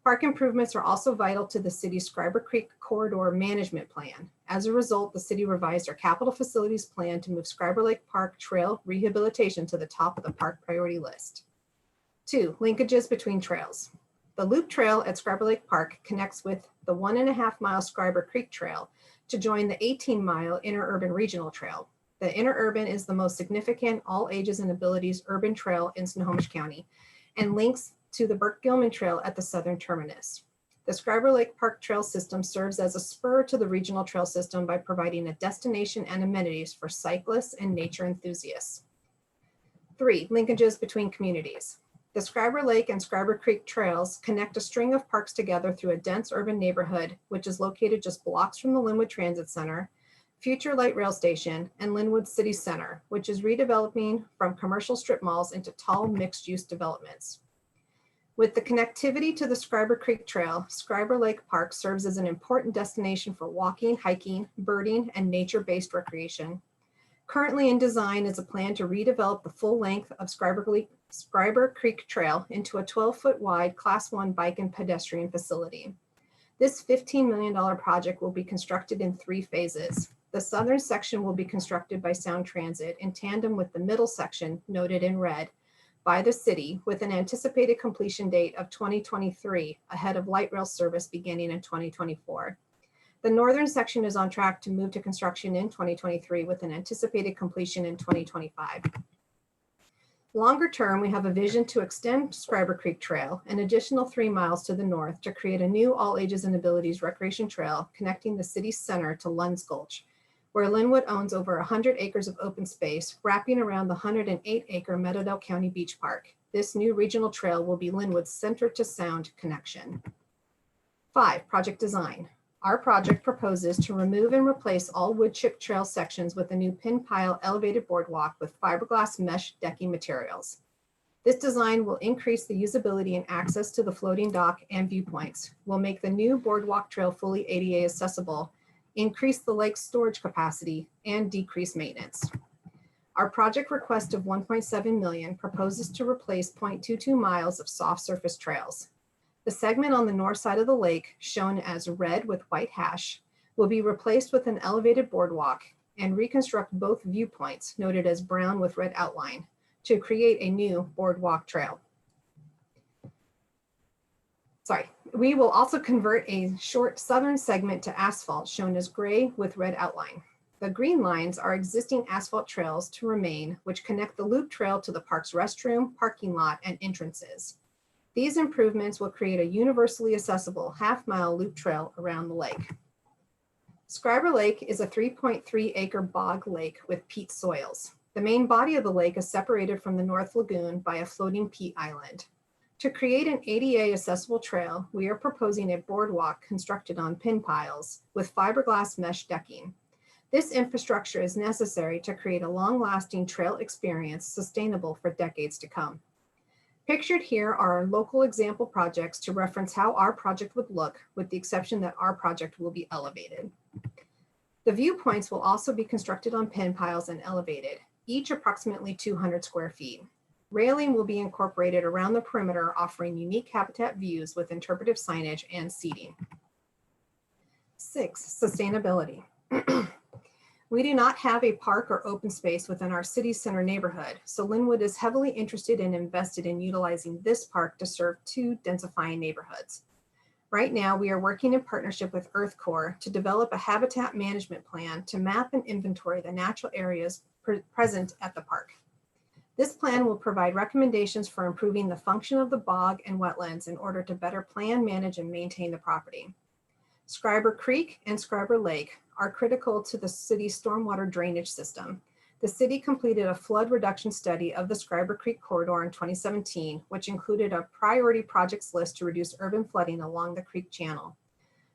Park improvements are also vital to the city's Scriber Creek Corridor Management Plan. As a result, the city revised our capital facilities plan to move Scriber Lake Park Trail rehabilitation to the top of the park priority list. 2, linkages between trails. The Loop Trail at Scriber Lake Park connects with the 1.5-mile Scriber Creek Trail to join the 18-mile Interurban Regional Trail. The Interurban is the most significant all ages and abilities urban trail in Snohomish County and links to the Burke-Gilman Trail at the southern terminus. The Scriber Lake Park Trail System serves as a spur to the regional trail system by providing a destination and amenities for cyclists and nature enthusiasts. 3, linkages between communities. The Scriber Lake and Scriber Creek trails connect a string of parks together through a dense urban neighborhood, which is located just blocks from the Linwood Transit Center, Future Light Rail Station, and Linwood City Center, which is redeveloping from commercial strip malls into tall mixed-use developments. With the connectivity to the Scriber Creek Trail, Scriber Lake Park serves as an important destination for walking, hiking, birding, and nature-based recreation. Currently in design is a plan to redevelop the full length of Scriber Creek Trail into a 12-foot wide Class 1 bike and pedestrian facility. This $15 million project will be constructed in 3 phases. The southern section will be constructed by Sound Transit in tandem with the middle section, noted in red, by the city, with an anticipated completion date of 2023, ahead of light rail service beginning in 2024. The northern section is on track to move to construction in 2023 with an anticipated completion in 2025. Longer term, we have a vision to extend Scriber Creek Trail an additional 3 miles to the north to create a new all ages and abilities recreation trail connecting the city's center to Lund's Gulch, where Linwood owns over 100 acres of open space wrapping around the 108-acre Meadowdale County Beach Park. This new regional trail will be Linwood's center to sound connection. 5, project design. Our project proposes to remove and replace all wood chip trail sections with a new pin pile elevated boardwalk with fiberglass mesh decking materials. This design will increase the usability and access to the floating dock and viewpoints, will make the new boardwalk trail fully ADA accessible, increase the lake's storage capacity, and decrease maintenance. Our project request of $1.7 million proposes to replace 0.22 miles of soft surface trails. The segment on the north side of the lake, shown as red with white hash, will be replaced with an elevated boardwalk and reconstruct both viewpoints, noted as brown with red outline, to create a new boardwalk trail. We will also convert a short southern segment to asphalt, shown as gray with red outline. The green lines are existing asphalt trails to remain, which connect the loop trail to the park's restroom, parking lot, and entrances. These improvements will create a universally accessible half-mile loop trail around the lake. Scriber Lake is a 3.3-acre bog lake with peat soils. The main body of the lake is separated from the North Lagoon by a floating peat island. To create an ADA accessible trail, we are proposing a boardwalk constructed on pin piles with fiberglass mesh decking. This infrastructure is necessary to create a long-lasting trail experience sustainable for decades to come. Pictured here are our local example projects to reference how our project would look, with the exception that our project will be elevated. The viewpoints will also be constructed on pin piles and elevated, each approximately 200 square feet. Railing will be incorporated around the perimeter, offering unique habitat views with interpretive signage and seating. 6, sustainability. We do not have a park or open space within our city center neighborhood, so Linwood is heavily interested and invested in utilizing this park to serve 2 densifying neighborhoods. Right now, we are working in partnership with Earth Corps to develop a habitat management plan to map and inventory the natural areas present at the park. This plan will provide recommendations for improving the function of the bog and wetlands in order to better plan, manage, and maintain the property. Scriber Creek and Scriber Lake are critical to the city's stormwater drainage system. The city completed a flood reduction study of the Scriber Creek corridor in 2017, which included a priority projects list to reduce urban flooding along the creek channel.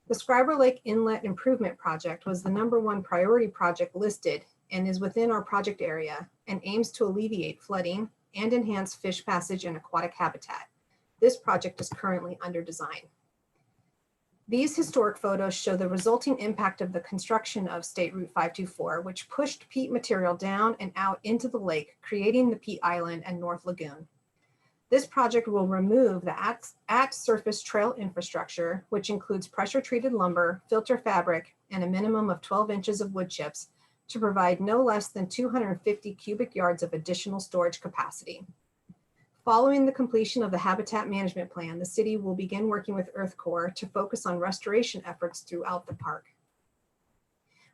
The Scriber Lake Inlet Improvement Project was the #1 priority project listed and is within our project area and aims to alleviate flooding and enhance fish passage and aquatic habitat. This project is currently under design. These historic photos show the resulting impact of the construction of State Route 524, which pushed peat material down and out into the lake, creating the Peat Island and North Lagoon. This project will remove the at-surface trail infrastructure, which includes pressure-treated lumber, filter fabric, and a minimum of 12 inches of wood chips to provide no less than 250 cubic yards of additional storage capacity. Following the completion of the habitat management plan, the city will begin working with Earth Corps to focus on restoration efforts throughout the park.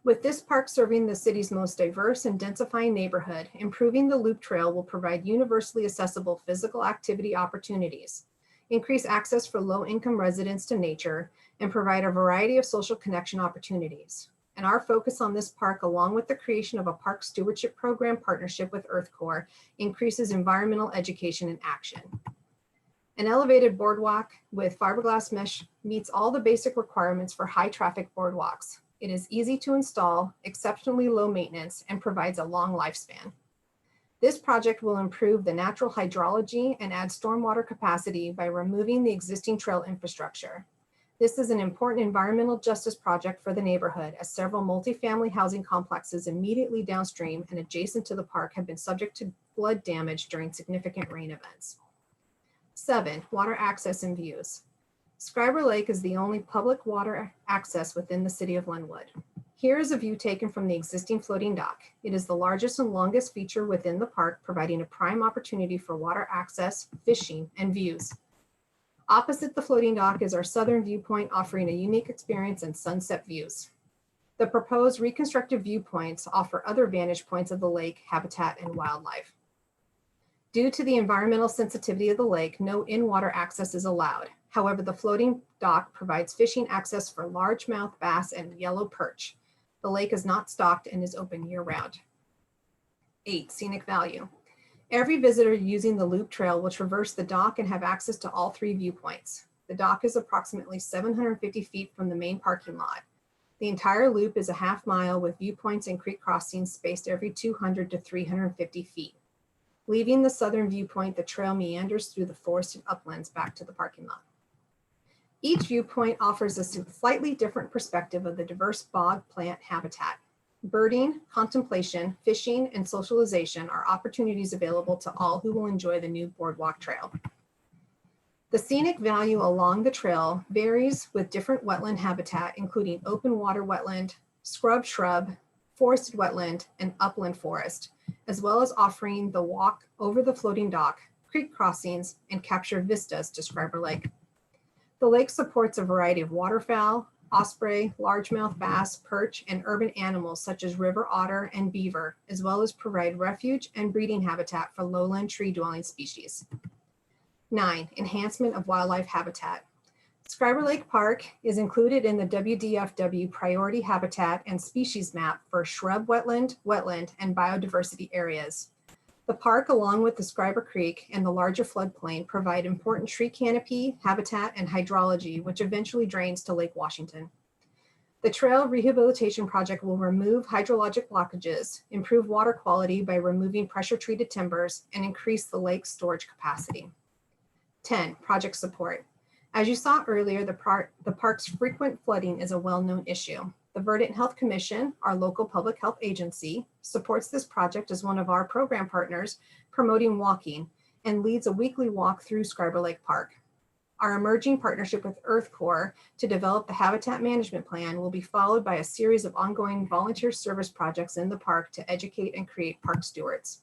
With this park serving the city's most diverse and densifying neighborhood, improving the loop trail will provide universally accessible physical activity opportunities, increase access for low-income residents to nature, and provide a variety of social connection opportunities. And our focus on this park, along with the creation of a park stewardship program partnership with Earth Corps, increases environmental education and action. An elevated boardwalk with fiberglass mesh meets all the basic requirements for high traffic boardwalks. It is easy to install, exceptionally low maintenance, and provides a long lifespan. This project will improve the natural hydrology and add stormwater capacity by removing the existing trail infrastructure. This is an important environmental justice project for the neighborhood, as several multifamily housing complexes immediately downstream and adjacent to the park have been subject to flood damage during significant rain events. 7, water access and views. Scriber Lake is the only public water access within the city of Linwood. Here is a view taken from the existing floating dock. It is the largest and longest feature within the park, providing a prime opportunity for water access, fishing, and views. Opposite the floating dock is our southern viewpoint, offering a unique experience and sunset views. The proposed reconstructed viewpoints offer other vantage points of the lake, habitat, and wildlife. Due to the environmental sensitivity of the lake, no in-water access is allowed. However, the floating dock provides fishing access for largemouth bass and yellow perch. The lake is not stocked and is open year-round. 8, scenic value. Every visitor using the loop trail will traverse the dock and have access to all 3 viewpoints. The dock is approximately 750 feet from the main parking lot. The entire loop is a half mile with viewpoints and creek crossings spaced every 200 to 350 feet. Leaving the southern viewpoint, the trail meanders through the forested uplands back to the parking lot. Each viewpoint offers a slightly different perspective of the diverse bog plant habitat. Birding, contemplation, fishing, and socialization are opportunities available to all who will enjoy the new boardwalk trail. The scenic value along the trail varies with different wetland habitat, including open water wetland, scrub shrub, forested wetland, and upland forest, as well as offering the walk over the floating dock, creek crossings, and capture vistas to Scriber Lake. The lake supports a variety of waterfowl, osprey, largemouth bass, perch, and urban animals such as river otter and beaver, as well as provide refuge and breeding habitat for lowland tree-dwelling species. 9, enhancement of wildlife habitat. Scriber Lake Park is included in the WWRP Priority Habitat and Species Map for shrub wetland, and biodiversity areas. The park, along with the Scriber Creek and the larger floodplain, provide important tree canopy, habitat, and hydrology, which eventually drains to Lake Washington. The trail rehabilitation project will remove hydrologic blockages, improve water quality by removing pressure-treated timbers, and increase the lake's storage capacity. 10, project support. As you saw earlier, the park's frequent flooding is a well-known issue. The Verdant Health Commission, our local public health agency, supports this project as one of our program partners, promoting walking, and leads a weekly walk through Scriber Lake Park. Our emerging partnership with Earth Corps to develop the habitat management plan will be followed by a series of ongoing volunteer service projects in the park to educate and create park stewards.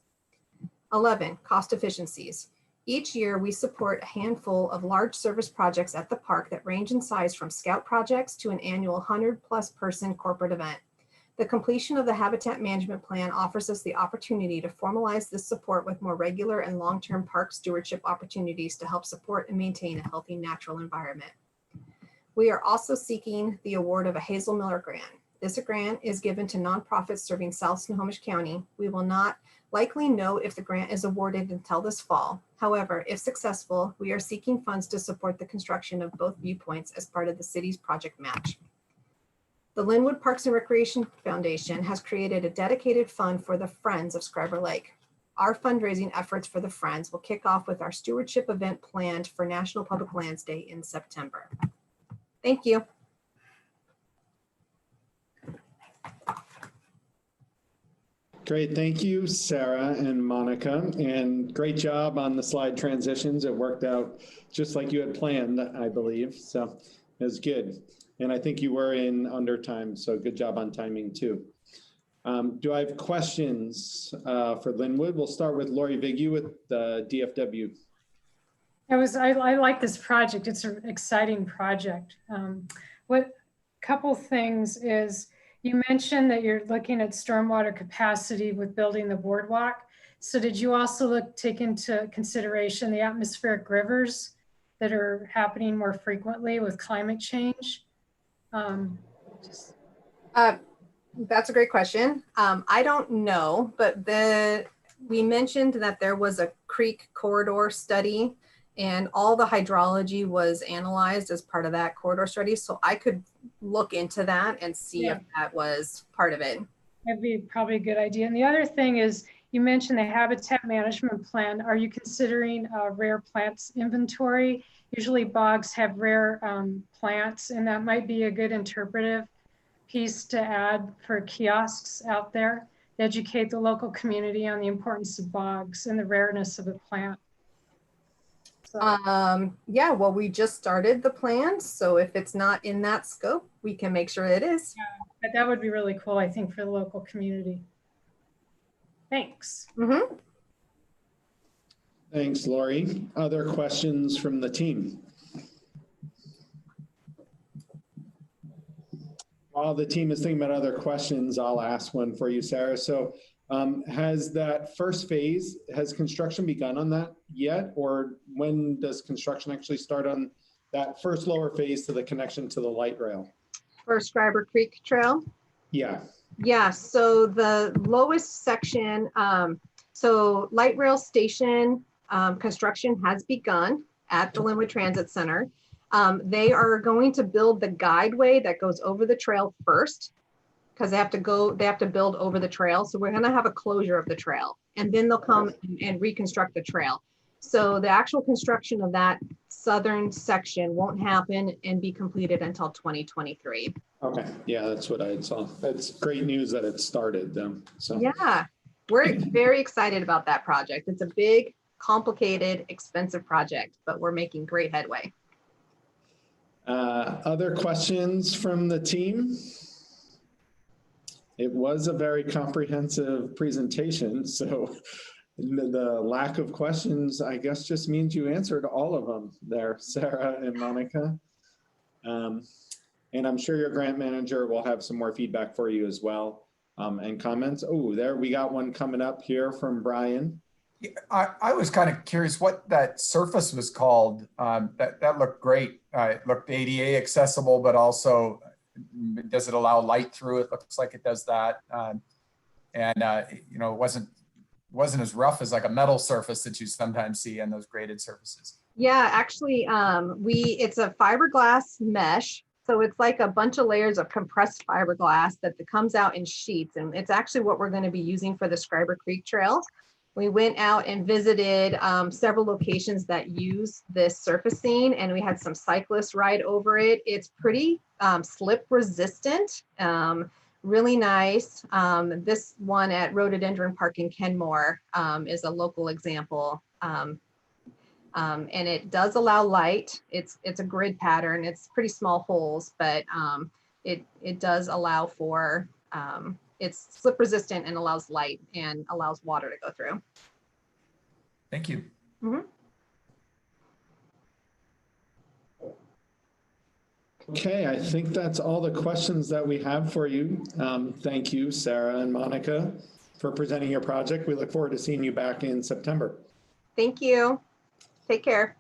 11, cost efficiencies. Each year, we support a handful of large service projects at the park that range in size from scout projects to an annual 100+ person corporate event. The completion of the habitat management plan offers us the opportunity to formalize this support with more regular and long-term park stewardship opportunities to help support and maintain a healthy natural environment. We are also seeking the award of a Hazel Miller Grant. This grant is given to nonprofits serving South Snohomish County. We will not likely know if the grant is awarded until this fall. However, if successful, we are seeking funds to support the construction of both viewpoints as part of the city's project match. The Linwood Parks and Recreation Foundation has created a dedicated fund for the Friends of Scriber Lake. our fundraising efforts for the Friends will kick off with our stewardship event planned for National Public Lands Day in September. Thank you. Great, thank you, Sarah and Monica, and great job on the slide transitions. It worked out just like you had planned, I believe, so it was good. And I think you were in under time, so good job on timing too. Do I have questions for Linwood? We'll start with Lori Vigu with the DFW. I like this project. It's an exciting project. What couple things is, you mentioned that you're looking at stormwater capacity with building the boardwalk. So did you also take into consideration the atmospheric rivers that are happening more frequently with climate change? That's a great question. I don't know, but we mentioned that there was a creek corridor study and all the hydrology was analyzed as part of that corridor study. So I could look into that and see if that was part of it. That'd be probably a good idea. And the other thing is, you mentioned the habitat management plan. Are you considering a rare plants inventory? Usually bogs have rare plants, and that might be a good interpretive piece to add for kiosks out there, educate the local community on the importance of bogs and the rareness of a plant. So. Yeah, well, we just started the plan, so if it's not in that scope, we can make sure it is. Yeah, but that would be really cool, I think, for the local community. Thanks. Mm-hmm. Thanks, Lori. Other questions from the team? While the team is thinking about other questions, I'll ask one for you, Sarah. So has that first phase, has construction begun on that yet? Or when does construction actually start on that first lower phase to the connection to the light rail? For Scriber Creek Trail? Yeah. Yeah, so the lowest section, so light rail station construction has begun at the Linwood Transit Center. They are going to build the guideway that goes over the trail first, because they have to build over the trail. So we're gonna have a closure of the trail, and then they'll come and reconstruct the trail. So the actual construction of that southern section won't happen and be completed until 2023. Okay, yeah, that's what I saw. That's great news that it started then. So yeah, we're very excited about that project. It's a big, complicated, expensive project, but we're making great headway. Other questions from the team? It was a very comprehensive presentation, so the lack of questions, I guess, just means you answered all of them there, Sarah and Monica. And I'm sure your grant manager will have some more feedback for you as well, and comments. Oh, there, we got one coming up here from Brian. Yeah, I was kind of curious what that surface was called. That looked great. It looked ADA accessible, but also, does it allow light through? It looks like it does that. You know, it wasn't as rough as like a metal surface that you sometimes see in those graded surfaces. Yeah, actually, it's a fiberglass mesh. So it's like a bunch of layers of compressed fiberglass that comes out in sheets. And it's actually what we're going to be using for the Scriber Creek Trail. We went out and visited several locations that use this surfacing, and we had some cyclists ride over it. It's pretty slip resistant, really nice. This one at Rhododendron Park in Kenmore is a local example. And it does allow light. It's a grid pattern. It's pretty small holes, but it does allow for, it's slip resistant and allows light and allows water to go through. Thank you. Mm-hmm. Okay, I think that's all the questions that we have for you. Thank you, Sarah and Monica, for presenting your project. We look forward to seeing you back in September. Thank you. Take care.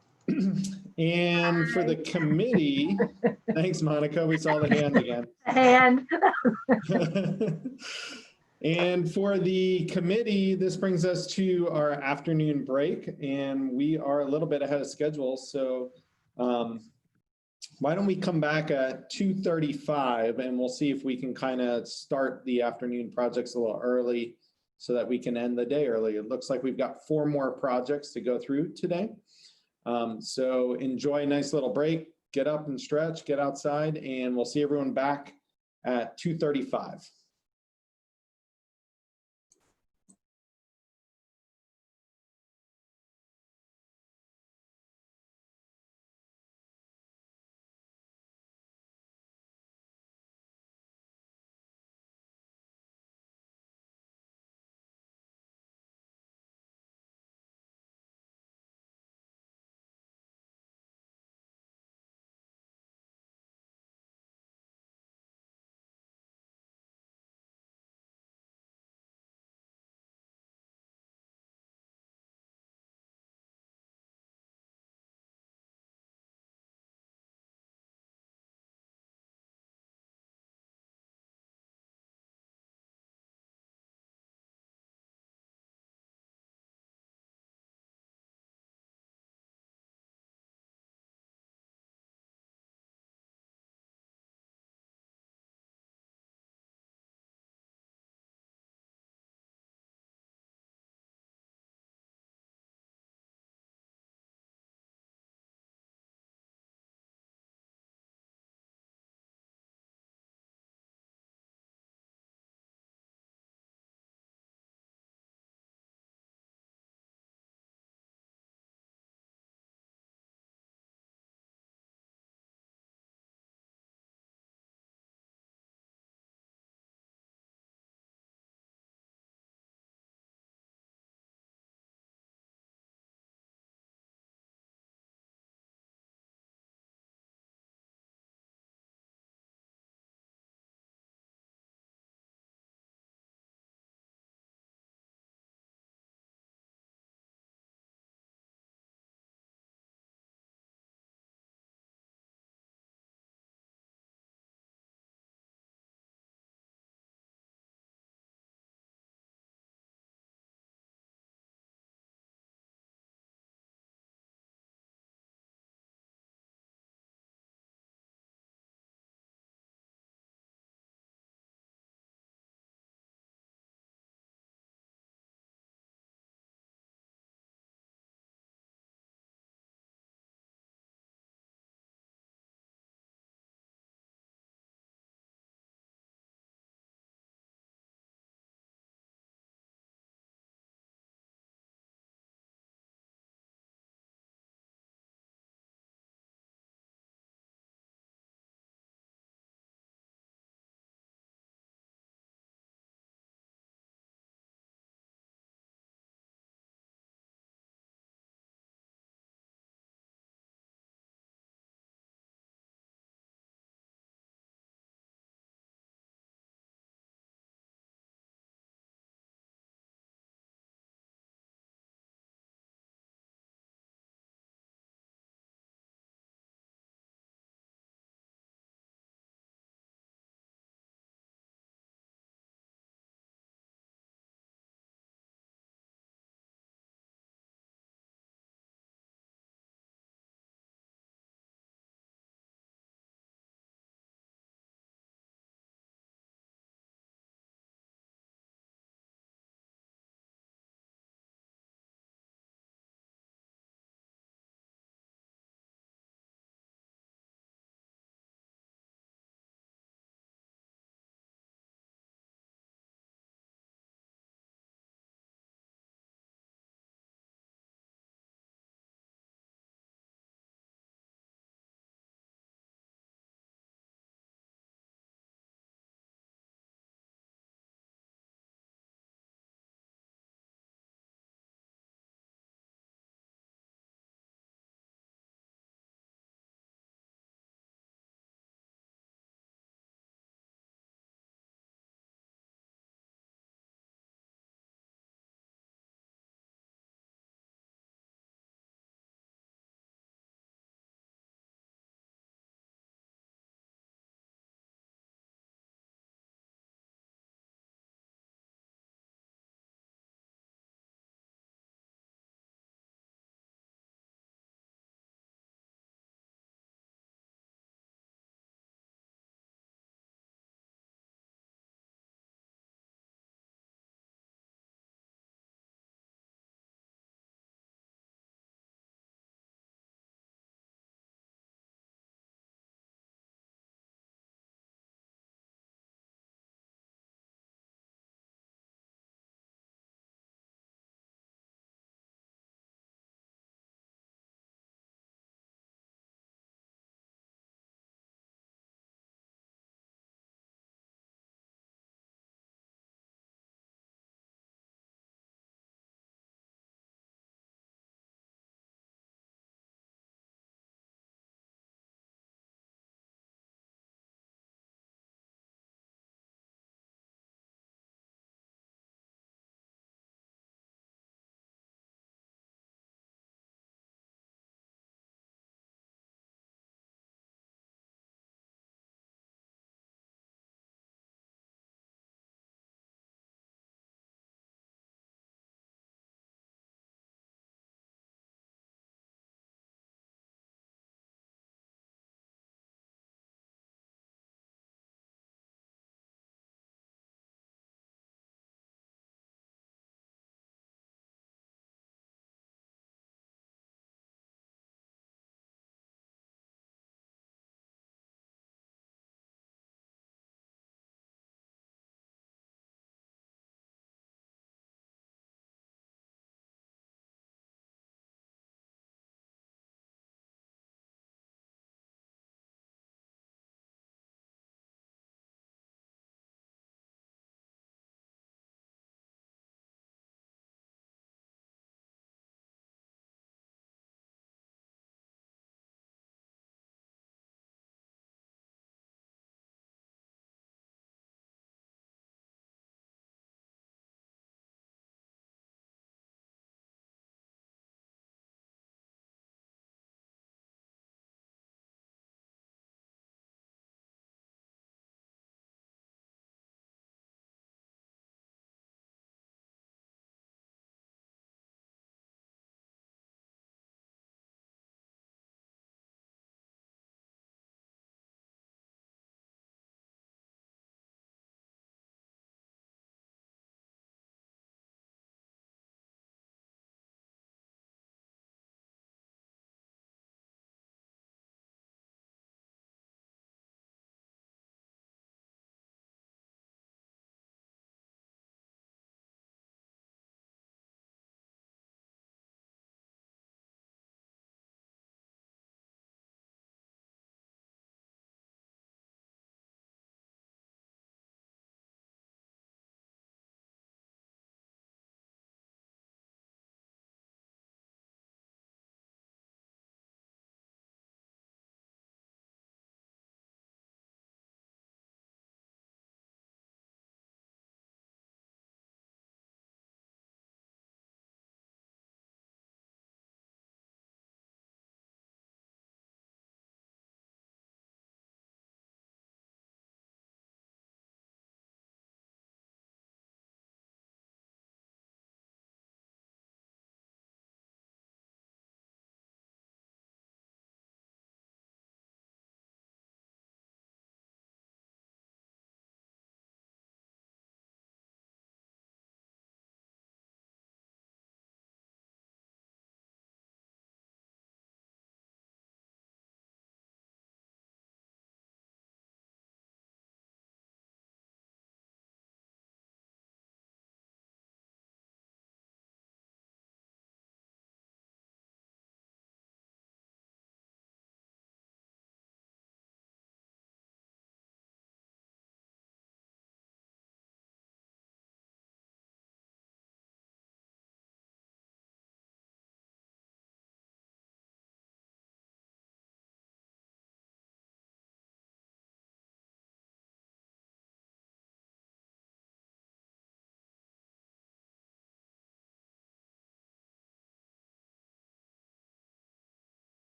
And for the committee, thanks, Monica. We saw the hand again. Hand. And for the committee, this brings us to our afternoon break, and we are a little bit ahead of schedule. So why don't we come back at 2:35 and we'll see if we can kind of start the afternoon projects a little early so that we can end the day early. It looks like we've got 4 more projects to go through today. So enjoy a nice little break, get up and stretch, get outside, and we'll see everyone back at 2:35.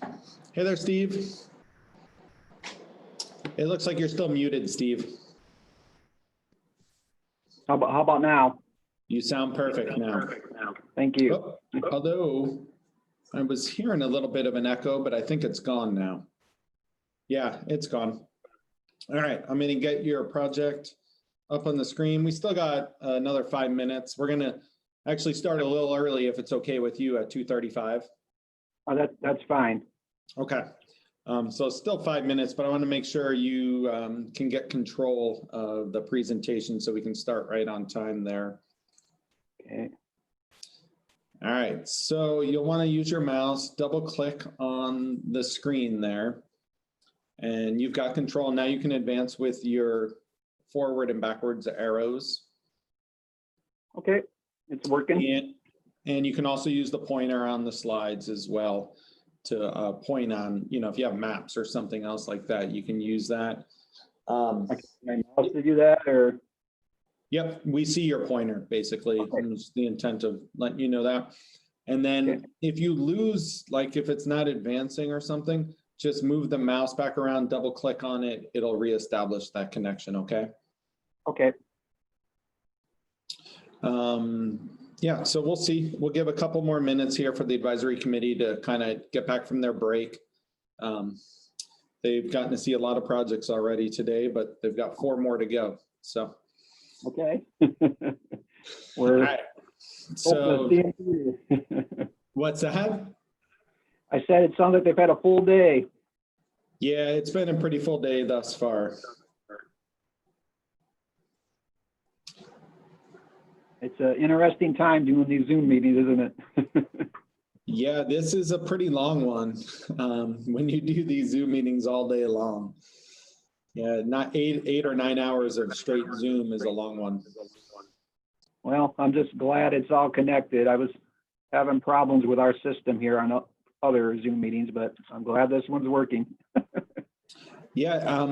Hey there, Steve. It looks like you're still muted, Steve. How about now? You sound perfect now. Thank you. Oh, although I was hearing a little bit of an echo, but I think it's gone now. Yeah, it's gone. All right, I'm gonna get your project up on the screen. We still got another 5 minutes. We're gonna actually start a little early if it's okay with you at 2:35. Oh, that's fine. Okay. So still 5 minutes, but I want to make sure you can get control of the presentation so we can start right on time there. Okay. All right, so you'll want to use your mouse, double click on the screen there, and you've got control. Now you can advance with your forward and backwards arrows. Okay, it's working. And you can also use the pointer on the slides as well to point on, you know, if you have maps or something else like that, you can use that. I can use my mouse to do that, or? Yep, we see your pointer basically. Okay. It's the intent of letting you know that. And then if you lose, like if it's not advancing or something, just move the mouse back around, double click on it, it'll reestablish that connection, okay? Okay. Yeah, so we'll see. We'll give a couple more minutes here for the advisory committee to kind of get back from their break. They've gotten to see a lot of projects already today, but they've got 4 more to go, so. Okay. We're right. So, what's that? I said it sounds like they've had a full day. Yeah, it's been a pretty full day thus far. It's an interesting time doing these Zoom meetings, isn't it? Yeah, this is a pretty long one. When you do these Zoom meetings all day long. Yeah, not eight or 9 hours of straight Zoom is a long one. Well, I'm just glad it's all connected. I was having problems with our system here on other Zoom meetings, but I'm glad this one's working. Yeah,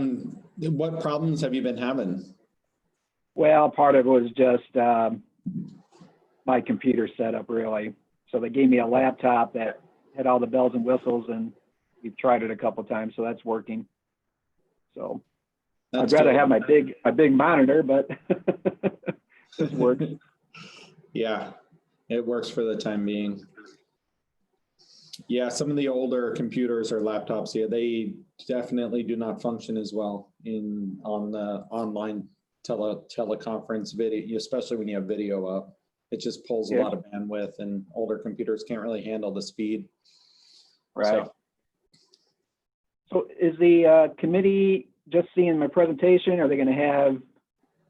what problems have you been having? Well, part of it was just my computer setup, really. So they gave me a laptop that had all the bells and whistles, and we've tried it a couple times, so that's working. So I'd rather have my big monitor, but this works. Yeah, it works for the time being. Yeah, some of the older computers or laptops, yeah, they definitely do not function as well on the online teleconference video, especially when you have video up. It just pulls a lot of bandwidth, and older computers can't really handle the speed. Right. So is the committee just seeing my presentation? Are they going to have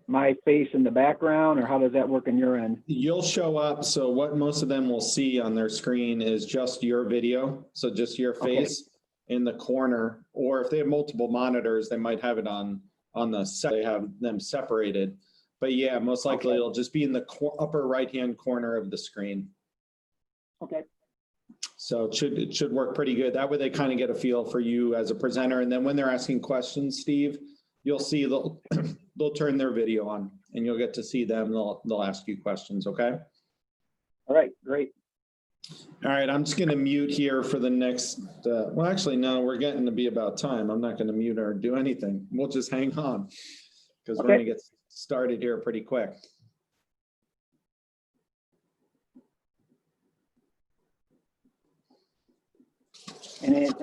my face in the background, or how does that work on your end? You'll show up. So what most of them will see on their screen is just your video. So just your face in the corner, or if they have multiple monitors, they might have it on the set. They have them separated. But yeah, most likely it'll just be in the upper right-hand corner of the screen. Okay. So it should work pretty good. That way they kind of get a feel for you as a presenter. And then when they're asking questions, Steve, you'll see they'll turn their video on, and you'll get to see them. They'll ask you questions, okay? All right, great. All right, I'm just going to mute here for the next, well, actually, no, we're getting to be about time. I'm not going to mute or do anything. We'll just hang on because we're going to get started here pretty quick. And it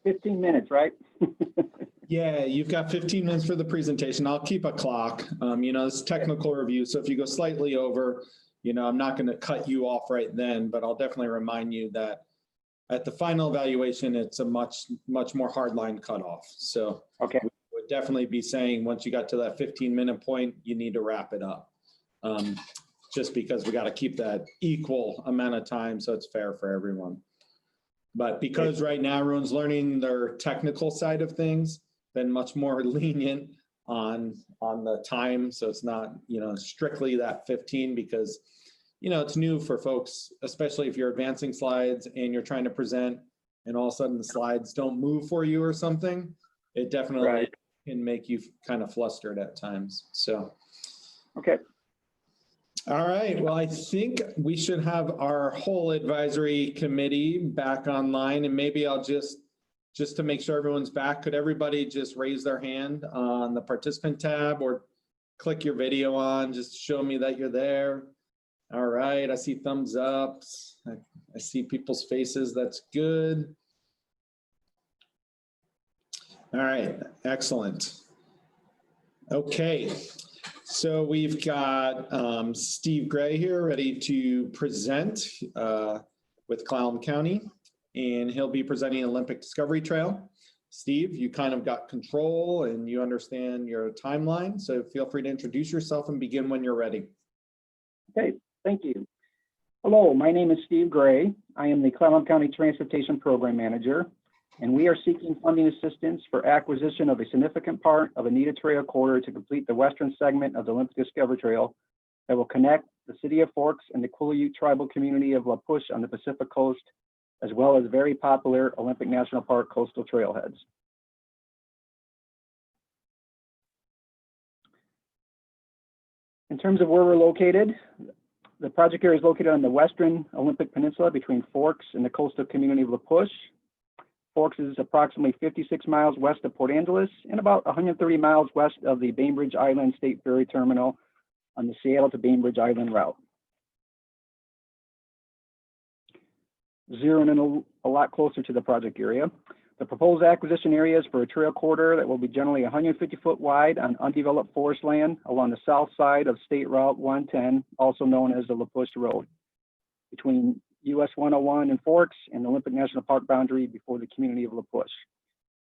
15 minutes, right? Yeah, you've got 15 minutes for the presentation. I'll keep a clock. You know, it's technical review. So if you go slightly over, you know, I'm not going to cut you off right then, but I'll definitely remind you that at the final evaluation, it's a much more hardline cutoff. So we would definitely be saying once you got to that 15-minute point, you need to wrap it up. Just because we got to keep that equal amount of time so it's fair for everyone. But because right now everyone's learning their technical side of things, been much more lenient on the time. So it's not, you know, strictly that 15 because, you know, it's new for folks, especially if you're advancing slides and you're trying to present and all of a sudden the slides don't move for you or something. It definitely can make you kind of flustered at times. So, okay. All right, well, I think we should have our whole advisory committee back online, and maybe I'll just to make sure everyone's back, could everybody just raise their hand on the participant tab or click your video on, just show me that you're there. All right, I see thumbs ups. I see people's faces, that's good. All right, excellent. Okay. So we've got Steve Gray here ready to present with Clallam County, and he'll be presenting Olympic Discovery Trail. Steve, you kind of got control and you understand your timeline, so feel free to introduce yourself and begin when you're ready. Okay, thank you. Hello, my name is Steve Gray. I am the Clallam County Transportation Program Manager, and we are seeking funding assistance for acquisition of a significant part of a needed trail corridor to complete the western segment of the Olympic Discovery Trail that will connect the city of Forks and the Quileute tribal community of La Push on the Pacific coast, as well as very popular Olympic National Park coastal trailheads. In terms of where we're located, the project area is located on the western Olympic Peninsula between Forks and the coastal community of La Push. Forks is approximately 56 miles west of Port Angeles and about 130 miles west of the Bainbridge Island State Ferry Terminal on the Seattle to Bainbridge Island route. Zeroing in a lot closer to the project area. The proposed acquisition area is for a trail corridor that will be generally 150-foot wide on undeveloped forest land along the south side of State Route 110, also known as the La Push Road, between US 101 and Forks and the Olympic National Park boundary before the community of La Push.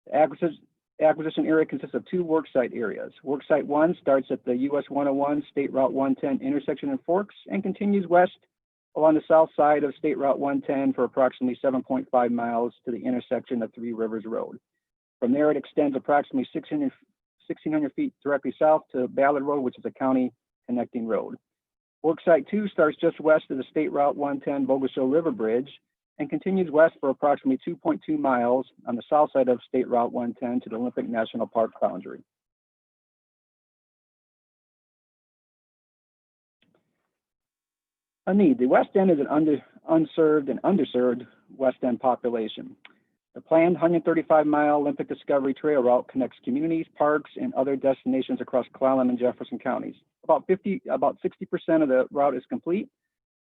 The acquisition area consists of two worksite areas. Worksite 1 starts at the US 101 State Route 110 intersection in Forks and continues west along the south side of State Route 110 for approximately 7.5 miles to the intersection of Three Rivers Road. From there, it extends approximately 1,600 feet directly south to Ballard Road, which is a county connecting road. Worksite 2 starts just west of the State Route 110 Bogacill River Bridge and continues west for approximately 2.2 miles on the south side of State Route 110 to the Olympic National Park boundary. A need. The West End is an unserved and underserved West End population. The planned 135-mile Olympic Discovery Trail route connects communities, parks, and other destinations across Clallam and Jefferson counties. About 60% of the route is complete.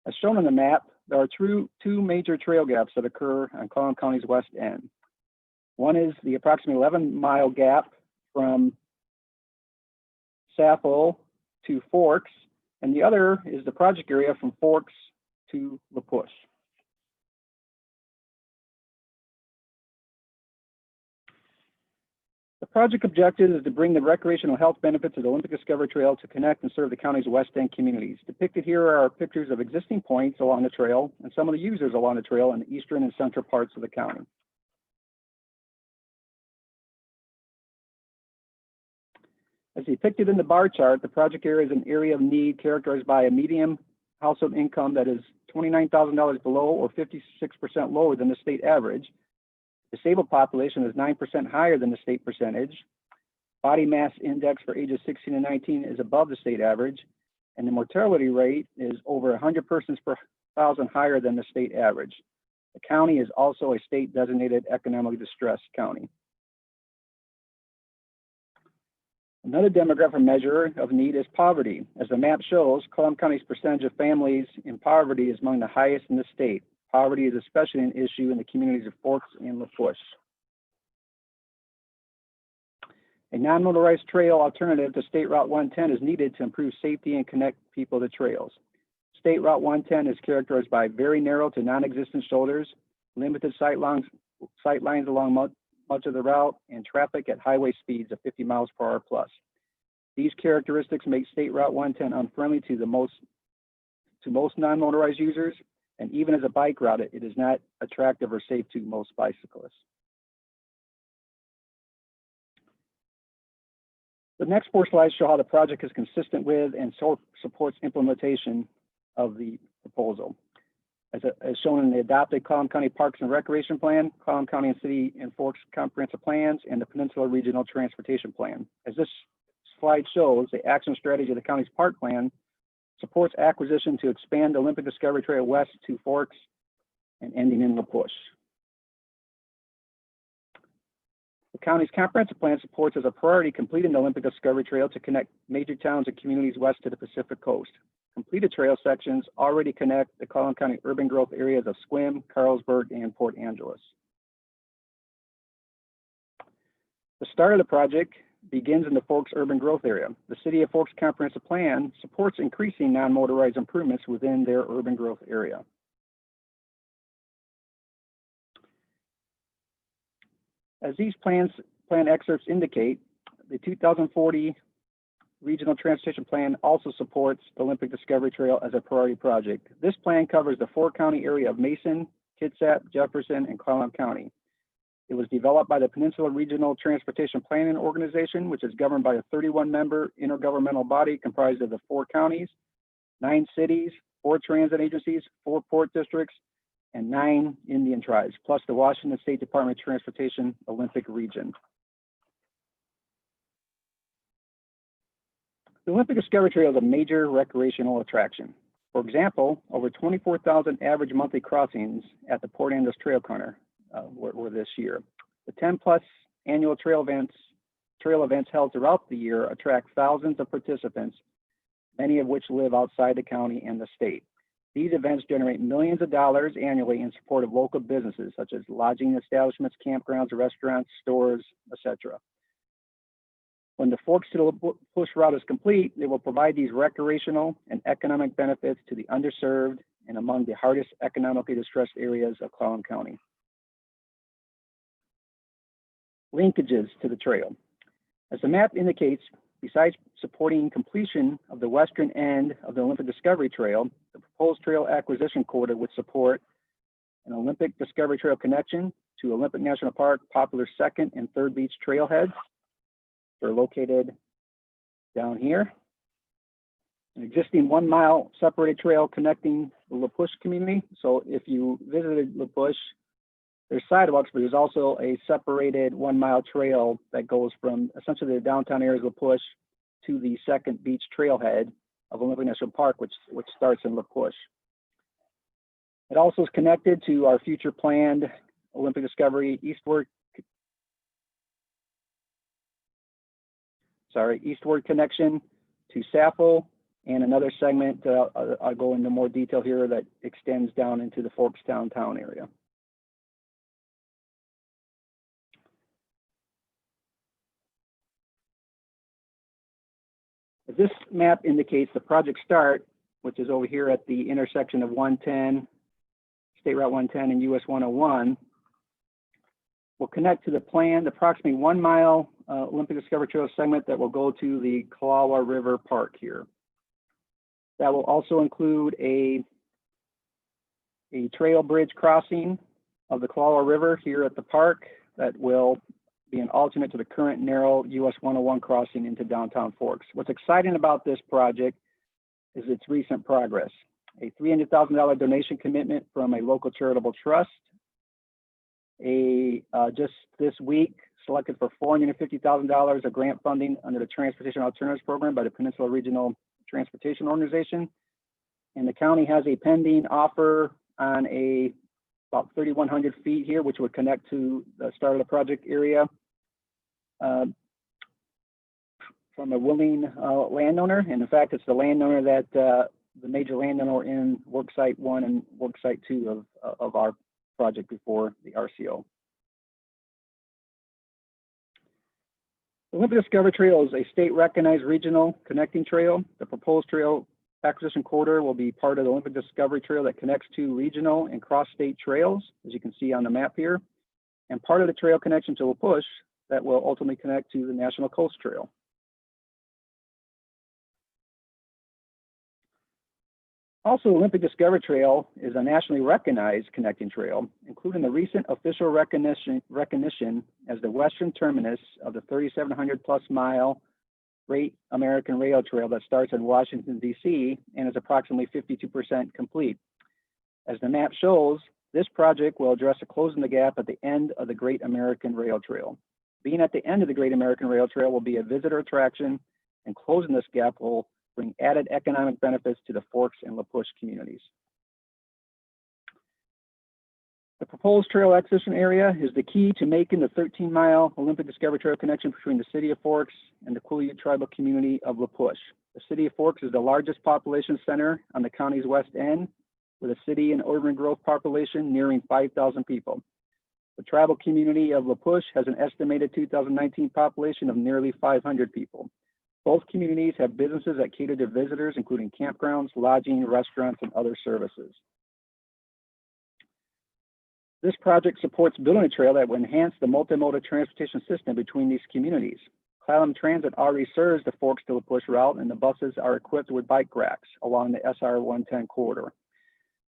As shown on the map, there are two major trail gaps that occur on Clallam County's West End. One is the approximately 11-mile gap from Sappho to Forks, and the other is the project area from Forks to La Push. The project objective is to bring the recreational health benefits of the Olympic Discovery Trail to connect and serve the county's West End communities. Depicted here are pictures of existing points along the trail and some of the users along the trail in the eastern and central parts of the county. As depicted in the bar chart, the project area is an area of need characterized by a median household income that is $29,000 below or 56% lower than the state average. Disabled population is 9% higher than the state percentage. Body mass index for ages 16 and 19 is above the state average, and the mortality rate is over 100 persons per 1,000 higher than the state average. The county is also a state designated economically distressed county. Another demographic measure of need is poverty. As the map shows, Clallam County's percentage of families in poverty is among the highest in the state. Poverty is especially an issue in the communities of Forks and La Push. A non-motorized trail alternative to State Route 110 is needed to improve safety and connect people to trails. State Route 110 is characterized by very narrow to non-existent shoulders, limited sight lines along much of the route, and traffic at highway speeds of 50 miles per hour plus. These characteristics make State Route 110 unfriendly to most non-motorized users, and even as a bike route, it is not attractive or safe to most bicyclists. The next 4 slides show how the project is consistent with and supports implementation of the proposal. As shown in the adopted Clallam County Parks and Recreation Plan, Clallam County and City and Forks Comprehensive Plans, and the Peninsula Regional Transportation Plan. As this slide shows, the action strategy of the county's park plan supports acquisition to expand the Olympic Discovery Trail west to Forks and ending in La Push. The county's comprehensive plan supports as a priority completing the Olympic Discovery Trail to connect major towns and communities west to the Pacific coast. Completed trail sections already connect the Collin County urban growth areas of Sequim, Carlsberg, and Port Angeles. The start of the project begins in the Forks urban growth area. The City of Forks comprehensive plan supports increasing non-motorized improvements within their urban growth area. As these plan excerpts indicate, the 2040 Regional Transportation Plan also supports the Olympic Discovery Trail as a priority project. This plan covers the four-county area of Mason, Kitsap, Jefferson, and Clallam County. It was developed by the Peninsula Regional Transportation Planning Organization, which is governed by a 31-member intergovernmental body comprised of the 4 counties, 9 cities, 4 transit agencies, 4 port districts, and 9 Indian tribes, plus the Washington State Department of Transportation Olympic Region. The Olympic Discovery Trail is a major recreational attraction. For example, over 24,000 average monthly crossings at the Port Angeles Trail Corner were this year. The 10+ annual trail events held throughout the year attract thousands of participants, many of which live outside the county and the state. These events generate millions of dollars annually in support of local businesses such as lodging establishments, campgrounds, restaurants, stores, etc. When the Forks to La Push route is complete, it will provide these recreational and economic benefits to the underserved and among the hardest economically distressed areas of Clallam County. Linkages to the trail. As the map indicates, besides supporting completion of the western end of the Olympic Discovery Trail, the proposed trail acquisition corridor would support an Olympic Discovery Trail connection to Olympic National Park, popular 2nd and 3rd Beach trailheads. They're located down here. An existing 1-mile separated trail connecting the La Push community. So if you visited La Push, there's sidewalks, but there's also a separated 1-mile trail that goes from essentially the downtown areas of La Push to the 2nd Beach trailhead of Olympic National Park, which starts in La Push. It also is connected to our future planned Olympic Discovery eastward connection to Sappho, and another segment, I'll go into more detail here, that extends down into the Forks downtown area. As this map indicates, the project start, which is over here at the intersection of 110, State Route 110 and US 101, will connect to the planned approximately 1-mile Olympic Discovery Trail segment that will go to the Kalawa River Park here. That will also include a trail bridge crossing of the Kalawa River here at the park that will be an alternate to the current narrow US 101 crossing into downtown Forks. What's exciting about this project is its recent progress. A $300,000 donation commitment from a local charitable trust. Just this week, selected for $450,000 of grant funding under the Transportation Alternatives Program by the Peninsula Regional Transportation Organization. And the county has a pending offer on about 3,100 feet here, which would connect to the start of the project area from a willing landowner. And in fact, it's the landowner that the major landowner in Worksite 1 and Worksite 2 of our project before the RCO. The Olympic Discovery Trail is a state-recognized regional connecting trail. The proposed trail acquisition corridor will be part of the Olympic Discovery Trail that connects to regional and cross-state trails, as you can see on the map here, and part of the trail connection to La Push that will ultimately connect to the National Coast Trail. Also, Olympic Discovery Trail is a nationally recognized connecting trail, including the recent official recognition as the western terminus of the 3,700+ mile Great American Rail Trail that starts in Washington, D.C. and is approximately 52% complete. As the map shows, this project will address closing the gap at the end of the Great American Rail Trail. Being at the end of the Great American Rail Trail will be a visitor attraction, and closing this gap will bring added economic benefits to the Forks and La Push communities. The proposed trail acquisition area is the key to making the 13-mile Olympic Discovery Trail connection between the city of Forks and the Quileute tribal community of La Push. The city of Forks is the largest population center on the county's west end, with a city and urban growth population nearing 5,000 people. The tribal community of La Push has an estimated 2019 population of nearly 500 people. Both communities have businesses that cater to visitors, including campgrounds, lodging, restaurants, and other services. This project supports building a trail that will enhance the multimodal transportation system between these communities. Clallam Transit already serves the Forks to La Push route, and the buses are equipped with bike racks along the SR 110 corridor.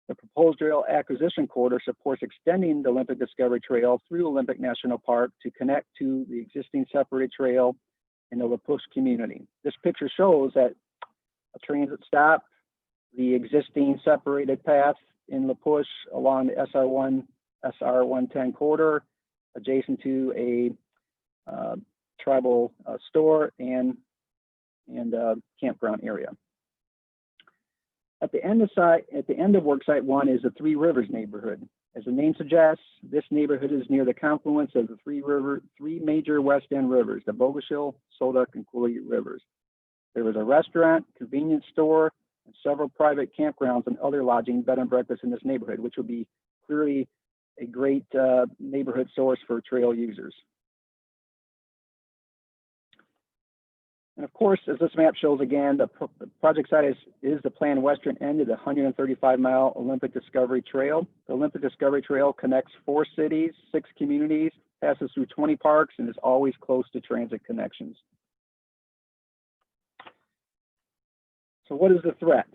The proposed trail acquisition corridor supports extending the Olympic Discovery Trail through Olympic National Park to connect to the existing separated trail in the La Push community. This picture shows that a transit stop, the existing separated path in La Push along the SR 110 corridor, adjacent to a tribal store and campground area. At the end of Worksite 1 is the Three Rivers neighborhood. As the name suggests, this neighborhood is near the confluence of the three major West End rivers, the Bogachill, Sodak, and Quileute rivers. There is a restaurant, convenience store, and several private campgrounds and other lodging, bed and breakfast in this neighborhood, which would be clearly a great neighborhood source for trail users. And of course, as this map shows again, the project site is the planned western end of the 135-mile Olympic Discovery Trail. The Olympic Discovery Trail connects 4 cities, 6 communities, passes through 20 parks, and is always close to transit connections. So what is the threat?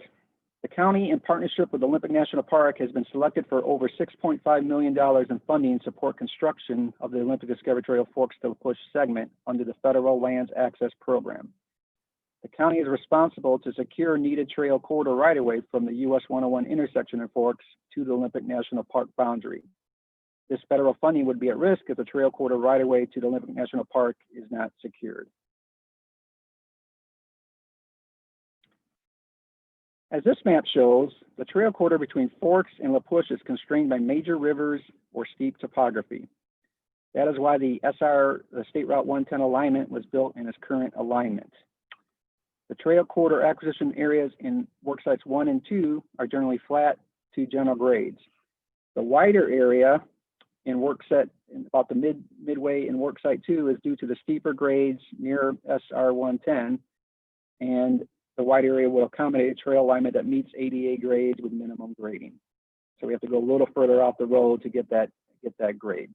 The county, in partnership with Olympic National Park, has been selected for over $6.5 million in funding to support construction of the Olympic Discovery Trail Forks to La Push segment under the Federal Lands Access Program. The county is responsible to secure needed trail corridor right-of-way from the US 101 intersection in Forks to the Olympic National Park boundary. This federal funding would be at risk if the trail corridor right-of-way to the Olympic National Park is not secured. As this map shows, the trail corridor between Forks and La Push is constrained by major rivers or steep topography. That is why the State Route 110 alignment was built in its current alignment. The trail corridor acquisition areas in Worksites 1 and 2 are generally flat to general grades. The wider area in Worksite, about the midway in Worksite 2, is due to the steeper grades near SR 110, and the wide area will accommodate a trail alignment that meets ADA grades with minimum grading. So we have to go a little further off the road to get that grade.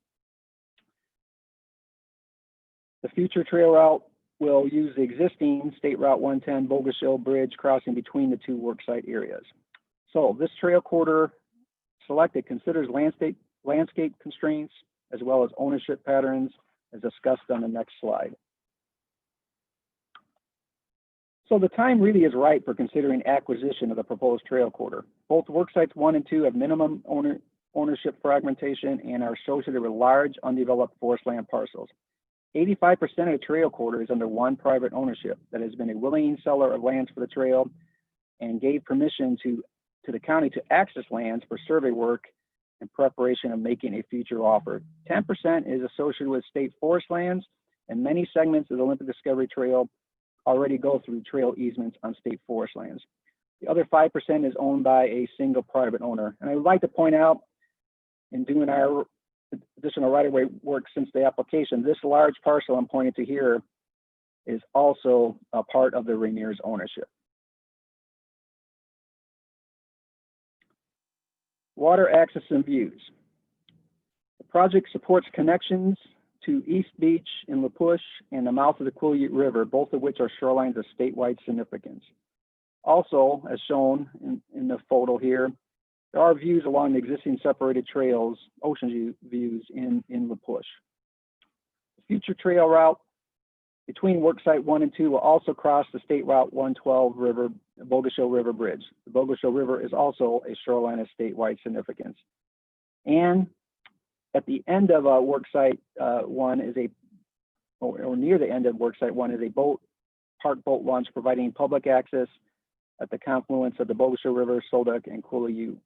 The future trail route will use the existing State Route 110 Bogachill Bridge crossing between the 2 worksite areas. So this trail corridor selected considers landscape constraints as well as ownership patterns, as discussed on the next slide. So the time really is right for considering acquisition of the proposed trail corridor. Both Worksites 1 and 2 have minimum ownership fragmentation and are associated with large undeveloped forest land parcels. 85% of the trail corridor is under one private ownership that has been a willing seller of lands for the trail and gave permission to the county to access lands for survey work in preparation of making a future offer. 10% is associated with state forest lands, and many segments of the Olympic Discovery Trail already go through trail easements on state forest lands. The other 5% is owned by a single private owner. And I would like to point out, in doing our additional right-of-way work since the application, this large parcel I'm pointing to here is also a part of the Rainier's ownership. Water access and views. The project supports connections to East Beach in La Push and the mouth of the Quileute River, both of which are shorelines of statewide significance. Also, as shown in the photo here, there are views along the existing separated trails, ocean views in La Push. The future trail route between Worksite 1 and 2 will also cross the State Route 112 River, Bogachill River Bridge. The Bogachill River is also a shoreline of statewide significance. And at the end of Worksite 1 is or near the end of Worksite 1 is a boat park boat launch, providing public access at the confluence of the Bogacic River, Solduck, and Quileute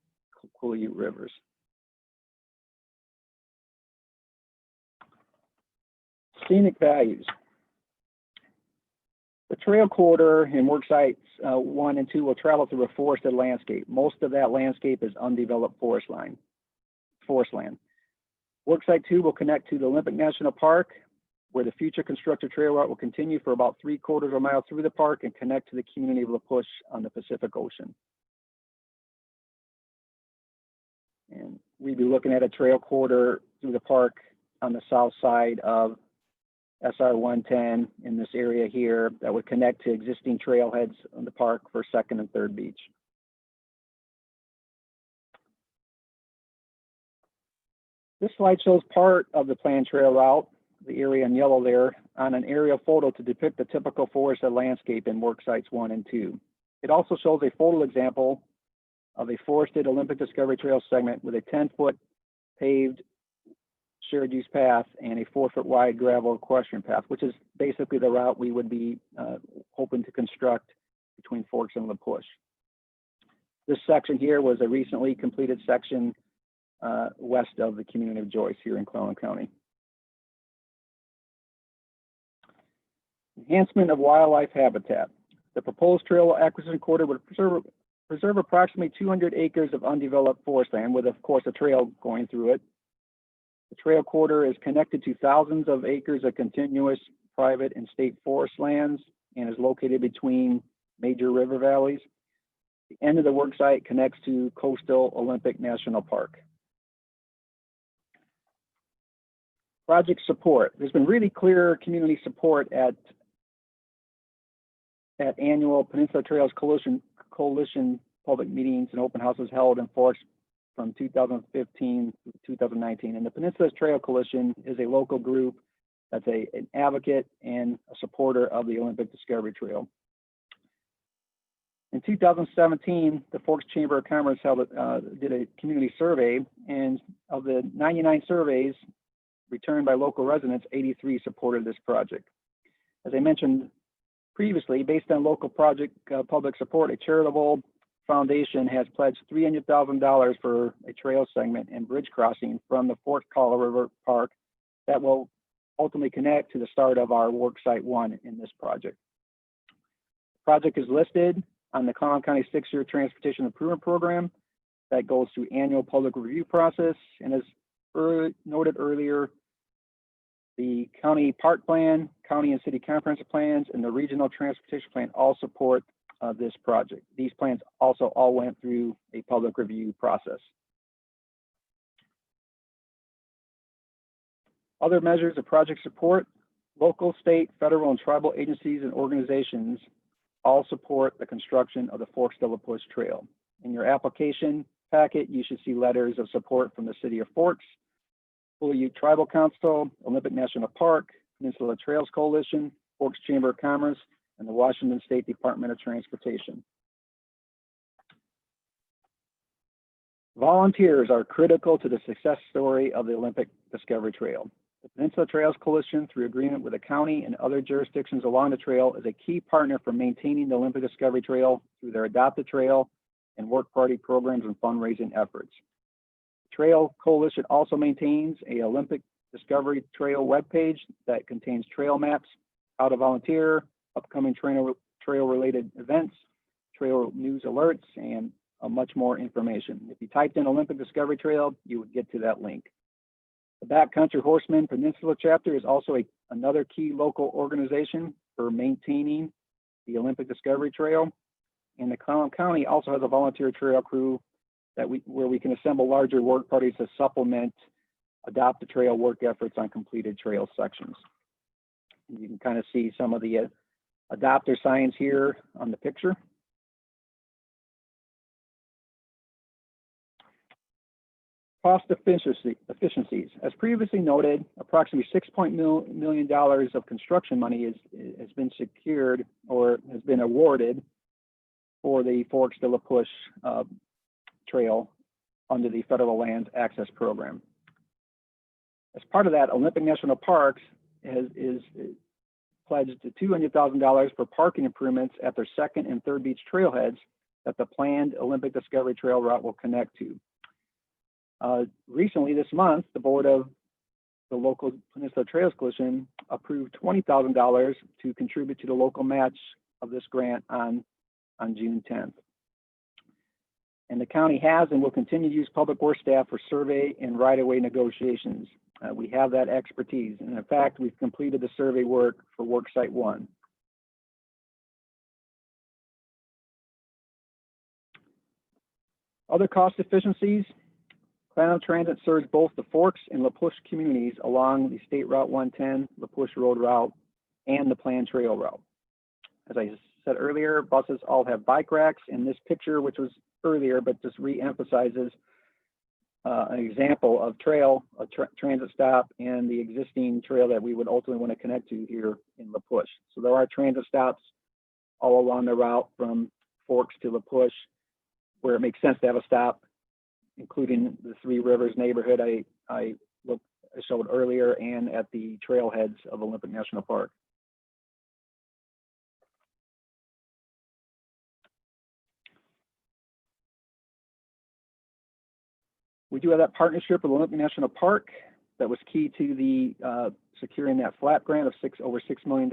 rivers. Scenic values. The trail corridor and work sites 1 and 2 will travel through a forested landscape. Most of that landscape is undeveloped forest land. Work site 2 will connect to the Olympic National Park, where the future constructed trail route will continue for about 3/4 of a mile through the park and connect to the community of La Push on the Pacific Ocean. And we'd be looking at a trail corridor through the park on the south side of SR 110 in this area here that would connect to existing trailheads on the park for 2nd and 3rd Beach. This slide shows part of the planned trail route, the area in yellow there, on an aerial photo to depict the typical forested landscape in work sites 1 and 2. It also shows a photo example of a forested Olympic Discovery Trail segment with a 10-foot paved shared use path and a 4-foot wide gravel equestrian path, which is basically the route we would be hoping to construct between Forks and La Push. This section here was a recently completed section west of the community of Joyce here in Clallam County. Enhancement of wildlife habitat. The proposed trail acquisition corridor would preserve approximately 200 acres of undeveloped forest land with, of course, a trail going through it. The trail corridor is connected to thousands of acres of continuous private and state forest lands and is located between major river valleys. The end of the work site connects to Coastal Olympic National Park. Project support. There's been really clear community support at annual Peninsula Trails Coalition public meetings and open houses held in Forks from 2015 to 2019. And the Peninsula Trail Coalition is a local group that's an advocate and a supporter of the Olympic Discovery Trail. In 2017, the Forks Chamber of Commerce did a community survey, and of the 99 surveys returned by local residents, 83 supported this project. As I mentioned previously, based on local project public support, a charitable foundation has pledged $300,000 for a trail segment and bridge crossing from the Fort Colorado River Park that will ultimately connect to the start of our work site 1 in this project. The project is listed on the Clallam County 6-year Transportation Improvement Program that goes through annual public review process, and as noted earlier, the county park plan, county and city comprehensive plans, and the regional transportation plan all support this project. These plans also all went through a public review process. Other measures of project support, local, state, federal, and tribal agencies and organizations all support the construction of the Forks to La Push Trail. In your application packet, you should see letters of support from the City of Forks, Quileute Tribal Council, Olympic National Park, Peninsula Trails Coalition, Forks Chamber of Commerce, and the Washington State Department of Transportation. Volunteers are critical to the success story of the Olympic Discovery Trail. The Peninsula Trails Coalition, through agreement with the county and other jurisdictions along the trail, is a key partner for maintaining the Olympic Discovery Trail through their Adopt a Trail and work party programs and fundraising efforts. The Trail Coalition also maintains a Olympic Discovery Trail webpage that contains trail maps, how to volunteer, upcoming trail-related events, trail news alerts, and much more information. If you typed in Olympic Discovery Trail, you would get to that link. The Backcountry Horsemen Peninsula chapter is also another key local organization for maintaining the Olympic Discovery Trail. And the Clallam County also has a volunteer trail crew where we can assemble larger work parties to supplement Adopt a Trail work efforts on completed trail sections. And you can kind of see some of the adopter signs here on the picture. Cost efficiencies. As previously noted, approximately $6 million of construction money has been secured or has been awarded for the Forks to La Push Trail under the Federal Lands Access Program. As part of that, Olympic National Parks is pledged $200,000 for parking improvements at their second and third beach trailheads that the planned Olympic Discovery Trail route will connect to. Recently this month, the board of the local Peninsula Trails Coalition approved $20,000 to contribute to the local match of this grant on June 10th. And the county has and will continue to use public works staff for survey and right-of-way negotiations. We have that expertise. And in fact, we've completed the survey work for work site 1. Other cost efficiencies. Clan Transit serves both the Forks and La Push communities along the State Route 110, La Push Road route, and the planned trail route. As I said earlier, buses all have bike racks. In this picture, which was earlier, but just re-emphasizes an example of trail, a transit stop, and the existing trail that we would ultimately want to connect to here in La Push. So there are transit stops all along the route from Forks to La Push, where it makes sense to have a stop, including the Three Rivers neighborhood I showed earlier, and at the trailheads of Olympic National Park. We do have that partnership with Olympic National Park that was key to the securing that FLAP grant of over $6 million.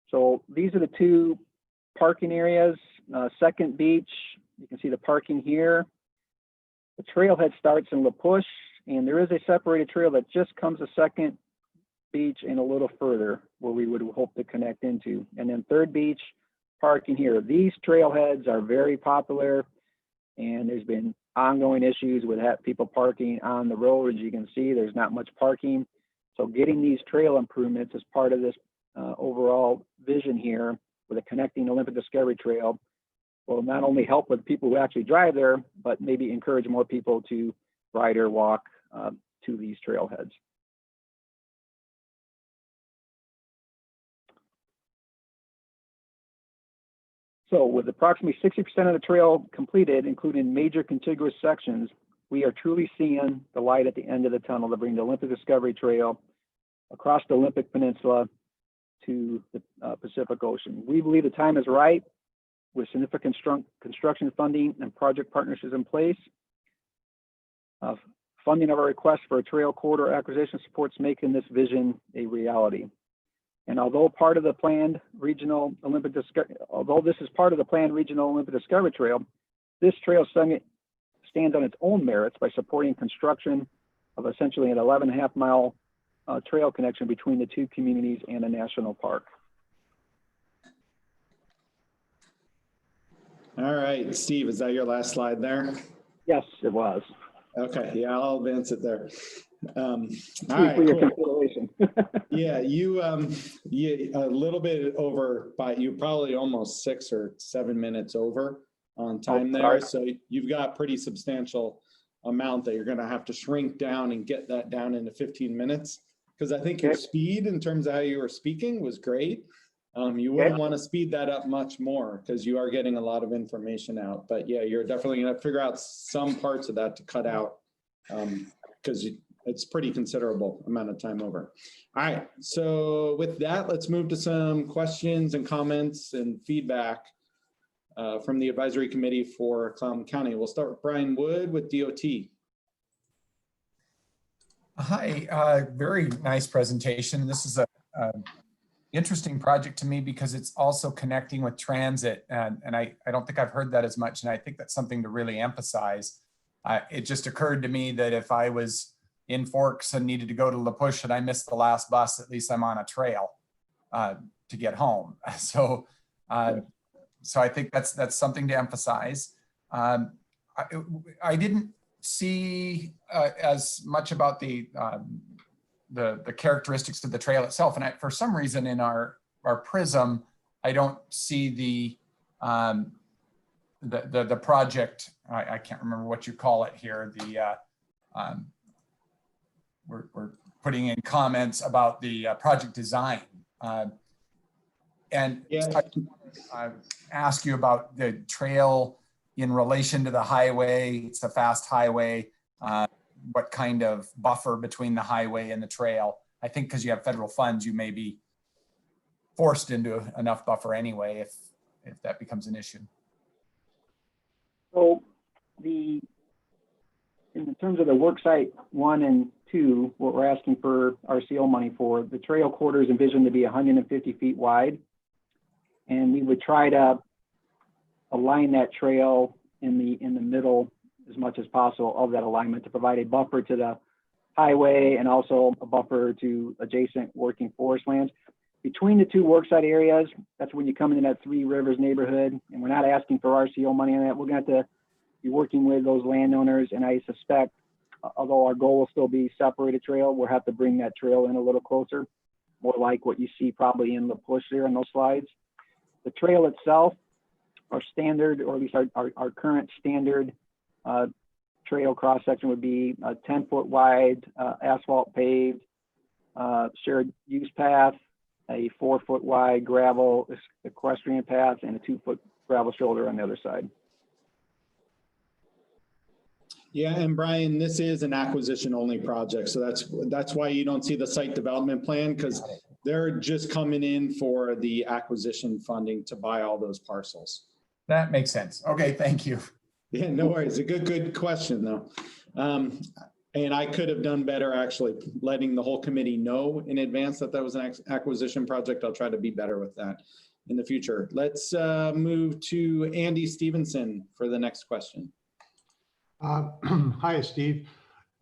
So these are the two parking areas. Second Beach, you can see the parking here. The trailhead starts in La Push, and there is a separated trail that just comes to Second Beach and a little further where we would hope to connect into. And then Third Beach, parking here. These trailheads are very popular, and there's been ongoing issues with people parking on the road. As you can see, there's not much parking. So getting these trail improvements as part of this overall vision here with a connecting Olympic Discovery Trail will not only help with people who actually drive there, but maybe encourage more people to ride or walk to these trailheads. So with approximately 60% of the trail completed, including major contiguous sections, we are truly seeing the light at the end of the tunnel to bring the Olympic Discovery Trail across the Olympic Peninsula to the Pacific Ocean. We believe the time is right with significant construction funding and project partnerships in place. Funding of our request for a trail corridor acquisition supports making this vision a reality. And although part of the planned regional Olympic this is part of the planned regional Olympic Discovery Trail, this trail stands on its own merits by supporting construction of essentially an 11.5-mile trail connection between the two communities and a national park. All right, Steve, is that your last slide there? Yes, it was. Okay, yeah, I'll advance it there. All right, cool. Yeah, you a little bit over, but you probably almost 6 or 7 minutes over on time there. So you've got pretty substantial amount that you're going to have to shrink down and get that down into 15 minutes. Because I think your speed in terms of how you were speaking was great. You wouldn't want to speed that up much more because you are getting a lot of information out. But yeah, you're definitely going to figure out some parts of that to cut out because it's pretty considerable amount of time over. All right, so with that, let's move to some questions and comments and feedback from the advisory committee for Clallam County. We'll start with Brian Wood with DOT. Hi, very nice presentation. This is a interesting project to me because it's also connecting with transit, and I don't think I've heard that as much, and I think that's something to really emphasize. It just occurred to me that if I was in Forks and needed to go to La Push and I missed the last bus, at least I'm on a trail to get home. So I think that's something to emphasize. I didn't see as much about the characteristics of the trail itself, and for some reason in our prism, I don't see the project. I can't remember what you call it here. We're putting in comments about the project design, and I ask you about the trail in relation to the highway. It's a fast highway. What kind of buffer between the highway and the trail? I think because you have federal funds, you may be forced into enough buffer anyway if that becomes an issue. So in terms of the work site 1 and 2, what we're asking for RCO money for, the trail corridor is envisioned to be 150 feet wide. And we would try to align that trail in the middle as much as possible of that alignment to provide a buffer to the highway and also a buffer to adjacent working forest lands. Between the two worksite areas, that's when you come into that Three Rivers neighborhood, and we're not asking for RCO money on that. We're going to have to be working with those landowners, and I suspect, although our goal will still be separated trail, we'll have to bring that trail in a little closer, more like what you see probably in the push there on those slides. The trail itself, our standard, or at least our current standard trail cross section would be a 10-foot wide asphalt paved shared use path, a 4-foot wide gravel equestrian path, and a 2-foot gravel shoulder on the other side. Yeah, and Brian, this is an acquisition only project. So that's why you don't see the site development plan, because they're just coming in for the acquisition funding to buy all those parcels. That makes sense. Okay, thank you. Yeah, no worries. A good question though. And I could have done better actually letting the whole committee know in advance that that was an acquisition project. I'll try to be better with that in the future. Let's move to Andy Stevenson for the next question. Hi, Steve.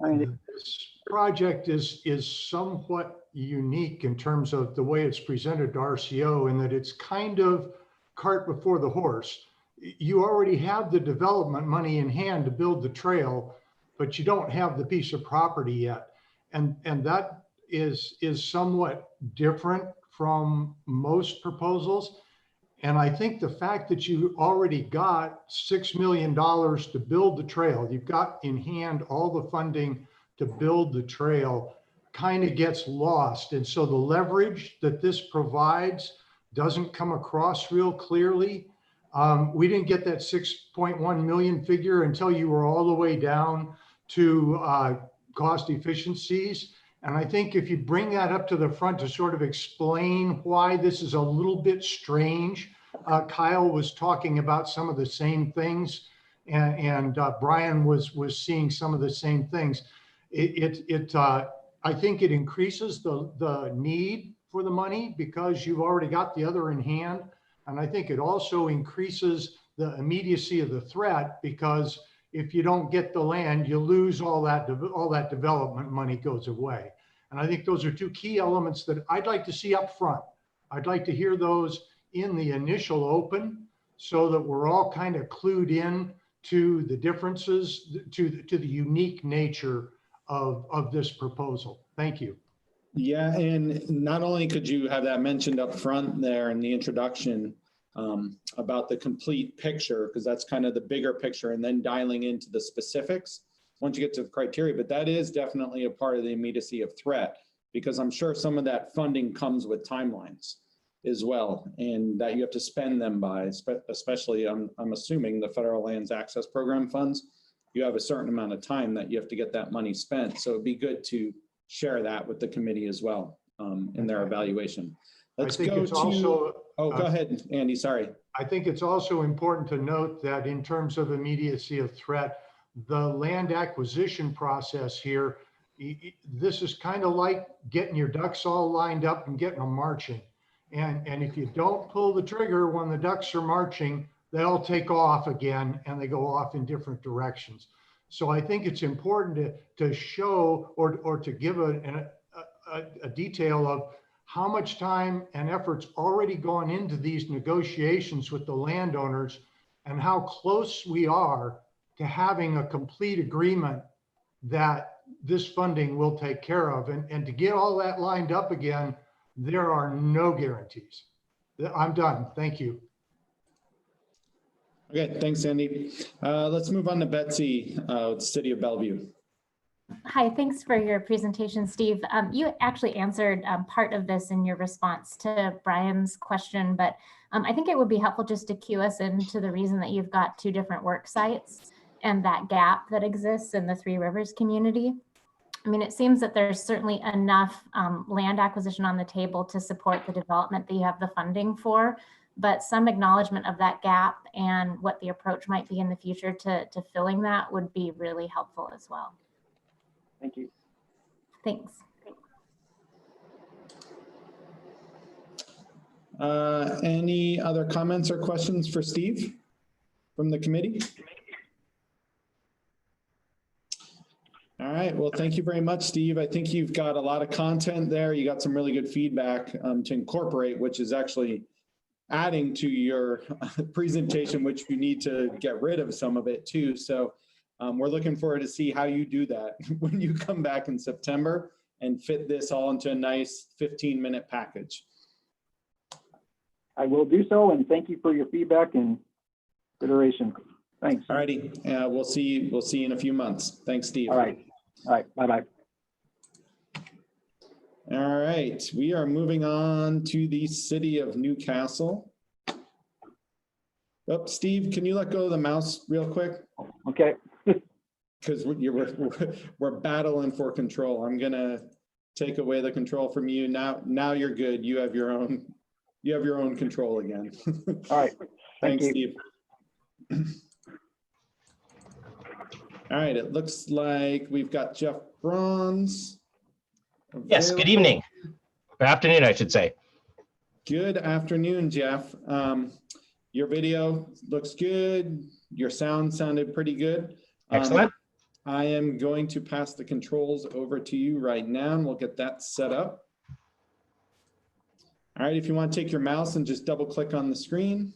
Hi, Andy. This project is somewhat unique in terms of the way it's presented to RCO, in that it's kind of cart before the horse. You already have the development money in hand to build the trail, but you don't have the piece of property yet. And that is somewhat different from most proposals. And I think the fact that you already got $6 million to build the trail, you've got in hand all the funding to build the trail, kind of gets lost. And so the leverage that this provides doesn't come across real clearly. We didn't get that 6.1 million figure until you were all the way down to cost efficiencies. And I think if you bring that up to the front to sort of explain why this is a little bit strange, Kyle was talking about some of the same things, and Brian was seeing some of the same things. I think it increases the need for the money because you've already got the other in hand. And I think it also increases the immediacy of the threat, because if you don't get the land, you lose all that development money goes away. And I think those are two key elements that I'd like to see up front. I'd like to hear those in the initial open so that we're all kind of clued in to the differences, to the unique nature of this proposal. Thank you. Yeah, and not only could you have that mentioned up front there in the introduction about the complete picture, because that's kind of the bigger picture, and then dialing into the specifics once you get to the criteria, but that is definitely a part of the immediacy of threat, because I'm sure some of that funding comes with timelines as well, and that you have to spend them by, especially I'm assuming the Federal Lands Access Program funds, you have a certain amount of time that you have to get that money spent. So it'd be good to share that with the committee as well in their evaluation. Let's go to, go ahead, Andy, sorry. I think it's also important to note that in terms of immediacy of threat, the land acquisition process here, this is kind of like getting your ducks all lined up and getting them marching. And if you don't pull the trigger when the ducks are marching, they'll take off again and they go off in different directions. So I think it's important to show or to give a detail of how much time and effort's already gone into these negotiations with the landowners and how close we are to having a complete agreement that this funding will take care of. And to get all that lined up again, there are no guarantees. I'm done. Thank you. Okay, thanks, Andy. Let's move on to Betsy, City of Bellevue. Hi, thanks for your presentation, Steve. You actually answered part of this in your response to Brian's question, but I think it would be helpful just to cue us into the reason that you've got two different work sites and that gap that exists in the Three Rivers community. I mean, it seems that there's certainly enough land acquisition on the table to support the development that you have the funding for, but some acknowledgement of that gap and what the approach might be in the future to filling that would be really helpful as well. Thank you. Thanks. Any other comments or questions for Steve from the committee? All right, well, thank you very much, Steve. I think you've got a lot of content there. You got some really good feedback to incorporate, which is actually adding to your presentation, which you need to get rid of some of it too. So we're looking forward to see how you do that when you come back in September and fit this all into a nice 15-minute package. I will do so, and thank you for your feedback and consideration. Thanks. All righty, we'll see you in a few months. Thanks, Steve. All right, bye-bye. All right, we are moving on to the city of Newcastle. Oh, Steve, can you let go of the mouse real quick? Okay. Because we're battling for control. I'm gonna take away the control from you. Now you're good. You have your own control again. All right. Thanks, you. Steve. All right, it looks like we've got Jeff Bronze. Yes, good evening. Good afternoon, I should say. Good afternoon, Jeff. Your video looks good. Your sound sounded pretty good. Excellent. I am going to pass the controls over to you right now, and we'll get that set up. All right, if you want to take your mouse and just double click on the screen.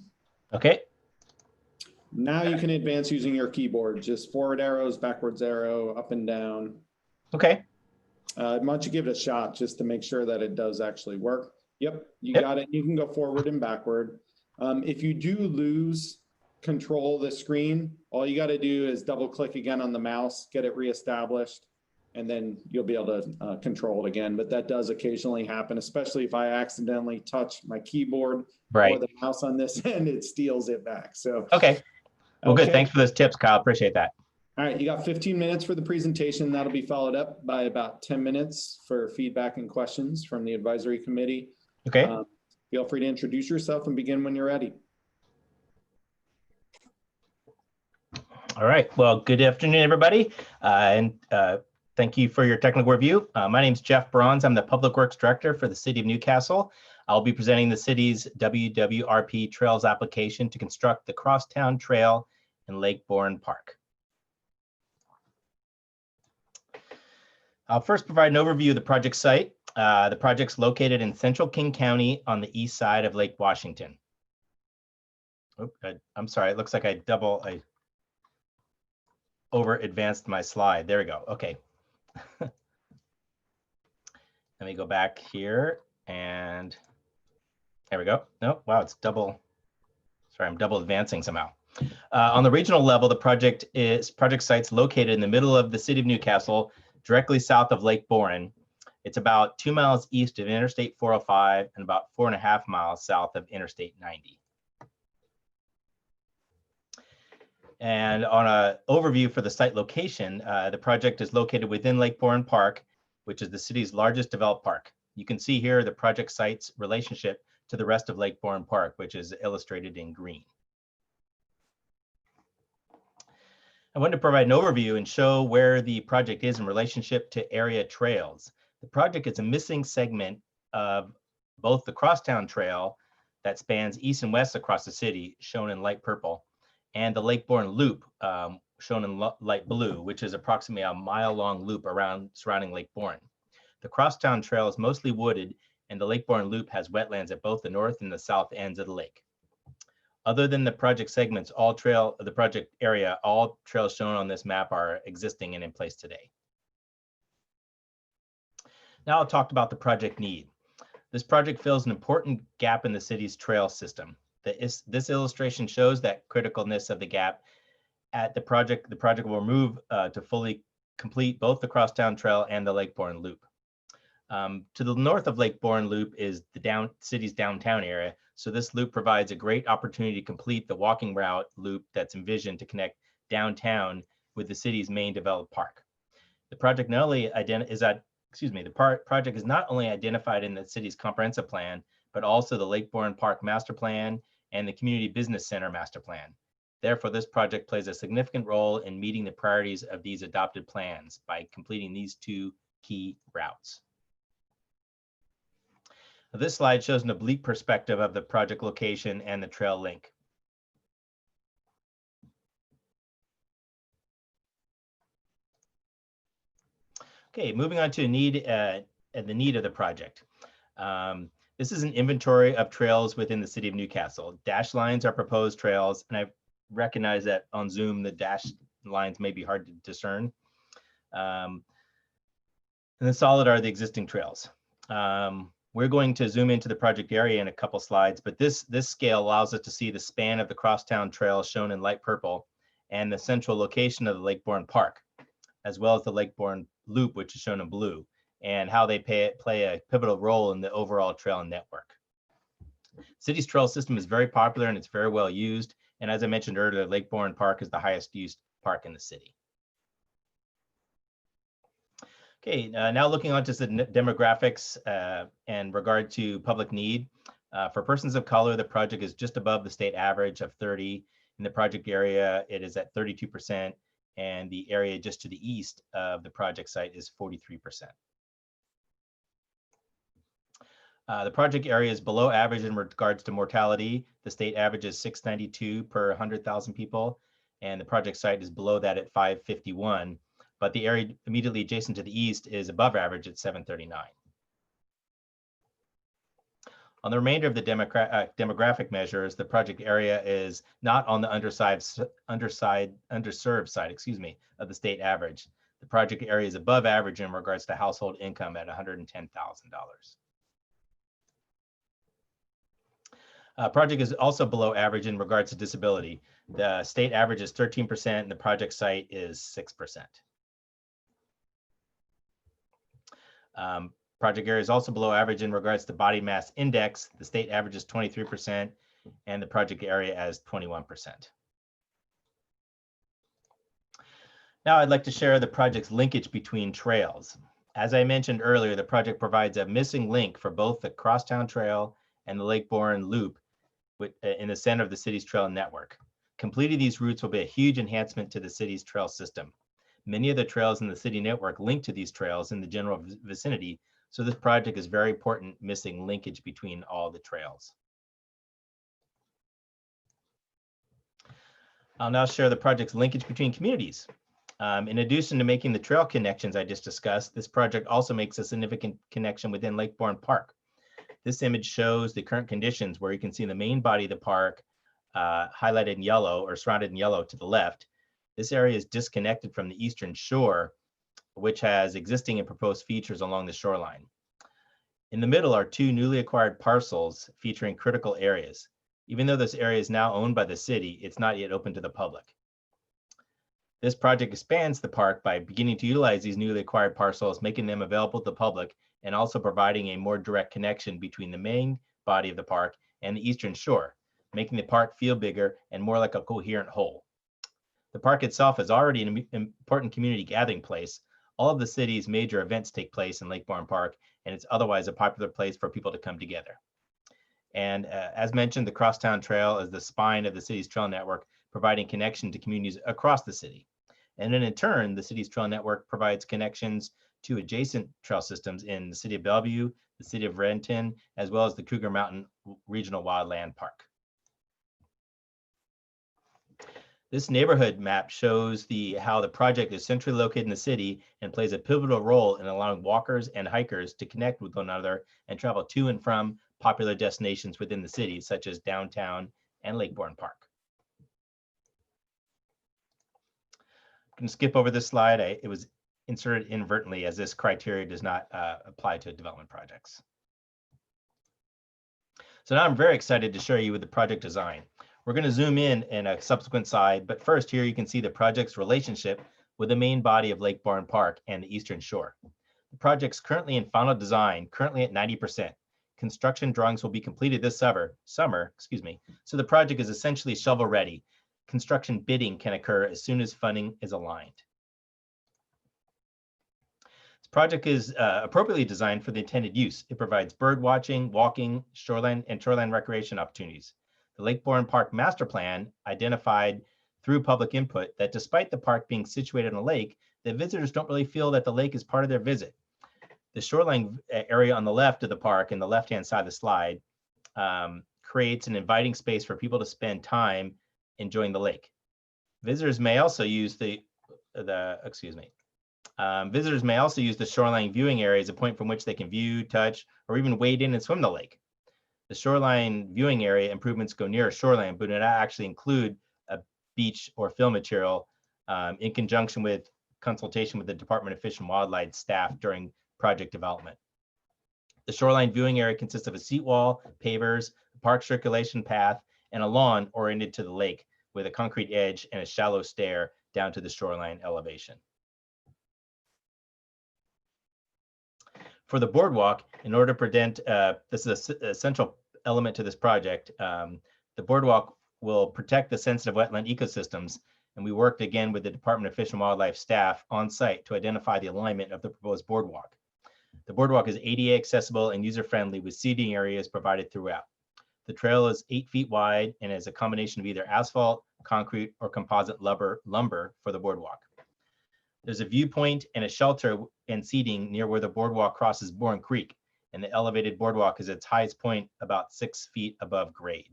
Okay. Now you can advance using your keyboard, just forward arrows, backwards arrow, up and down. Okay. Why don't you give it a shot just to make sure that it does actually work. Yep, you got it. You can go forward and backward. If you do lose control of the screen, all you got to do is double click again on the mouse, get it reestablished, and then you'll be able to control it again. But that does occasionally happen, especially if I accidentally touch my keyboard or the mouse on this end, it steals it back. So okay. Well, good. Thanks for those tips, Kyle. Appreciate that. All right, you got 15 minutes for the presentation. That'll be followed up by about 10 minutes for feedback and questions from the advisory committee. Okay. Feel free to introduce yourself and begin when you're ready. All right. Well, good afternoon, everybody. Thank you for your technical review. My name is Jeff Bronze. I'm the Public Works Director for the City of Newcastle. I'll be presenting the city's WWRP Trails application to construct the Crosstown Trail in Lake Bourne Park. I'll first provide an overview of the project site. The project's located in central King County on the east side of Lake Washington. Oh, I'm sorry, it looks like I over advanced my slide. There we go. Okay. Let me go back here and there we go. No, wow, it's double. Sorry, I'm double advancing somehow. On the regional level, the project site's located in the middle of the city of Newcastle, directly south of Lake Bourne. It's about 2 miles east of Interstate 405 and about 4.5 miles south of Interstate 90. And on an overview for the site location, the project is located within Lake Bourne Park, which is the city's largest developed park. You can see here the project site's relationship to the rest of Lake Bourne Park, which is illustrated in green. I wanted to provide an overview and show where the project is in relationship to area trails. The project is a missing segment of both the Crosstown Trail that spans east and west across the city, shown in light purple, and the Lake Bourne Loop, shown in light blue, which is approximately a mile-long loop surrounding Lake Bourne. The Crosstown Trail is mostly wooded, and the Lake Bourne Loop has wetlands at both the north and the south ends of the lake. Other than the project segments, all trails shown on this map are existing and in place today. Now I'll talk about the project need. This project fills an important gap in the city's trail system. This illustration shows that criticalness of the gap at the project. The project will move to fully complete both the Crosstown Trail and the Lake Bourne Loop. To the north of Lake Bourne Loop is the city's downtown area. So this loop provides a great opportunity to complete the walking route loop that's envisioned to connect downtown with the city's main developed park. The project not only project is not only identified in the city's comprehensive plan, but also the Lake Bourne Park Master Plan and the Community Business Center Master Plan. Therefore, this project plays a significant role in meeting the priorities of these adopted plans by completing these two key routes. This slide shows an oblique perspective of the project location and the trail link. Okay, moving on to the need of the project. This is an inventory of trails within the city of Newcastle. Dashed lines are proposed trails, and I recognize that on Zoom the dashed lines may be hard to discern. And the solid are the existing trails. We're going to zoom into the project area in a couple slides, but this scale allows us to see the span of the crosstown trail shown in light purple and the central location of the Lake Bourne Park, as well as the Lake Bourne Loop, which is shown in blue, and how they play a pivotal role in the overall trail network. City's trail system is very popular and it's very well used. And as I mentioned earlier, Lake Bourne Park is the highest used park in the city. Okay, now looking on to the demographics and regard to public need. For persons of color, the project is just above the state average of 30. In the project area, it is at 32%, and the area just to the east of the project site is 43%. The project area is below average in regards to mortality. The state average is 692 per 100,000 people, and the project site is below that at 551. But the area immediately adjacent to the east is above average at 739. On the remainder of the demographic measures, the project area is not on the underserved side, of the state average. The project area is above average in regards to household income at $110,000. Project is also below average in regards to disability. The state average is 13% and the project site is 6%. Project area is also below average in regards to body mass index. The state average is 23% and the project area is 21%. Now I'd like to share the project's linkage between trails. As I mentioned earlier, the project provides a missing link for both the Crosstown Trail and the Lake Bourne Loop in the center of the city's trail network. Completing these routes will be a huge enhancement to the city's trail system. Many of the trails in the city network link to these trails in the general vicinity, so this project is very important missing linkage between all the trails. I'll now share the project's linkage between communities. In addition to making the trail connections I just discussed, this project also makes a significant connection within Lake Bourne Park. This image shows the current conditions where you can see the main body of the park highlighted in yellow or surrounded in yellow to the left. This area is disconnected from the eastern shore, which has existing and proposed features along the shoreline. In the middle are two newly acquired parcels featuring critical areas. Even though this area is now owned by the city, it's not yet open to the public. This project expands the park by beginning to utilize these newly acquired parcels, making them available to the public, and also providing a more direct connection between the main body of the park and the eastern shore, making the park feel bigger and more like a coherent whole. The park itself is already an important community gathering place. All of the city's major events take place in Lake Bourne Park, and it's otherwise a popular place for people to come together. And as mentioned, the Crosstown Trail is the spine of the city's trail network, providing connection to communities across the city. And then in turn, the city's trail network provides connections to adjacent trail systems in the city of Bellevue, the city of Renton, as well as the Cougar Mountain Regional Wildland Park. This neighborhood map shows how the project is centrally located in the city and plays a pivotal role in allowing walkers and hikers to connect with one another and travel to and from popular destinations within the city, such as downtown and Lake Bourne Park. I'm going to skip over this slide. It was inserted inadvertently as this criteria does not apply to development projects. So now I'm very excited to show you with the project design. We're going to zoom in a subsequent slide, but first here you can see the project's relationship with the main body of Lake Bourne Park and the eastern shore. The project's currently in final design, currently at 90%. Construction drawings will be completed this summer, so the project is essentially shovel ready. Construction bidding can occur as soon as funding is aligned. This project is appropriately designed for the intended use. It provides bird watching, walking, shoreline, and shoreline recreation opportunities. The Lake Bourne Park Master Plan identified through public input that despite the park being situated on a lake, the visitors don't really feel that the lake is part of their visit. The shoreline area on the left of the park and the left-hand side of the slide creates an inviting space for people to spend time enjoying the lake. Visitors may also use visitors may also use the shoreline viewing area as a point from which they can view, touch, or even wade in and swim the lake. The shoreline viewing area improvements go near a shoreline, but do not actually include a beach or fill material in conjunction with consultation with the Department of Fish and Wildlife staff during project development. The shoreline viewing area consists of a seat wall, pavers, a park circulation path, and a lawn oriented to the lake with a concrete edge and a shallow stair down to the shoreline elevation. For the boardwalk, in order to prevent, this is an essential element to this project, the boardwalk will protect the sensitive wetland ecosystems, and we worked again with the Department of Fish and Wildlife staff on site to identify the alignment of the proposed boardwalk. The boardwalk is ADA accessible and user-friendly with seating areas provided throughout. The trail is 8 feet wide and is a combination of either asphalt, concrete, or composite lumber for the boardwalk. There's a viewpoint and a shelter and seating near where the boardwalk crosses Bourne Creek, and the elevated boardwalk is at its highest point about 6 feet above grade.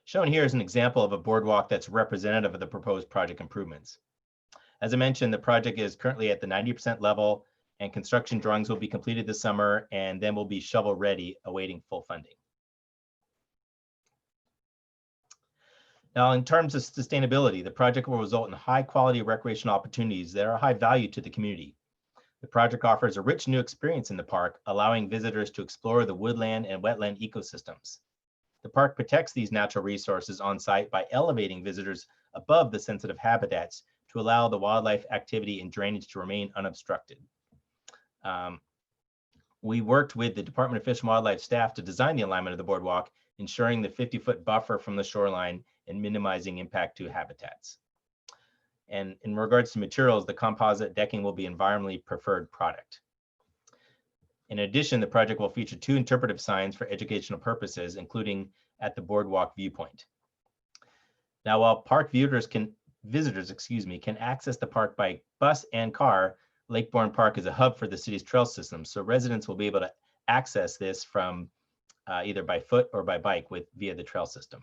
Shown here is an example of a boardwalk that's representative of the proposed project improvements. As I mentioned, the project is currently at the 90% level, and construction drawings will be completed this summer and then will be shovel ready, awaiting full funding. Now, in terms of sustainability, the project will result in high quality recreational opportunities that are high value to the community. The project offers a rich new experience in the park, allowing visitors to explore the woodland and wetland ecosystems. The park protects these natural resources on site by elevating visitors above the sensitive habitats to allow the wildlife activity and drainage to remain unobstructed. We worked with the Department of Fish and Wildlife staff to design the alignment of the boardwalk, ensuring the 50-foot buffer from the shoreline and minimizing impact to habitats. And in regards to materials, the composite decking will be environmentally preferred product. In addition, the project will feature 2 interpretive signs for educational purposes, including at the boardwalk viewpoint. Now, while park visitors can access the park by bus and car, Lake Bourne Park is a hub for the city's trail system, so residents will be able to access this from either by foot or by bike via the trail system.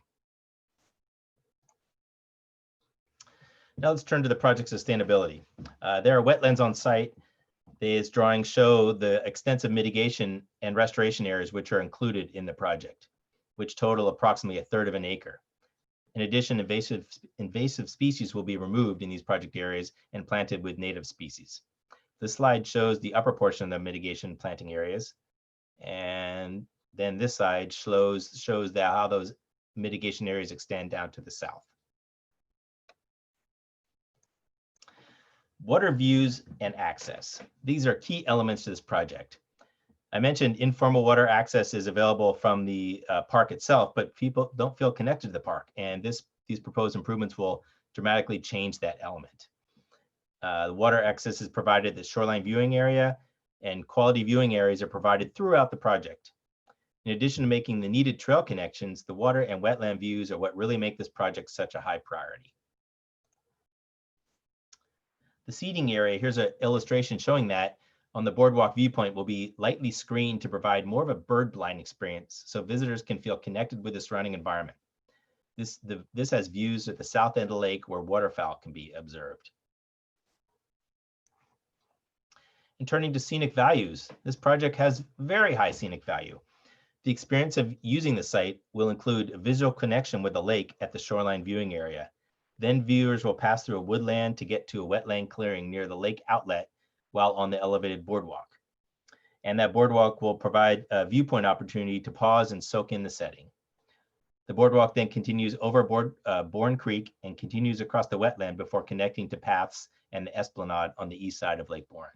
Now let's turn to the project sustainability. There are wetlands on site. These drawings show the extensive mitigation and restoration areas which are included in the project, which total approximately 1/3 of an acre. In addition, invasive species will be removed in these project areas and planted with native species. This slide shows the upper portion of the mitigation planting areas. And then this side shows how those mitigation areas extend down to the south. Water views and access. These are key elements to this project. I mentioned informal water access is available from the park itself, but people don't feel connected to the park, and these proposed improvements will dramatically change that element. The water access is provided at the shoreline viewing area, and quality viewing areas are provided throughout the project. In addition to making the needed trail connections, the water and wetland views are what really make this project such a high priority. The seating area, here's an illustration showing that on the boardwalk viewpoint will be lightly screened to provide more of a bird blind experience so visitors can feel connected with the surrounding environment. This has views at the south end of the lake where waterfowl can be observed. And turning to scenic values, this project has very high scenic value. The experience of using the site will include a visual connection with the lake at the shoreline viewing area. Then viewers will pass through a woodland to get to a wetland clearing near the lake outlet while on the elevated boardwalk. And that boardwalk will provide a viewpoint opportunity to pause and soak in the setting. The boardwalk then continues over Bourne Creek and continues across the wetland before connecting to paths and the esplanade on the east side of Lake Bourne.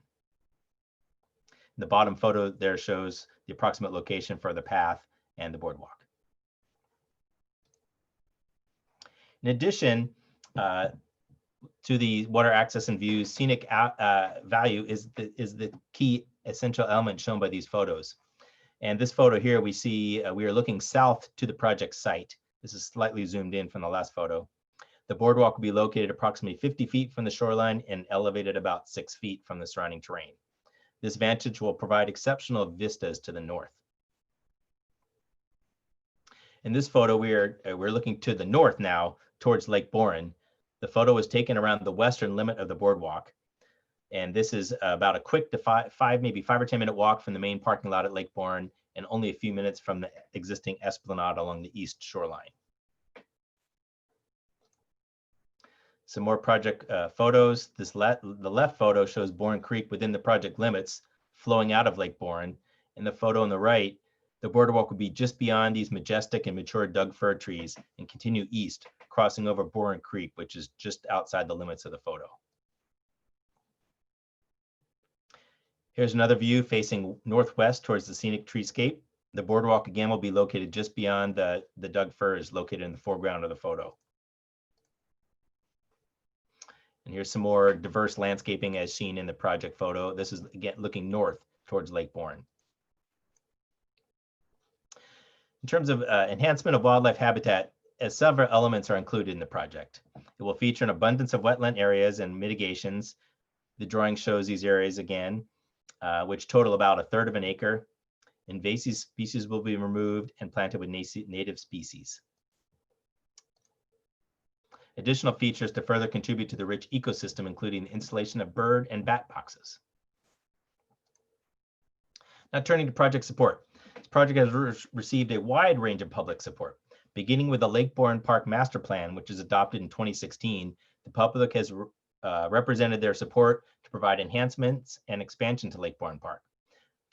The bottom photo there shows the approximate location for the path and the boardwalk. In addition, to the water access and views, scenic value is the key essential element shown by these photos. And this photo here, we see we are looking south to the project site. This is slightly zoomed in from the last photo. The boardwalk will be located approximately 50 feet from the shoreline and elevated about 6 feet from the surrounding terrain. This vantage will provide exceptional vistas to the north. In this photo, we're looking to the north now towards Lake Boren. The photo was taken around the western limit of the boardwalk. And this is about a quick maybe 5 or 10 minute walk from the main parking lot at Lake Boren and only a few minutes from the existing esplanade along the east shoreline. Some more project photos. The left photo shows Boren Creek within the project limits flowing out of Lake Boren. In the photo on the right, the boardwalk will be just beyond these majestic and mature Doug fir trees and continue east, crossing over Boren Creek, which is just outside the limits of the photo. Here's another view facing northwest towards the scenic treescape. The boardwalk again will be located just beyond the Doug firs located in the foreground of the photo. And here's some more diverse landscaping as seen in the project photo. This is again looking north towards Lake Boren. In terms of enhancement of wildlife habitat, several elements are included in the project. It will feature an abundance of wetland areas and mitigations. The drawing shows these areas again, which total about 1/3 of an acre. Invasive species will be removed and planted with native species. Additional features to further contribute to the rich ecosystem, including the installation of bird and bat boxes. Now turning to project support. This project has received a wide range of public support. Beginning with the Lake Boren Park Master Plan, which was adopted in 2016, the public has represented their support to provide enhancements and expansion to Lake Boren Park.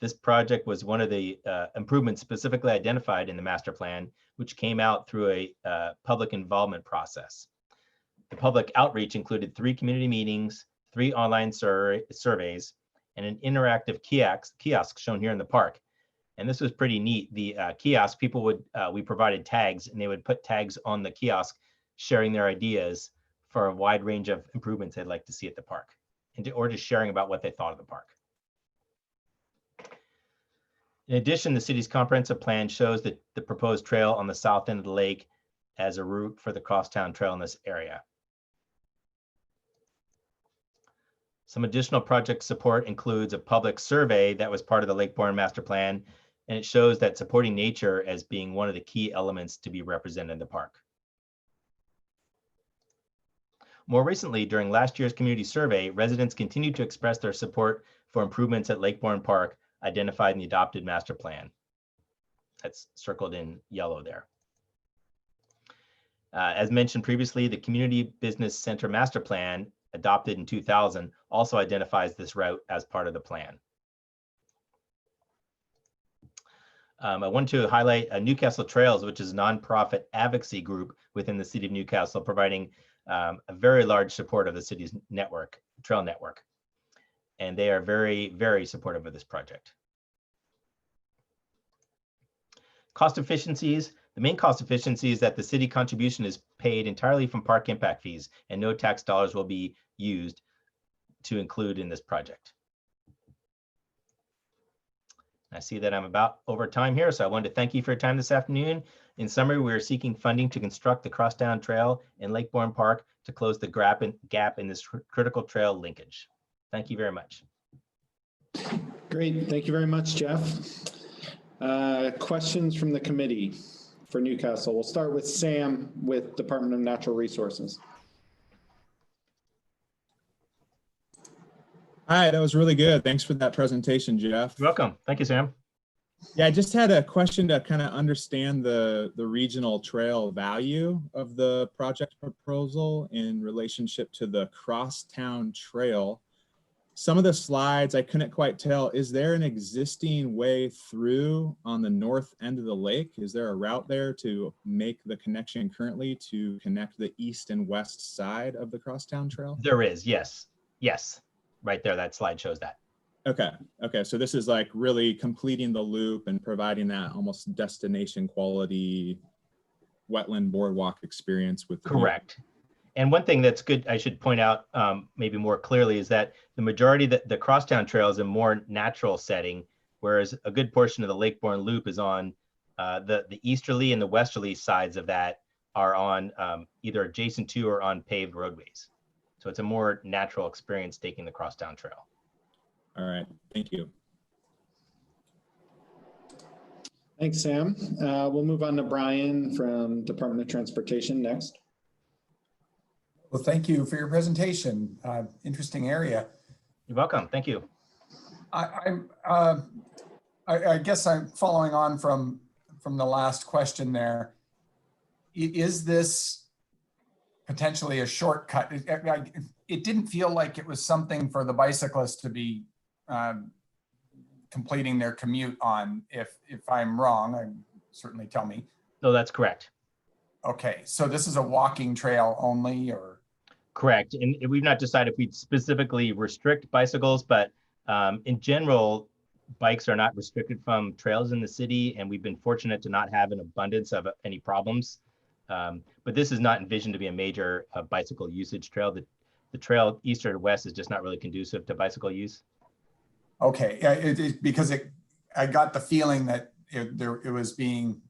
This project was one of the improvements specifically identified in the master plan, which came out through a public involvement process. The public outreach included 3 community meetings, 3 online surveys, and an interactive kiosk shown here in the park. And this was pretty neat. The kiosk, people would, we provided tags, and they would put tags on the kiosk sharing their ideas for a wide range of improvements they'd like to see at the park, or just sharing about what they thought of the park. In addition, the city's comprehensive plan shows that the proposed trail on the south end of the lake as a route for the crosstown trail in this area. Some additional project support includes a public survey that was part of the Lake Boren Master Plan, and it shows that supporting nature as being one of the key elements to be represented in the park. More recently, during last year's community survey, residents continued to express their support for improvements at Lake Boren Park identified in the adopted master plan. That's circled in yellow there. As mentioned previously, the Community Business Center Master Plan, adopted in 2000, also identifies this route as part of the plan. I want to highlight Newcastle Trails, which is a nonprofit advocacy group within the city of Newcastle, providing a very large support of the city's network, trail network. And they are very, very supportive of this project. Cost efficiencies. The main cost efficiency is that the city contribution is paid entirely from park impact fees, and no tax dollars will be used to include in this project. I see that I'm about over time here, so I wanted to thank you for your time this afternoon. In summary, we are seeking funding to construct the Crosstown Trail in Lake Boren Park to close the gap in this critical trail linkage. Thank you very much. Great, thank you very much, Jeff. Questions from the committee for Newcastle. We'll start with Sam with Department of Natural Resources. Hi, that was really good. Thanks for that presentation, Jeff. You're welcome. Thank you, Sam. Yeah, I just had a question to kind of understand the regional trail value of the project proposal in relationship to the Crosstown Trail. Some of the slides, I couldn't quite tell. Is there an existing way through on the north end of the lake? Is there a route there to make the connection currently to connect the east and west side of the Crosstown Trail? There is, yes. Yes, right there, that slide shows that. Okay, okay, so this is like really completing the loop and providing that almost destination quality wetland boardwalk experience with the correct. And one thing that's good, I should point out maybe more clearly, is that the majority of the crosstown trail is a more natural setting, whereas a good portion of the Lakeborne Loop is on the easterly and the westerly sides of that are on either adjacent to or on paved roadways. So it's a more natural experience taking the crosstown trail. All right, thank you. Thanks, Sam. We'll move on to Brian from Department of Transportation next. Well, thank you for your presentation. Interesting area. You're welcome. Thank you. I guess I'm following on from the last question there. Is this potentially a shortcut? It didn't feel like it was something for the bicyclists to be completing their commute on. If I'm wrong, certainly tell me. No, that's correct. Okay, so this is a walking trail only, or? Correct, and we've not decided if we'd specifically restrict bicycles, but in general, bikes are not restricted from trails in the city, and we've been fortunate to not have an abundance of any problems. But this is not envisioned to be a major bicycle usage trail. The trail east or west is just not really conducive to bicycle use. Okay, yeah, because I got the feeling that it was being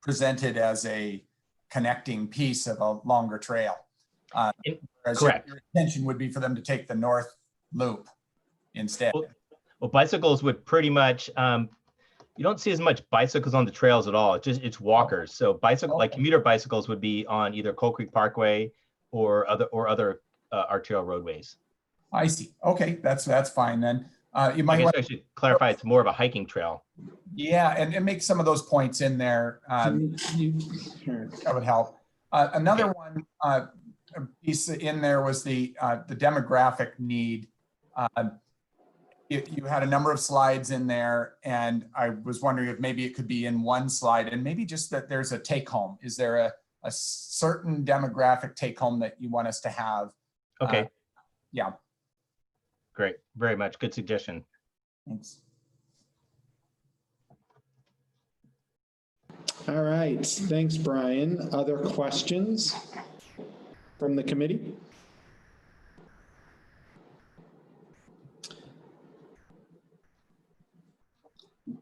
presented as a connecting piece of a longer trail. Correct. Your intention would be for them to take the north loop instead. Well, bicycles would pretty much, you don't see as much bicycles on the trails at all. It's walkers. So like commuter bicycles would be on either Coal Creek Parkway or other arterial roadways. I see. Okay, that's fine then. You I guess I should clarify it's more of a hiking trail. Yeah, and make some of those points in there. That would help. Another one piece in there was the demographic need. You had a number of slides in there, and I was wondering if maybe it could be in one slide, and maybe just that there's a take home. Is there a certain demographic take home that you want us to have? Okay. Yeah. Great. Very much. Good suggestion. Thanks. All right. Thanks, Brian. Other questions from the committee?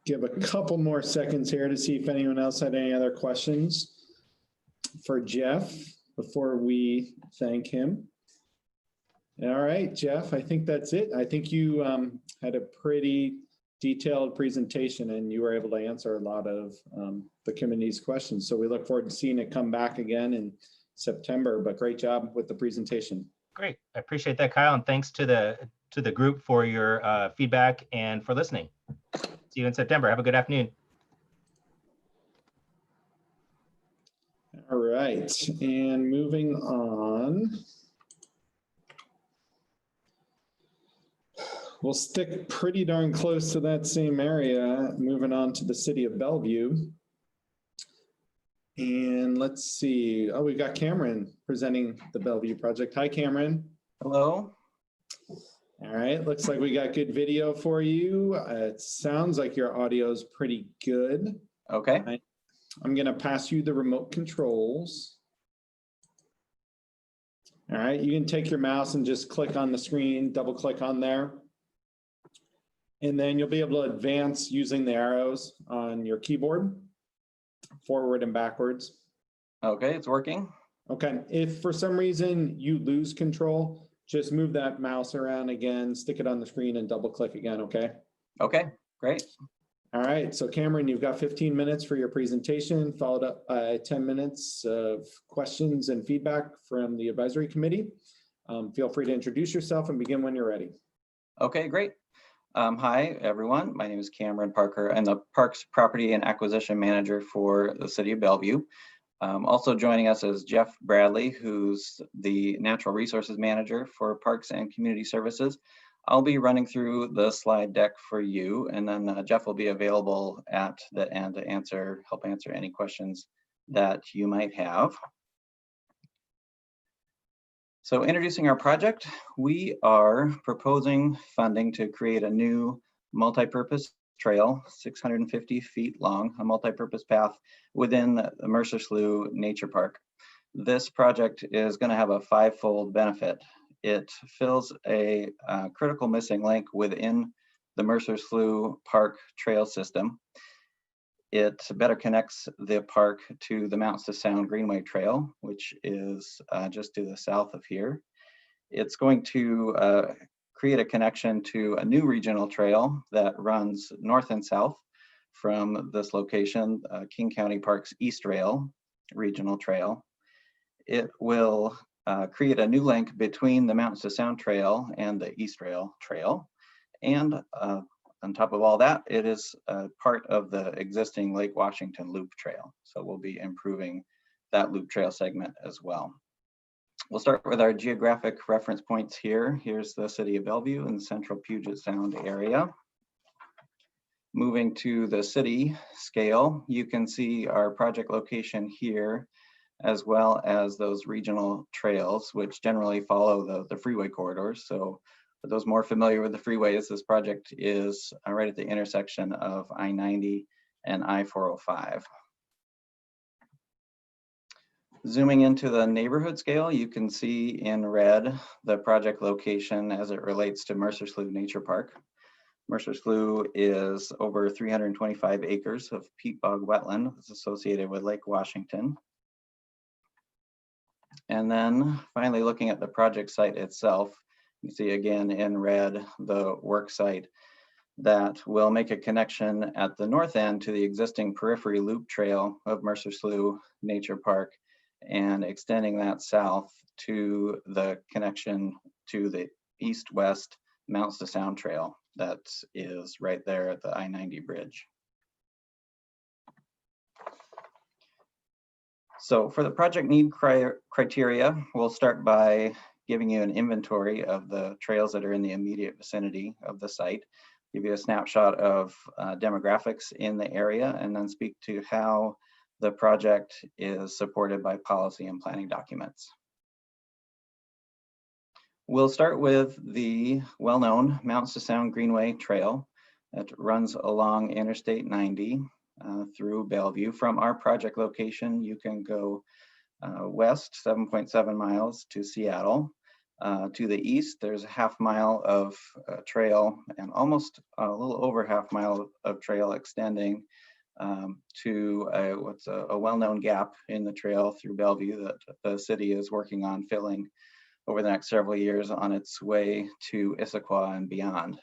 Give a couple more seconds here to see if anyone else had any other questions for Jeff before we thank him. All right, Jeff, I think that's it. I think you had a pretty detailed presentation and you were able to answer a lot of the committee's questions. So we look forward to seeing it come back again in September, but great job with the presentation. Great. I appreciate that, Kyle. And thanks to the group for your feedback and for listening. See you in September. Have a good afternoon. All right, and moving on. We'll stick pretty darn close to that same area, moving on to the city of Bellevue. And let's see. Oh, we've got Cameron presenting the Bellevue project. Hi, Cameron. Hello. All right, looks like we got good video for you. It sounds like your audio is pretty good. Okay. I'm gonna pass you the remote controls. All right, you can take your mouse and just click on the screen, double click on there. And then you'll be able to advance using the arrows on your keyboard, forward and backwards. Okay, it's working. Okay, if for some reason you lose control, just move that mouse around again, stick it on the screen and double click again, okay? Okay, great. All right, so Cameron, you've got 15 minutes for your presentation, followed up by 10 minutes of questions and feedback from the advisory committee. Feel free to introduce yourself and begin when you're ready. Okay, great. Hi, everyone. My name is Cameron Parker. I'm the Parks Property and Acquisition Manager for the City of Bellevue. Also joining us is Jeff Bradley, who's the Natural Resources Manager for Parks and Community Services. I'll be running through the slide deck for you, and then Jeff will be available at the end to help answer any questions that you might have. So introducing our project, we are proposing funding to create a new multi-purpose trail, 650 feet long, a multi-purpose path within the Mercer Slough Nature Park. This project is going to have a five-fold benefit. It fills a critical missing link within the Mercer's Slough Park trail system. It better connects the park to the Mountains to Sound Greenway Trail, which is just to the south of here. It's going to create a connection to a new regional trail that runs north and south from this location, King County Parks East Rail Regional Trail. It will create a new link between the Mountains to Sound Trail and the East Rail Trail. And on top of all that, it is part of the existing Lake Washington Loop Trail. So we'll be improving that loop trail segment as well. We'll start with our geographic reference points here. Here's the city of Bellevue in the central Puget Sound area. Moving to the city scale, you can see our project location here, as well as those regional trails, which generally follow the freeway corridors. So for those more familiar with the freeways, this project is right at the intersection of I-90 and I-405. Zooming into the neighborhood scale, you can see in red the project location as it relates to Mercer Slough Nature Park. Mercer Slough is over 325 acres of peat bog wetland that's associated with Lake Washington. And then finally looking at the project site itself, you see again in red the work site that will make a connection at the north end to the existing periphery loop trail of Mercer Slough Nature Park and extending that south to the connection to the east-west Mountains to Sound Trail that is right there at the I-90 bridge. So for the project need criteria, we'll start by giving you an inventory of the trails that are in the immediate vicinity of the site, give you a snapshot of demographics in the area, and then speak to how the project is supported by policy and planning documents. We'll start with the well-known Mountains to Sound Greenway Trail that runs along Interstate 90 through Bellevue. From our project location, you can go west 7.7 miles to Seattle. To the east, there's a half mile of trail and almost a little over half mile of trail extending to what's a well-known gap in the trail through Bellevue that the city is working on filling over the next several years on its way to Issaquah and beyond.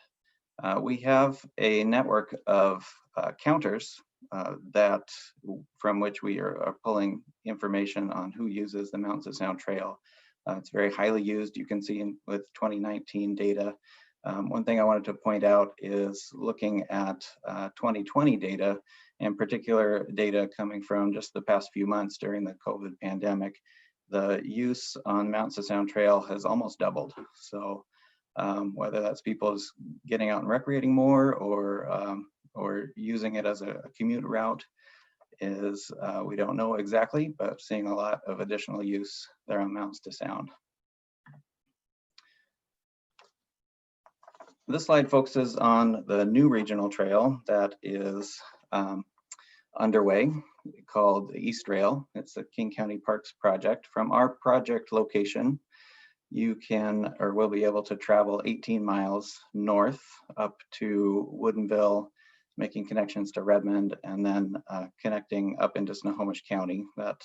We have a network of counters from which we are pulling information on who uses the Mountains to Sound Trail. It's very highly used. You can see with 2019 data. One thing I wanted to point out is looking at 2020 data, in particular data coming from just the past few months during the COVID pandemic, the use on Mountains to Sound Trail has almost doubled. So whether that's people getting out and recreating more or using it as a commute route is, we don't know exactly, but seeing a lot of additional use there on Mountains to Sound. This slide focuses on the new regional trail that is underway called the East Rail. It's the King County Parks project. From our project location, you can or will be able to travel 18 miles north up to Woodinville, making connections to Redmond, and then connecting up into Snohomish County. That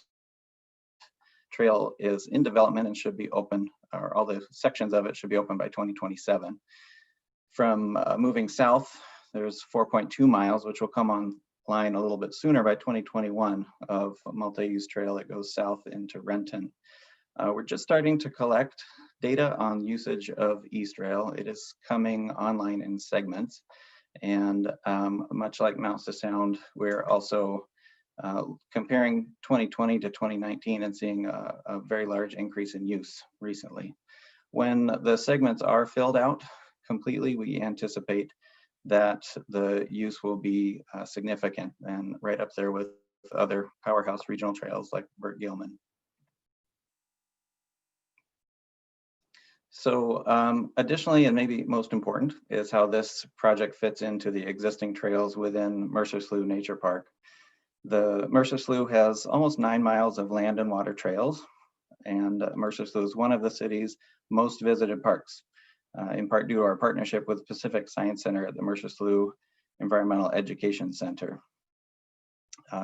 trail is in development and should be open, or all the sections of it should be open by 2027. From moving south, there's 4.2 miles, which will come online a little bit sooner by 2021 of a multi-use trail that goes south into Renton. We're just starting to collect data on usage of East Rail. It is coming online in segments. And much like Mountains to Sound, we're also comparing 2020 to 2019 and seeing a very large increase in use recently. When the segments are filled out completely, we anticipate that the use will be significant and right up there with other powerhouse regional trails like Burt Gilman. So additionally, and maybe most important, is how this project fits into the existing trails within Mercer Slough Nature Park. The Mercer Slough has almost 9 miles of land and water trails, and Mercer Slough is one of the city's most visited parks, in part due to our partnership with Pacific Science Center at the Mercer Slough Environmental Education Center.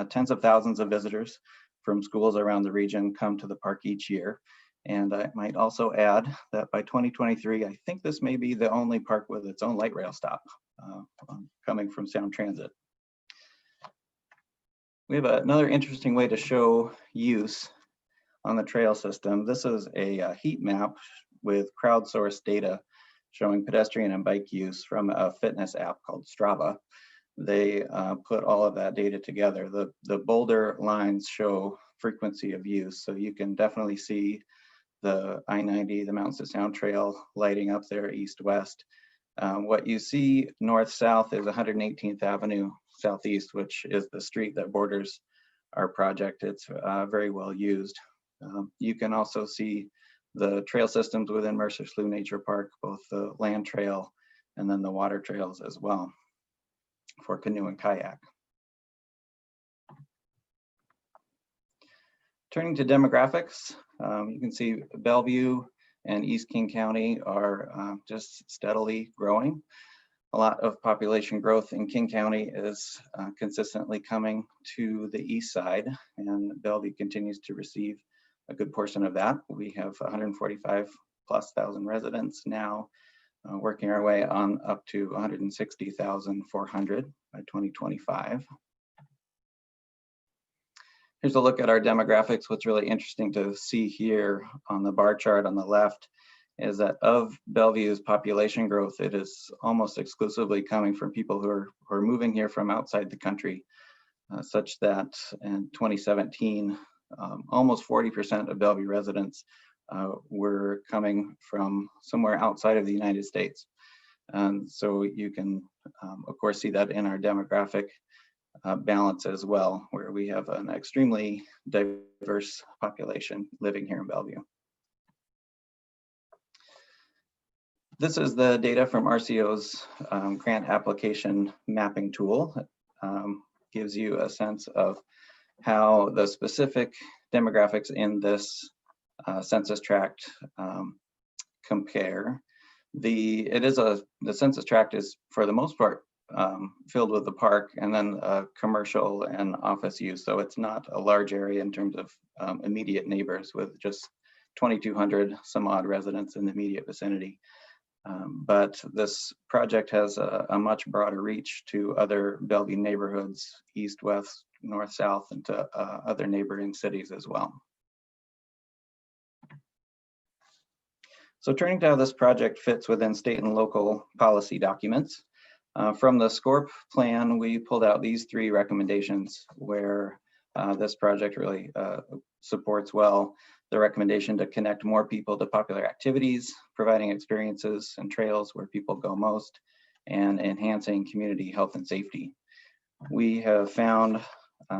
Tens of thousands of visitors from schools around the region come to the park each year. And I might also add that by 2023, I think this may be the only park with its own light rail stop coming from Sound Transit. We have another interesting way to show use on the trail system. This is a heat map with crowdsourced data showing pedestrian and bike use from a fitness app called Strava. They put all of that data together. The bolder lines show frequency of use, so you can definitely see the I-90, the Mountains to Sound Trail lighting up there east-west. What you see north-south is 118th Avenue Southeast, which is the street that borders our project. It's very well used. You can also see the trail systems within Mercer Slough Nature Park, both the land trail and then the water trails as well for canoe and kayak. Turning to demographics, you can see Bellevue and East King County are just steadily growing. A lot of population growth in King County is consistently coming to the east side, and Bellevue continues to receive a good portion of that. We have 145,000+ residents now, working our way on up to 160,400 by 2025. Here's a look at our demographics. What's really interesting to see here on the bar chart on the left is that of Bellevue's population growth, it is almost exclusively coming from people who are moving here from outside the country, such that in 2017, almost 40% of Bellevue residents were coming from somewhere outside of the United States. And so you can, of course, see that in our demographic balance as well, where we have an extremely diverse population living here in Bellevue. This is the data from RCO's grant application mapping tool. It gives you a sense of how the specific demographics in this census tract compare. The census tract is, for the most part, filled with the park and then commercial and office use. So it's not a large area in terms of immediate neighbors, with just 2,200 some odd residents in the immediate vicinity. But this project has a much broader reach to other Bellevue neighborhoods, east, west, north, south, and to other neighboring cities as well. So turning to how this project fits within state and local policy documents. From the SCORP plan, we pulled out these three recommendations where this project really supports well the recommendation to connect more people to popular activities, providing experiences and trails where people go most, and enhancing community health and safety. We have found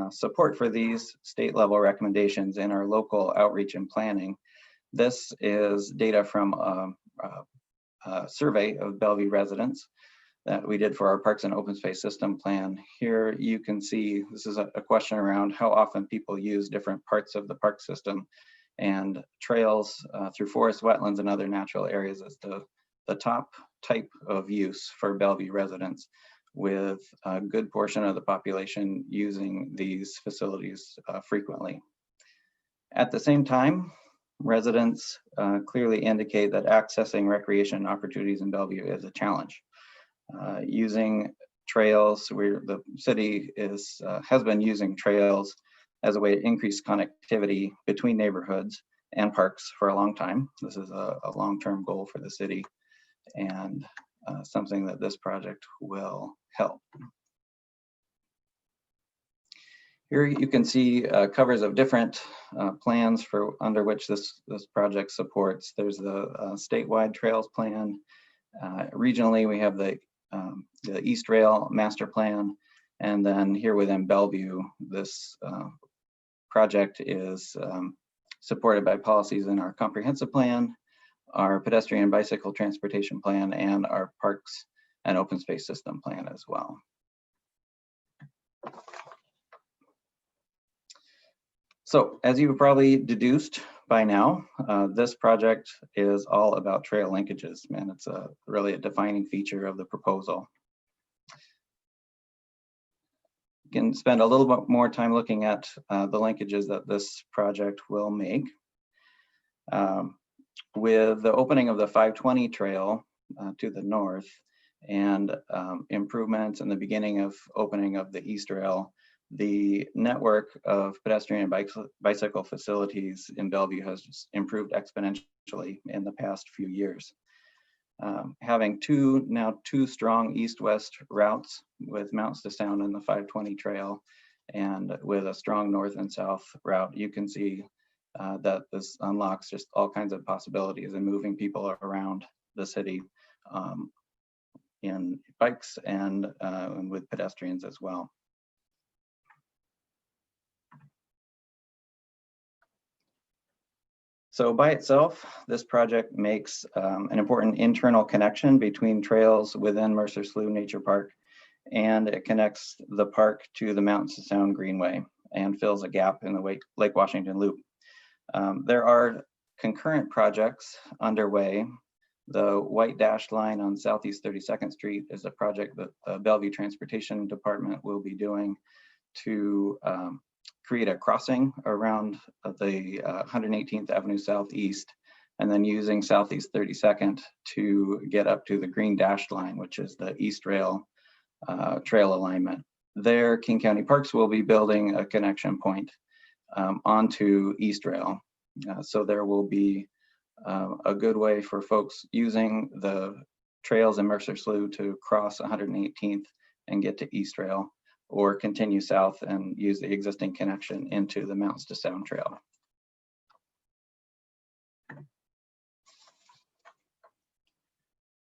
support for these state level recommendations in our local outreach and planning. This is data from a survey of Bellevue residents that we did for our Parks and Open Space System plan. Here you can see, this is a question around how often people use different parts of the park system, and trails through forest, wetlands, and other natural areas as the top type of use for Bellevue residents, with a good portion of the population using these facilities frequently. At the same time, residents clearly indicate that accessing recreation opportunities in Bellevue is a challenge. Using trails, where the city has been using trails as a way to increase connectivity between neighborhoods and parks for a long time. This is a long-term goal for the city, and something that this project will help. Here you can see covers of different plans under which this project supports. There's the statewide trails plan. Regionally, we have the East Rail Master Plan, and then here within Bellevue, this project is supported by policies in our comprehensive plan, our pedestrian and bicycle transportation plan, and our parks and open space system plan as well. So as you probably deduced, by now, this project is all about trail linkages, and it's really a defining feature of the proposal. You can spend a little bit more time looking at the linkages that this project will make. With the opening of the 520 trail to the north and improvements and the beginning of opening of the East Rail, the network of pedestrian and bicycle facilities in Bellevue has just improved exponentially in the past few years. Having now two strong east-west routes with Mounts to Sound and the 520 trail, and with a strong north and south route, you can see that this unlocks just all kinds of possibilities in moving people around the city in bikes and with pedestrians as well. So by itself, this project makes an important internal connection between trails within Mercer Slough Nature Park, and it connects the park to the Mountains to Sound Greenway and fills a gap in the Lake Washington Loop. There are concurrent projects underway. The white dashed line on Southeast 32nd Street is a project that the Bellevue Transportation Department will be doing to create a crossing around the 118th Avenue Southeast, and then using Southeast 32nd to get up to the green dashed line, which is the East Rail trail alignment. There, King County Parks will be building a connection point onto East Rail. So there will be a good way for folks using the trails in Mercer Slough to cross 118th and get to East Rail, or continue south and use the existing connection into the Mountains to Sound Trail.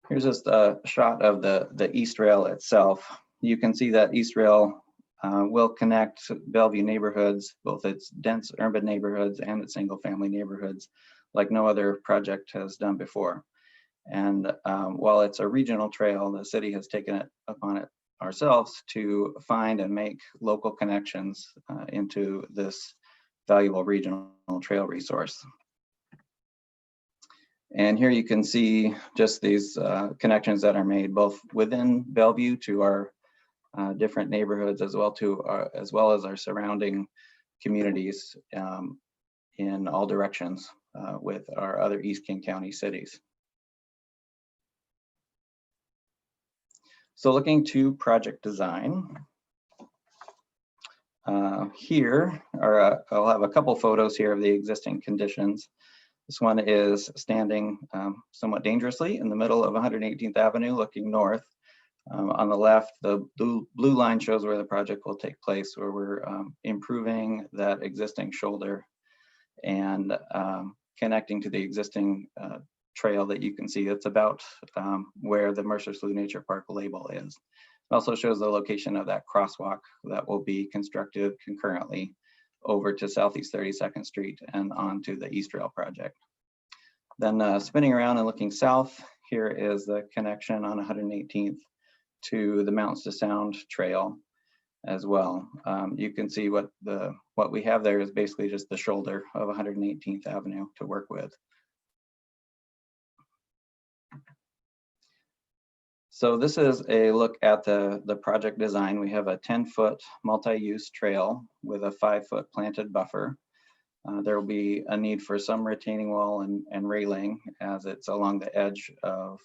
Here's just a shot of the East Rail itself. You can see that East Rail will connect Bellevue neighborhoods, both its dense urban neighborhoods and its single family neighborhoods, like no other project has done before. And while it's a regional trail, the city has taken it upon it ourselves to find and make local connections into this valuable regional trail resource. And here you can see just these connections that are made both within Bellevue to our different neighborhoods, as well as our surrounding communities in all directions with our other East King County cities. So looking to project design, here are, I'll have a couple photos here of the existing conditions. This one is standing somewhat dangerously in the middle of 118th Avenue looking north. On the left, the blue line shows where the project will take place, where we're improving that existing shoulder and connecting to the existing trail that you can see. It's about where the Mercer Slough Nature Park label is. It also shows the location of that crosswalk that will be constructed concurrently over to Southeast 32nd Street and onto the East Rail project. Then spinning around and looking south, here is the connection on 118th to the Mountains to Sound trail as well. You can see what we have there is basically just the shoulder of 118th Avenue to work with. So this is a look at the project design. We have a 10-foot multi-use trail with a 5-foot planted buffer. There will be a need for some retaining wall and railing as it's along the edge of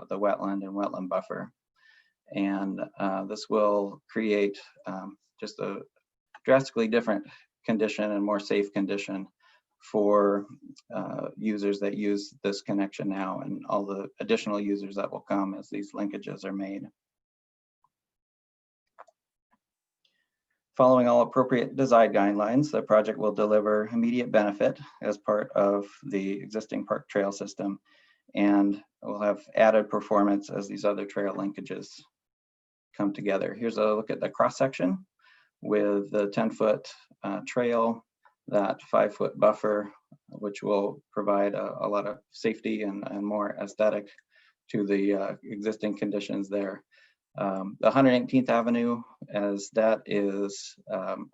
the wetland and wetland buffer. And this will create just a drastically different condition and more safe condition for users that use this connection now, and all the additional users that will come as these linkages are made. Following all appropriate design guidelines, the project will deliver immediate benefit as part of the existing park trail system, and will have added performance as these other trail linkages come together. Here's a look at the cross section with the 10-foot trail, that 5-foot buffer, which will provide a lot of safety and more aesthetic to the existing conditions there. The 118th Avenue, as that is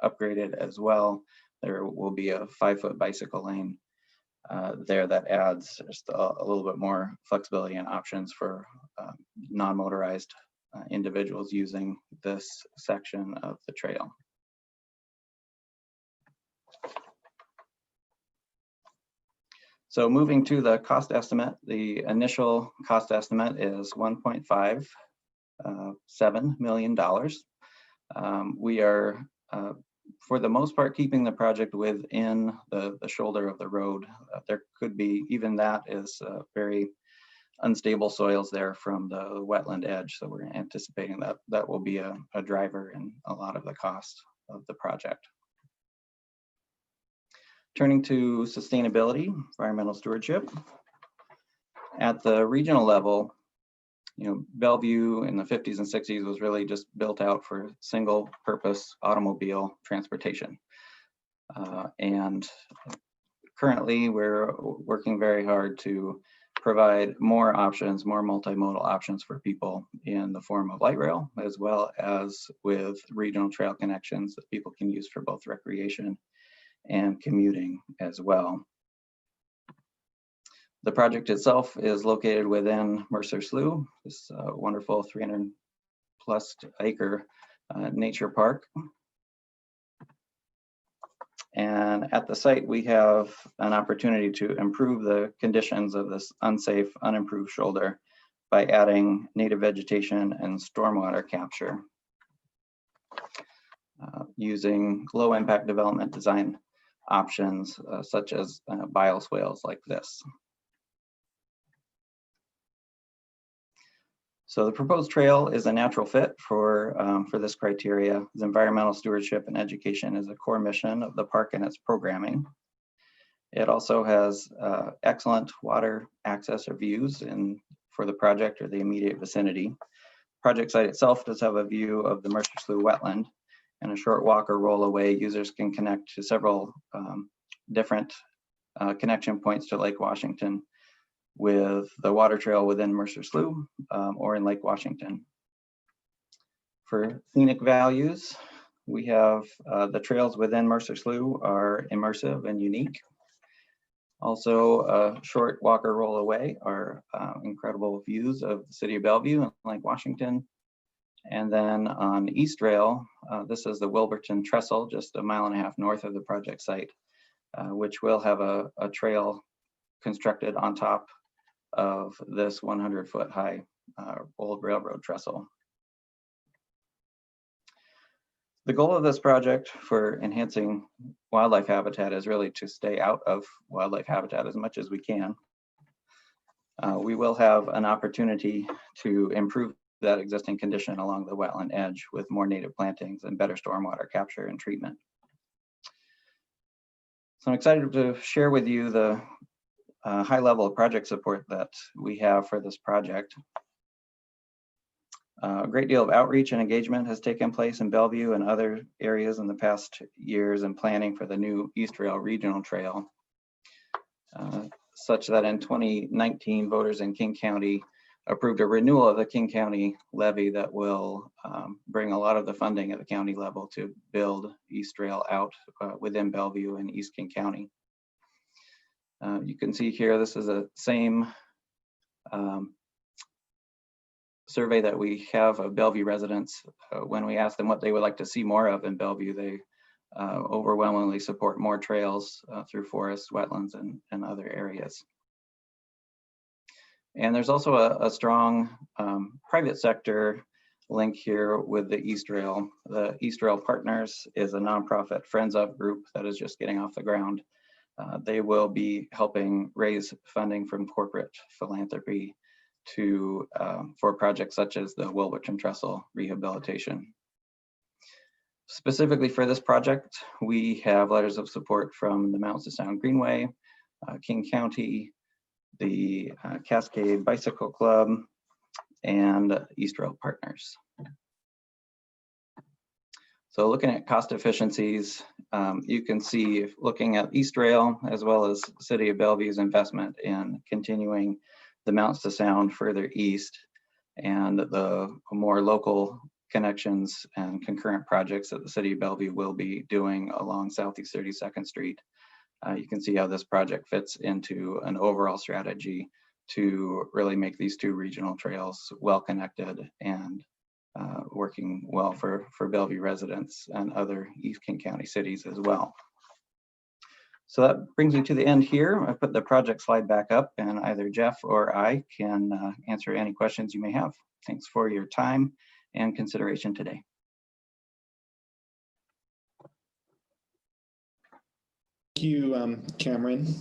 upgraded as well, there will be a 5-foot bicycle lane there that adds just a little bit more flexibility and options for non-motorized individuals using this section of the trail. So moving to the cost estimate, the initial cost estimate is $1.57 million. We are, for the most part, keeping the project within the shoulder of the road. There could be, even that is very unstable soils there from the wetland edge. So we're anticipating that that will be a driver in a lot of the cost of the project. Turning to sustainability, environmental stewardship. At the regional level, Bellevue in the 50s and 60s was really just built out for single purpose automobile transportation. And currently we're working very hard to provide more options, more multimodal options for people in the form of light rail, as well as with regional trail connections that people can use for both recreation and commuting as well. The project itself is located within Mercer Slough, this wonderful 300+ acre nature park. And at the site, we have an opportunity to improve the conditions of this unsafe, unimproved shoulder by adding native vegetation and stormwater capture using low impact development design options such as bioswales like this. So the proposed trail is a natural fit for this criteria. The environmental stewardship and education is a core mission of the park and its programming. It also has excellent water access or views for the project or the immediate vicinity. Project site itself does have a view of the Mercer Slough wetland, and a short walk or roll away, users can connect to several different connection points to Lake Washington with the water trail within Mercer Slough or in Lake Washington. For scenic values, we have the trails within Mercer Slough are immersive and unique. Also, a short walk or roll away are incredible views of the city of Bellevue and Lake Washington. And then on East Rail, this is the Wilburton Trestle, just 1.5 miles north of the project site, which will have a trail constructed on top of this 100-foot high old railroad trestle. The goal of this project for enhancing wildlife habitat is really to stay out of wildlife habitat as much as we can. We will have an opportunity to improve that existing condition along the wetland edge with more native plantings and better stormwater capture and treatment. So I'm excited to share with you the high level of project support that we have for this project. A great deal of outreach and engagement has taken place in Bellevue and other areas in the past years in planning for the new East Rail Regional Trail, such that in 2019, voters in King County approved a renewal of the King County levy that will bring a lot of the funding at the county level to build East Rail out within Bellevue and East King County. You can see here, this is the same survey that we have of Bellevue residents. When we ask them what they would like to see more of in Bellevue, they overwhelmingly support more trails through forests, wetlands, and other areas. And there's also a strong private sector link here with the East Rail. The East Rail Partners is a nonprofit Friends Of group that is just getting off the ground. They will be helping raise funding from corporate philanthropy for projects such as the Wilburton Trestle rehabilitation. Specifically for this project, we have letters of support from the Mountains to Sound Greenway, King County, the Cascade Bicycle Club, and East Rail Partners. So looking at cost efficiencies, you can see, looking at East Rail as well as City of Bellevue's investment in continuing the Mountains to Sound further east, and the more local connections and concurrent projects that the City of Bellevue will be doing along Southeast 32nd Street. you can see how this project fits into an overall strategy to really make these two regional trails well connected and working well for Bellevue residents and other East King County cities as well. So that brings me to the end here. I put the project slide back up and either Jeff or I can answer any questions you may have. Thanks for your time and consideration today. Thank you, Cameron.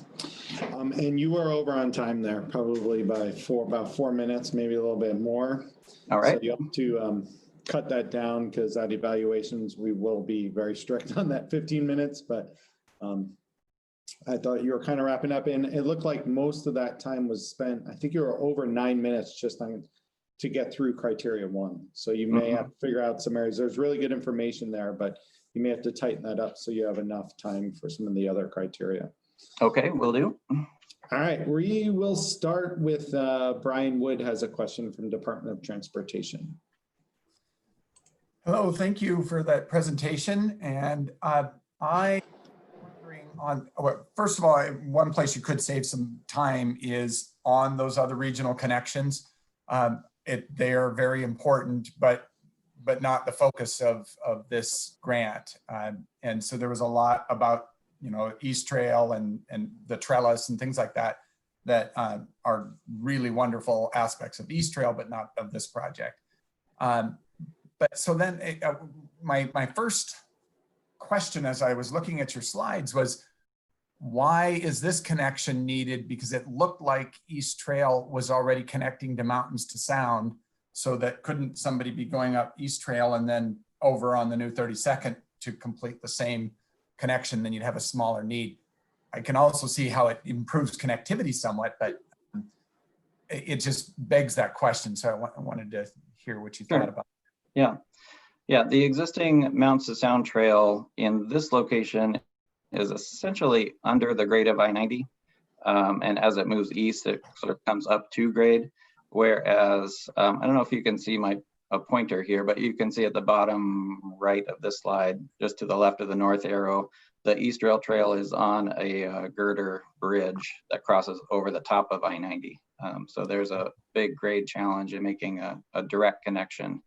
And you are over on time there, probably by about 4 minutes, maybe a little bit more. All right. So you have to cut that down because at evaluations, we will be very strict on that 15 minutes, but I thought you were kind of wrapping up, and it looked like most of that time was spent. I think you were over 9 minutes just on to get through criteria 1. So you may have to figure out some areas. There's really good information there, but you may have to tighten that up so you have enough time for some of the other criteria. Okay, will do. All right, we will start with Brian Wood has a question from Department of Transportation. Hello, thank you for that presentation. And I on, well, first of all, one place you could save some time is on those other regional connections. They are very important, but not the focus of this grant. And so there was a lot about, you know, East Trail and the trellis and things like that that are really wonderful aspects of East Trail, but not of this project. But so then my first question as I was looking at your slides was, why is this connection needed? Because it looked like East Trail was already connecting to Mountains to Sound, so that couldn't somebody be going up East Trail and then over on the new 32nd to complete the same connection? Then you'd have a smaller need. I can also see how it improves connectivity somewhat, but it just begs that question. So I wanted to hear what you thought about it. Yeah, the existing Mountains to Sound trail in this location is essentially under the grade of I-90. And as it moves east, it sort of comes up to grade. Whereas, I don't know if you can see a pointer here, but you can see at the bottom right of this slide, just to the left of the north arrow, the East Rail Trail is on a girder bridge that crosses over the top of I-90. So there's a big grade challenge in making a direct connection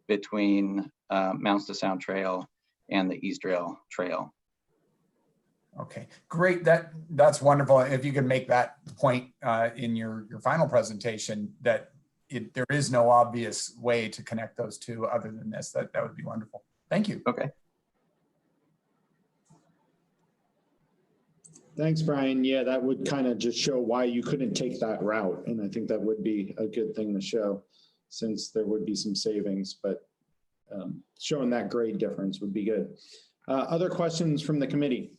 between Mountains to Sound Trail and the East Rail Trail. Okay, great. That's wonderful. If you could make that point in your final presentation, that there is no obvious way to connect those two other than this, that would be wonderful. Thank you. Okay. Thanks, Brian. Yeah, that would kind of just show why you couldn't take that route. And I think that would be a good thing to show, since there would be some savings, but showing that grade difference would be good. Other questions from the committee?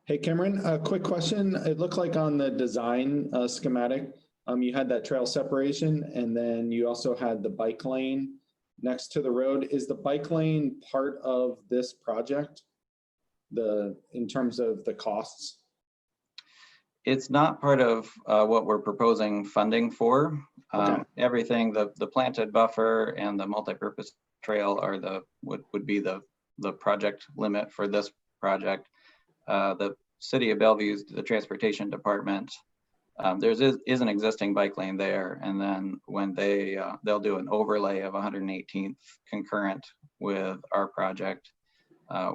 Hey, Cameron, a quick question. It looked like on the design schematic, you had that trail separation, and then you also had the bike lane next to the road. Is the bike lane part of this project, in terms of the costs? It's not part of what we're proposing funding for. Okay. Everything, the planted buffer and the multi-purpose trail are would be the project limit for this project. The City of Bellevue's, the Transportation Department, there is an existing bike lane there, and then when they'll do an overlay of 118th concurrent with our project,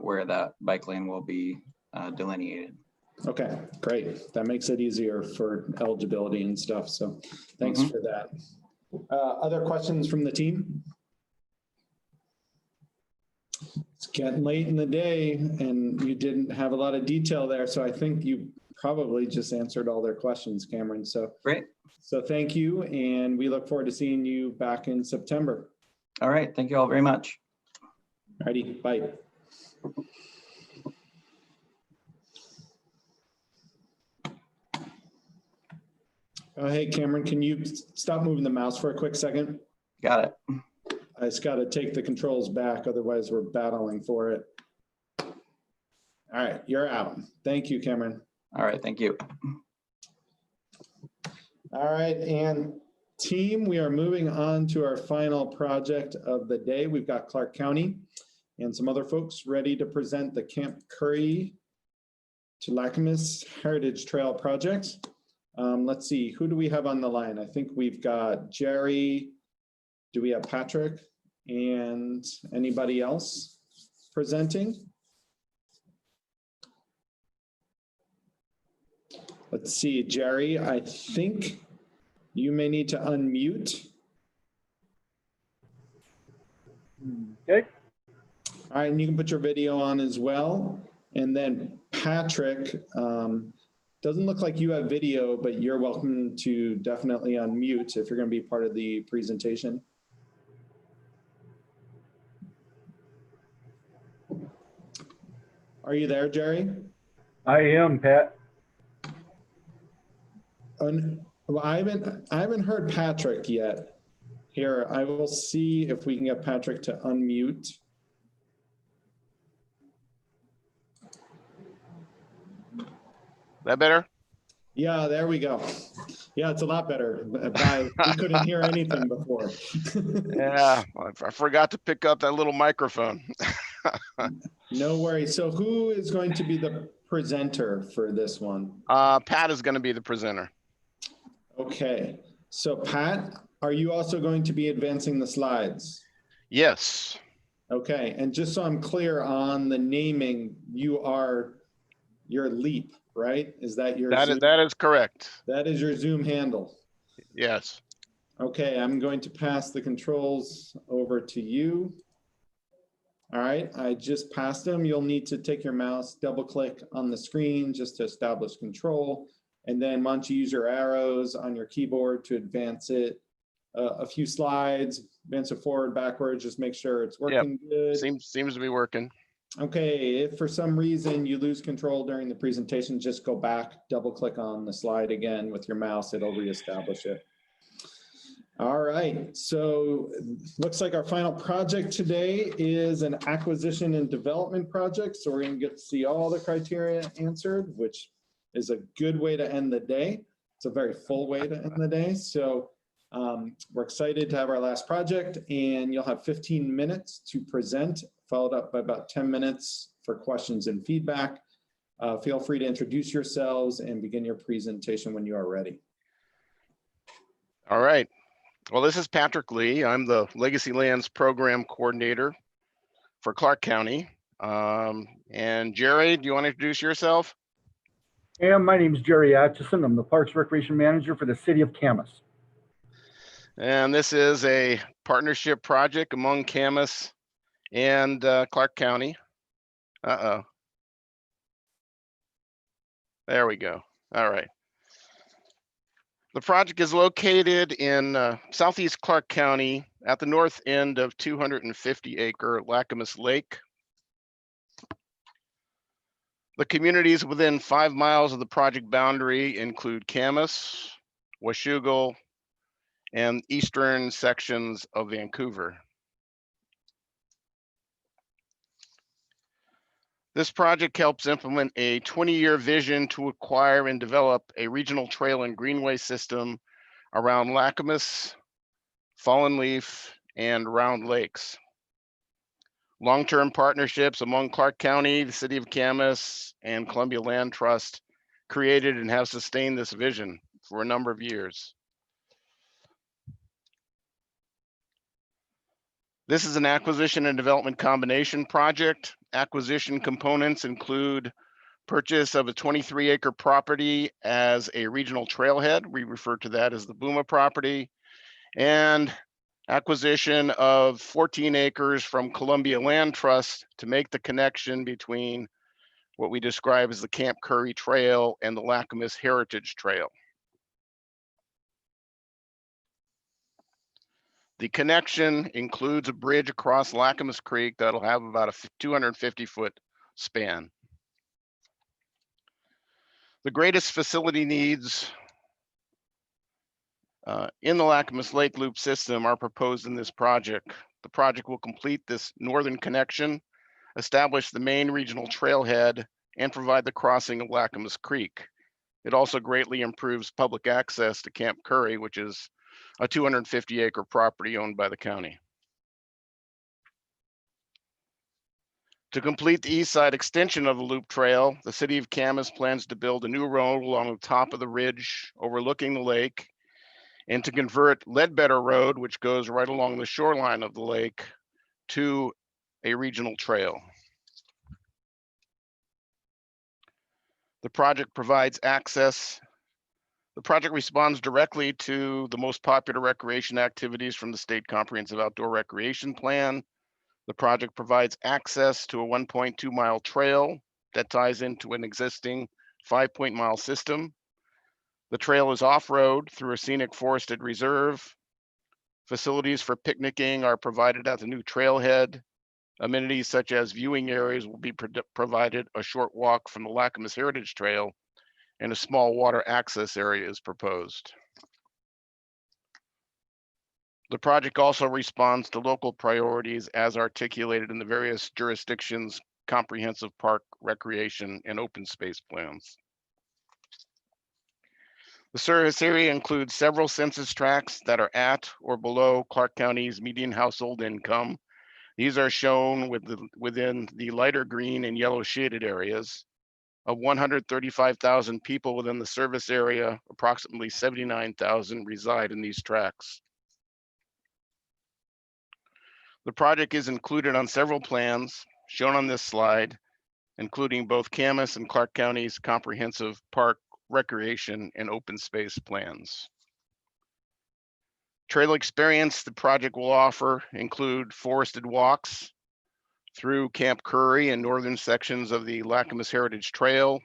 where that bike lane will be delineated. Okay, great. That makes it easier for eligibility and stuff. So thanks for that. Other questions from the team? It's getting late in the day and you didn't have a lot of detail there. So I think you probably just answered all their questions, Cameron. So great. So thank you. And we look forward to seeing you back in September. All right. Thank you all very much. Alrighty, bye. Hey, Cameron, can you stop moving the mouse for a quick second? Got it. I just got to take the controls back. Otherwise, we're battling for it. All right, you're out. Thank you, Cameron. All right, thank you. All right, and team, we are moving on to our final project of the day. We've got Clark County and some other folks ready to present the Camp Curry to Lacamas Heritage Trail project. Let's see, who do we have on the line? I think we've got Jerry. Do we have Patrick and anybody else presenting? Let's see, Jerry, I think you may need to unmute. Okay. All right, and you can put your video on as well. And then Patrick, doesn't look like you have video, but you're welcome to definitely unmute if you're going to be part of the presentation. Are you there, Jerry? I am, Pat. Well, I haven't heard Patrick yet. Here, I will see if we can get Patrick to unmute. That better? Yeah, there we go. Yeah, it's a lot better. We couldn't hear anything before. Yeah, I forgot to pick up that little microphone. No worries. So who is going to be the presenter for this one? Pat is going to be the presenter. Okay. So Pat, are you also going to be advancing the slides? Yes. Okay. And just so I'm clear on the naming, your Leap, right? Is that your Zoom? That is correct. That is your Zoom handle. Yes. Okay, I'm going to pass the controls over to you. All right, I just passed them. You'll need to take your mouse, double click on the screen just to establish control. And then why don't you use your arrows on your keyboard to advance it a few slides, advance it forward, backwards, just make sure it's working good. Seems to be working. Okay, if for some reason you lose control during the presentation, just go back, double click on the slide again with your mouse, it'll reestablish it. All right, so looks like our final project today is an acquisition and development project. So we're going to get to see all the criteria answered, which is a good way to end the day. It's a very full way to end the day. So we're excited to have our last project, and you'll have 15 minutes to present, followed up by about 10 minutes for questions and feedback. Feel free to introduce yourselves and begin your presentation when you are ready. All right. Well, this is Patrick Lee. I'm the Legacy Lands Program Coordinator for Clark County. And Jerry, do you want to introduce yourself? Yeah, my name is Jerry Atchison. I'm the Parks Recreation Manager for the City of Camas. And this is a partnership project among Camas and Clark County. Uh-oh. There we go. All right. The project is located in southeast Clark County at the north end of 250-acre Lacamas Lake. The communities within 5 miles of the project boundary include Camas, Washougal, and eastern sections of Vancouver. This project helps implement a 20-year vision to acquire and develop a regional trail and greenway system around Lacamas, Fallen Leaf, and Round Lakes. Long-term partnerships among Clark County, the City of Camas, and Columbia Land Trust created and have sustained this vision for a number of years. This is an acquisition and development combination project. Acquisition components include purchase of a 23-acre property as a regional trailhead. We refer to that as the Booma property, and acquisition of 14 acres from Columbia Land Trust to make the connection between what we describe as the Camp Curry Trail and the Lacamas Heritage Trail. The connection includes a bridge across Lacamas Creek that'll have about a 250-foot span. The greatest facility needs in the Lacamas Lake Loop system are proposed in this project. The project will complete this northern connection, establish the main regional trailhead, and provide the crossing of Lacamas Creek. It also greatly improves public access to Camp Curry, which is a 250-acre property owned by the county. To complete the east side extension of the loop trail, the city of Camas plans to build a new road along the top of the ridge overlooking the lake, and to convert Ledbetter Road, which goes right along the shoreline of the lake, to a regional trail. The project provides access. The project responds directly to the most popular recreation activities from the State Comprehensive Outdoor Recreation Plan. The project provides access to a 1.2 mile trail that ties into an existing 5 mile system. The trail is off-road through a scenic forested reserve. Facilities for picnicking are provided at the new trailhead. Amenities such as viewing areas will be provided a short walk from the Lacamas Heritage Trail, and a small water access area is proposed. The project also responds to local priorities as articulated in the various jurisdictions' comprehensive park, recreation, and open space plans. The service area includes several census tracts that are at or below Clark County's median household income. These are shown within the lighter green and yellow shaded areas. Of 135,000 people within the service area, approximately 79,000 reside in these tracts. The project is included on several plans shown on this slide, including both Camas and Clark County's comprehensive park, recreation, and open space plans. Trail experience the project will offer include forested walks through Camp Curry and northern sections of the Lacamas Heritage Trail.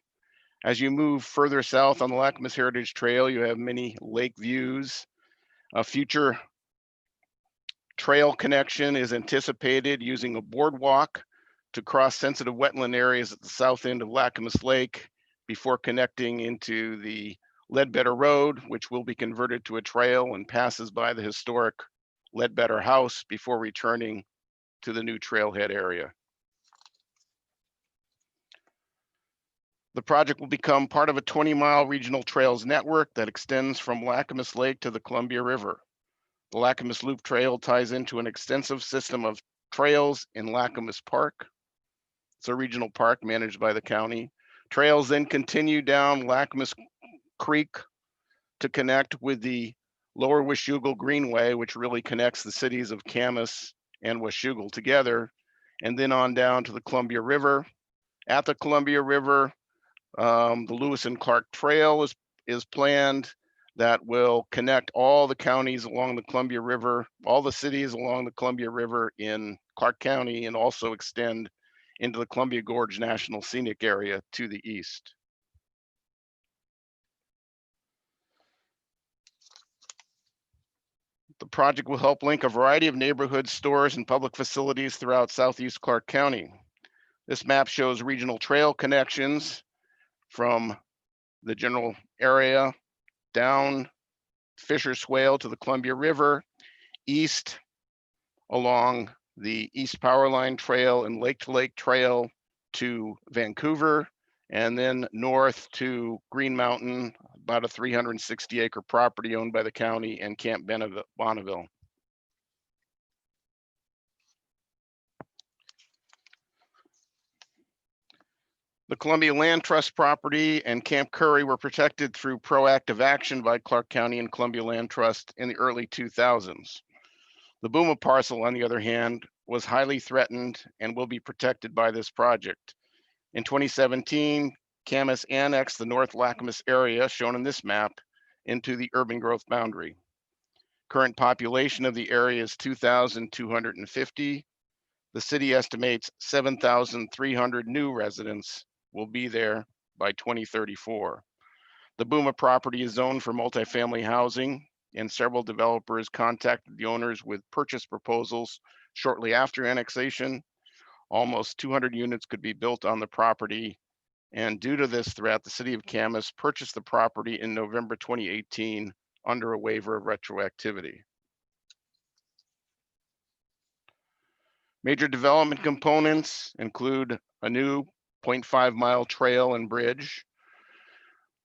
As you move further south on the Lacamas Heritage Trail, you have many lake views. A future trail connection is anticipated using a boardwalk to cross sensitive wetland areas at the south end of Lacamas Lake before connecting into the Ledbetter Road, which will be converted to a trail and passes by the historic Ledbetter House before returning to the new trailhead area. The project will become part of a 20-mile regional trails network that extends from Lacamas Lake to the Columbia River. The Lacamas Loop Trail ties into an extensive system of trails in Lacamas Park. It's a regional park managed by the county. Trails then continue down Lacamas Creek to connect with the Lower Washougal Greenway, which really connects the cities of Camas and Washougal together, and then on down to the Columbia River. At the Columbia River, the Lewis and Clark Trail is planned that will connect all the counties along the Columbia River, all the cities along the Columbia River in Clark County, and also extend into the Columbia Gorge National Scenic Area to the east. The project will help link a variety of neighborhoods, stores, and public facilities throughout Southeast Clark County. This map shows regional trail connections from the general area down Fisher Swale to the Columbia River, east along the East Power Line Trail and Lake to Lake Trail to Vancouver, and then north to Green Mountain, about a 360-acre property owned by the county, and Camp Bonneville. The Columbia Land Trust property and Camp Curry were protected through proactive action by Clark County and Columbia Land Trust in the early 2000s. The Booma parcel, on the other hand, was highly threatened and will be protected by this project. In 2017, Camas annexed the North Lacamas area, shown in this map, into the urban growth boundary. Current population of the area is 2,250. The city estimates 7,300 new residents will be there by 2034. The Booma property is zoned for multifamily housing, and several developers contacted the owners with purchase proposals shortly after annexation. Almost 200 units could be built on the property, and due to this threat, the city of Camas purchased the property in November 2018 under a waiver of retroactivity. Major development components include a new 0.5 mile trail and bridge.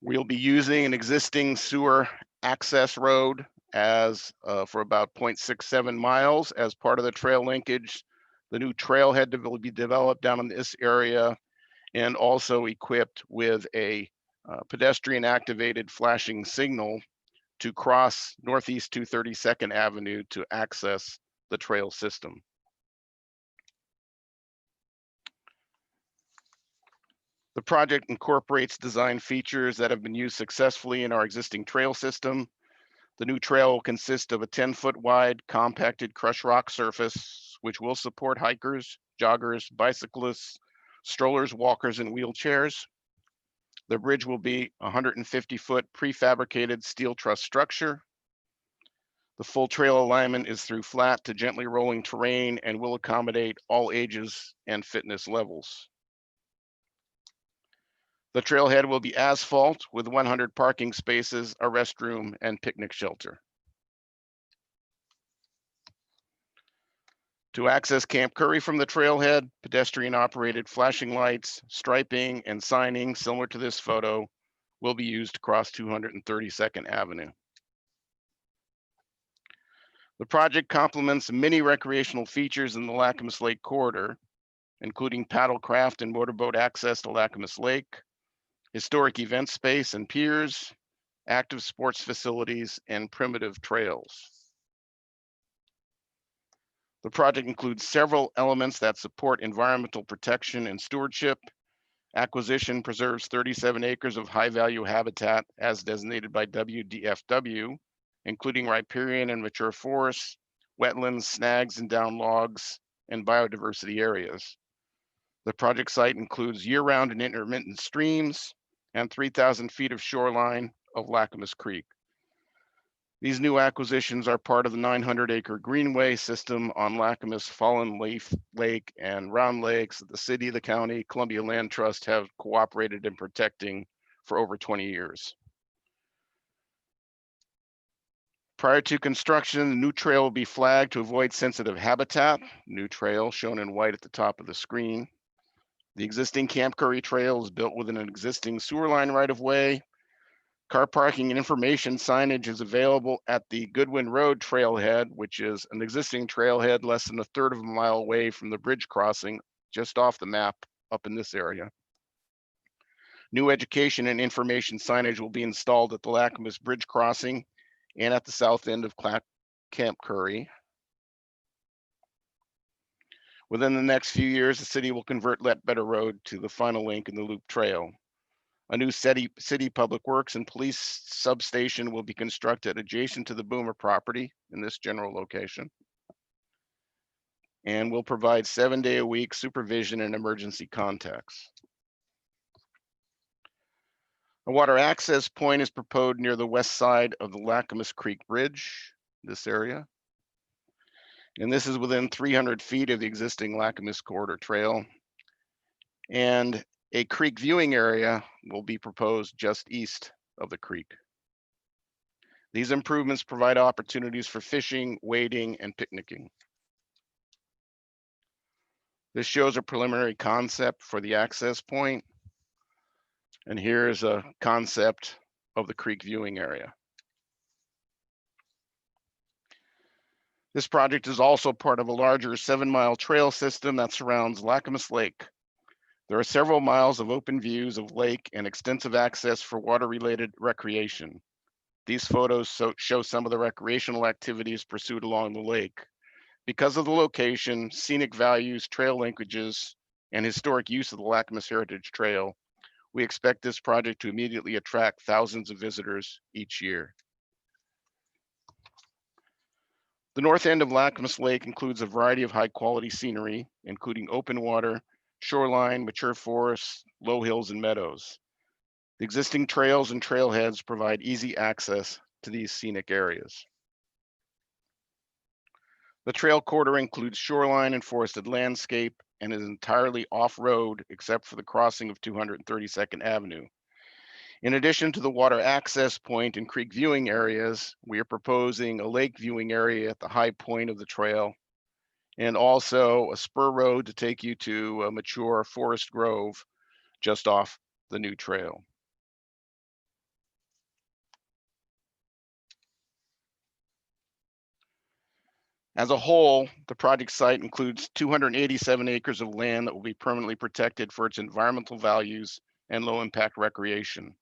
We'll be using an existing sewer access road as for about 0.67 miles as part of the trail linkage. The new trailhead will be developed down in this area and also equipped with a pedestrian activated flashing signal to cross Northeast 232nd Avenue to access the trail system. The project incorporates design features that have been used successfully in our existing trail system. The new trail will consist of a 10-foot wide compacted crushed rock surface, which will support hikers, joggers, bicyclists, strollers, walkers, and wheelchairs. The bridge will be a 150-foot prefabricated steel truss structure. The full trail alignment is through flat to gently rolling terrain and will accommodate all ages and fitness levels. The trailhead will be asphalt with 100 parking spaces, a restroom, and picnic shelter. To access Camp Curry from the trailhead, pedestrian-operated flashing lights, striping, and signing similar to this photo will be used to cross 232nd Avenue. The project complements many recreational features in the Lacamas Lake corridor, including paddlecraft and motorboat access to Lacamas Lake, historic event space and piers, active sports facilities, and primitive trails. The project includes several elements that support environmental protection and stewardship. Acquisition preserves 37 acres of high-value habitat as designated by WWRP, including riparian and mature forests, wetlands, snags and down logs, and biodiversity areas. The project site includes year-round and intermittent streams and 3,000 feet of shoreline of Lacamas Creek. These new acquisitions are part of the 900-acre greenway system on Lacamas, Fallen Leaf Lake, and Round Lakes that the city, the county, Columbia Land Trust have cooperated in protecting for over 20 years. Prior to construction, the new trail will be flagged to avoid sensitive habitat. New trail shown in white at the top of the screen. The existing Camp Curry trail is built within an existing sewer line right-of-way. Car parking and information signage is available at the Goodwin Road trailhead, which is an existing trailhead less than a third of a mile away from the bridge crossing, just off the map up in this area. New education and information signage will be installed at the Lacamas Bridge crossing and at the south end of Camp Curry. Within the next few years, the city will convert Letbetter Road to the final link in the loop trail. A new city public works and police substation will be constructed adjacent to the Boomer property in this general location, and will provide 7-day-a-week supervision and emergency contacts. A water access point is proposed near the west side of the Lacamas Creek Bridge, this area. And this is within 300 feet of the existing Lacamas Corridor Trail. And a creek viewing area will be proposed just east of the creek. These improvements provide opportunities for fishing, wading, and picnicking. This shows a preliminary concept for the access point. And here's a concept of the creek viewing area. This project is also part of a larger 7-mile trail system that surrounds Lacamas Lake. There are several miles of open views of lake and extensive access for water-related recreation. These photos show some of the recreational activities pursued along the lake. Because of the location, scenic values, trail linkages, and historic use of the Lacamas Heritage Trail, we expect this project to immediately attract thousands of visitors each year. The north end of Lacamas Lake includes a variety of high-quality scenery, including open water, shoreline, mature forests, low hills, and meadows. The existing trails and trailheads provide easy access to these scenic areas. The trail corridor includes shoreline and forested landscape and is entirely off-road except for the crossing of 232nd Avenue. In addition to the water access point and creek viewing areas, we are proposing a lake viewing area at the high point of the trail, and also a spur road to take you to a mature forest grove just off the new trail. As a whole, the project site includes 287 acres of land that will be permanently protected for its environmental values and low impact recreation.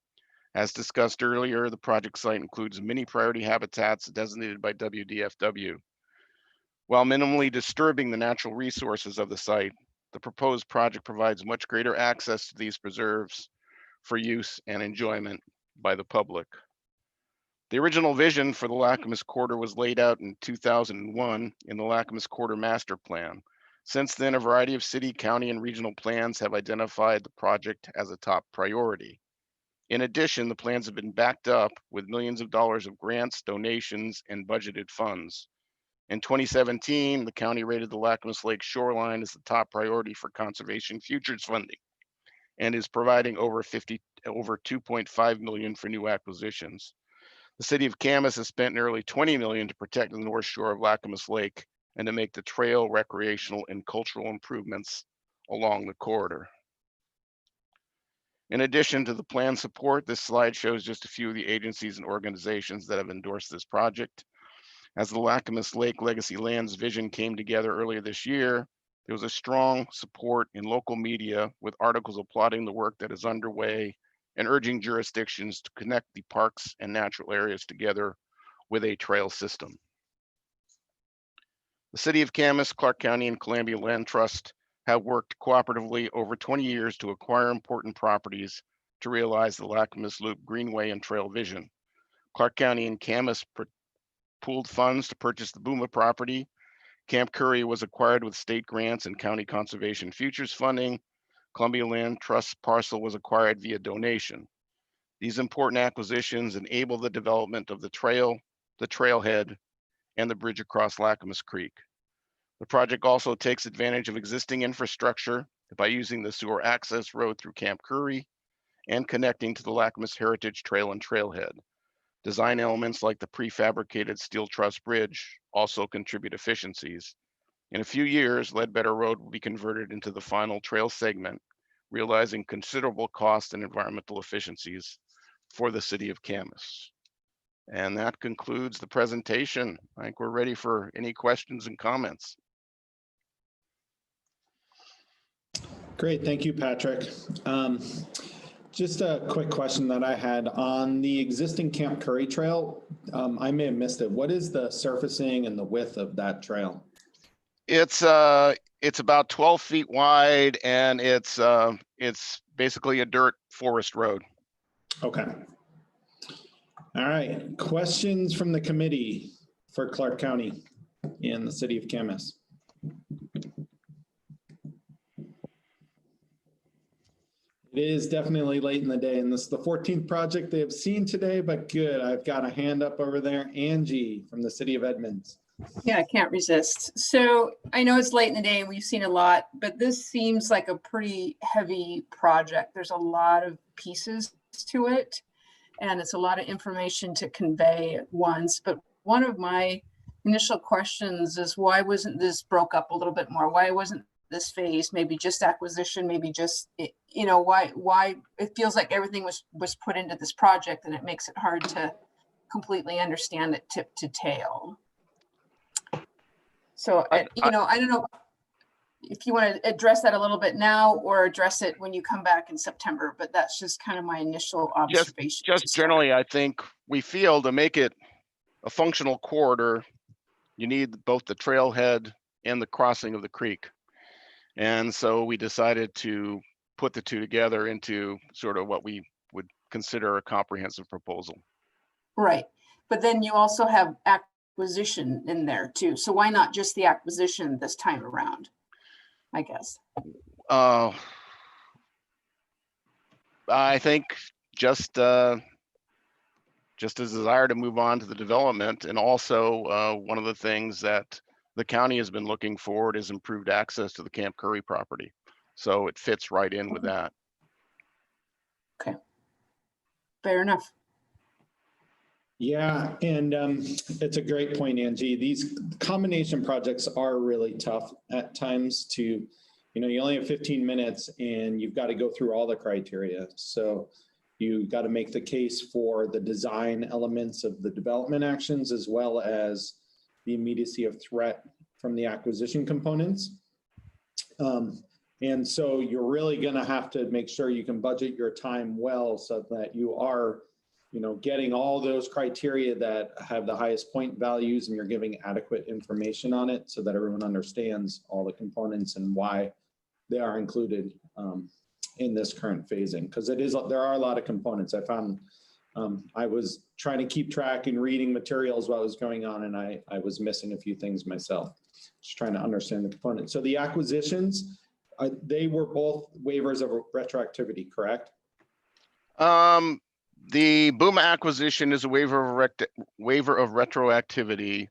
As discussed earlier, the project site includes many priority habitats designated by WDFW. While minimally disturbing the natural resources of the site, the proposed project provides much greater access to these preserves for use and enjoyment by the public. The original vision for the Lacamas Corridor was laid out in 2001 in the Lacamas Corridor Master Plan. Since then, a variety of city, county, and regional plans have identified the project as a top priority. In addition, the plans have been backed up with millions of dollars of grants, donations, and budgeted funds. In 2017, the county rated the Lacamas Lake shoreline as the top priority for conservation futures funding and is providing over 2.5 million for new acquisitions. The city of Camas has spent nearly 20 million to protect the north shore of Lacamas Lake and to make the trail, recreational, and cultural improvements along the corridor. In addition to the plan support, this slide shows just a few of the agencies and organizations that have endorsed this project. As the Lacamas Lake Legacy Lands vision came together earlier this year, there was a strong support in local media with articles applauding the work that is underway and urging jurisdictions to connect the parks and natural areas together with a trail system. The City of Camas, Clark County, and Columbia Land Trust have worked cooperatively over 20 years to acquire important properties to realize the Lacamas Loop Greenway and Trail vision. Clark County and Camas pooled funds to purchase the Booma property. Camp Curry was acquired with state grants and county conservation futures funding. Columbia Land Trust parcel was acquired via donation. These important acquisitions enable the development of the trail, the trailhead, and the bridge across Lacamas Creek. The project also takes advantage of existing infrastructure by using the sewer access road through Camp Curry and connecting to the Lacamas Heritage Trail and trailhead. Design elements like the prefabricated steel truss bridge also contribute efficiencies. In a few years, Ledbetter Road will be converted into the final trail segment, realizing considerable cost and environmental efficiencies for the city of Camas. And that concludes the presentation. I think we're ready for any questions and comments. Great, thank you, Patrick. Just a quick question that I had on the existing Camp Curry trail. I may have missed it. What is the surfacing and the width of that trail? It's about 12 feet wide, and it's basically a dirt forest road. Okay. All right. Questions from the committee for Clark County and the city of Camas? It is definitely late in the day, and this is the 14th project they have seen today, but good. I've got a hand up over there. Angie from the city of Edmonds. Yeah, I can't resist. So I know it's late in the day and we've seen a lot, but this seems like a pretty heavy project. There's a lot of pieces to it, and it's a lot of information to convey at once. But one of my initial questions is, why wasn't this broke up a little bit more? Why wasn't this phase maybe just acquisition, maybe just, you know, why it feels like everything was put into this project, and it makes it hard to completely understand it tip to tail. So, you know, I don't know if you want to address that a little bit now or address it when you come back in September, but that's just kind of my initial observation. Just generally, I think we feel to make it a functional corridor, you need both the trailhead and the crossing of the creek. And so we decided to put the two together into sort of what we would consider a comprehensive proposal. Right. But then you also have acquisition in there too. So why not just the acquisition this time around, I guess? I think just a desire to move on to the development. And also one of the things that the county has been looking forward is improved access to the Camp Curry property. So it fits right in with that. Okay. Fair enough. Yeah, and it's a great point, Angie. These combination projects are really tough at times to, you know, you only have 15 minutes and you've got to go through all the criteria. So you got to make the case for the design elements of the development actions, as well as the immediacy of threat from the acquisition components. And so you're really going to have to make sure you can budget your time well so that you are, getting all those criteria that have the highest point values, and you're giving adequate information on it so that everyone understands all the components and why they are included in this current phasing. Because there are a lot of components. I found I was trying to keep track and reading materials while it was going on, and I was missing a few things myself, just trying to understand the components. So the acquisitions, they were both waivers of retroactivity, correct? The Booma acquisition is a waiver of retroactivity.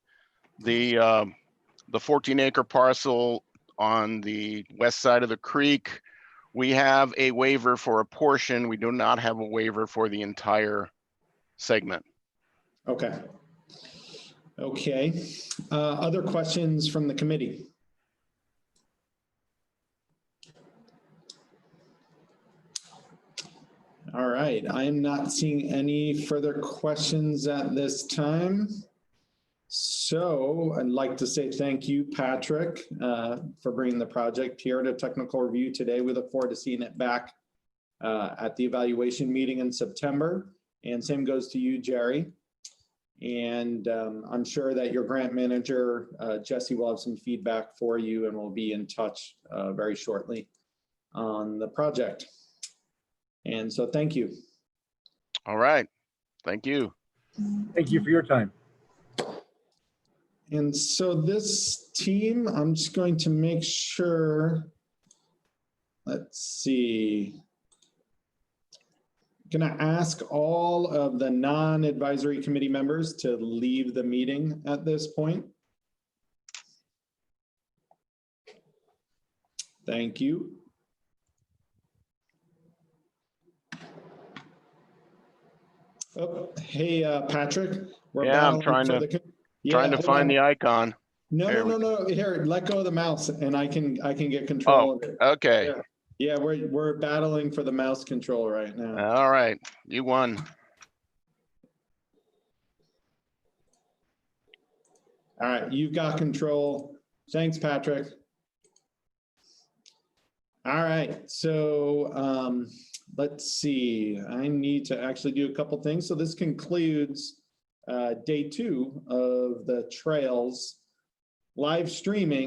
The 14-acre parcel on the west side of the creek, we have a waiver for a portion. We do not have a waiver for the entire segment. Okay. Okay. Other questions from the committee? All right, I'm not seeing any further questions at this time. So I'd like to say thank you, Patrick, for bringing the project here to technical review today. We look forward to seeing it back at the evaluation meeting in September. And same goes to you, Jerry. And I'm sure that your grant manager, Jesse, will have some feedback for you, and we'll be in touch very shortly on the project. And so thank you. All right. Thank you. Thank you for your time. And so this team, I'm just going to make sure, let's see. I'm going to ask all of the non-advisory committee members to leave the meeting at this point. Thank you. Oh, hey, Patrick. Yeah, I'm trying to find the icon. No. Here, let go of the mouse, and I can get control of it. Okay. Yeah, we're battling for the mouse control right now. All right, you won. All right, you've got control. Thanks, Patrick. All right, so let's see. I need to actually do a couple things. So this concludes day 2 of the Trails live streaming.